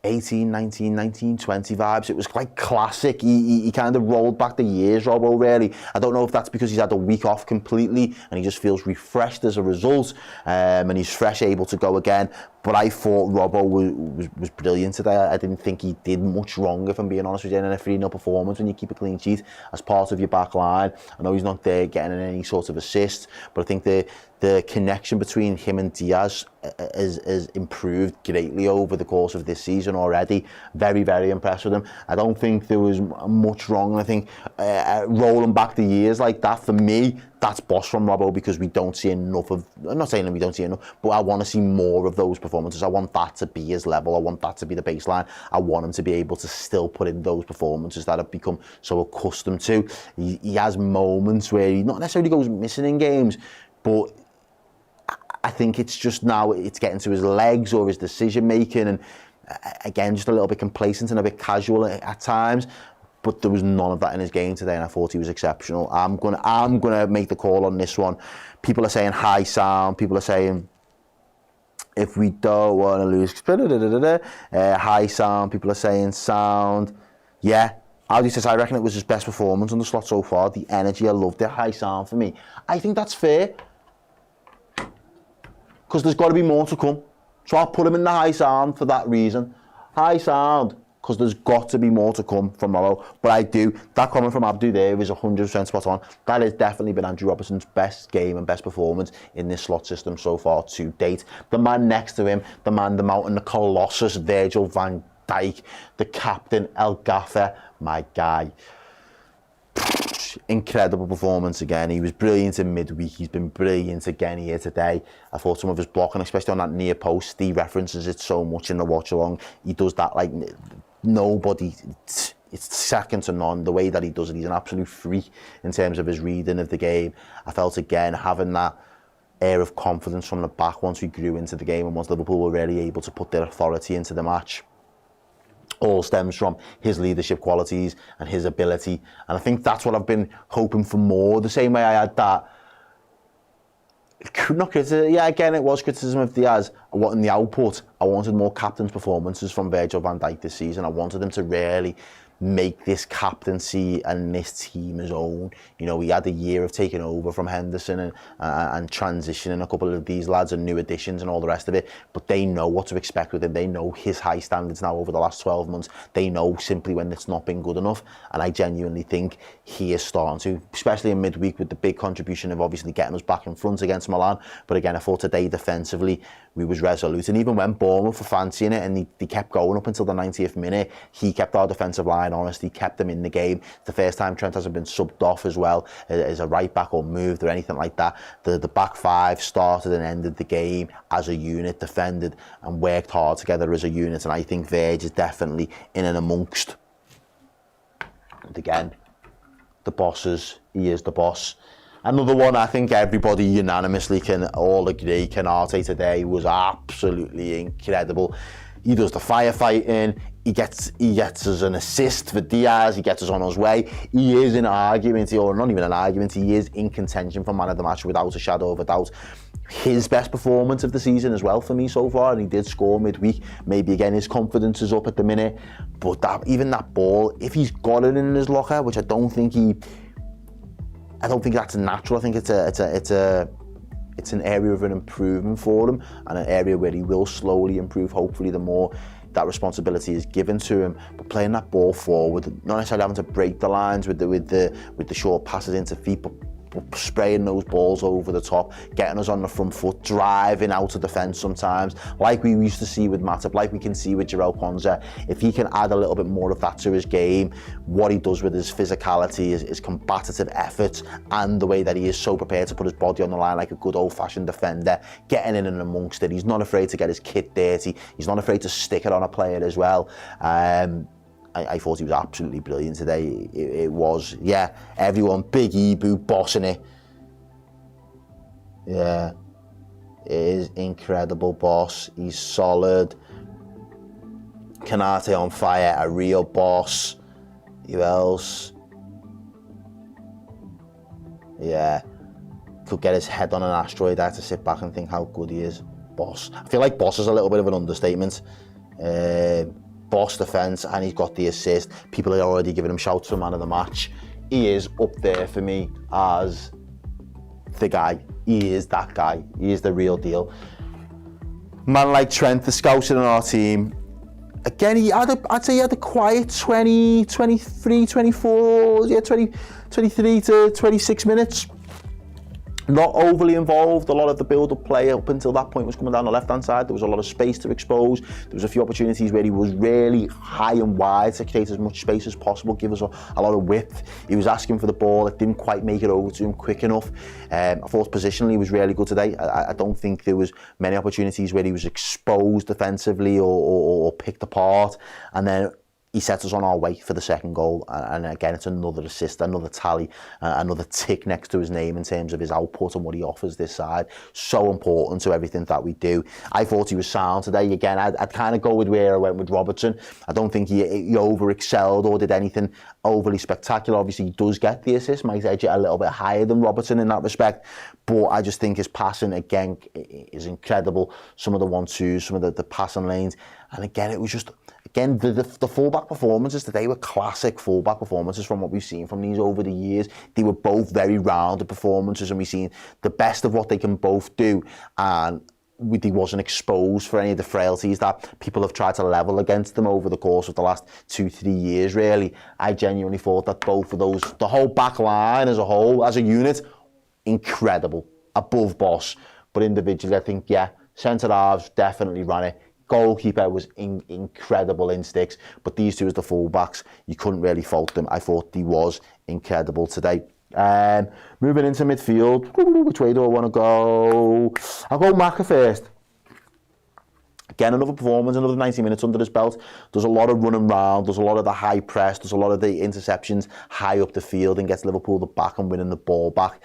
18, 19, 19, 20 vibes. It was quite classic. He kind of rolled back the years, Robbo, really. I don't know if that's because he's had a week off completely and he just feels refreshed as a result, and he's fresh, able to go again. But I thought Robbo was brilliant today. I didn't think he did much wrong, if I'm being honest with you, in a 3-0 performance when you keep a clean sheet as part of your back line. I know he's not there getting any sort of assist, but I think the connection between him and Diaz has improved greatly over the course of this season already. Very, very impressed with him. I don't think there was much wrong. I think rolling back the years like that, for me, that's boss from Robbo, because we don't see enough of, I'm not saying that we don't see enough, but I want to see more of those performances. I want that to be his level. I want that to be the baseline. I want him to be able to still put in those performances that I've become so accustomed to. He has moments where he not necessarily goes missing in games, but I think it's just now it's getting to his legs or his decision making, and again, just a little bit complacent and a bit casual at times. But there was none of that in his game today, and I thought he was exceptional. I'm gonna make the call on this one. People are saying high sound. People are saying if we don't want to lose, high sound. People are saying sound. Yeah, Audi says I reckon it was his best performance on the slot so far. The energy, I loved it. High sound for me. I think that's fair, because there's got to be more to come. So I'll put him in the high sound for that reason. High sound, because there's got to be more to come from Morrow. But I do, that comment from Abdu there is 100% spot on. That has definitely been Andrew Robertson's best game and best performance in this slot system so far to date. The man next to him, the mountain, the Colossus, Virgil van Dijk, the captain, El Gaffer, my guy. Incredible performance again. He was brilliant in midweek. He's been brilliant again here today. I thought some of his blocking, especially on that near post, he references it so much in the watch-along. He does that like nobody, it's second to none, the way that he does it. He's an absolute freak in terms of his reading of the game. I felt again having that air of confidence from the back once we grew into the game and once Liverpool were really able to put their authority into the match. All stems from his leadership qualities and his ability, and I think that's what I've been hoping for more. The same way I had that, not criticism, yeah, again it was criticism of Diaz. I wanted the output. I wanted more captain's performances from Virgil van Dijk this season. I wanted him to really make this captaincy and this team his own. You know, he had a year of taking over from Henderson and transitioning a couple of these lads and new additions and all the rest of it, but they know what to expect with him. They know his high standards now over the last 12 months. They know simply when it's not been good enough, and I genuinely think he is starting to, especially in midweek with the big contribution of obviously getting us back in front against Milan. But again, I thought today defensively we was resolute, and even when Bournemouth were fancying it and they kept going up until the 90th minute, he kept our defensive line honest. He kept them in the game. It's the first time Trent hasn't been subbed off as well as a right back or moved or anything like that. The back five started and ended the game as a unit, defended and worked hard together as a unit, and I think Verge is definitely in and amongst. And again, the bosses, he is the boss. Another one I think everybody unanimously can all agree, Canate today was absolutely incredible. He does the firefighting, he gets us an assist for Diaz, he gets us on his way. He is in argument, or not even an argument, he is in contention for man of the match without a shadow of a doubt. His best performance of the season as well for me so far, and he did score midweek. Maybe again his confidence is up at the minute, but even that ball, if he's got it in his locker, which I don't think that's natural. I think it's an area of an improvement for him, and an area where he will slowly improve, hopefully, the more that responsibility is given to him. But playing that ball forward, not necessarily having to break the lines with the short passes into feet, but spraying those balls over the top, getting us on the front foot, driving out of defence sometimes, like we used to see with Matip, like we can see with Jarell Ponza. If he can add a little bit more of that to his game, what he does with his physicality, his combative effort, and the way that he is so prepared to put his body on the line like a good old-fashioned defender, getting in and amongst it. He's not afraid to get his kit dirty. He's not afraid to stick it on a player as well. I thought he was absolutely brilliant today. It was, yeah, everyone, Big Ibu bossing it. Yeah, it is incredible boss. He's solid. Canate on fire, a real boss. Who else? Yeah, could get his head on an asteroid. I had to sit back and think how good he is. Boss. I feel like Boss is a little bit of an understatement. Boss defence, and he's got the assist. People are already giving him shouts for man of the match. He is up there for me as the guy. He is that guy. He is the real deal. Man like Trent, the scouser in our team. Again, I'd say he had a quiet 20, 23, 24, 23 to 26 minutes. Not overly involved. A lot of the build-up play up until that point was coming down the left-hand side. There was a lot of space to expose. There was a few opportunities where he was really high and wide to create as much space as possible, give us a lot of width. He was asking for the ball. It didn't quite make it over to him quick enough. I thought positionally he was really good today. I don't think there was many opportunities where he was exposed defensively or picked apart. And then he sets us on our way for the second goal, and again it's another assist, another tally, another tick next to his name in terms of his output and what he offers this side. So important to everything that we do. I thought he was sound today. Again, I'd kind of go with where I went with Robertson. I don't think he over-excelled or did anything overly spectacular. Obviously he does get the assist, might edge it a little bit higher than Robertson in that respect, but I just think his passing again is incredible. Some of the 1-2s, some of the passing lanes, and again it was just, again, the fullback performances today were classic fullback performances from what we've seen from these over the years. They were both very rounded performances, and we've seen the best of what they can both do, and he wasn't exposed for any of the frailties that people have tried to level against them over the course of the last 2-3 years, really. I genuinely thought that both of those, the whole back line as a whole, as a unit, incredible, above Boss. But individually, I think, yeah, centre-halves definitely ran it. Goalkeeper was incredible in sticks, but these two as the fullbacks, you couldn't really fault them. I thought he was incredible today. Moving into midfield, which way do I want to go? I'll go Maka first. Again, another performance, another 90 minutes under his belt. There's a lot of running round, there's a lot of the high press, there's a lot of the interceptions high up the field and gets Liverpool the back and winning the ball back.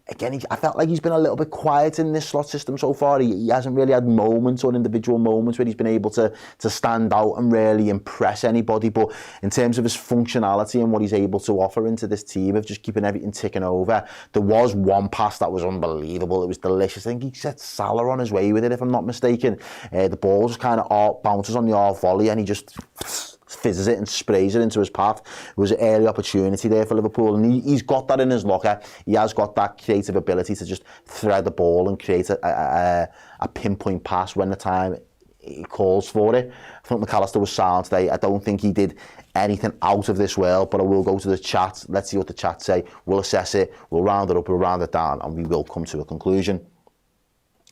Again, I felt like he's been a little bit quiet in this slot system so far. He hasn't really had moments or individual moments where he's been able to stand out and really impress anybody. But in terms of his functionality and what he's able to offer into this team of just keeping everything ticking over, there was one pass that was unbelievable. It was delicious. I think he set Salah on his way with it, if I'm not mistaken. The ball just kind of bounces on the off volley and he just fizzes it and sprays it into his path. It was an early opportunity there for Liverpool, and he's got that in his locker. He has got that creative ability to just thread the ball and create a pinpoint pass when the time it calls for it. I think McAllister was sound today. I don't think he did anything out of this world, but I will go to the chat. Let's see what the chat say. We'll assess it, we'll round it up, we'll round it down, and we will come to a conclusion.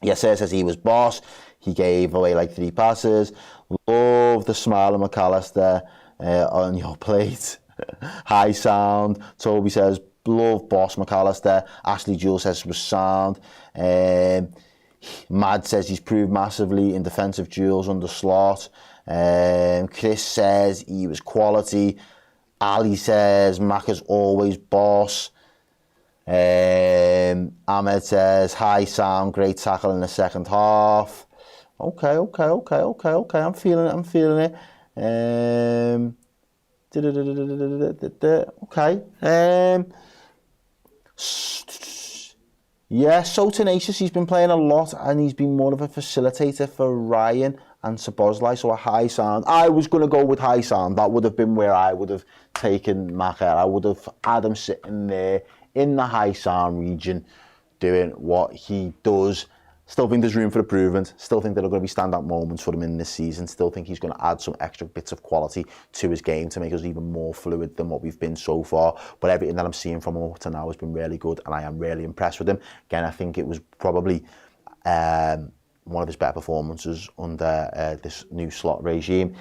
Yes, says he was boss. He gave away like 3 passes. Love the smile of McAllister on your plate. High sound. Toby says, love boss McAllister. Ashley Jewell says was sound. Mad says he's proved massively in defensive duels under slot. Chris says he was quality. Ali says Macca's always boss. Ahmed says high sound, great tackle in the second half. Okay. I'm feeling it. Okay. Yeah, so tenacious. He's been playing a lot and he's been more of a facilitator for Ryan and Szoboszlai, so a high sound. I was going to go with high sound. That would have been where I would have taken Maka. I would have had him sitting there in the high sound region doing what he does. Still think there's room for improvement. Still think there are going to be standout moments for him in this season. Still think he's going to add some extra bits of quality to his game to make us even more fluid than what we've been so far. But everything that I'm seeing from him up to now has been really good, and I am really impressed with him. Again, I think it was probably one of his better performances under this new slot regime.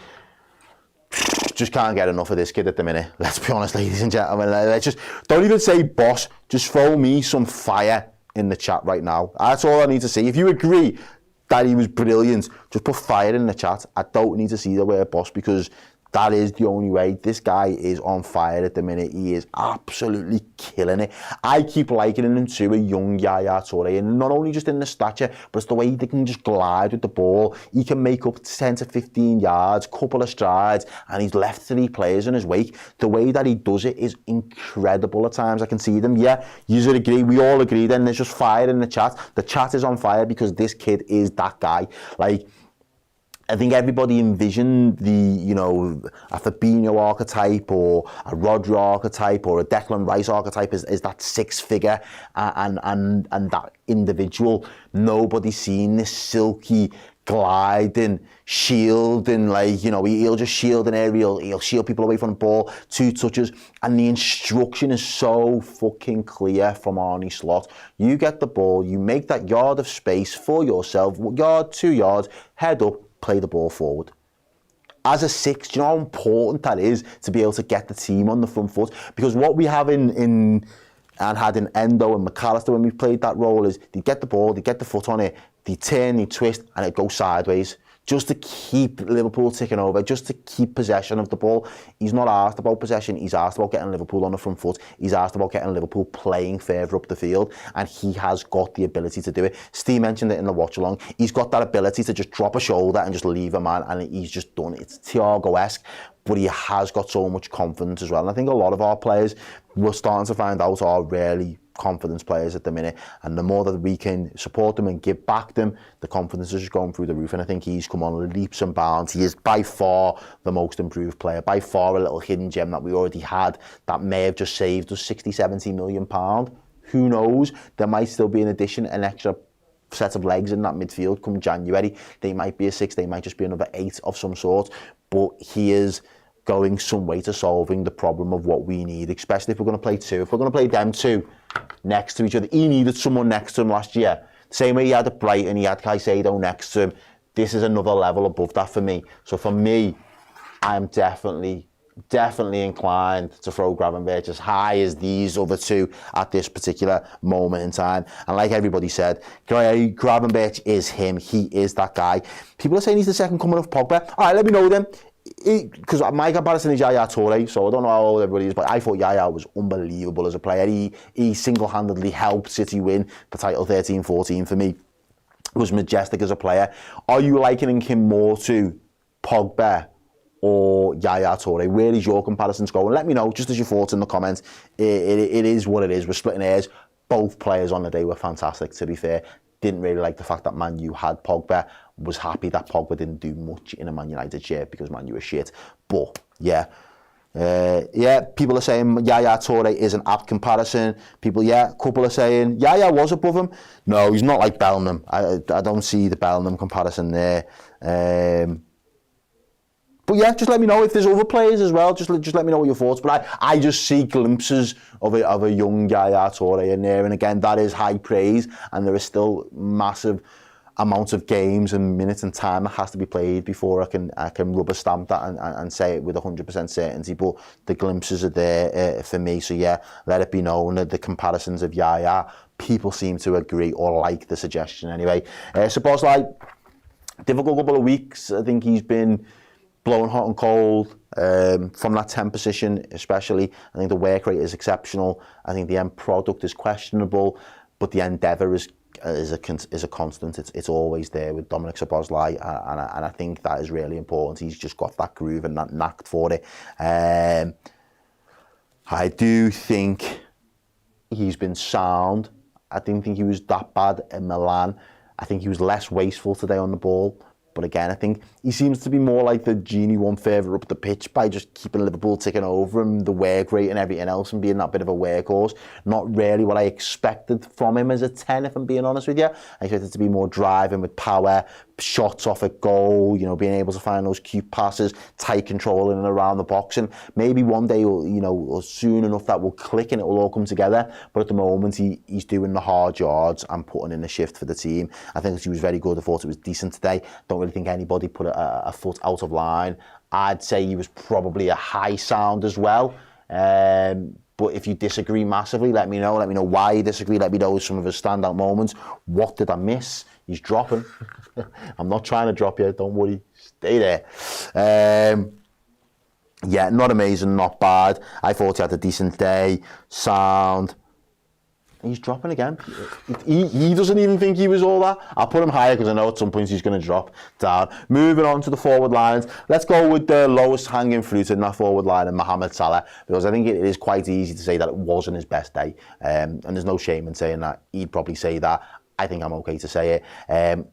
Just can't get enough of this kid at the minute. Let's be honest, ladies and gentlemen. Let's just don't even say boss. Just throw me some fire in the chat right now. That's all I need to see. If you agree that he was brilliant, just put fire in the chat. I don't need to see the word boss, because That is the only way. This guy is on fire at the minute. He is absolutely killing it. I keep likening him to a young Yaya Toure, and not only just in the stature, but it's the way they can just glide with the ball. He can make up 10 to 15 yards, couple of strides, and he's left 3 players in his wake. The way that he does it is incredible at times. I can see them. Yeah, you should agree. We all agree. Then there's just fire in the chat. The chat is on fire because this kid is that guy. Like, I think everybody envisioned the, a Fabinho archetype or a Rodri archetype or a Declan Rice archetype is that 6-figure and that individual. Nobody's seen this silky, gliding, shielding, he'll just shield an area, he'll shield people away from the ball, 2 touches, and the instruction is so fucking clear from Arne Slot. You get the ball, you make that yard of space for yourself, yard, 2 yards, head up, play the ball forward. As a 6, do you know how important that is to be able to get the team on the front foot? Because what we have had in Endo and McAllister when we played that role is they get the ball, they get the foot on it, they turn, they twist, and it goes sideways. Just to keep Liverpool ticking over, just to keep possession of the ball. He's not asked about possession, he's asked about getting Liverpool on the front foot. He's asked about getting Liverpool playing further up the field, and he has got the ability to do it. Steve mentioned it in the watch-along. He's got that ability to just drop a shoulder and just leave a man, and he's just done it. It's Thiago-esque, but he has got so much confidence as well. And I think a lot of our players, we're starting to find out, are really confidence players at the minute, and the more that we can support them and give back them, the confidence is just going through the roof. And I think he's come on leaps and bounds. He is by far the most improved player, by far a little hidden gem that we already had that may have just saved us 60-70 million pound. Who knows? There might still be an addition, an extra set of legs in that midfield come January. They might be a 6, they might just be another 8 of some sort, but he is going some way to solving the problem of what we need, especially if we're going to play 2. If we're going to play them 2 next to each other, he needed someone next to him last year. The same way he had at Brighton, he had Caicedo next to him. This is another level above that for me. So for me, I'm definitely inclined to throw Gravenberch as high as these other 2 at this particular moment in time. And like everybody said, Gravenberch is him. He is that guy. People are saying he's the second coming of Pogba. All right, let me know then. Because my comparison is Yaya Toure, so I don't know how old everybody is, but I thought Yaya was unbelievable as a player. He single-handedly helped City win the title 13-14 for me. Was majestic as a player. Are you likening him more to Pogba or Yaya Toure? Where is your comparisons going? Let me know, just as your thoughts in the comments. It is what it is. We're splitting hairs. Both players on the day were fantastic, to be fair. Didn't really like the fact that Man U had Pogba. Was happy that Pogba didn't do much in a Man United shirt because Man U is shit. But yeah, people are saying Yaya Toure is an apt comparison. Couple are saying Yaya was above him. No, he's not like Bellingham. I don't see the Bellingham comparison there. But yeah, just let me know if there's other players as well. Just let me know what your thoughts. But I just see glimpses of a young Yaya Toure in there, and again, that is high praise, and there is still massive amount of games and minutes and time that has to be played before I can rubber stamp that and say it with 100% certainty. But the glimpses are there for me. So yeah, let it be known that the comparisons of Yaya, people seem to agree or like the suggestion anyway. Suppose like difficult couple of weeks. I think he's been blowing hot and cold from that 10 position, especially. I think the work rate is exceptional. I think the end product is questionable, but the endeavour is a constant. It's always there with Dominic Szoboszlai, and I think that is really important. He's just got that groove and that knack for it. I do think he's been sound. I didn't think he was that bad in Milan. I think he was less wasteful today on the ball. But again, I think he seems to be more like the genie one further up the pitch by just keeping Liverpool ticking over him, the work rate and everything else, and being that bit of a workhorse. Not really what I expected from him as a 10, if I'm being honest with you. I expected to be more driving with power, shots off at goal, being able to find those cute passes, tight control in and around the box. And maybe one day, or soon enough, that will click and it will all come together. But at the moment, he's doing the hard yards and putting in the shift for the team. I think he was very good. I thought it was decent today. Don't really think anybody put a foot out of line. I'd say he was probably a high sound as well. But if you disagree massively, let me know. Let me know why you disagree. Let me know some of his standout moments. What did I miss? He's dropping. I'm not trying to drop you. Don't worry. Stay there. Yeah, not amazing, not bad. I thought he had a decent day, sound. He's dropping again. He doesn't even think he was all that. I'll put him higher because I know at some point he's going to drop down. Moving on to the forward lines. Let's go with the lowest hanging fruit in that forward line, and Mohamed Salah, because I think it is quite easy to say that it wasn't his best day. And there's no shame in saying that. He'd probably say that. I think I'm okay to say it.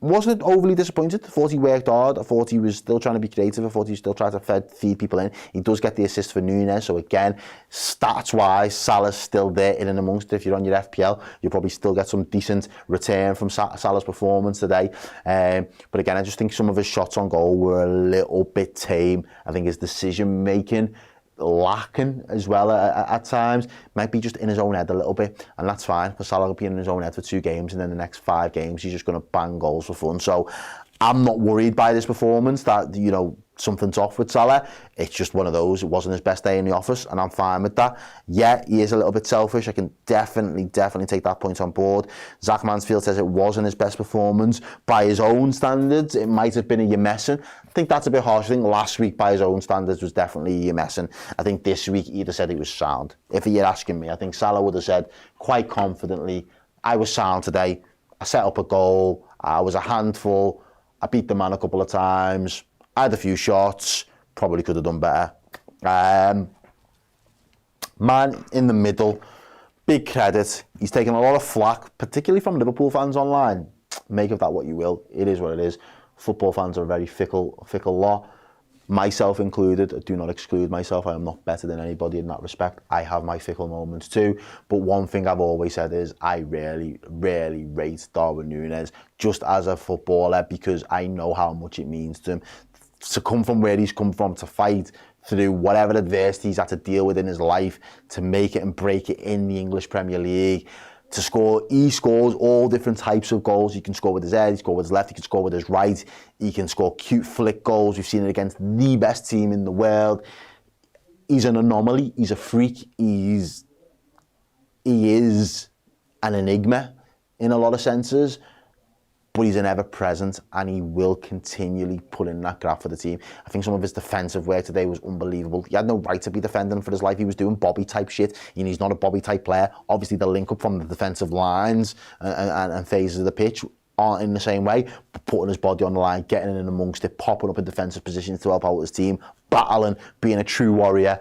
Wasn't overly disappointed. I thought he worked hard. I thought he was still trying to be creative. I thought he was still trying to feed people in. He does get the assist for Núñez. So again, stats-wise, Salah's still there in and amongst it. If you're on your FPL, you'll probably still get some decent return from Salah's performance today. But again, I just think some of his shots on goal were a little bit tame. I think his decision-making lacking as well at times. Might be just in his own head a little bit, and that's fine, for Salah being in his own head for 2 games, and then the next 5 games he's just going to bang goals for fun. So I'm not worried by this performance that, you know, something's off with Salah. It's just one of those. It wasn't his best day in the office, and I'm fine with that. Yeah, he is a little bit selfish. I can definitely take that point on board. Zach Mansfield says it wasn't his best performance. By his own standards, it might have been a Yemessin. I think that's a bit harsh. I think last week, by his own standards, was definitely a Yemessin. I think this week, he'd have said he was sound. If he had asking me, I think Salah would have said quite confidently, I was sound today. I set up a goal. I was a handful. I beat the man a couple of times. I had a few shots, probably could have done better. Man in the middle, big credit. He's taken a lot of flack, particularly from Liverpool fans online. Make of that what you will. It is what it is. Football fans are a very fickle lot. Myself included. I do not exclude myself. I am not better than anybody in that respect. I have my fickle moments too. But one thing I've always said is I rarely rate Darwin Núñez just as a footballer, because I know how much it means to him. To come from where he's come from, to fight through whatever adversity he's had to deal with in his life, to make it and break it in the English Premier League, to score. He scores all different types of goals. He can score with his head, he can score with his left, he can score with his right, he can score cute flick goals. We've seen it against the best team in the world. He's an anomaly, he's a freak, he is an enigma in a lot of senses. But he's an ever-present, and he will continually put in that graft for the team. I think some of his defensive work today was unbelievable. He had no right to be defending for his life. He was doing Bobby-type shit. He's not a Bobby-type player. Obviously, the link-up from the defensive lines and phases of the pitch aren't in the same way, but putting his body on the line, getting in amongst it, popping up in defensive positions to help out his team, battling, being a true warrior.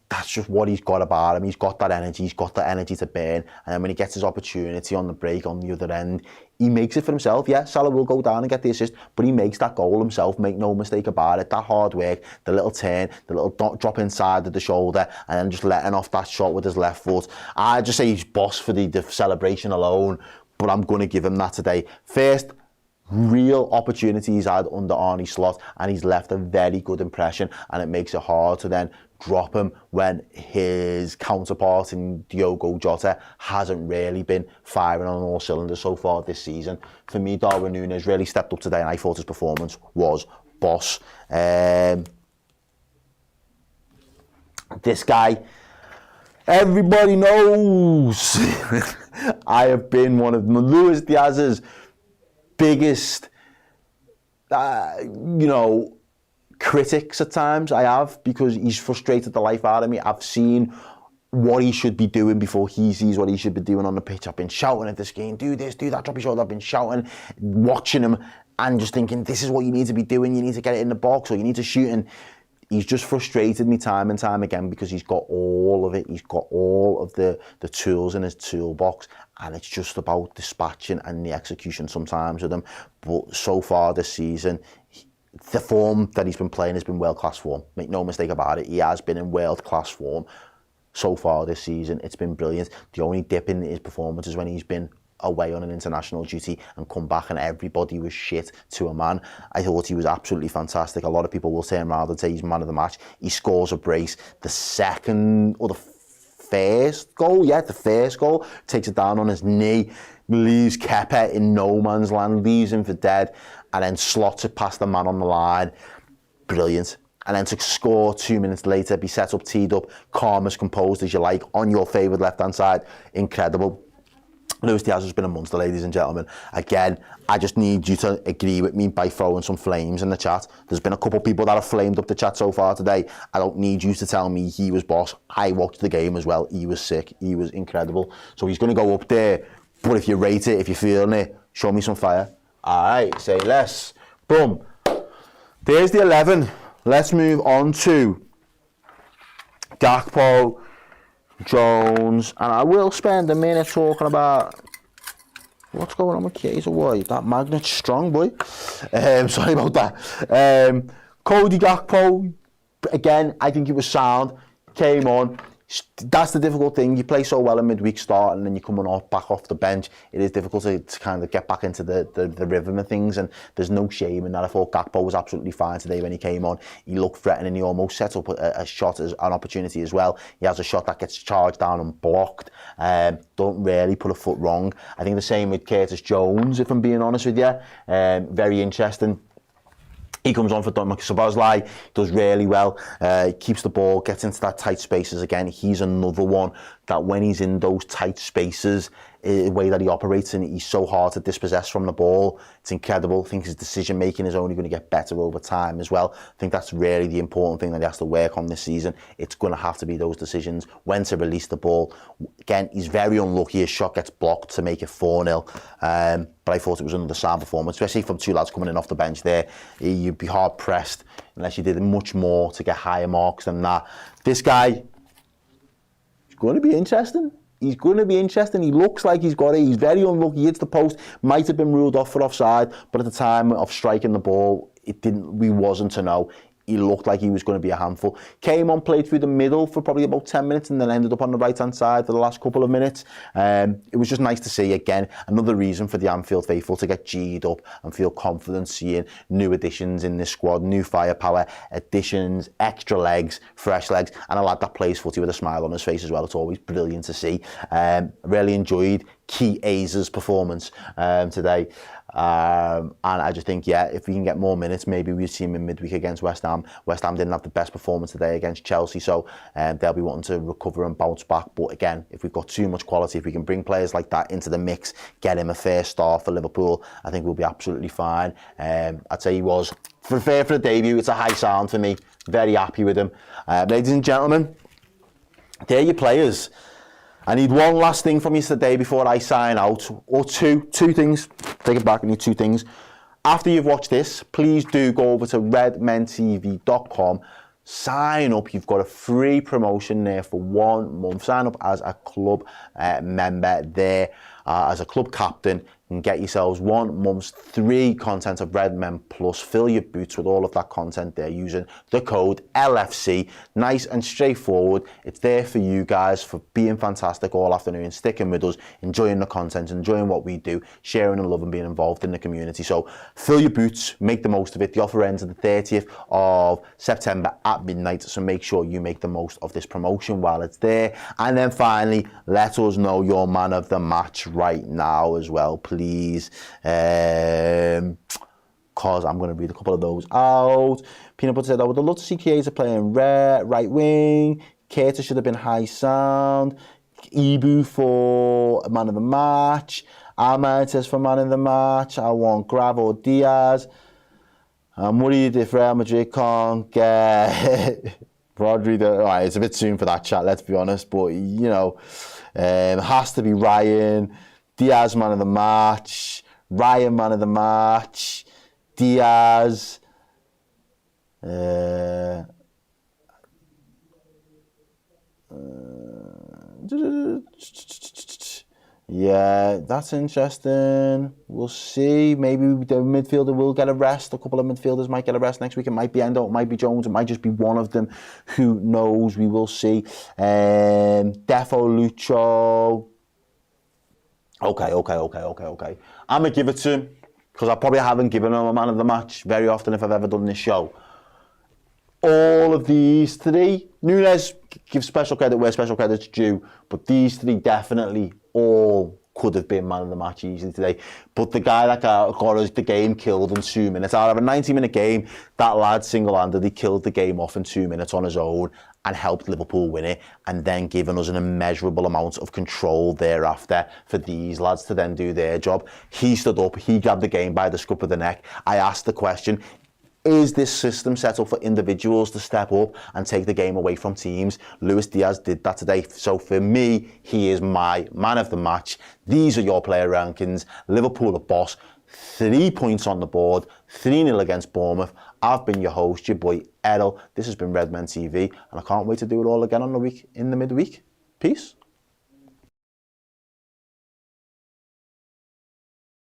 That's just what he's got about him. He's got that energy. He's got that energy to burn. And then when he gets his opportunity on the break on the other end, he makes it for himself. Yeah, Salah will go down and get the assist, but he makes that goal himself. Make no mistake about it. That hard work, the little turn, the little drop inside of the shoulder, and then just letting off that shot with his left foot. I just say he's boss for the celebration alone, but I'm going to give him that today. First real opportunity he's had under Arne Slot, and he's left a very good impression, and it makes it hard to then drop him when his counterpart in Diogo Jota hasn't really been firing on all cylinders so far this season. For me, Darwin Núñez really stepped up today, and I thought his performance was boss. This guy, everybody knows I have been one of Luis Diaz's biggest, critics at times. I have, because he's frustrated the life out of me. I've seen what he should be doing before he sees what he should be doing on the pitch. I've been shouting at this game, do this, do that, drop your shoulder. I've been shouting, watching him, and just thinking, this is what you need to be doing. You need to get it in the box, or you need to shoot. And he's just frustrated me time and time again, because he's got all of it. He's got all of the tools in his toolbox, and it's just about dispatching and the execution sometimes with him. But so far this season, the form that he's been playing has been world-class form. Make no mistake about it. He has been in world-class form so far this season. It's been brilliant. The only dip in his performance is when he's been away on an international duty and come back and everybody was shit to a man. I thought he was absolutely fantastic. A lot of people will turn around and say he's man of the match. He scores a brace. The second or the first goal, takes it down on his knee, leaves Kepa in no man's land, leaves him for dead, and then slots it past the man on the line. Brilliant. And then to score 2 minutes later, be set up, teed up, calm as composed as you like, on your favourite left-hand side. Incredible. Luis Diaz has been a monster, ladies and gentlemen. Again, I just need you to agree with me by throwing some flames in the chat. There's been a couple of people that have flamed up the chat so far today. I don't need you to tell me he was boss. I watched the game as well. He was sick. He was incredible. So he's going to go up there. But if you rate it, if you're feeling it, show me some fire. All right, say less. Boom. There's the 11. Let's move on to Gakpo, Jones, and I will spend a minute talking about what's going on with Keita. Boy, that magnet's strong, boy. Sorry about that. Cody Gakpo, again, I think he was sound. Came on. That's the difficult thing. You play so well in midweek start and then you're coming back off the bench. It is difficult to kind of get back into the rhythm of things, and there's no shame in that. I thought Gakpo was absolutely fine today when he came on. He looked threatening. He almost set up a shot as an opportunity as well. He has a shot that gets charged down and blocked. Don't really put a foot wrong. I think the same with Curtis Jones, if I'm being honest with you. Very interesting. He comes on for Dominik Szoboszlai, does really well, keeps the ball, gets into that tight spaces again. He's another one that when he's in those tight spaces, the way that he operates, and he's so hard to dispossess from the ball. It's incredible. I think his decision making is only going to get better over time as well. I think that's really the important thing that he has to work on this season. It's going to have to be those decisions, when to release the ball. Again, he's very unlucky. His shot gets blocked to make it 4-0. But I thought it was another sound performance, especially from two lads coming in off the bench there. You'd be hard pressed unless you did much more to get higher marks than that. This guy is going to be interesting. He's going to be interesting. He looks like he's got it. He's very unlucky. He hits the post. Might have been ruled off for offside, but at the time of striking the ball, it didn't. We wasn't to know. He looked like he was going to be a handful. Came on, played through the middle for probably about 10 minutes and then ended up on the right-hand side for the last couple of minutes. It was just nice to see, again, another reason for the Anfield faithful to get G'd up and feel confident seeing new additions in this squad, new firepower, additions, extra legs, fresh legs, and a lad that plays footy with a smile on his face as well. It's always brilliant to see. Really enjoyed Kieza's performance today. And I just think, yeah, if we can get more minutes, maybe we'll see him in midweek against West Ham. West Ham didn't have the best performance today against Chelsea, so they'll be wanting to recover and bounce back. But again, if we've got too much quality, if we can bring players like that into the mix, get him a fair start for Liverpool, I think we'll be absolutely fine. I'd say he was, for the debut, it's a high sound for me. Very happy with him. Ladies and gentlemen, there are your players. I need one last thing from you today before I sign out, or two things. Take it back, I need two things. After you've watched this, please do go over to redmentv.com, sign up. You've got a free promotion there for 1 month. Sign up as a club member there, as a club captain, and get yourselves 1 month's free content of Redmen Plus. Fill your boots with all of that content there using the code LFC. Nice and straightforward. It's there for you guys for being fantastic all afternoon, sticking with us, enjoying the content, enjoying what we do, sharing and love and being involved in the community. So fill your boots, make the most of it. The offer ends on the 30th of September at midnight, so make sure you make the most of this promotion while it's there. And then finally, let us know your man of the match right now as well, please, because I'm going to read a couple of those out. Peanut Butter said, I would have loved to see Chiesa playing right wing. Keita should have been high sound. Ibu for man of the match. Ahmed says for man of the match. I want Grav or Diaz. I'm worried if Real Madrid can't get Rodri. Right, it's a bit soon for that chat, let's be honest, but you know, has to be Ryan. Diaz man of the match, Ryan man of the match, Diaz, yeah, that's interesting. We'll see. Maybe the midfielder will get a rest. A couple of midfielders might get a rest next week. It might be Endo, it might be Jones, it might just be one of them. Who knows? We will see. Defo Lucho. Okay. I'm going to give it to him, because I probably haven't given him a man of the match very often if I've ever done this show. All of these three, Nunes, give special credit where special credit's due, but these three definitely all could have been man of the match easily today. But the guy that got us the game killed in 2 minutes, out of a 90-minute game, that lad single-handedly killed the game off in 2 minutes on his own and helped Liverpool win it, and then given us an immeasurable amount of control thereafter for these lads to then do their job. He stood up, he grabbed the game by the scruff of the neck. I asked the question, is this system set up for individuals to step up and take the game away from teams? Luis Diaz did that today. So for me, he is my man of the match. These are your player rankings. Liverpool are boss. 3 points on the board, 3-0 against Bournemouth. I've been your host, your boy Errol. This has been Redmen TV, and I can't wait to do it all again in the midweek. Peace.